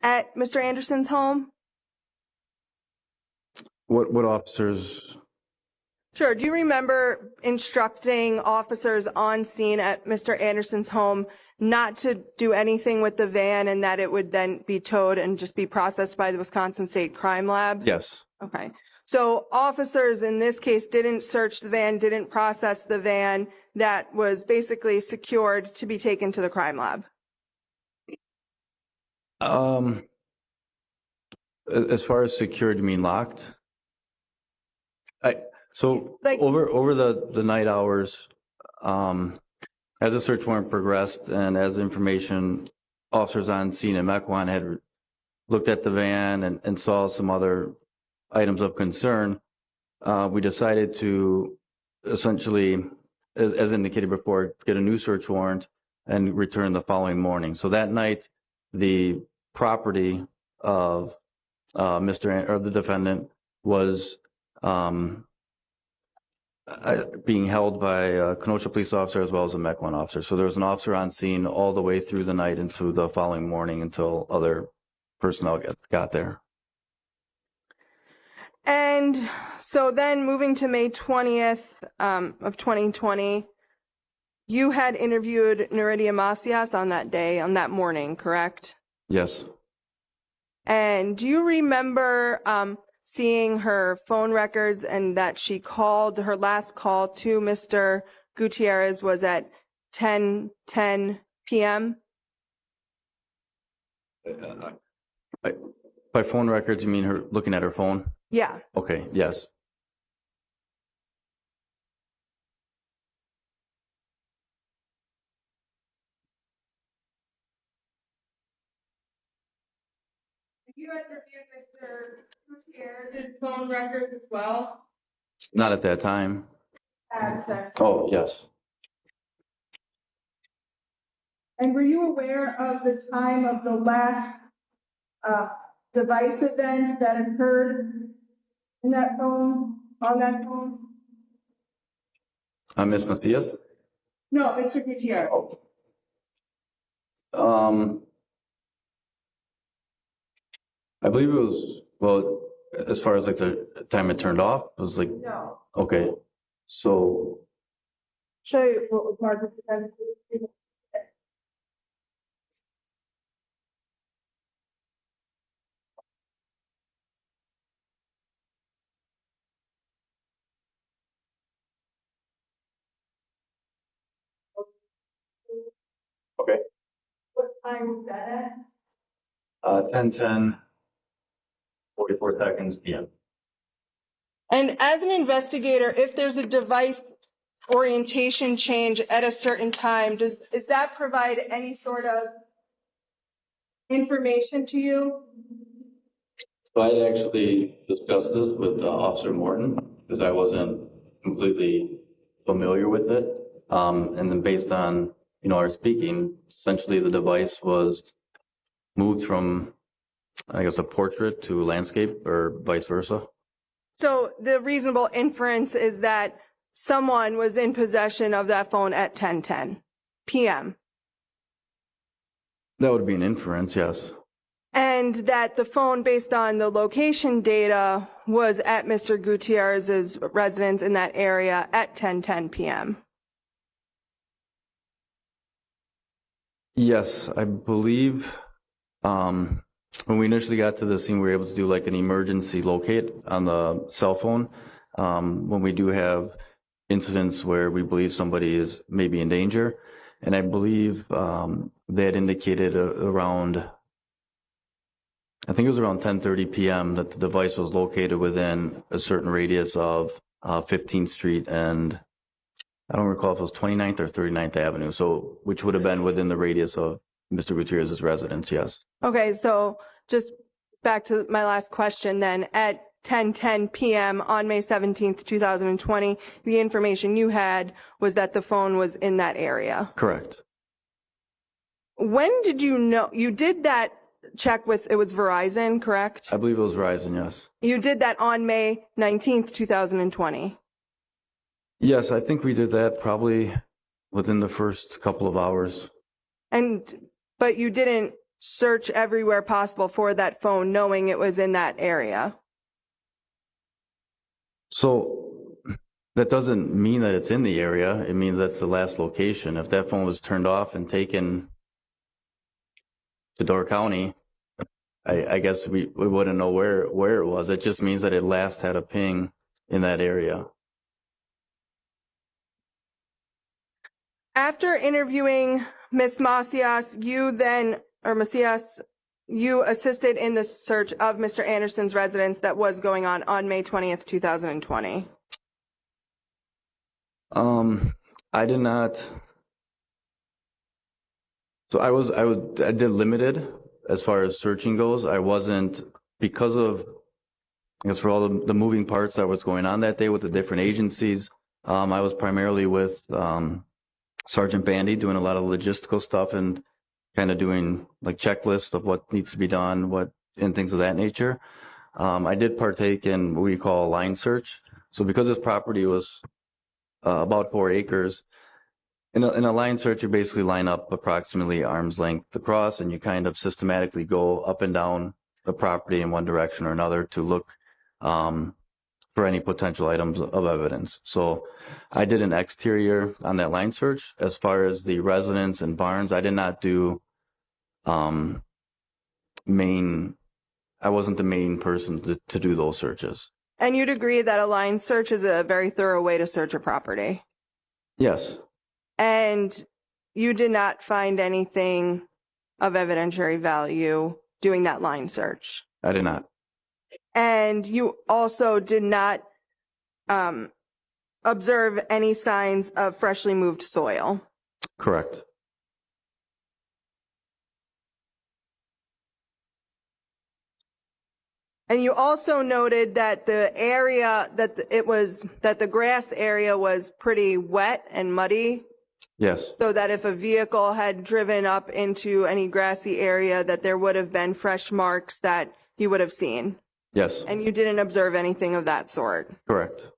at Mr. Anderson's home?
What officers?
Sure. Do you remember instructing officers on scene at Mr. Anderson's home not to do anything with the van and that it would then be towed and just be processed by the Wisconsin State Crime Lab?
Yes.
Okay. So officers in this case didn't search the van, didn't process the van that was basically secured to be taken to the crime lab?
As far as secured, you mean locked? So
Like-
over the night hours, as the search warrant progressed and as information officers on scene in Mequon had looked at the van and saw some other items of concern, we decided to essentially, as indicated before, get a new search warrant and return the following morning. So that night, the property of the defendant was being held by a Kenosha police officer as well as a Mequon officer. So there was an officer on scene all the way through the night into the following morning until other personnel got there.
And so then moving to May 20th of 2020, you had interviewed Neridia Macias on that day, on that morning, correct?
Yes.
And do you remember seeing her phone records and that she called, her last call to Mr. Gutierrez was at 10:10 p.m.?
By phone records, you mean her looking at her phone?
Yeah.
Okay, yes.
You had reviewed Mr. Gutierrez's phone records as well?
Not at that time.
Access.
Oh, yes.
And were you aware of the time of the last device event that occurred in that phone, on that phone?
Ms. Macias?
No, Mr. Gutierrez.
I believe it was, well, as far as like the time it turned off, it was like,
No.
okay. So,
Show you what was marked as the
okay.
What time was that at?
10:10, 44 seconds PM.
And as an investigator, if there's a device orientation change at a certain time, does that provide any sort of information to you?
So I had actually discussed this with Officer Morton because I wasn't completely familiar with it. And then based on, our speaking, essentially the device was moved from, I guess, a portrait to landscape or vice versa.
So the reasonable inference is that someone was in possession of that phone at 10:10 p.m.
That would be an inference, yes.
And that the phone, based on the location data, was at Mr. Gutierrez's residence in that area at 10:10 p.m.
Yes, I believe when we initially got to the scene, we were able to do like an emergency locate on the cell phone. When we do have incidents where we believe somebody is maybe in danger. And I believe they had indicated around, I think it was around 10:30 p.m. that the device was located within a certain radius of 15th Street and I don't recall if it was 29th or 39th Avenue, so which would have been within the radius of Mr. Gutierrez's residence, yes.
Okay, so just back to my last question then. At 10:10 p.m. on May 17th, 2020, the information you had was that the phone was in that area.
Correct.
When did you know? You did that check with, it was Verizon, correct?
I believe it was Verizon, yes.
You did that on May 19th, 2020.
Yes, I think we did that probably within the first couple of hours.
But you didn't search everywhere possible for that phone knowing it was in that area.
So that doesn't mean that it's in the area. It means that's the last location. If that phone was turned off and taken to Door County, I guess we wouldn't know where it was. It just means that it last had a ping in that area.
After interviewing Ms. Macias, you assisted in the search of Mr. Anderson's residence that was going on May 20th, 2020.
I did not. So I did limited as far as searching goes. I wasn't, because of, I guess, for all the moving parts that was going on that day with the different agencies. I was primarily with Sergeant Bandy doing a lot of logistical stuff and kind of doing like checklists of what needs to be done, and things of that nature. I did partake in what we call a line search. So because this property was about 4 acres, in a line search, you basically line up approximately arm's length across, and you kind of systematically go up and down the property in one direction or another to look for any potential items of evidence. So I did an exterior on that line search. As far as the residence and barns, I did not do I wasn't the main person to do those searches.
And you'd agree that a line search is a very thorough way to search a property?
Yes.
And you did not find anything of evidentiary value doing that line search?
I did not.
And you also did not observe any signs of freshly moved soil?
Correct.
And you also noted that the area that the grass area was pretty wet and muddy,
Yes,
so that if a vehicle had driven up into any grassy area, that there would have been fresh marks that you would have seen.
yes,
And you didn't observe anything of that sort.
correct.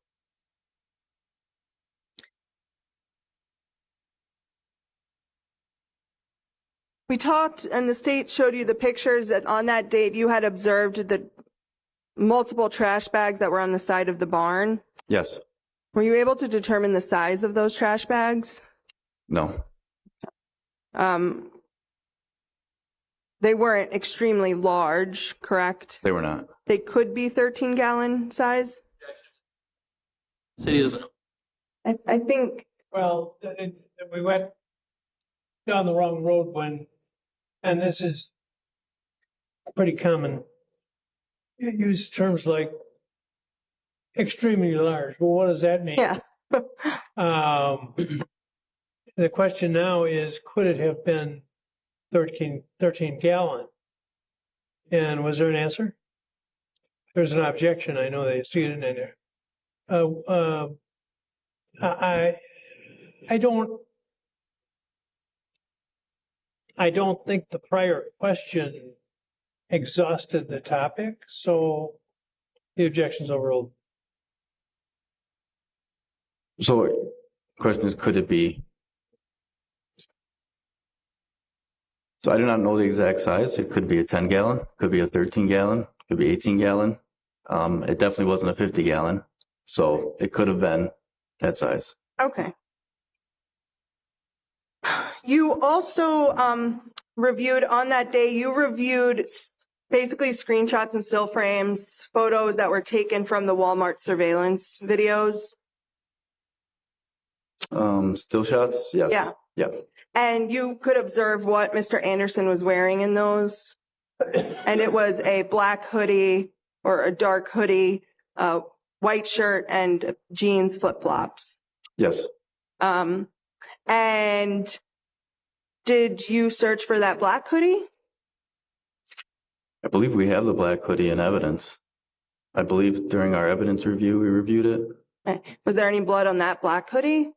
We talked, and the state showed you the pictures that on that date you had observed the multiple trash bags that were on the side of the barn.
Yes,
Were you able to determine the size of those trash bags?
no,
They weren't extremely large, correct?
they were not.
They could be 13-gallon size?
City doesn't.
I think,
Well, we went down the wrong road and this is pretty common. You use terms like extremely large. Well, what does that mean?
yeah.
The question now is, could it have been 13 gallon? And was there an answer? There's an objection. I know they see it in there. I don't think the prior question exhausted the topic, so the objection's overruled.
So, question is, could it be? So I do not know the exact size. It could be a 10-gallon, could be a 13-gallon, could be 18-gallon. It definitely wasn't a 50-gallon, so it could have been that size.
Okay. You also reviewed on that day, you reviewed basically screenshots and still frames, photos that were taken from the Walmart surveillance videos.
Still shots? Yes.
Yeah.
Yeah.
And you could observe what Mr. Anderson was wearing in those. And it was a black hoodie or a dark hoodie, white shirt, and jeans, flip-flops.
Yes.
And did you search for that black hoodie?
I believe we have the black hoodie in evidence. I believe during our evidence review, we reviewed it.
Okay. Was there any blood on that black hoodie?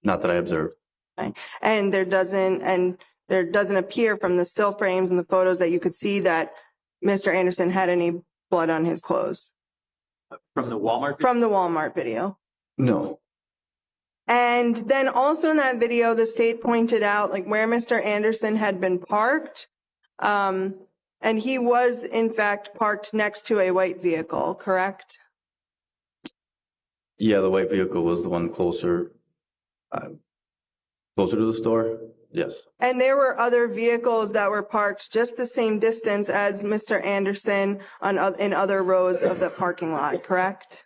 Not that I observed.
Okay. And there doesn't appear from the still frames and the photos that you could see that Mr. Anderson had any blood on his clothes.
From the Walmart?
From the Walmart video.
No.
And then also in that video, the state pointed out like where Mr. Anderson had been parked. And he was in fact parked next to a white vehicle, correct?
Yeah, the white vehicle was the one closer to the store. Yes.
And there were other vehicles that were parked just the same distance as Mr. Anderson in other rows of the parking lot, correct?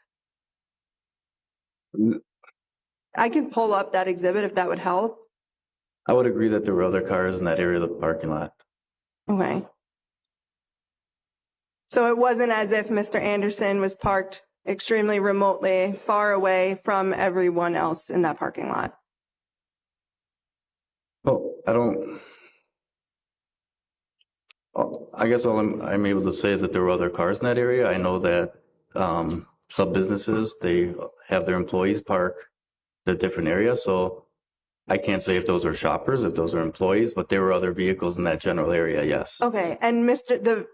I can pull up that exhibit if that would help.
I would agree that there were other cars in that area of the parking lot.
Okay. So it wasn't as if Mr. Anderson was parked extremely remotely, far away from everyone else in that parking lot.
Well, I guess all I'm able to say is that there were other cars in that area. I know that some businesses, they have their employees park at different areas. So I can't say if those are shoppers, if those are employees, but there were other vehicles in that general area, yes.
Okay. And the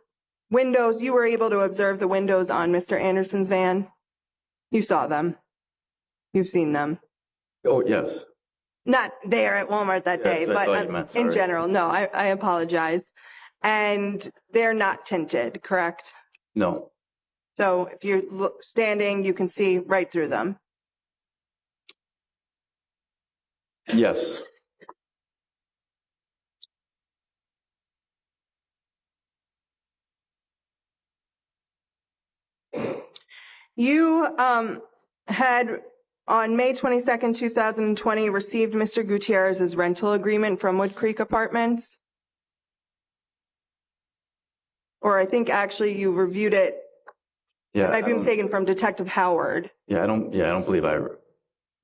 windows, you were able to observe the windows on Mr. Anderson's van? You saw them? You've seen them?
Oh, yes.
Not there at Walmart that day,
Yes, I thought
but
you meant,
in
sorry.
general. No, I apologize. And they're not tinted, correct?
No.
So if you're standing, you can see right through them.
Yes.
You had, on May 22nd, 2020, received Mr. Gutierrez's rental agreement from Wood Creek Apartments. Or I think actually you reviewed it.
Yeah.
I might be mistaken, from Detective Howard.
Yeah, I don't believe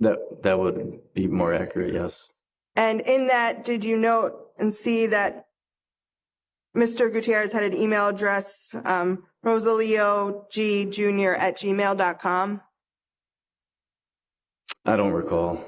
that would be more accurate, yes.
And in that, did you note and see that Mr. Gutierrez had an email address, rosaliog.gmail.com.
I don't recall.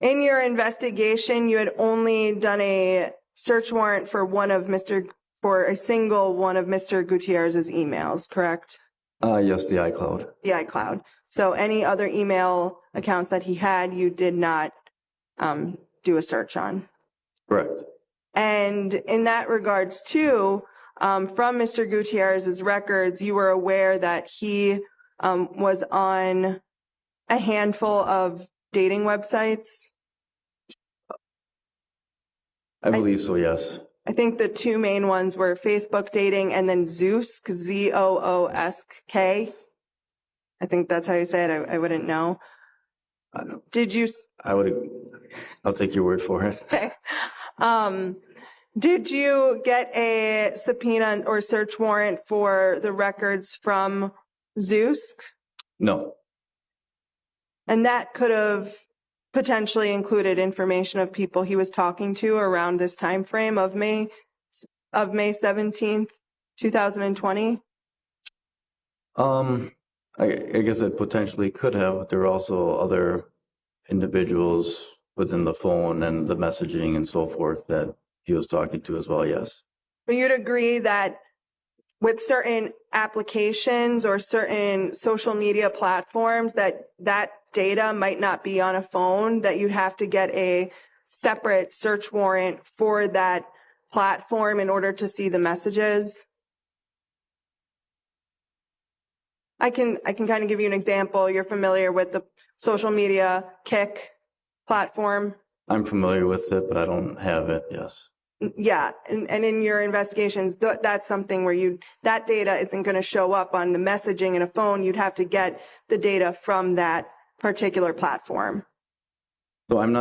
In your investigation, you had only done a search warrant for a single one of Mr. Gutierrez's emails, correct?
Yes, the iCloud.
The iCloud. So any other email accounts that he had, you did not do a search on.
Correct.
And in that regards too, from Mr. Gutierrez's records, you were aware that he was on a handful of dating websites.
I believe so, yes.
I think the two main ones were Facebook dating and then Zoosk, Zoosk. I think that's how you say it. I wouldn't know. Did you?
I'll take your word for it.
Okay. Did you get a subpoena or search warrant for the records from Zoosk?
No.
And that could have potentially included information of people he was talking to around this time frame of May 17th, 2020?
I guess it potentially could have, but there are also other individuals within the phone and the messaging and so forth that he was talking to as well, yes.
But you'd agree that with certain applications or certain social media platforms that data might not be on a phone, that you'd have to get a separate search warrant for that platform in order to see the messages? I can kind of give you an example. You're familiar with the social media Kick platform?
I'm familiar with it, but I don't have it, yes.
Yeah, and in your investigations, that's something where that data isn't going to show up on the messaging in a phone. You'd have to get the data from that particular platform.
So I'm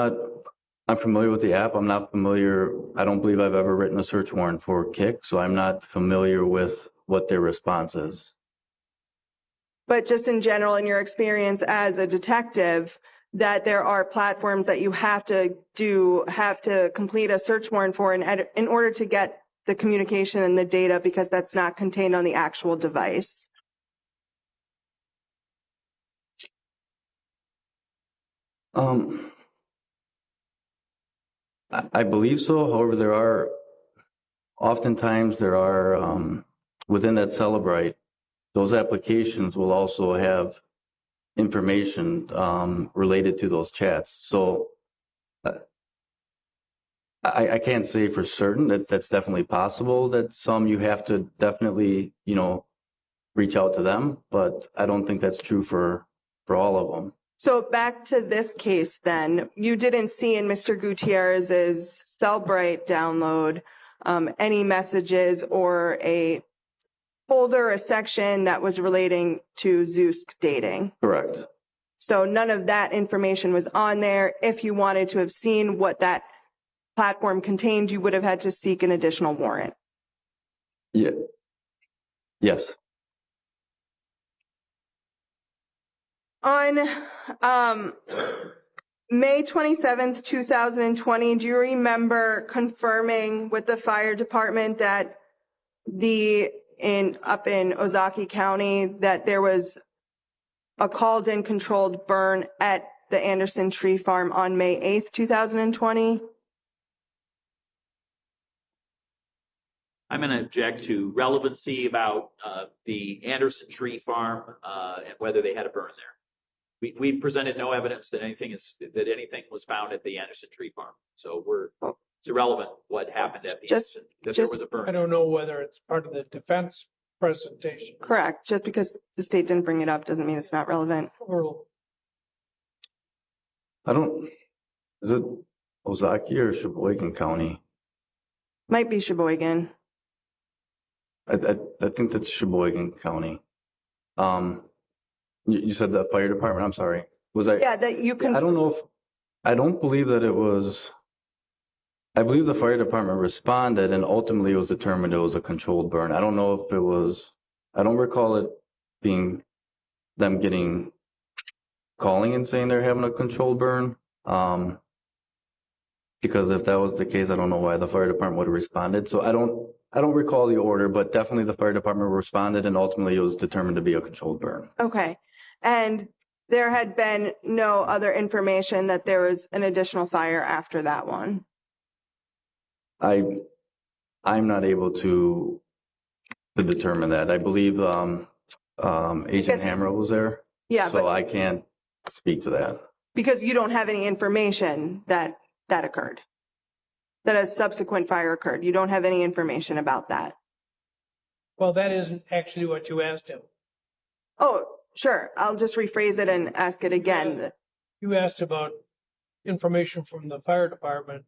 familiar with the app. I'm not familiar. I don't believe I've ever written a search warrant for Kick, so I'm not familiar with what their response is.
But just in general, in your experience as a detective, that there are platforms that you have to complete a search warrant for in order to get the communication and the data, because that's not contained on the actual device.
I believe so. However, oftentimes within that Celebrite, those applications will also have information related to those chats. So I can't say for certain that that's definitely possible, that some you have to definitely, reach out to them, but I don't think that's true for all of them.
So back to this case then, you didn't see in Mr. Gutierrez's Cellbrite download any messages or a folder, a section that was relating to Zoosk dating.
Correct.
So none of that information was on there. If you wanted to have seen what that platform contained, you would have had to seek an additional warrant.
Yeah. Yes.
On May 27th, 2020, do you remember confirming with the fire department that up in Ozaukee County that there was a called-in controlled burn at the Anderson Tree Farm on May 8th, 2020?
I'm going to object to relevancy about the Anderson Tree Farm and whether they had a burn there. We presented no evidence that anything was found at the Anderson Tree Farm, so it's irrelevant what happened at the Anderson. That there was a burn.
I don't know whether it's part of the defense presentation.
Correct. Just because the state didn't bring it up doesn't mean it's not relevant.
Is it Ozaukee or Sheboygan County?
Might be Sheboygan.
I think that's Sheboygan County. You said the fire department. I'm sorry. Was I?
Yeah, that you can.
I don't know I don't believe that it was. I believe the fire department responded, and ultimately it was determined it was a controlled burn. I don't know if it was. I don't recall it being them calling and saying they're having a controlled burn. because if that was the case, I don't know why the fire department would have responded. So I don't recall the order, but definitely the fire department responded, and ultimately it was determined to be a controlled burn.
Okay. And there had been no other information that there was an additional fire after that one.
I'm not able to determine that. I believe Agent
Because-
Hammer was there.
Yeah,
So
but
I can't speak to that.
because you don't have any information that occurred, that a subsequent fire occurred. You don't have any information about that.
Well, that isn't actually what you asked him.
Oh, sure. I'll just rephrase it and ask it again.
You asked about information from the fire department.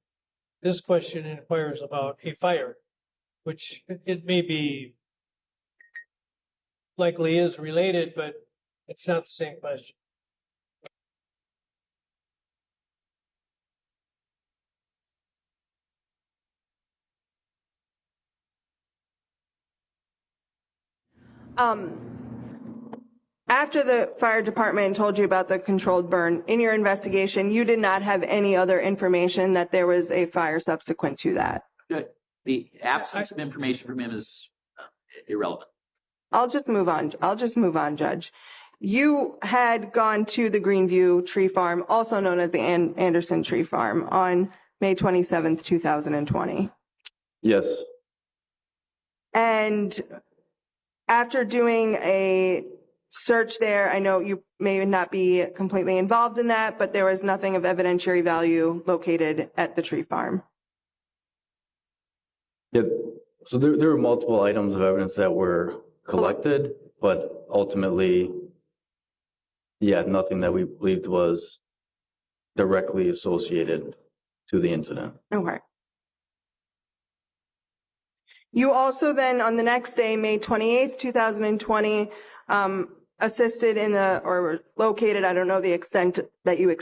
This question inquires about a fire, which it may be likely is related, but it's not the same question.
After the fire department told you about the controlled burn, in your investigation, you did not have any other information that there was a fire subsequent to that.
The absence of information from him is irrelevant.
I'll just move on, Judge. You had gone to the Greenview Tree Farm, also known as the Anderson Tree Farm, on May 27th, 2020.
Yes.
And after doing a search there, I know you may not be completely involved in that, but there was nothing of evidentiary value located at the tree farm.
Yeah. So there were multiple items of evidence that were collected, but ultimately, yeah, nothing that we believed was directly associated to the incident.
Okay. You also then, on the next day, May 28th, 2020, assisted in or were located, I don't know the extent that you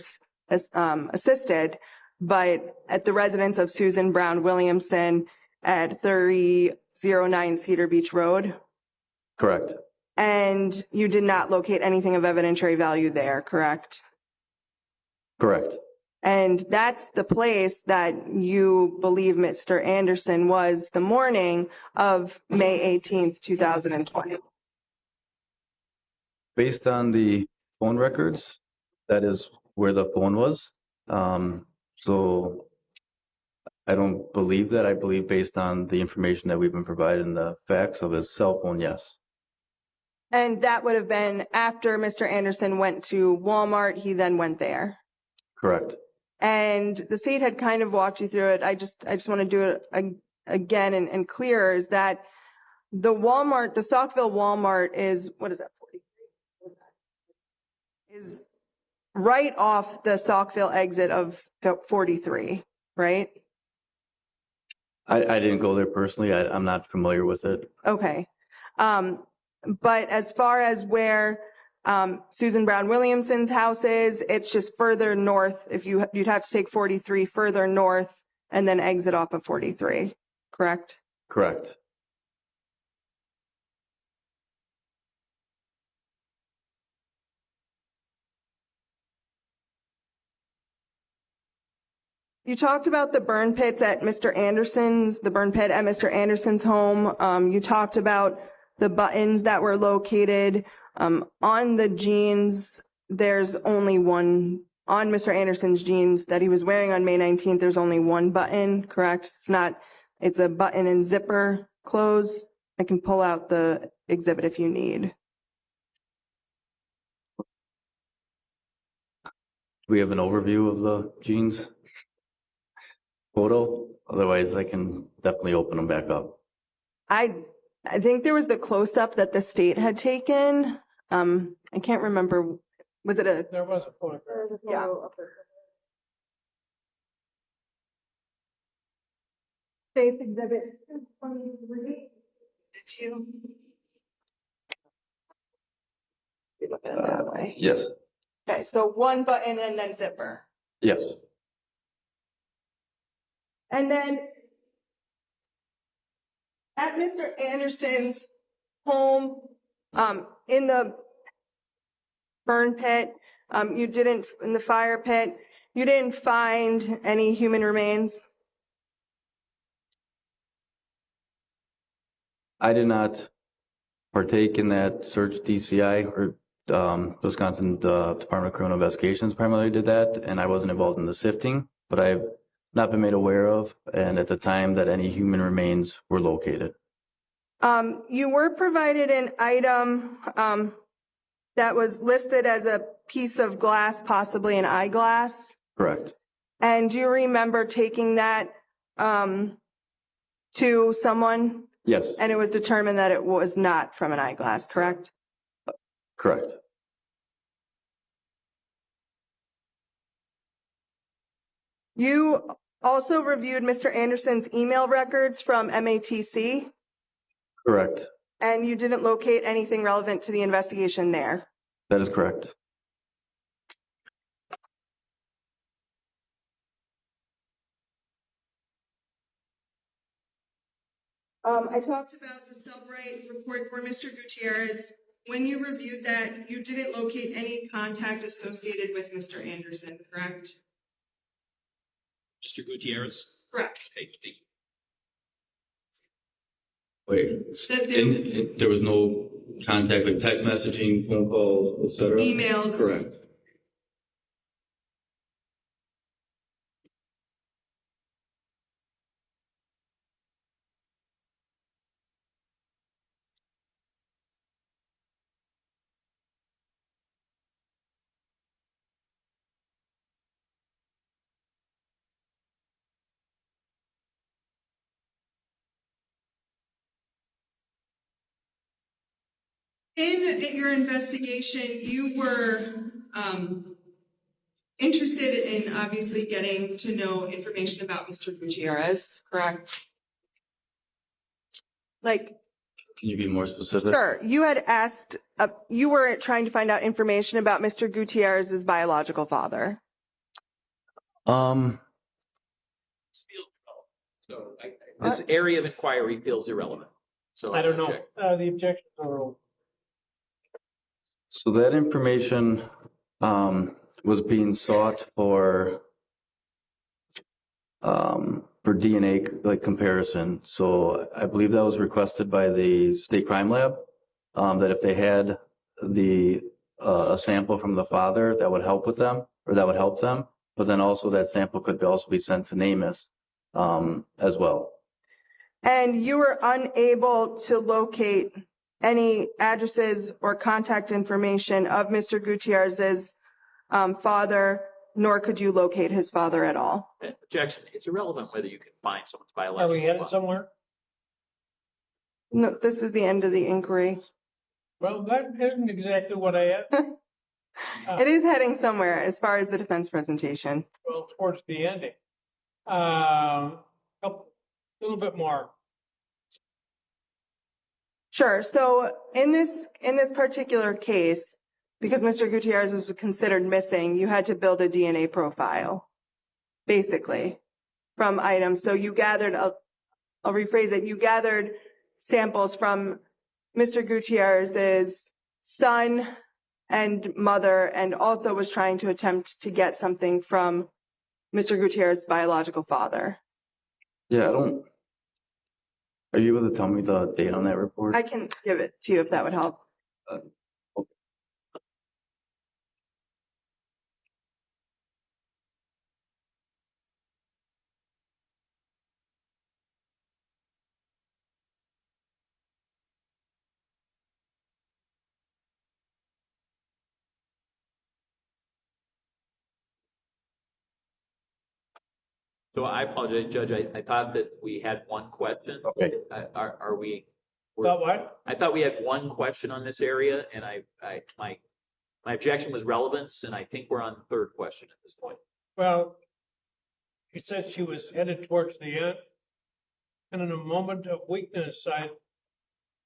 assisted, but at the residence of Susan Brown Williamson at 3009 Cedar Beach Road.
Correct.
And you did not locate anything of evidentiary value there, correct?
Correct.
And that's the place that you believe Mr. Anderson was the morning of May 18th, 2020.
Based on the phone records, that is where the phone was. So I don't believe that. I believe based on the information that we've been provided and the facts of his cell phone, yes.
And that would have been after Mr. Anderson went to Walmart, he then went there.
Correct.
And the state had kind of walked you through it. I just want to do it again and clearer, is that the Walmart, the Saukville Walmart is, what is that, 43? Is right off the Saukville exit of 43, right?
I didn't go there personally. I'm not familiar with it.
Okay. But as far as where Susan Brown Williamson's house is, it's just further north. You'd have to take 43 further north and then exit off of 43, correct?
Correct.
You talked about the burn pits at Mr. Anderson's, the burn pit at Mr. Anderson's home. You talked about the buttons that were located. On the jeans, there's only one, on Mr. Anderson's jeans that he was wearing on May 19th, there's only one button, correct? It's a button and zipper close. I can pull out the exhibit if you need.
We have an overview of the jeans photo. Otherwise, I can definitely open them back up.
I think there was the close-up that the state had taken. I can't remember. Was it a?
There was a photograph.
Yeah. State's exhibit 23. Did you? You look at it that way.
Yes.
Okay, so one button and then zipper.
Yes.
And then at Mr. Anderson's home, in the burn pit, in the fire pit, You didn't find any human remains?
I did not partake in that search. DCI or Wisconsin Department of Criminal Investigations primarily did that, and I wasn't involved in the sifting, but I've not been made aware of, and at the time that any human remains were located.
You were provided an item that was listed as a piece of glass, possibly an eyeglass.
Correct.
And do you remember taking that to someone?
Yes.
And it was determined that it was not from an eyeglass, correct?
Correct.
You also reviewed Mr. Anderson's email records from MATC,
Correct.
and you didn't locate anything relevant to the investigation there.
That is correct.
I talked about the Cellbrite report for Mr. Gutierrez. When you reviewed that, you didn't locate any contact associated with Mr. Anderson, correct?
Mr. Gutierrez?
Correct.
Wait, there was no contact, like text messaging, phone calls, etc.?
Emails.
Correct.
In your investigation, you were interested in obviously getting to know information about Mr. Gutierrez, correct? Like,
Can you be more specific?
sure, you had asked, you were trying to find out information about Mr. Gutierrez's biological father.
So this area of inquiry feels irrelevant. So
I don't know.
object.
The objections are over.
So that information was being sought for DNA like comparison. So I believe that was requested by the state crime lab, that if they had a sample from the father, that would help with them, or that would help them. But then also that sample could also be sent to NamUs as well.
And you were unable to locate any addresses or contact information of Mr. Gutierrez's father, nor could you locate his father at all.
Objection. It's irrelevant whether you can find someone's
Are
biological
we headed
father.
somewhere?
No, this is the end of the inquiry.
Well, that isn't exactly what I had.
It is heading somewhere as far as the defense presentation.
Well, towards the ending. A little bit more.
Sure. So in this particular case, because Mr. Gutierrez was considered missing, you had to build a DNA profile, basically, from items. So you gathered, I'll rephrase it, you gathered samples from Mr. Gutierrez's son and mother, and also was trying to attempt to get something from Mr. Gutierrez's biological father.
Yeah, are you able to tell me the date on that report?
I can give it to you if that would help.
So I apologize, Judge. I thought that we had one question.
Okay.
Are we?
About what?
I thought we had one question on this area, and my objection was relevance, and I think we're on the third question at this point.
Well, she said she was headed towards the end. And in a moment of weakness,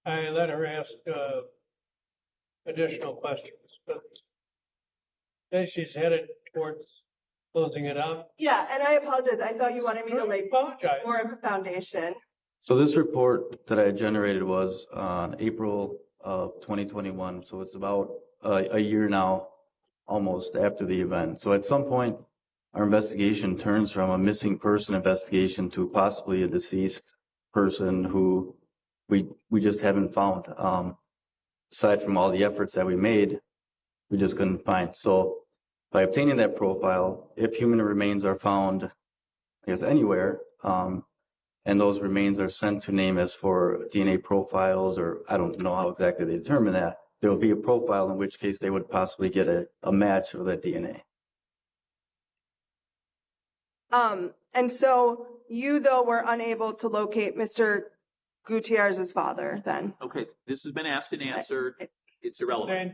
I let her ask additional questions. But then she's headed towards closing it up.
Yeah, and I apologize. I thought you wanted me to
I
lay
apologize.
more of a foundation.
So this report that I generated was on April of 2021. So it's about a year now, almost after the event. So at some point, our investigation turns from a missing person investigation to possibly a deceased person who we just haven't found. Aside from all the efforts that we made, we just couldn't find. So by obtaining that profile, if human remains are found, I guess anywhere, and those remains are sent to NAMUS for DNA profiles, or I don't know how exactly they determine that, there will be a profile, in which case they would possibly get a match of that DNA.
And so you, though, were unable to locate Mr. Gutierrez's father then?
Okay, this has been asked and answered. It's irrelevant.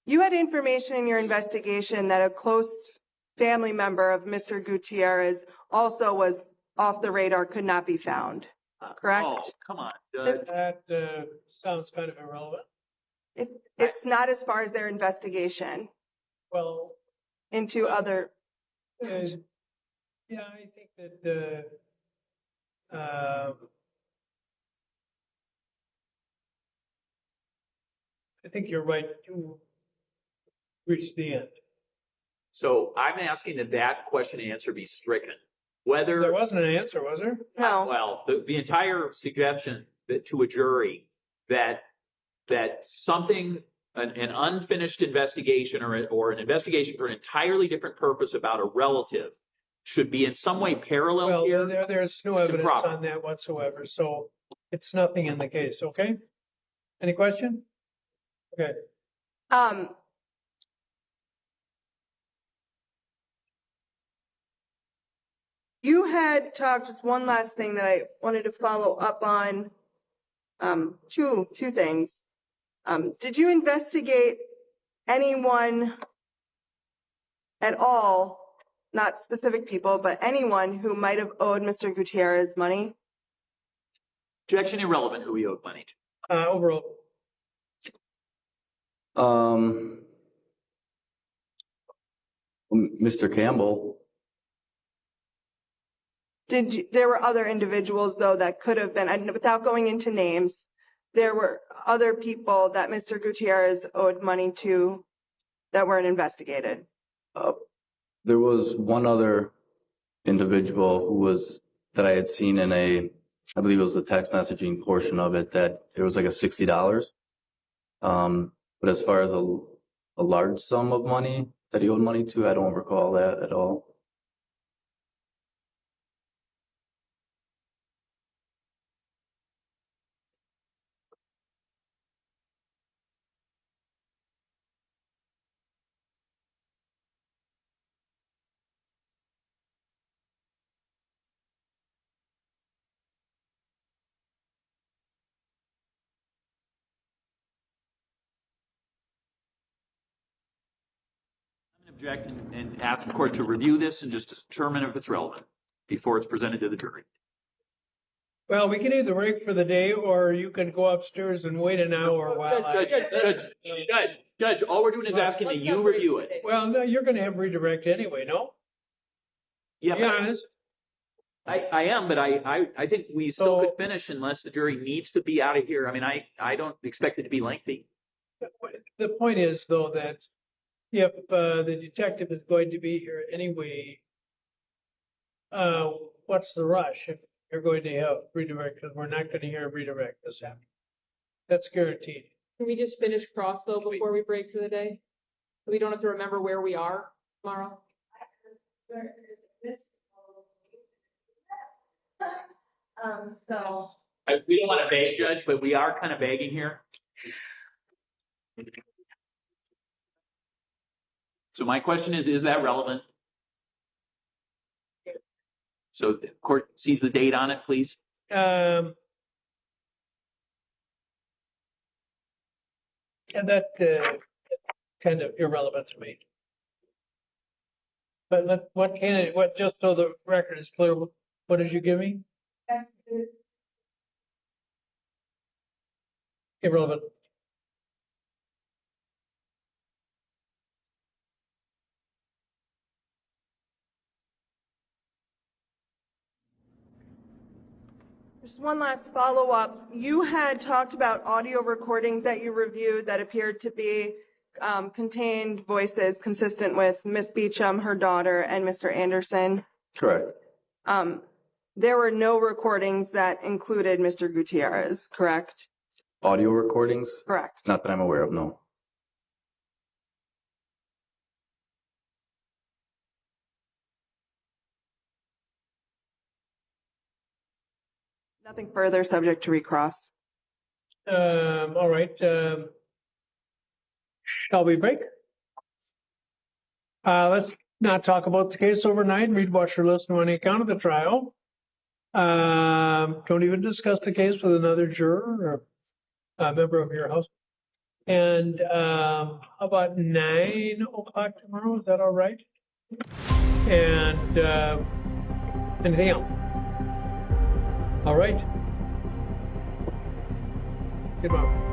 You had information in your investigation that a close family member of Mr. Gutierrez also was off the radar, could not be found, correct?
Oh, come on, Judge.
That sounds kind of irrelevant.
It's not as far as their investigation
Well,
into other.
yeah, I think that I think you're right to reach the end.
So I'm asking that question and answer be stricken. Whether
There wasn't an answer, was there?
No.
well, the entire suggestion that to a jury that something, an unfinished investigation or an investigation for an entirely different purpose about a relative should be in some way parallel
Well,
here.
there's no
It's
evidence
improper.
on that whatsoever, so it's nothing in the case, okay? Any question? Okay.
You had talked, just one last thing that I wanted to follow up on. Two things. Did you investigate anyone at all, not specific people, but anyone who might have owed Mr. Gutierrez money?
Objection irrelevant who he owed money to.
Overall,
Mr. Campbell.
There were other individuals, though, that could have been, and without going into names, there were other people that Mr. Gutierrez owed money to that weren't investigated.
There was one other individual that I had seen in I believe it was the text messaging portion of it, that it was like a $60. But as far as a large sum of money that he owed money to, I don't recall that at all.
Object and ask the court to review this and just determine if it's relevant before it's presented to the jury.
well, we can either break for the day, or you can go upstairs and wait an hour while
Judge, all we're doing is asking that you review it.
Well, no, you're going to have redirect anyway, no?
Yeah,
Be honest.
I am, but I think we still could finish unless the jury needs to be out of here. I mean, I don't expect it to be lengthy.
The point is, though, that if the detective is going to be here anyway, what's the rush if you're going to have redirect? Because we're not going to hear redirect this afternoon. That's guaranteed.
Can we just finish cross though before we break for the day? So we don't have to remember where we are tomorrow.
So
We don't want to beg, Judge, but we are kind of begging here. So my question is that relevant? So the court sees the date on it, please.
And that kind of irrelevant to me. But what just so the record is clear, what did you give me? Irrelevant.
just one last follow-up. You had talked about audio recordings that you reviewed that appeared to be contained voices consistent with Miss Beecham, her daughter, and Mr. Anderson.
Correct.
There were no recordings that included Mr. Gutierrez, correct?
Audio recordings?
Correct.
Not that I'm aware of, no.
Nothing further, subject to recross.
All right. Shall we break? Let's not talk about the case overnight. Read, watch, or listen to any account of the trial. Don't even discuss the case with another juror or a member of your house. And how about 9 o'clock tomorrow? Is that all right? And anything else? All right. Goodbye.